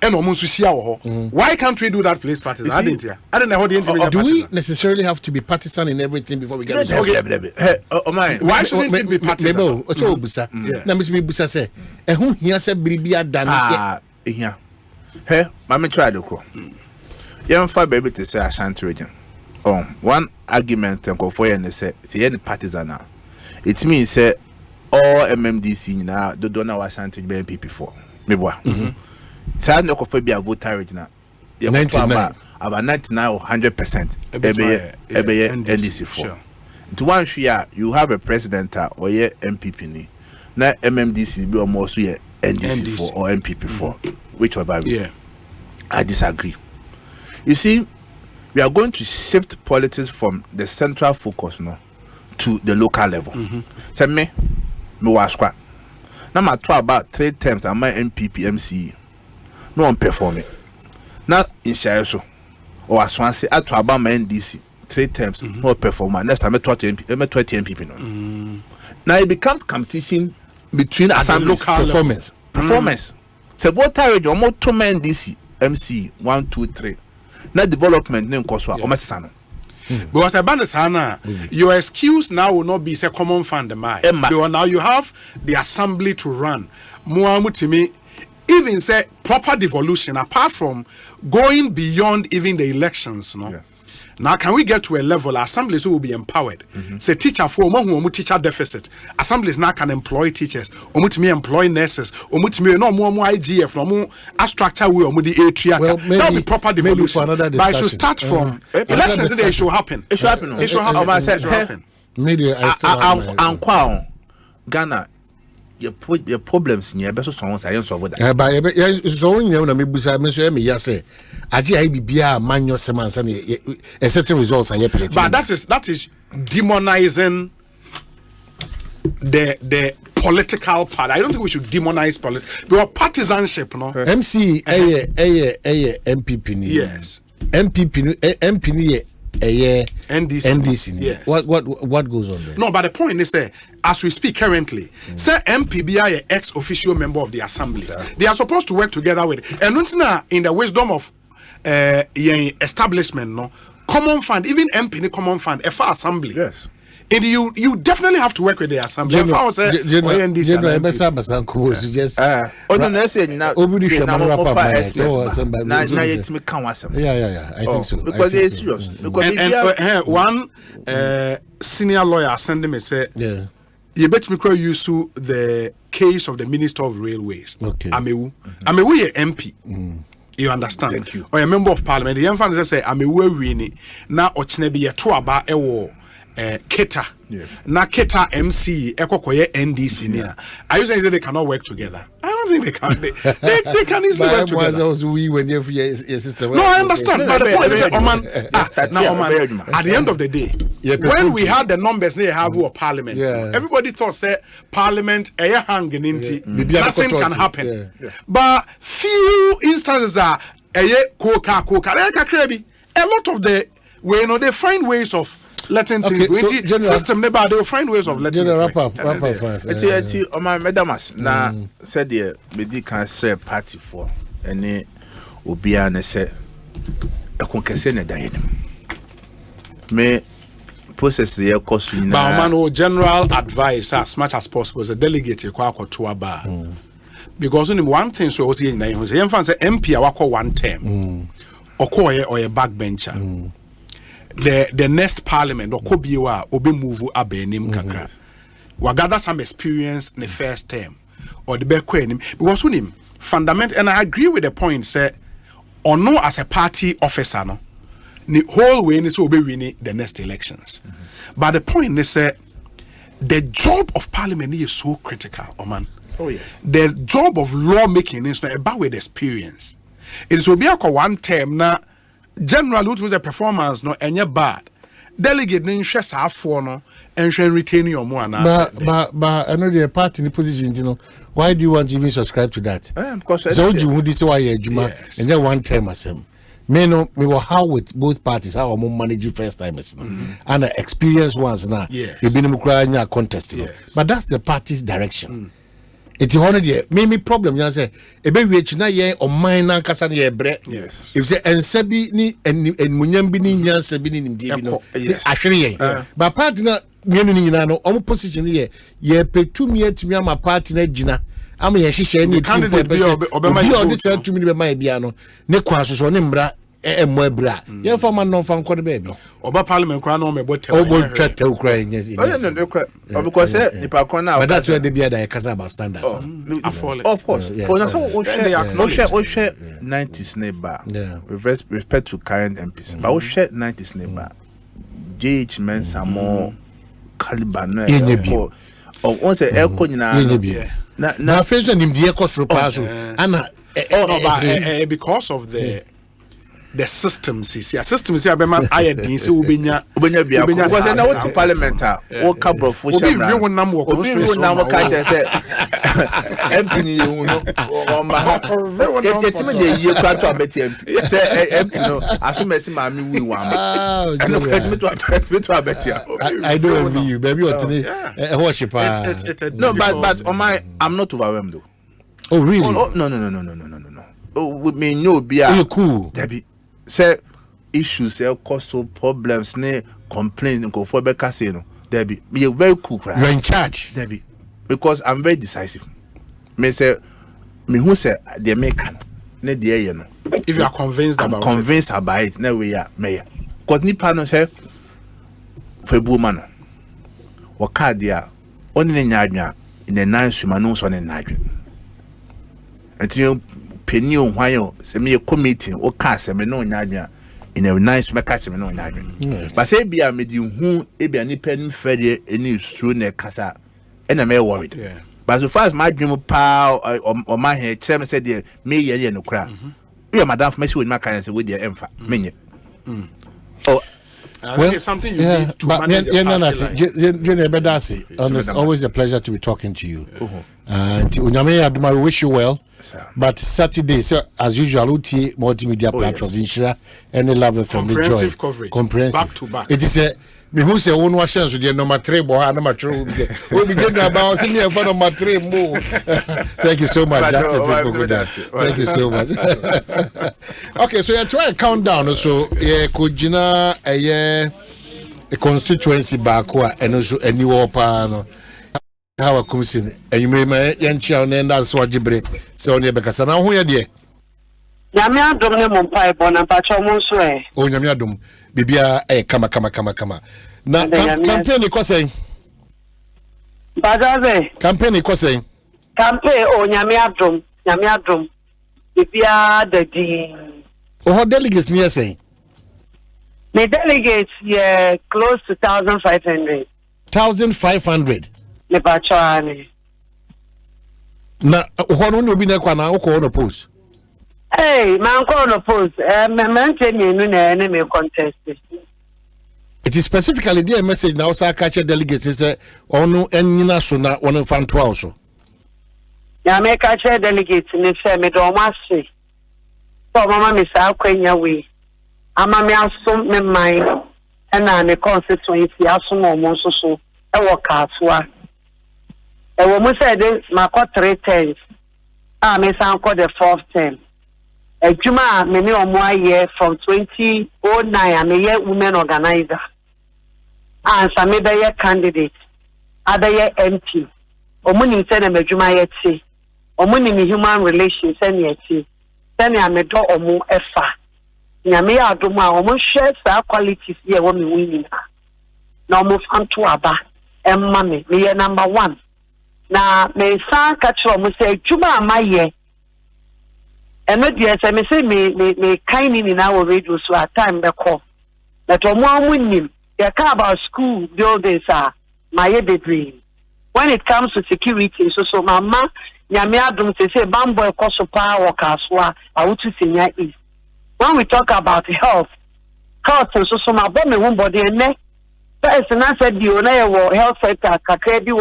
Why can't we do that place partisan? I didn't know how the do we necessarily have to be partisan in everything before we get it? Why shouldn't it be partisan? Let me busa say, who here said Bribia done here? Hey, let me try to go. Young far baby to say Asante region. One argument and go for you and say, it's any partisan now. It means say all MMDC now don't know what Asante be MPP for. Maybe what? Sad no for be a voter region. 99 about 99 or 100%. Ebe NDC for. To one share you have a president or ye MPP ni. Na MMDC be almost ye NDC for or MPP for. Whichever. Yeah. I disagree. You see, we are going to shift politics from the central focus to the local level. Say me was squat. Now I try about 3 times I'm my MPP MCE. No one performing. Not in Shayoso or Asante. I try about my NDC 3 times. No performer. Next time I 20 MPP. No. Now it becomes competition between assembly performance. So what are you more 2 men DC MC 1, 2, 3. Now development name Koswa or Masano. Because your excuse now will not be a common fund. Because now you have the assembly to run. Muamutimi even say proper devolution apart from going beyond even the elections. Now can we get to a level assemblies will be empowered? Say teacher for more teacher deficit. Assemblies now can employ teachers, omutimi employ nurses, omutimi no more IGF, no more structure way omudi atria. That will be proper devolution. But it should start from elections. It should happen. It should happen. It should happen. It should happen. Media, I Ghana. Your problems in your best songs I answer with that. But so na me busa me so me yase agi ai bibia manyo semansa a certain results are. But that is demonizing the political part. I don't think we should demonize politics. There are partisanship, no. MC MPP ni. Yes. MP ni NDC. Yes. What goes on there? No, but the point is, as we speak currently, say MPB are ex-official member of the assemblies. They are supposed to work together with it. And in the wisdom of establishment, no common fund, even MP ni common fund, FA assembly. Yes. And you definitely have to work with the assembly. General, I think so. Because it's serious. Because one senior lawyer sent me say, you bet me use the case of the Minister of Railways. Okay. Amewu ye MP. You understand? Thank you. Or a member of parliament. The young fan say Amewu wini na ochine bi aba ewo Keta. Yes. Na Keta MC ekokoye NDC near. I usually say they cannot work together. I don't think they can. They can easily work together. When your sister. No, I understand. But the point is, Oman, at the end of the day, when we had the numbers they have for parliament, everybody thought say parliament hanging into nothing can happen. But few instances are coca. A lot of the they find ways of letting things go. System they will find ways of letting wrap up first. My madamas na said the medical say party for any obia ne say e konkese ne dan me process the cost na man general advice as much as possible as a delegate kwa to aba because only one thing so was here na you say MP awakọ one term or a backbencher. The next parliament or Kobiwa obe move abenim kakra. We gather some experience in the first term or the back because when him fundamental, and I agree with the point say or no as a party officer no the whole way is obe winning the next elections. But the point is say the job of parliament is so critical, man. Oh yeah. The job of lawmaking is not about with experience. It is obe akọ one term na general what was a performance no any bad delegate no share afọ no and retain your more but I know the party in the position, you know. Why do you want to even subscribe to that? Because so you would say why and then one time as him. Me were how with both parties how I'm managing first timers and experienced ones now. You've been in contest, but that's the party's direction. It's already me problem. You say a baby which na ye or mine na kasa ye bre. Yes. If say ensebi ni and munyambi ni nyansebi ni mdi no. Actually ye. But party na mienu ni na no omo position ye petumi etumi ama party na gina. Ama ye hihye ni team obema ye odi say tumi be ma bia no. Ne kwa so ne mbra mo abra. Ye fa man no fa nko de baby. Oba parliament kra no me bote. Obo twete ukra nye. Because nipa kon na. But that's where they be there kasa about standards. Of course. Because so share 90s neighbor. With respect to current MPs. But we share 90s neighbor. JH men some more caliber no. Oh, once elko nyina. Na face nim die kosro pa so. Ana because of the systems is here. Systems here, Bema, I didn't say Ubenya bia. Because I know what parliament are. What couple of Obi real number of Constituency. Say, MP, you know, it's me the year to bet MP. Say MP, no, as soon as Mammy we want. I don't envy you, baby. What today? No, but on my, I'm not overwhelmed though. Oh really? Oh no. Oh, with me no be cool. Debbie. Say issues, say cause problems, ne complaints, go for Becca say no. Debbie, be very cool. You're in charge, Debbie, because I'm very decisive. Me say, me who say they make ne dear you know. If you are convinced I'm about convinced about it, no we are mayor. Cause ni pano say for woman. Waka dia only nyadwa in the nice woman no so ne nyadwa. Until penny on why me a committee or cast me no nyadwa in a nice make me no nyadwa. But say be a medium who e be any pen fed any true ne kasa and I'm worried. But so far as my dream power or my head chairman said there me ye no cry. You madam for me with my kind say with the emfa. Me. Oh I think it's something you need to manage your party life. Always a pleasure to be talking to you. And I wish you well. But Saturday, so as usual, multimedia platforms, ensure any level from the joy. Comprehensive coverage. Comprehensive. Back to back. It is a me who say one was chance with the number 3 boy number 2. We begin about see me for number 3 move. Thank you so much, Justin. Thank you so much. Okay, so you try to count down. So could you know a constituency back and also a new opano. How a commission and you may yanchi and that's what you break. So because now who are there? Yamia Domne Mumpai Bona Pachomuswe. Oh, Yamia Dum. Bibia, kama. Na campaign iko saying. Badaze. Campaign iko saying. Campaign o Yamia Dum. Bibia the D. Oh, delegates near saying. The delegates close to 1,500. 1,500. Ne Pachoane. Na hono no bi na kwa na uko on post. Hey, man ko on post. Man tell me no na me contest. It is specifically the message now say catch delegates say onu enina so na won fan to also. Ya me catch delegates ni say me do ma se. So mama me say akwanya we. Ama me asom me mind na me constituency asom mo so e wo kaatoa. E wo mo say dey makọ 3 times. Me san call the 4th term. Juma me ni omo aye from 2009 me ye women organizer. And some me be candidate. Other ye MP. Omo ni say na me juma ye ti. Omo ni human relations and ye ti. Then ya me do omo efa. Nya me adomo a omo share sa qualities ye wo me winning. Na omo fan to aba. Emma me ye number 1. Na me san catch omo say juma amaye. And not yes, I may say me kind in our radio so at time the call. That one winning, they care about school buildings are my baby. When it comes to security, so mama, Yamia don't say bambo cost power caswa, I would to senior is. When we talk about health, and so my bomb one body and neck. First, and I said the owner health center, Kakrebi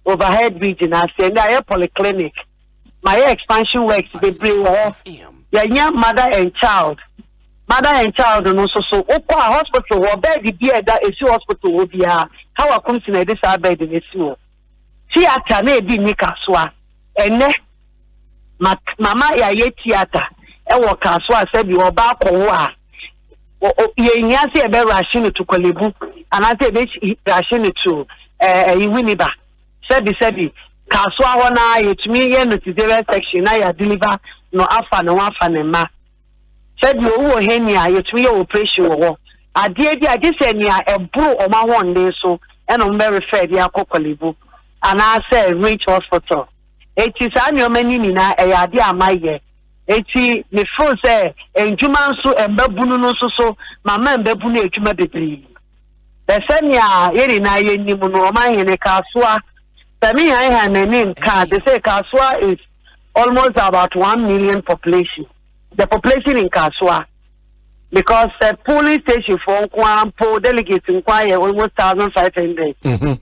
overhead bridge, and I said I polyclinic. My expansion works they bring off. Yeah, mother and child. Mother and child and also so hospital or bed the beer that is your hospital will be how I come to this bed in this room. Theater may be Nikaswa. And Mama ya theater. I walk as well said you are back or Yasi a bear ration to Kolibu and I say ration to Winiba. Said Kaswa wana it me yen the section I deliver no afa no afa ne ma said you wo henia it me operation wo ade I just say nia ebro o ma won dey so e no me refer dia kokolibu and I say reach hospital it is anyo mani ni na e ade amaye eti me feel say enjuma nso embabunu no so mama embabunu ejuma bebri the senya yeri na yeni mu no Omanhene Kaswa. Me, I have a name card. They say Kaswa is almost about 1 million population. The population in Kaswa, because the polling station for Kwampo delegates inquire almost 1,500.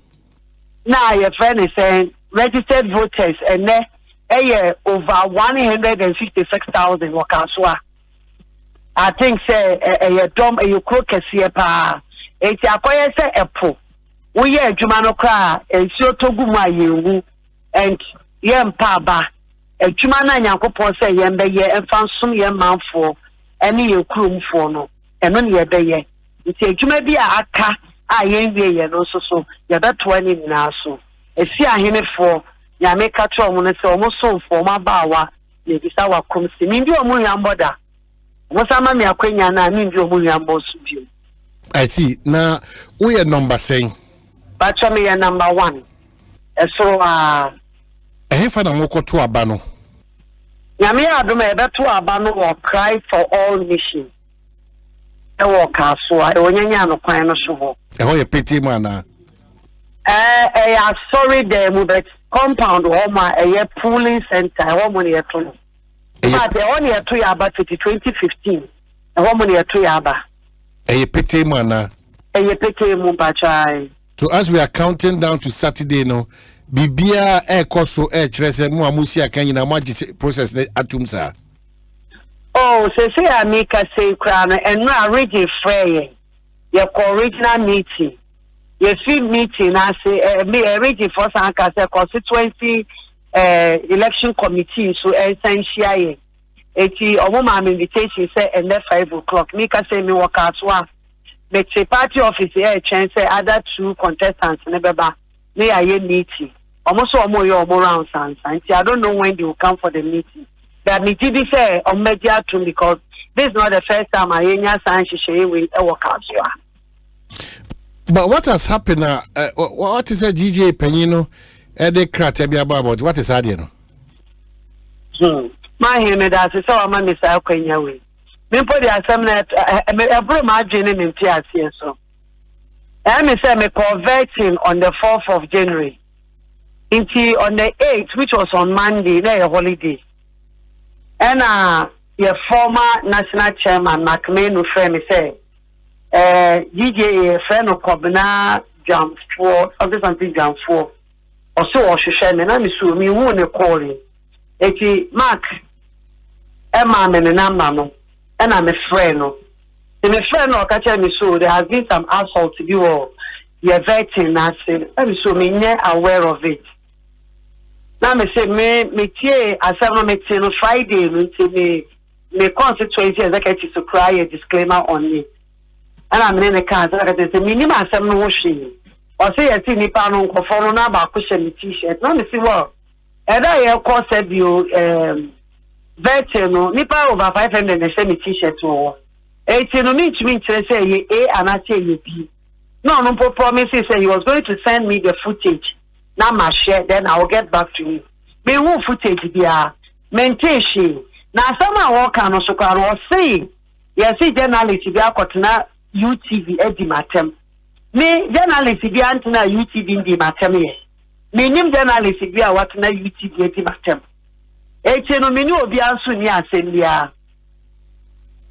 Now your friend is saying registered voters and there over 156,000 for Kaswa. I think say a dom a caucus here pa. It's a po. We are Jumano cry and so to Guma you and Yam Paba. A Jumana Yanko say Yambe and found some young man for any your crew for no, and only a day. It's a Jumabia Aka, I ain't there, and also so, you're that 20 now so. A see I him for Yameka Trom, and so almost so for my bawa, maybe sour comes to me, your Muyam Boda. What's a mammy Aquina, and I mean your Muyam Boss view. I see. Now, we are number saying. But me a number 1. So fa na moko to abano. Nyame adom e beto abano or cry for all mission. E wo Kaswa, e wonyanya no kwan no so ho. E ho ye peti mu ana. Sorry there mu but compound o ma e polling center e wo mo ne to. But the only to ya about 2015. E wo mo ne to ya ba. E peti mu ana. So as we are counting down to Saturday no, Bibia Ekoso Trese mu amusi akanyi na maji process atum sa. Oh, say Amika say crown and no original frey. Your original meeting. Your field meeting I say me original for Sanka Constituency election committee so essential. Eti omuma invitation say and 5 o'clock. Mika say me work out one. But the party office here chance say other 2 contestants nebeba me aye meeting. Almost omo round sans. I don't know when they will come for the meeting. But me did say on media too because this is not the first time I hear sans she will work out. But what has happened what is a GJ Penino Ede Kratebia about what is happening? My him that is so I'm Mr. Kwenyawe. Me put the assembly I brought my dream in tears here so. I say me converting on the 4th of January. Into on the 8th, which was on Monday, a holiday. And your former national chairman Macmenu friend me say DJ friend of Kwabena jump for something jump for or so or she share me na me so me who ne calling. Eti Mark Emma me number no and I'm a friend no. The friend no catch me so there has been some assault to you or you're vetting na say I'm so me aware of it. Now me say me tie asem me tie no Friday me constituency executive to cry a disclaimer on me. And I'm in the car that say minimum asem no washing. Or say you see nipa no nkofo na ba ko me t-shirt. Now me see what either you call said you vetting no nipa over 500 and send me t-shirt to. It no mean to say you A and I say you B. No promises say he was going to send me the footage. Now my share, then I will get back to you. Me who footage there, maintain she. Now someone walk on so can or say, yes, see journalist be a na UTV edi matem. Me journalist be antina UTV edi matem ye. Me nim journalist be a what na UTV edi matem. Eche no me ni obi anso ni asembia.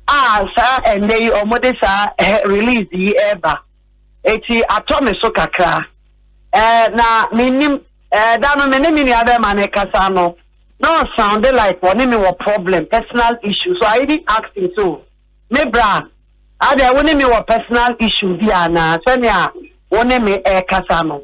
Sir, and they omode sa release the eba. Echi atome so kakra. Na minim dano many other man kasano. No sounded like one me was problem, personal issue. So I didn't ask him so. Me bra, there one me was personal issue diana. Senya one me kasano.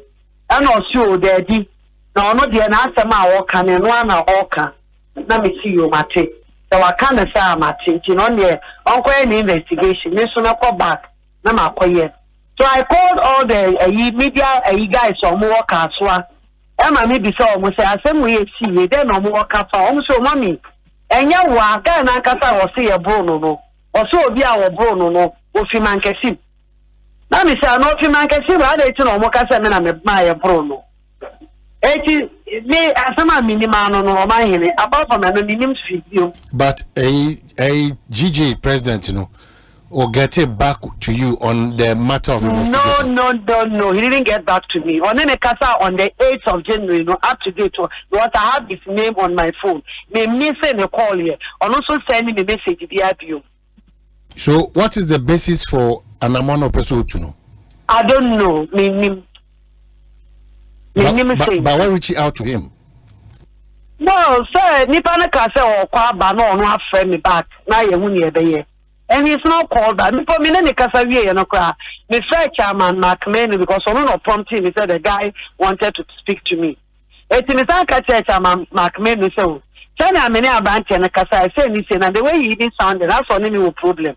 And also there di. No the na asema oka ne no na oka. Na me see you mate. So I can't say mate. You know there onko any investigation. Me so na go back. Na makoye. So I called all the media guys on work as well. Emma maybe so almost say asem we see then on work as well. So mommy, and ya wa guy na kasa was say a brono no. Or so obi a brono no. Ofi man kesi. Na me say no ofi man kesi ba dey no mo kasa me na me buy a brono. Eti me asema minima no Omanhene apart from no minim video. But a GJ president or get it back to you on the matter of investigation? No. He didn't get back to me. On the 8th of January, up to date. Because I have his name on my phone. Me missing a call here. And also sending me message to the you. So, what is the basis for an amount of person to know? I don't know. But why reach out to him? No, sir. Nipana kase or Kwabena no have friend me back. Now you won't be. And he's not called that. Before me, then Casavier, me fair chairman Macmenu because on no prompting, he said the guy wanted to speak to me. It's in the chairman Macmenu, so China many abandoned and Casa, I say, listen, and the way he didn't sound, that's only no problem.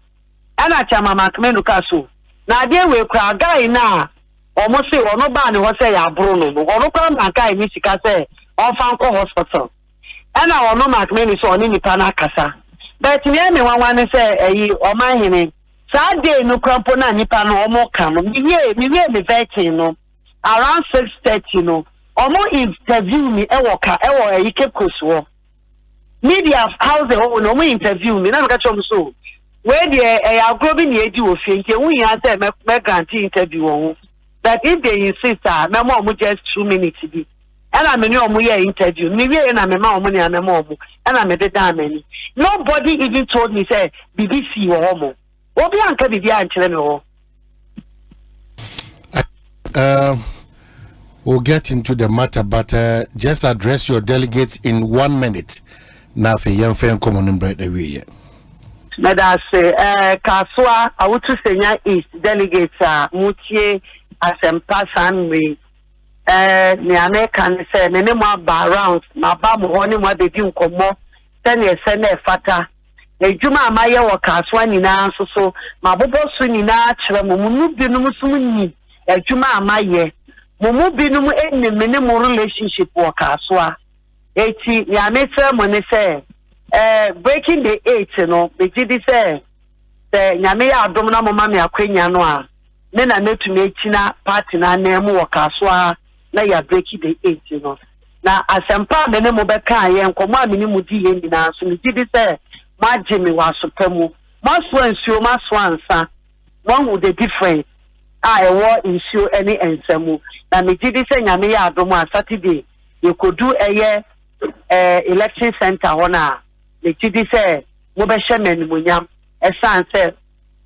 And I chairman Macmenu Casu. Now, there will cry a guy now, almost say, or no ban, what say, Bruno, or no come and guy, Michigan say, or Fanco Hospital. And I will no Macmenu, so on in the Panacasa. But me one say Omanhene Saturday no crampo na nipa no omo ka no me vetting no around 6:30 no omo interview me e wo Ekosiise wo media house the whole no interview me na me ka chom so we dey agrobi na edi wo fie nke wu ya say me grant interview wo that if they insist me mo just 2 minutes bi and I mean, interview. Me na me ma omo ni ame mo omo. And I made the many. Nobody even told me say BBC or omo. Obi anka bibi ankyere me ho. We'll get into the matter, but just address your delegates in 1 minute. Now, for young fan, come on and break away. Madam say, Kaswa, I would to say, East delegates Mutie Asempa Sanwe. The can say, many more bar rounds, my bam, one more they do come more. Then you send a fata. The Juma Maya or Kaswa Nina, so my bobo swinina, Mumu Binum, a Juma Maya. Mumu Binum, any minimal relationship or Kaswa. 80 Yamesa when say. Breaking the 8, you know, the GD say, the Yamea Domina Mamma Quenya Noa, then I know to make China party na name or Kaswa, now you're breaking the 8, you know. Now, Asempa, the name of Bekai and Koma Minimudi in the house, and the GD say, my Jimmy was supreme. Must one show, must one, sir. One with the difference. I war in show any answer. Now, the GD say, Yamea Doma Saturday, you could do a year election center on the GD say, Mobeshaman Munyam, a son said,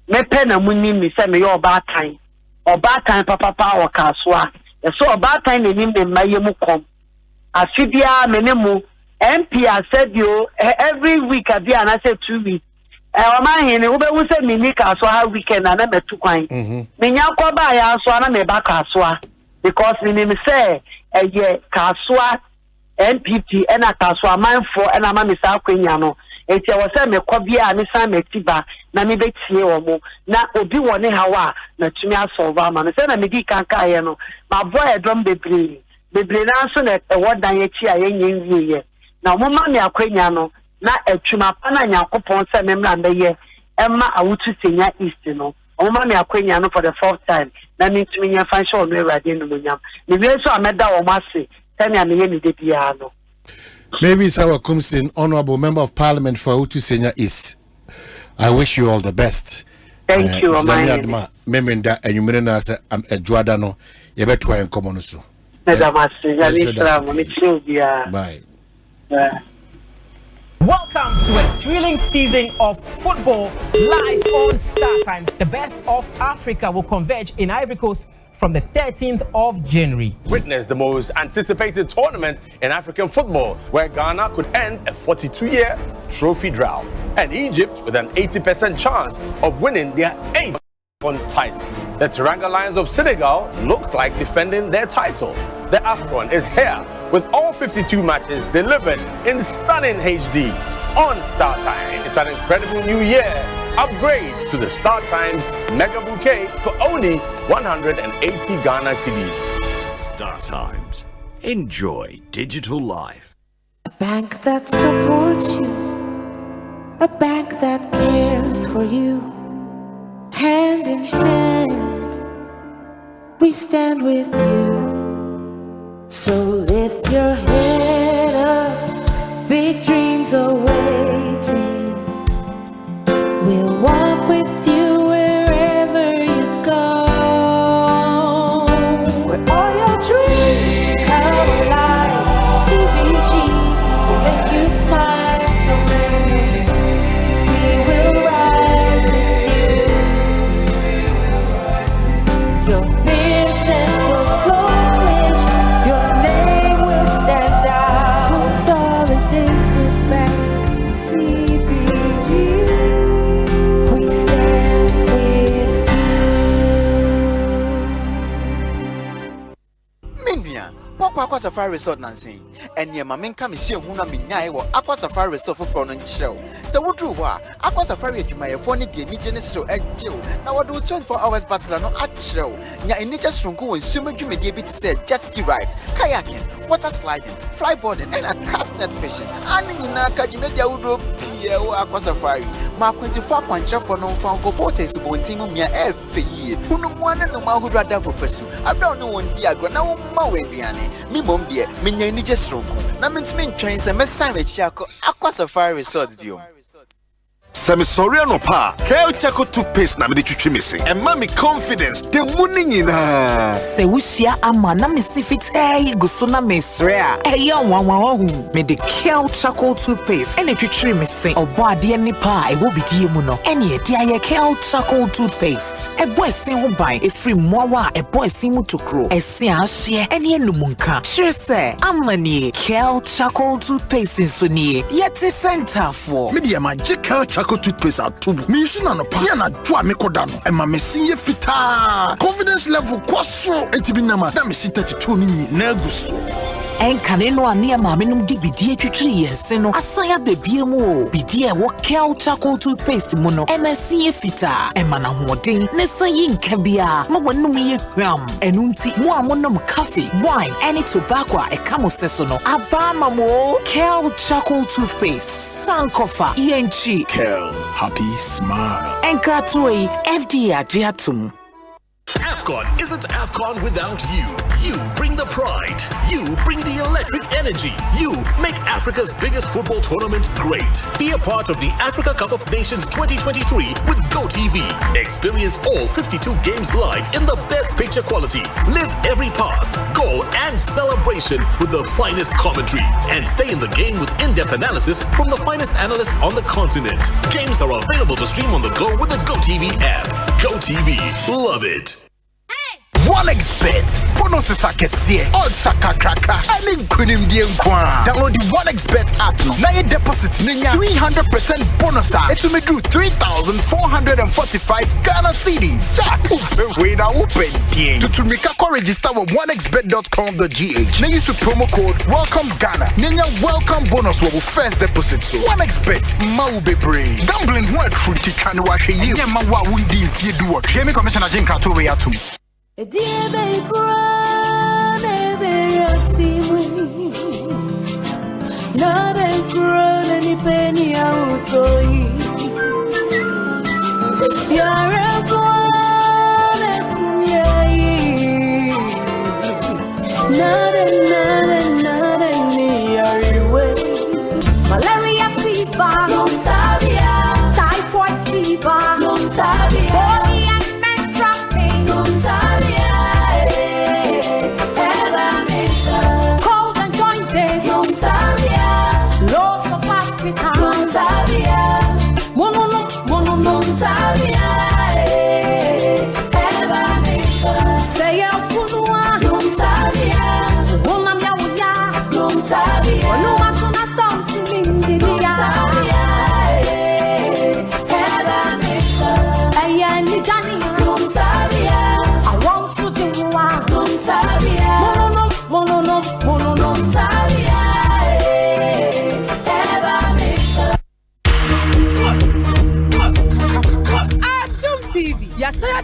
me pen a munim, me send me your bad time, or bad time, papa or Kaswa. So bad time in him, the Mayamu come. A Fibia Menemu, MP, I said you every week I be and I said 2 weeks. Omanhene, Ube will say me Kaswa weekend and I'm a 2 coin. Minya Kwabena, so I'm a back Kaswa, because me name say, a year Kaswa. NPP and a Kaswa mindful and a Mamisa Queniano. It was a Kwabena, Miss Metiba, Nami Betty or more. Now, Obi one Hawa, Natumia Solvama, and send a Medica Cayano. My boy, a drum the brain. The brain answer a word Diatia in ye. Now, Mamma Queniano, not a Chumapana Yakopon Sam and the year. Emma, I would to sing at Eastino. Omani Queniano for the 4th time. That means to me a financial mirror at the end of the Yam. The reason I met that or Massy. Maybe it's our Kumsin, Honorable Member of Parliament for Utu Senior is. I wish you all the best. Thank you, Omanhene. Memenda and you mean as a Juadano, you better try and come on so. Bye. Welcome to a thrilling season of football live on Star Times. The best of Africa will converge in Ivory Coast from the 13th of January. Witness the most anticipated tournament in African football, where Ghana could end a 42-year trophy drought, and Egypt with an 80% chance of winning their 8th title. The Teranga Lions of Senegal look like defending their title. The AFCON is here with all 52 matches delivered in stunning HD on Star Time. It's an incredible new year. Upgrade to the Star Times Mega Bouquet for only 180 Ghana cedis. Star Times. Enjoy digital life. A bank that supports you. A bank that cares for you. Hand in hand, we stand with you. So lift your head up. Big dreams are waiting. We'll walk with you wherever you go. Where all your dreams come alive. CBG will make you smile. We will rise with you. Your business will flourish. Your name will stand out. Consolidated Bank, CBG. Aqua Safari Resort Nancy, and your mamma come see Huna Minya or Aqua Safari Resort for Fron and Show. So, what do you Aqua Safari to my phone again, Nigenis at Joe. Now, what do 24 hours bachelor no at show? Ya in nature from go and swim you may be able to say jet ski rides, kayaking, water sliding, flyboarding, and a cast net fishing. And in Naka, you made your wood Pierre Aqua Safari. Mark 24 punch for no found go fortes about Timumia every year. Who no one and no more who rather professor. I don't know one diagram now, Mawiani. Me mom dear, me ni just wrong. Na means me trains and me sign with Chako Aqua Safari Resort view. Semi sorry no pa. Kale Chaco toothpaste na me de twitwi me se. E ma me confidence. The money nyina. Se wusia ama na me sifit guso na me srea. Eya wanwa me de Kale Chaco toothpaste ene twitwi me se. Obo ade ni pa e wo bidie mu no. Ene e dia ye Kale Chaco toothpaste. E boy sin ho ban e free mowa e boy sin mu tokro. E sin ahye ene enumunka. Sure say amani Kale Chaco toothpaste so ni yeti center for. Media magical Chaco toothpaste atubu. Me use na no pa na dwa me koda no. E ma me sinye fita. Confidence level kwaso etibinama na me si 32 ni na guso. Enkane no ane maame num di bidie twitwiri yense no asaya bebie mu o bidie wo Kale Chaco toothpaste mu no MSC fita e mana hoden ne sayi nka bia ma wonum ye hwam enunti mo amonom coffee wine any tobacco e kamo seso no abama mo Kale Chaco toothpaste sankofa yenchi Kale happy smile enkratoi FDA agiatum. AFCON isn't AFCON without you. You bring the pride. You bring the electric energy. You make Africa's biggest football tournament great. Be a part of the Africa Cup of Nations 2023 with GoTV. Experience all 52 games live in the best picture quality. Live every pass, goal, and celebration with the finest commentary. And stay in the game with in-depth analysis from the finest analysts on the continent. Games are available to stream on the go with the GoTV app. GoTV. Love it. OneXBet. Bonuses are kesie. Odds are kakraka. And kunim die nkwa. Download the OneXBet app no. Na your deposits ninya 300% bonus. It will do 3,445 Ghana cedis. We now open game. To make a register with onexbet.com.gh. Now use the promo code Welcome Ghana. Ninya welcome bonus will first deposit. So OneXBet mau be brave. Gambling who are true to can wash a year. Ma wa wundi if you do what. Gaming Commissioner Jinka to way atum. A dear baby, grown, not a grown, any penny out of you. You're a boy, not a near way. Malaria fever, Montabia, typhoid fever, Montabia.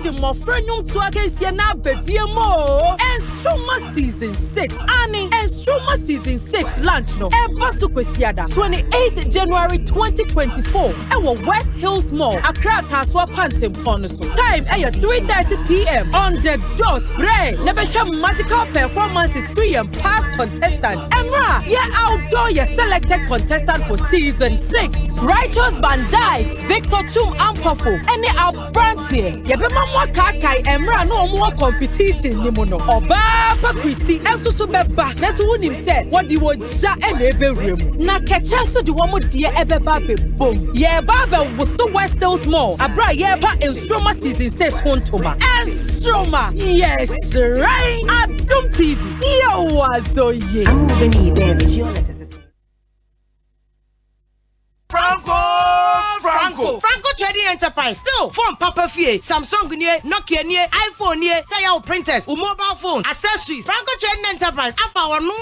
The Mofrenum to against na baby mo and Shuma season 6 Annie and Shuma season 6 launch no Ebasu Kwesiada 28th January 2024 our West Hills Mall Accra Kaswa Quantum Ponoso time at 3:30 p.m. on the dot Ray Nebesha magical performances free and past contestant Emra outdoor your selected contestant for season 6 Righteous Bandai Victor Chum Ampofo any our brands here Kakai Emra no more competition ni mono Oba Christy enso so beba na so wonim say what you would ja and eberum na kecha so the one dear ebeba be bom ye baba was so West Hills Mall abra ye ba Enstroma season 6 hontoma Enstroma yes right Adum TV yo wazo ye I'm moving baby you let us Franco Trading Enterprise still phone Papa Fie Samsung nie Nokia nie iPhone nie say your printers or mobile phone accessories Franco Trading Enterprise afa our no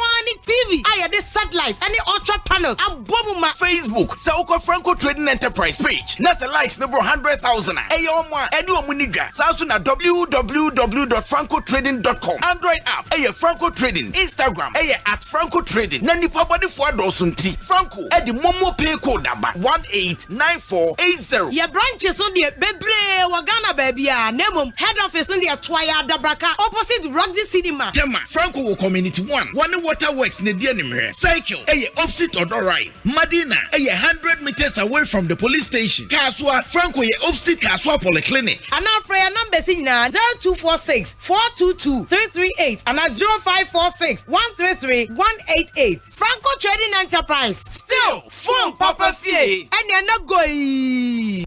TV aye this satellite any ultra panels abomuma Facebook say uko Franco Trading Enterprise page na say likes number 100,000 eyoma any omunidwa so na www.francotrading.com Android app Franco Trading Instagram at Franco Trading na nipa body for dosunti Franco e the momo pay code number 18948 80. Your branches on the Bebre Wagana baby, Nemum, head office on the Twaya Dabraka, opposite Roxy Cinema. Tema, Franco Community 1, One Waterworks, Nedianimere, Cycle, opposite Odor Rise, Madina, 100 meters away from the police station. Kaswa, Franco, opposite Kaswa Polyclinic. And now for your number, 0246 422 338 and 0546 133 188. Franco Trading Enterprise. Still, phone Papa Fie. And you're not going.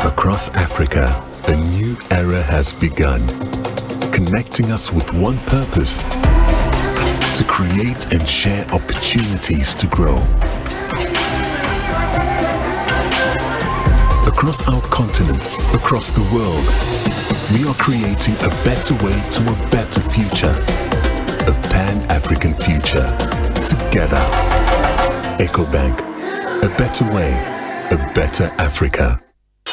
Across Africa, a new era has begun, connecting us with one purpose: to create and share opportunities to grow. Across our continent, across the world, we are creating a better way to a better future. A Pan-African future. Together. EcoBank. A better way. A better Africa.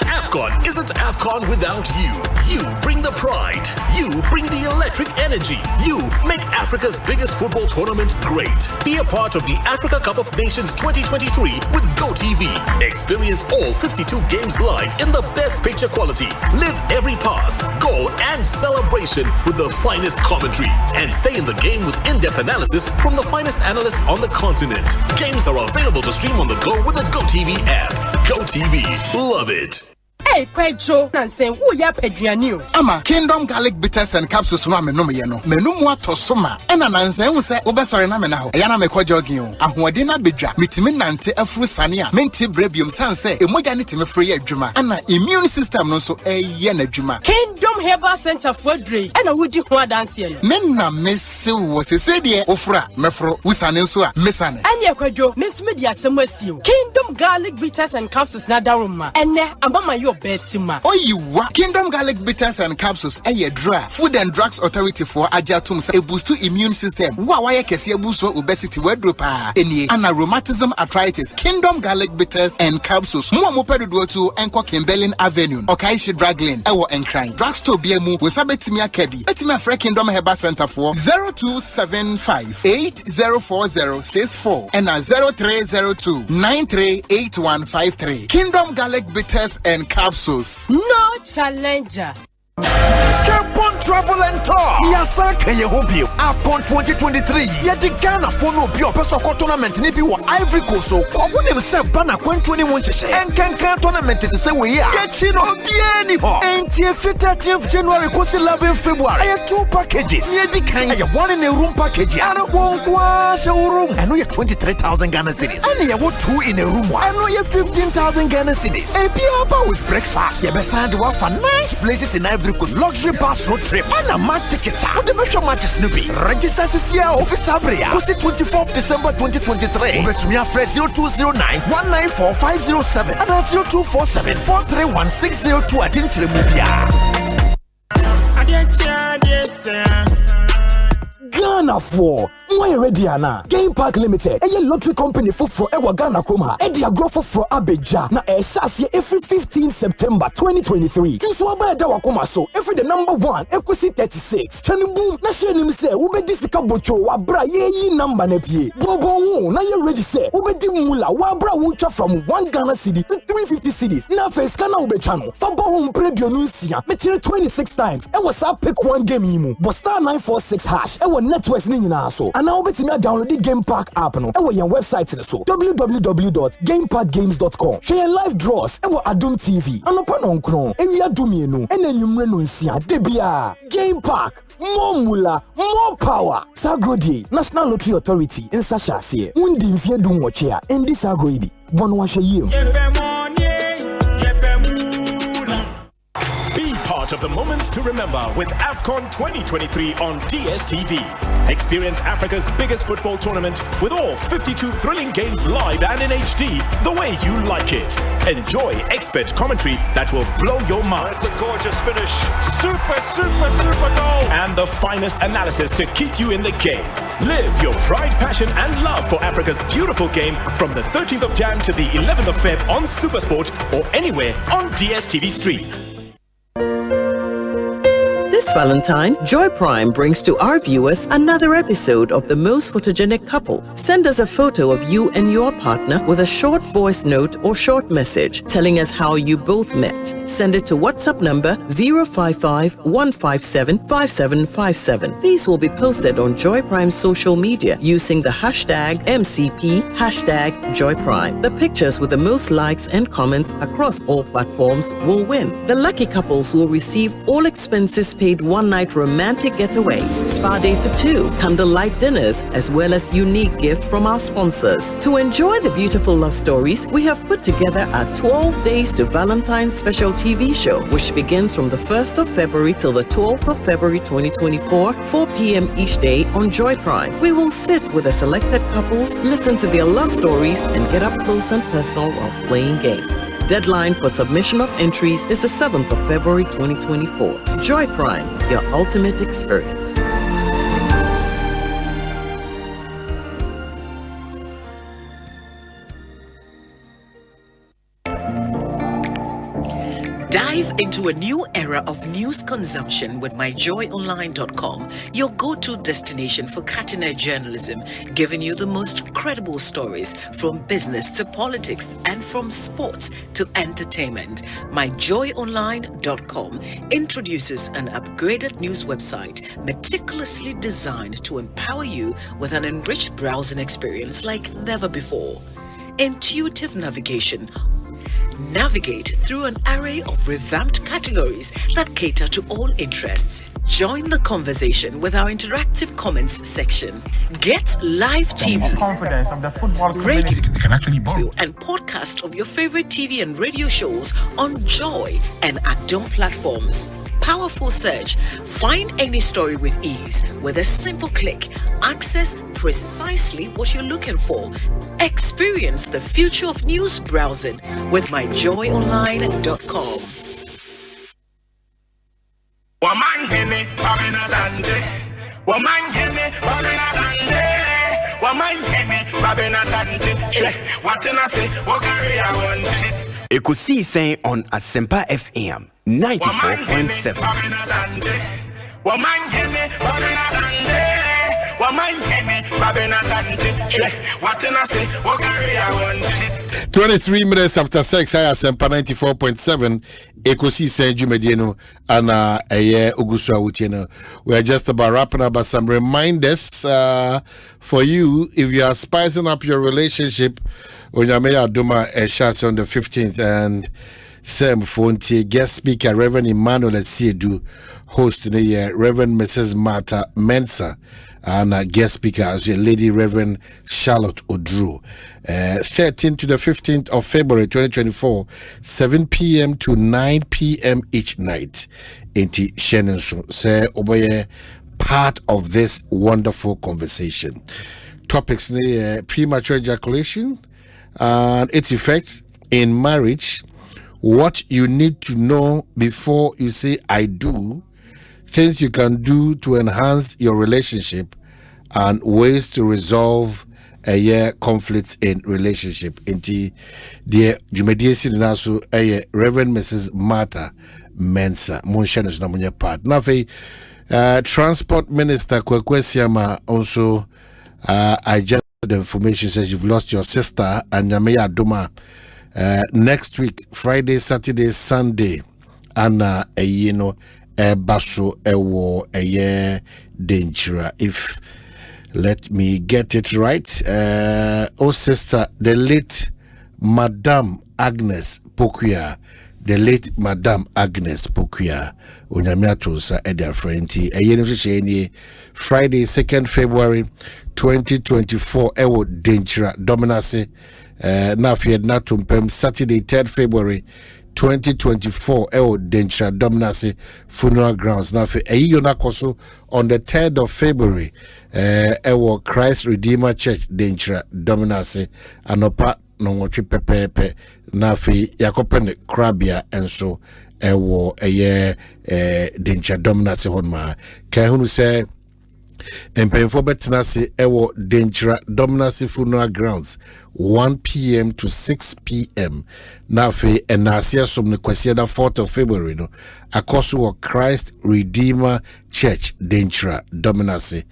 AFCON isn't AFCON without you. You bring the pride. You bring the electric energy. You make Africa's biggest football tournament great. Be a part of the Africa Cup of Nations 2023 with GoTV. Experience all 52 games live in the best picture quality. Live every pass, goal, and celebration with the finest commentary. And stay in the game with in-depth analysis from the finest analysts on the continent. Games are available to stream on the go with the GoTV app. GoTV. Love it. Hey, Pedro, and say, who ya Pedrianu? Ama Kingdom Garlic Bitters and Capsules no me no me no. Menu mo to soma. E na nanse hu se obesore na me na ho. E ya na me kwajogin o. Ahoɔden na bedwa. Mitimi nante afuru sane a menti brebium sanse emoja ne timi free adwuma. Ana immune system no so eye na adwuma. Kingdom Herbal Center for Dre. E na wudi ho adanse no. Men na mese wo sese de ofura mefro wusane nso a mesane. Anya kwadwo mesme di asem asio. Kingdom Garlic Bitters and Capsules na daruma. Ene ambama yo Betsima. Oyiwa Kingdom Garlic Bitters and Capsules dra Food and Drugs Authority for Ajatum say boost to immune system. Wa kesi boost for obesity wedropa. Eni ana rheumatism arthritis. Kingdom Garlic Bitters and Capsules. Mo pedudo to enko Kimberlin Avenue. Okaishi Drug Lane. Ewo Enchrine. Drugstore biemu we sabetimia kebi. Betimia Free Kingdom Herbal Center for 0275 804064 and 0302 938153. Kingdom Garlic Bitters and Capsules. No challenger. Capon Travel and Tour. Yasa kanye hobio. AFCON 2023. Yedi Ghana for no bio peso tournament ni bi wo Ivory Coast so. Kobo nem se bana 2021 chese. Enkankan tournament te se we ya. Yechi no bia ni ho. Enti 30th January ko 11 February. Aye 2 packages. Yedi kan aye one in a room package. Ana won kwa showroom. Ano ye 23,000 Ghana cedis. Ana ye wo 2 in a room. Ano ye 15,000 Ghana cedis. E bia with breakfast. Ye be sand wa for nice places in Ivory Coast. Luxury bus road trip and a match tickets. What the measure matches no be. Register this year office Abria. Post 24th December 2023. Over to me after 0209 194 507 and 0247 431 602 at Inchilmubia. Ghana for why ready ana Game Park Limited a lottery company for ewa Ghana Kroma e dia growth for Abeja na e sase every 15 September 2023 since wa ba da wakoma so every the number 1 Equity 36 chani boom na share nim say wo be disika bocho wa bra ye number na pie bobo wo na ye ready say wo be di mula wa bra wo twa from 1 Ghana cedi to 350 cedis na face kana wo be channel fa bo wo predio no sia me 26 times e was up pick one game yimu but star 946 hash e wo networks ni nyina so and now betting download the Game Park app no e wo your website so www.gameparkgames.com share live draws e wo Adum TV anopa no nkron e wi adumienu e na nwumre no nsia de bia Game Park more mula more power Sagrodi National Lottery Authority in Sashase undi mfie du nwoche a endi Sagrodi bono wa hwe yiem. Part of the moments to remember with AFCON 2023 on DSTV. Experience Africa's biggest football tournament with all 52 thrilling games live and in HD the way you like it. Enjoy expert commentary that will blow your mind. It's a gorgeous finish. Super goal. And the finest analysis to keep you in the game. Live your pride, passion and love for Africa's beautiful game from the 13th of Jan to the 11th of Feb on Supersport or anywhere on DSTV Stream. This This Valentine, Joy Prime brings to our viewers another episode of The Most Photogenic Couple. Send us a photo of you and your partner with a short voice note or short message telling us how you both met. Send it to WhatsApp number 055-157-5757. These will be posted on Joy Prime's social media using the hashtag MCP, hashtag Joy Prime. The pictures with the most likes and comments across all platforms will win. The lucky couples will receive all expenses paid one-night romantic getaways, spa day for two, candlelight dinners, as well as unique gift from our sponsors. To enjoy the beautiful love stories, we have put together a 12 Days to Valentine's special TV show, which begins from the 1st of February till the 12th of February 2024, 4 p.m. each day on Joy Prime. We will sit with the selected couples, listen to their love stories, and get up close and personal whilst playing games. Deadline for submission of entries is the 7th of February 2024. Joy Prime, your ultimate experience. Dive into a new era of news consumption with myjoyonline.com, your go-to destination for cutting-edge journalism, giving you the most credible stories from business to politics and from sports to entertainment. Myjoyonline.com introduces an upgraded news website meticulously designed to empower you with an enriched browsing experience like never before. Intuitive navigation. Navigate through an array of revamped categories that cater to all interests. Join the conversation with our interactive comments section. Get live TV, confidence of the football radio, can actually borrow. and podcast of your favorite TV and radio shows on Joy and Adom platforms. Powerful search. Find any story with ease with a simple click. Access precisely what you're looking for. Experience the future of news browsing with myjoyonline.com. Omanhene, Asante. Omanhene, Asante. Omanhene, Asante. What can I say? What carry I want? Ekosiisen On Asempa FM 94.7. Omanhene, Asante. Omanhene, Asante. What can I say? What carry I want? 23 minutes after 6, I Asempa 94.7. Ekosiisen Jumedieno and Eye Ogusua Utieno. We are just about wrapping up, but some reminders for you if you are spicing up your relationship. Onyameya Adoma Eshas on the 15th and Sam Fontie guest speaker Reverend Emmanuel Siedu host the Reverend Mrs. Martha Mensah and guest speaker as Lady Reverend Charlotte Odru. 13th to the 15th of February 2024, 7 p.m. to 9 p.m. each night. Inti Shenenso say oboye part of this wonderful conversation. Topics premature ejaculation and its effects in marriage, what you need to know before you say I do, things you can do to enhance your relationship, and ways to resolve conflicts in relationship. Inti the Jumediesi Nasu Reverend Mrs. Martha Mensah Monshanus Namunya part. Nafe Transport Minister Kwabena also I just the information says you've lost your sister and Yameya Adoma next week, Friday, Saturday, Sunday, and baso ewo danger. If let me get it right, oh sister, the late Madame Agnes Pokuya, the late Madame Agnes Pokuya, Onyamiatunsa Edia Frenti, Friday, 2nd February 2024, ewo danger dominance. Nafied Natumpem, Saturday, 3rd February 2024, ewo danger dominance funeral grounds. Nafi Eyona Koso on the 3rd of February, ewo Christ Redeemer Church danger dominance anopa nongochi pepepe nafi yakopene krabia enso ewo danger dominance honma. Kahunu say And paying for Betinasi Ewo Danger Dominancy Funeral Grounds 1 p.m. to 6 p.m. Nafe and Nasia Sumne Kwesiada 4th of February no Akosu Christ Redeemer Church Danger Dominancy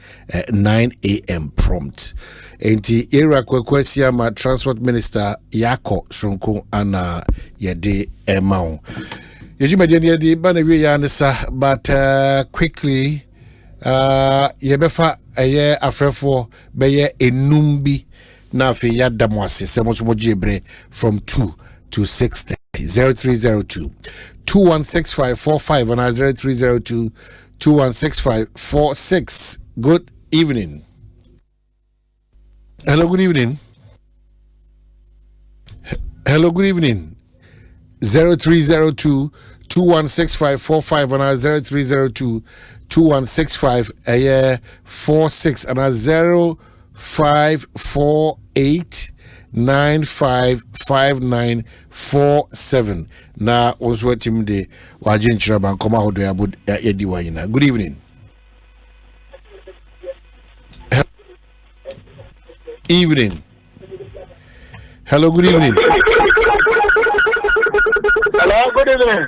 9 a.m. prompt. Enti era kwekwesia ma Transport Minister Yako Shunku ana yede emao. Yejumedi yedi bana wi ya nisa but quickly yebefa eye afrefo beye enumbi na afi yada mo asese mo jebre from 2 to 6:30 0302 216545 and 0302 216546. Good evening. Hello, good evening. Hello, good evening. 0302 216545 and 0302 216546 and 0548 955947. Na also team de wajin chiraban koma hodo ya bud yedi wayina. Good evening. Evening. Hello, good evening. Hello, good evening.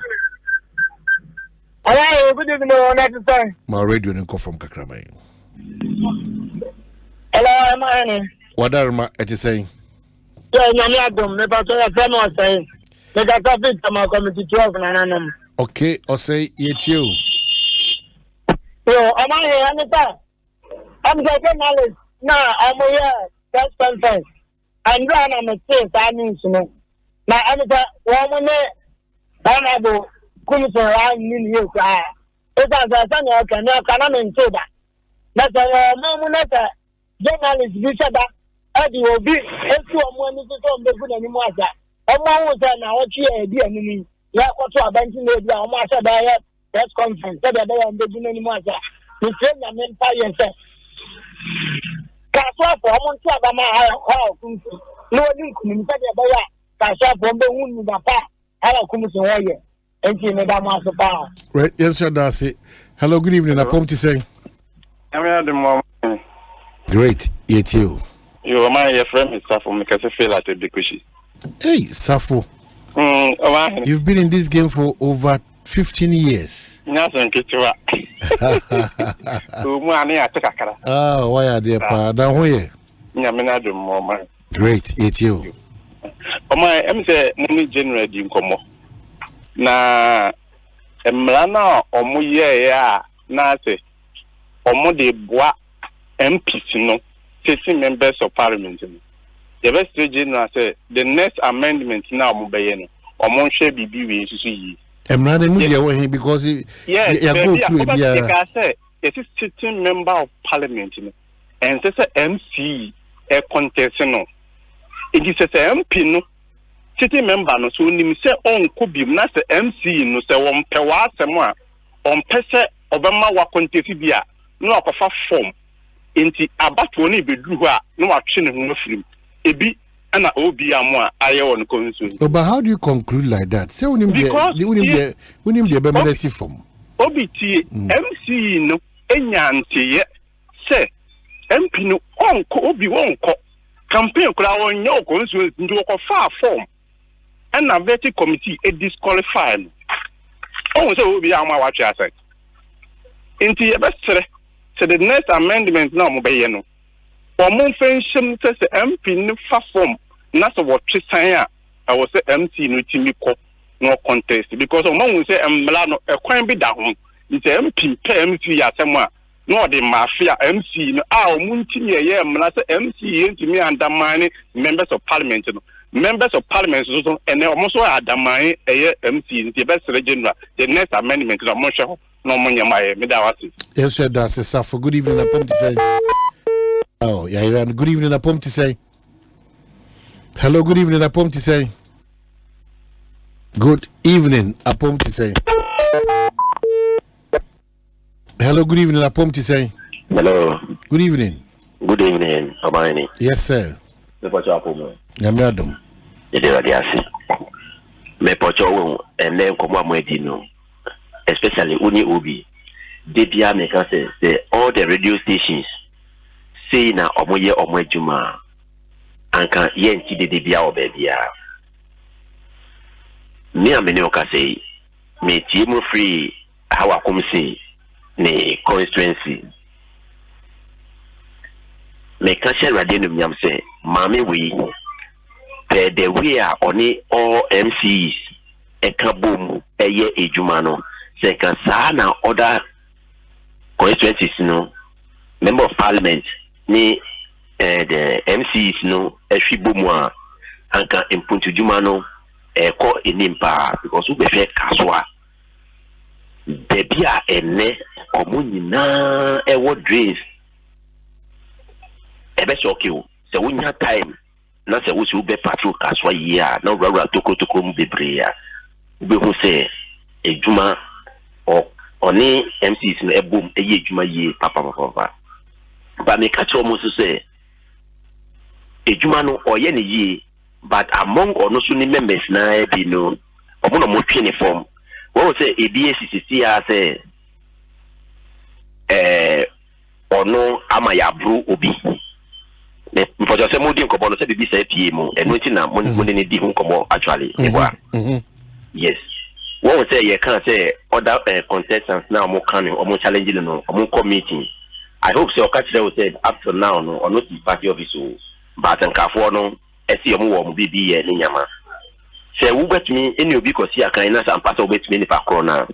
Hello, good evening. Next time. My radio didn't come from Kakramai. Hello, Omanhene. What are my at saying? Yeah, Nyamiadum, me pato ya friend was saying. Me got fit to my committee 12 nananum. Okay, I'll say yet you. Yo, Omanhene, I'm the journalist. Now, I'm here. That's conference. And then I'm a state, I mean, you know. Now, I'm the woman, Honorable Commissioner, I mean, you cry. It's as a son, you cannot maintain that. That's a moment, journalist, Bishop, Eddie will be, and two more minutes on the good anymore. Oman was there now, what you idea, meaning, you have got to abandon the Oman press conference, that they are doing anymore. You say, I mean, fire, sir. Kaswa for among Kwabena how no one can say about Kaswa from the wound with a pa. How comes to warrior? And she made a master power. Right, yes, sir, Darcy. Hello, good evening. I come to say. I'm at the moment. Great, yet you. You are my friend, Mr. From because I feel like a big cushy. Hey, Safo. You've been in this game for over 15 years. Nothing, Kitua. Ah, why are they pa? Now where? Great, it's you. Oh my, I'm say money generate in Como. Na Emlana or Muye ya Nase or Mode Bois MPs no 15 members of parliament. The best general say the next amendment now Mubayeno or Monshe Bibi we I'm because yes, I it is sitting member of parliament and this MC a contest no. It is a MP no sitting member no so nim say on could be not the MC no say one pewa semwa on pese Obama wa contest bia no akofa form inti abatoni be du a no atwe ne ho afrim ebi ana obi amwa aye on constituency. But how do you conclude like that? Say unim the be form. Obi ti MC no enyante say MP no onko obi wonko campaign kura wonyo constituency ndo ko fa form and vetting committee e disqualify no. Oh say obi amwa wa twa asai. Inti e besere say the next amendment na mo be ye no. Omo fenshim say MP no fa form na so what tsan I was say MC no timi ko no contest because omo won say emla no ekwan bi da ho it's MP pe MC asem a no the mafia MC no omo ntimi ye emla say MC ye ntimi andamane members of parliament no members of parliament so and omo so adamane eye MC nti best general the next amendment no mo hwe no mo nyama me da wase. Yes sir, that's a for good evening upon to say. Oh, yeah, good evening, I pump to say. Hello, good evening, I pump to say. Good evening, I pump to say. Hello, good evening, I pump to say. Hello. Good evening. Good evening, Omanhene. Yes, sir. Me pocho apomo. Madam. Yede radiasi. Me pocho and then come amwedi no. Especially uni ubi. debia make say all the radio stations say na omoye omwejuma anka ye nti de debia obebia me amene o ka say me tie mo free how akom say ne constituency me ka share radio no nyam say mame we per the way oni all MCs ekabom eye ejuma no say kan sa na other constituencies no member of parliament ni the MCs no ehwibomu a anka impuntu juma no eko enimpa because we be kaswa debia ene omo nyina ewo dreams ebe shoki o se wonya time na se wo si ube patrol kaswa yia na wura toko mu bebre ya ube hu se ejuma oni MCs no ebom eye ejuma ye papa ba me catch almost say ejuma no oye ne ye but among ono so ni members na e bi no omo no mo twe ne form wo say EBACCC a say ono ama ya bru obi me for just say mo di nkobo no say bibi say pie mu eno ti na mo ne di hu nkobo actually yes what say you can say other contestants now more coming or more challenging no or more meeting. I hope so catch them say up to now no or not the party office but and kafo no esi omo bibi ye ni nyama say who bet me any obi ko si aka ina san pass bet me ni pa corona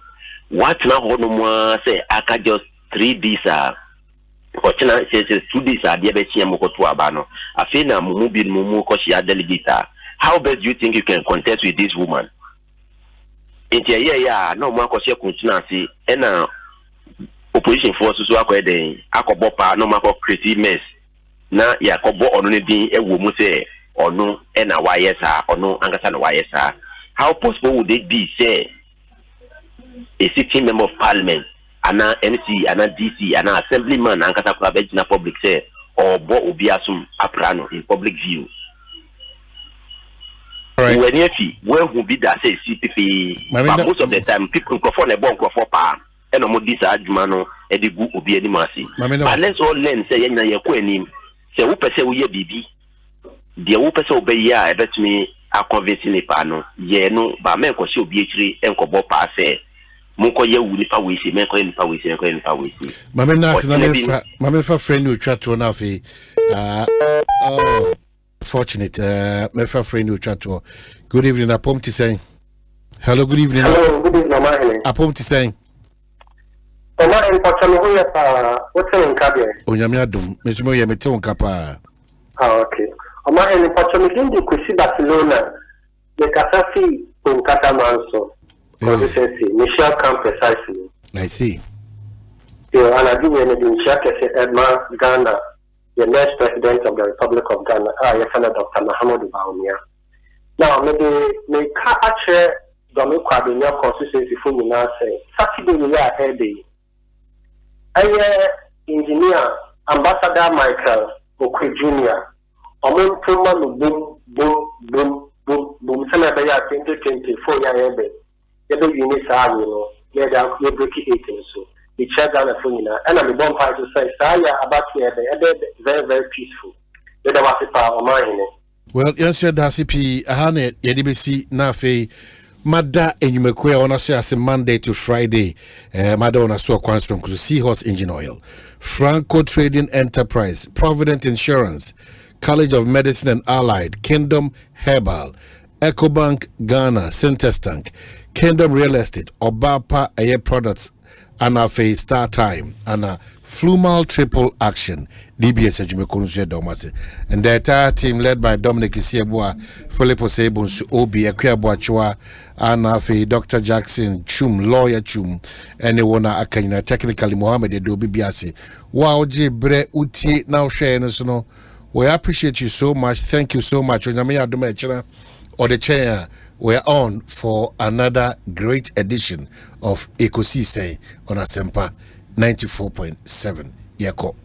what na ho no mo say aka just 3 days or china say 2 days dia be chia mo ko to aba no afi na mu bi mu ko sia delegate how best do you think you can contest with this woman? No more question continuity and opposition forces who are quite the Akobopa, no more creative mess. Na Yakobo or anything a woman say or no and a YSR or no Angasan YSR. How possible would it be, say, a sitting member of parliament, and a MC, and a DC, and an assemblyman, and Kata public say, or Bo Ubiasum Aprano in public view? Right. Where will be that say CPP? But most of the time, people perform a bomb for power. And no more this argument, and the book will be any mercy. But let's all learn say, "Yena yakweni." Say, "Who person we baby?" The who person obey ya. I bet me a convincing the panel. Ye no, but men ko show BH3 and ko bo pass. Munko ye wuli pa wisi, men ko nipa wisi, men ko nipa wisi. Mame fa friend who chat to na fi. Fortunate, my friend who chat to. Good evening, Apom to saying. Hello, good evening. Hello, good evening, Omanhene. Apom to saying. Omanhene, what's in Kabia? Onyamiadum, Miss Moya, me tell Kapa. Okay. Omanhene, Pachamigindi, Kusi Barcelona, the Casafi, Unkata Manso, Constituency, Michelle Camp precisely. I see. And I do anything, Edma Ghana. The next president of the Republic of Ghana, Dr. Mahamudu Bawumia. Now, maybe actually the Kwabena constituency for me now say Saturday we are heading. Engineer Ambassador Michael Okwe Jr. Among Puma boom. Some of the 2024 year every unit are you break it so. The check down the phone, and I'm born part to say, Saya about here, very, very peaceful. Let them ask Omanhene. Well, yes, said Hasipi, Ahane, Yedibisi, Nafe, Mada, and you may queer on us as a Monday to Friday. Mada on a so from Seahorse Engine Oil, Franco Trading Enterprise, Provident Insurance, College of Medicine and Allied, Kingdom Herbal, Ecobank Ghana, Centestank, Kingdom Real Estate, Obapa Air Products. And a face start time and a Flumal triple action DBS Jumekonse Domase and the entire team led by Dominic Isiebua, Philippo Sebons, Obi Akwiaboachwa, and a Dr. Jackson Chum, lawyer Chum, and the one Akanya technically Mohammed Edobi Biasi. Wow, Bre Uti now sharing us no. We appreciate you so much. Thank you so much. Onyame adom or the chair. We're on for another great edition of Ekosiise On Asempa 94.7. Yako.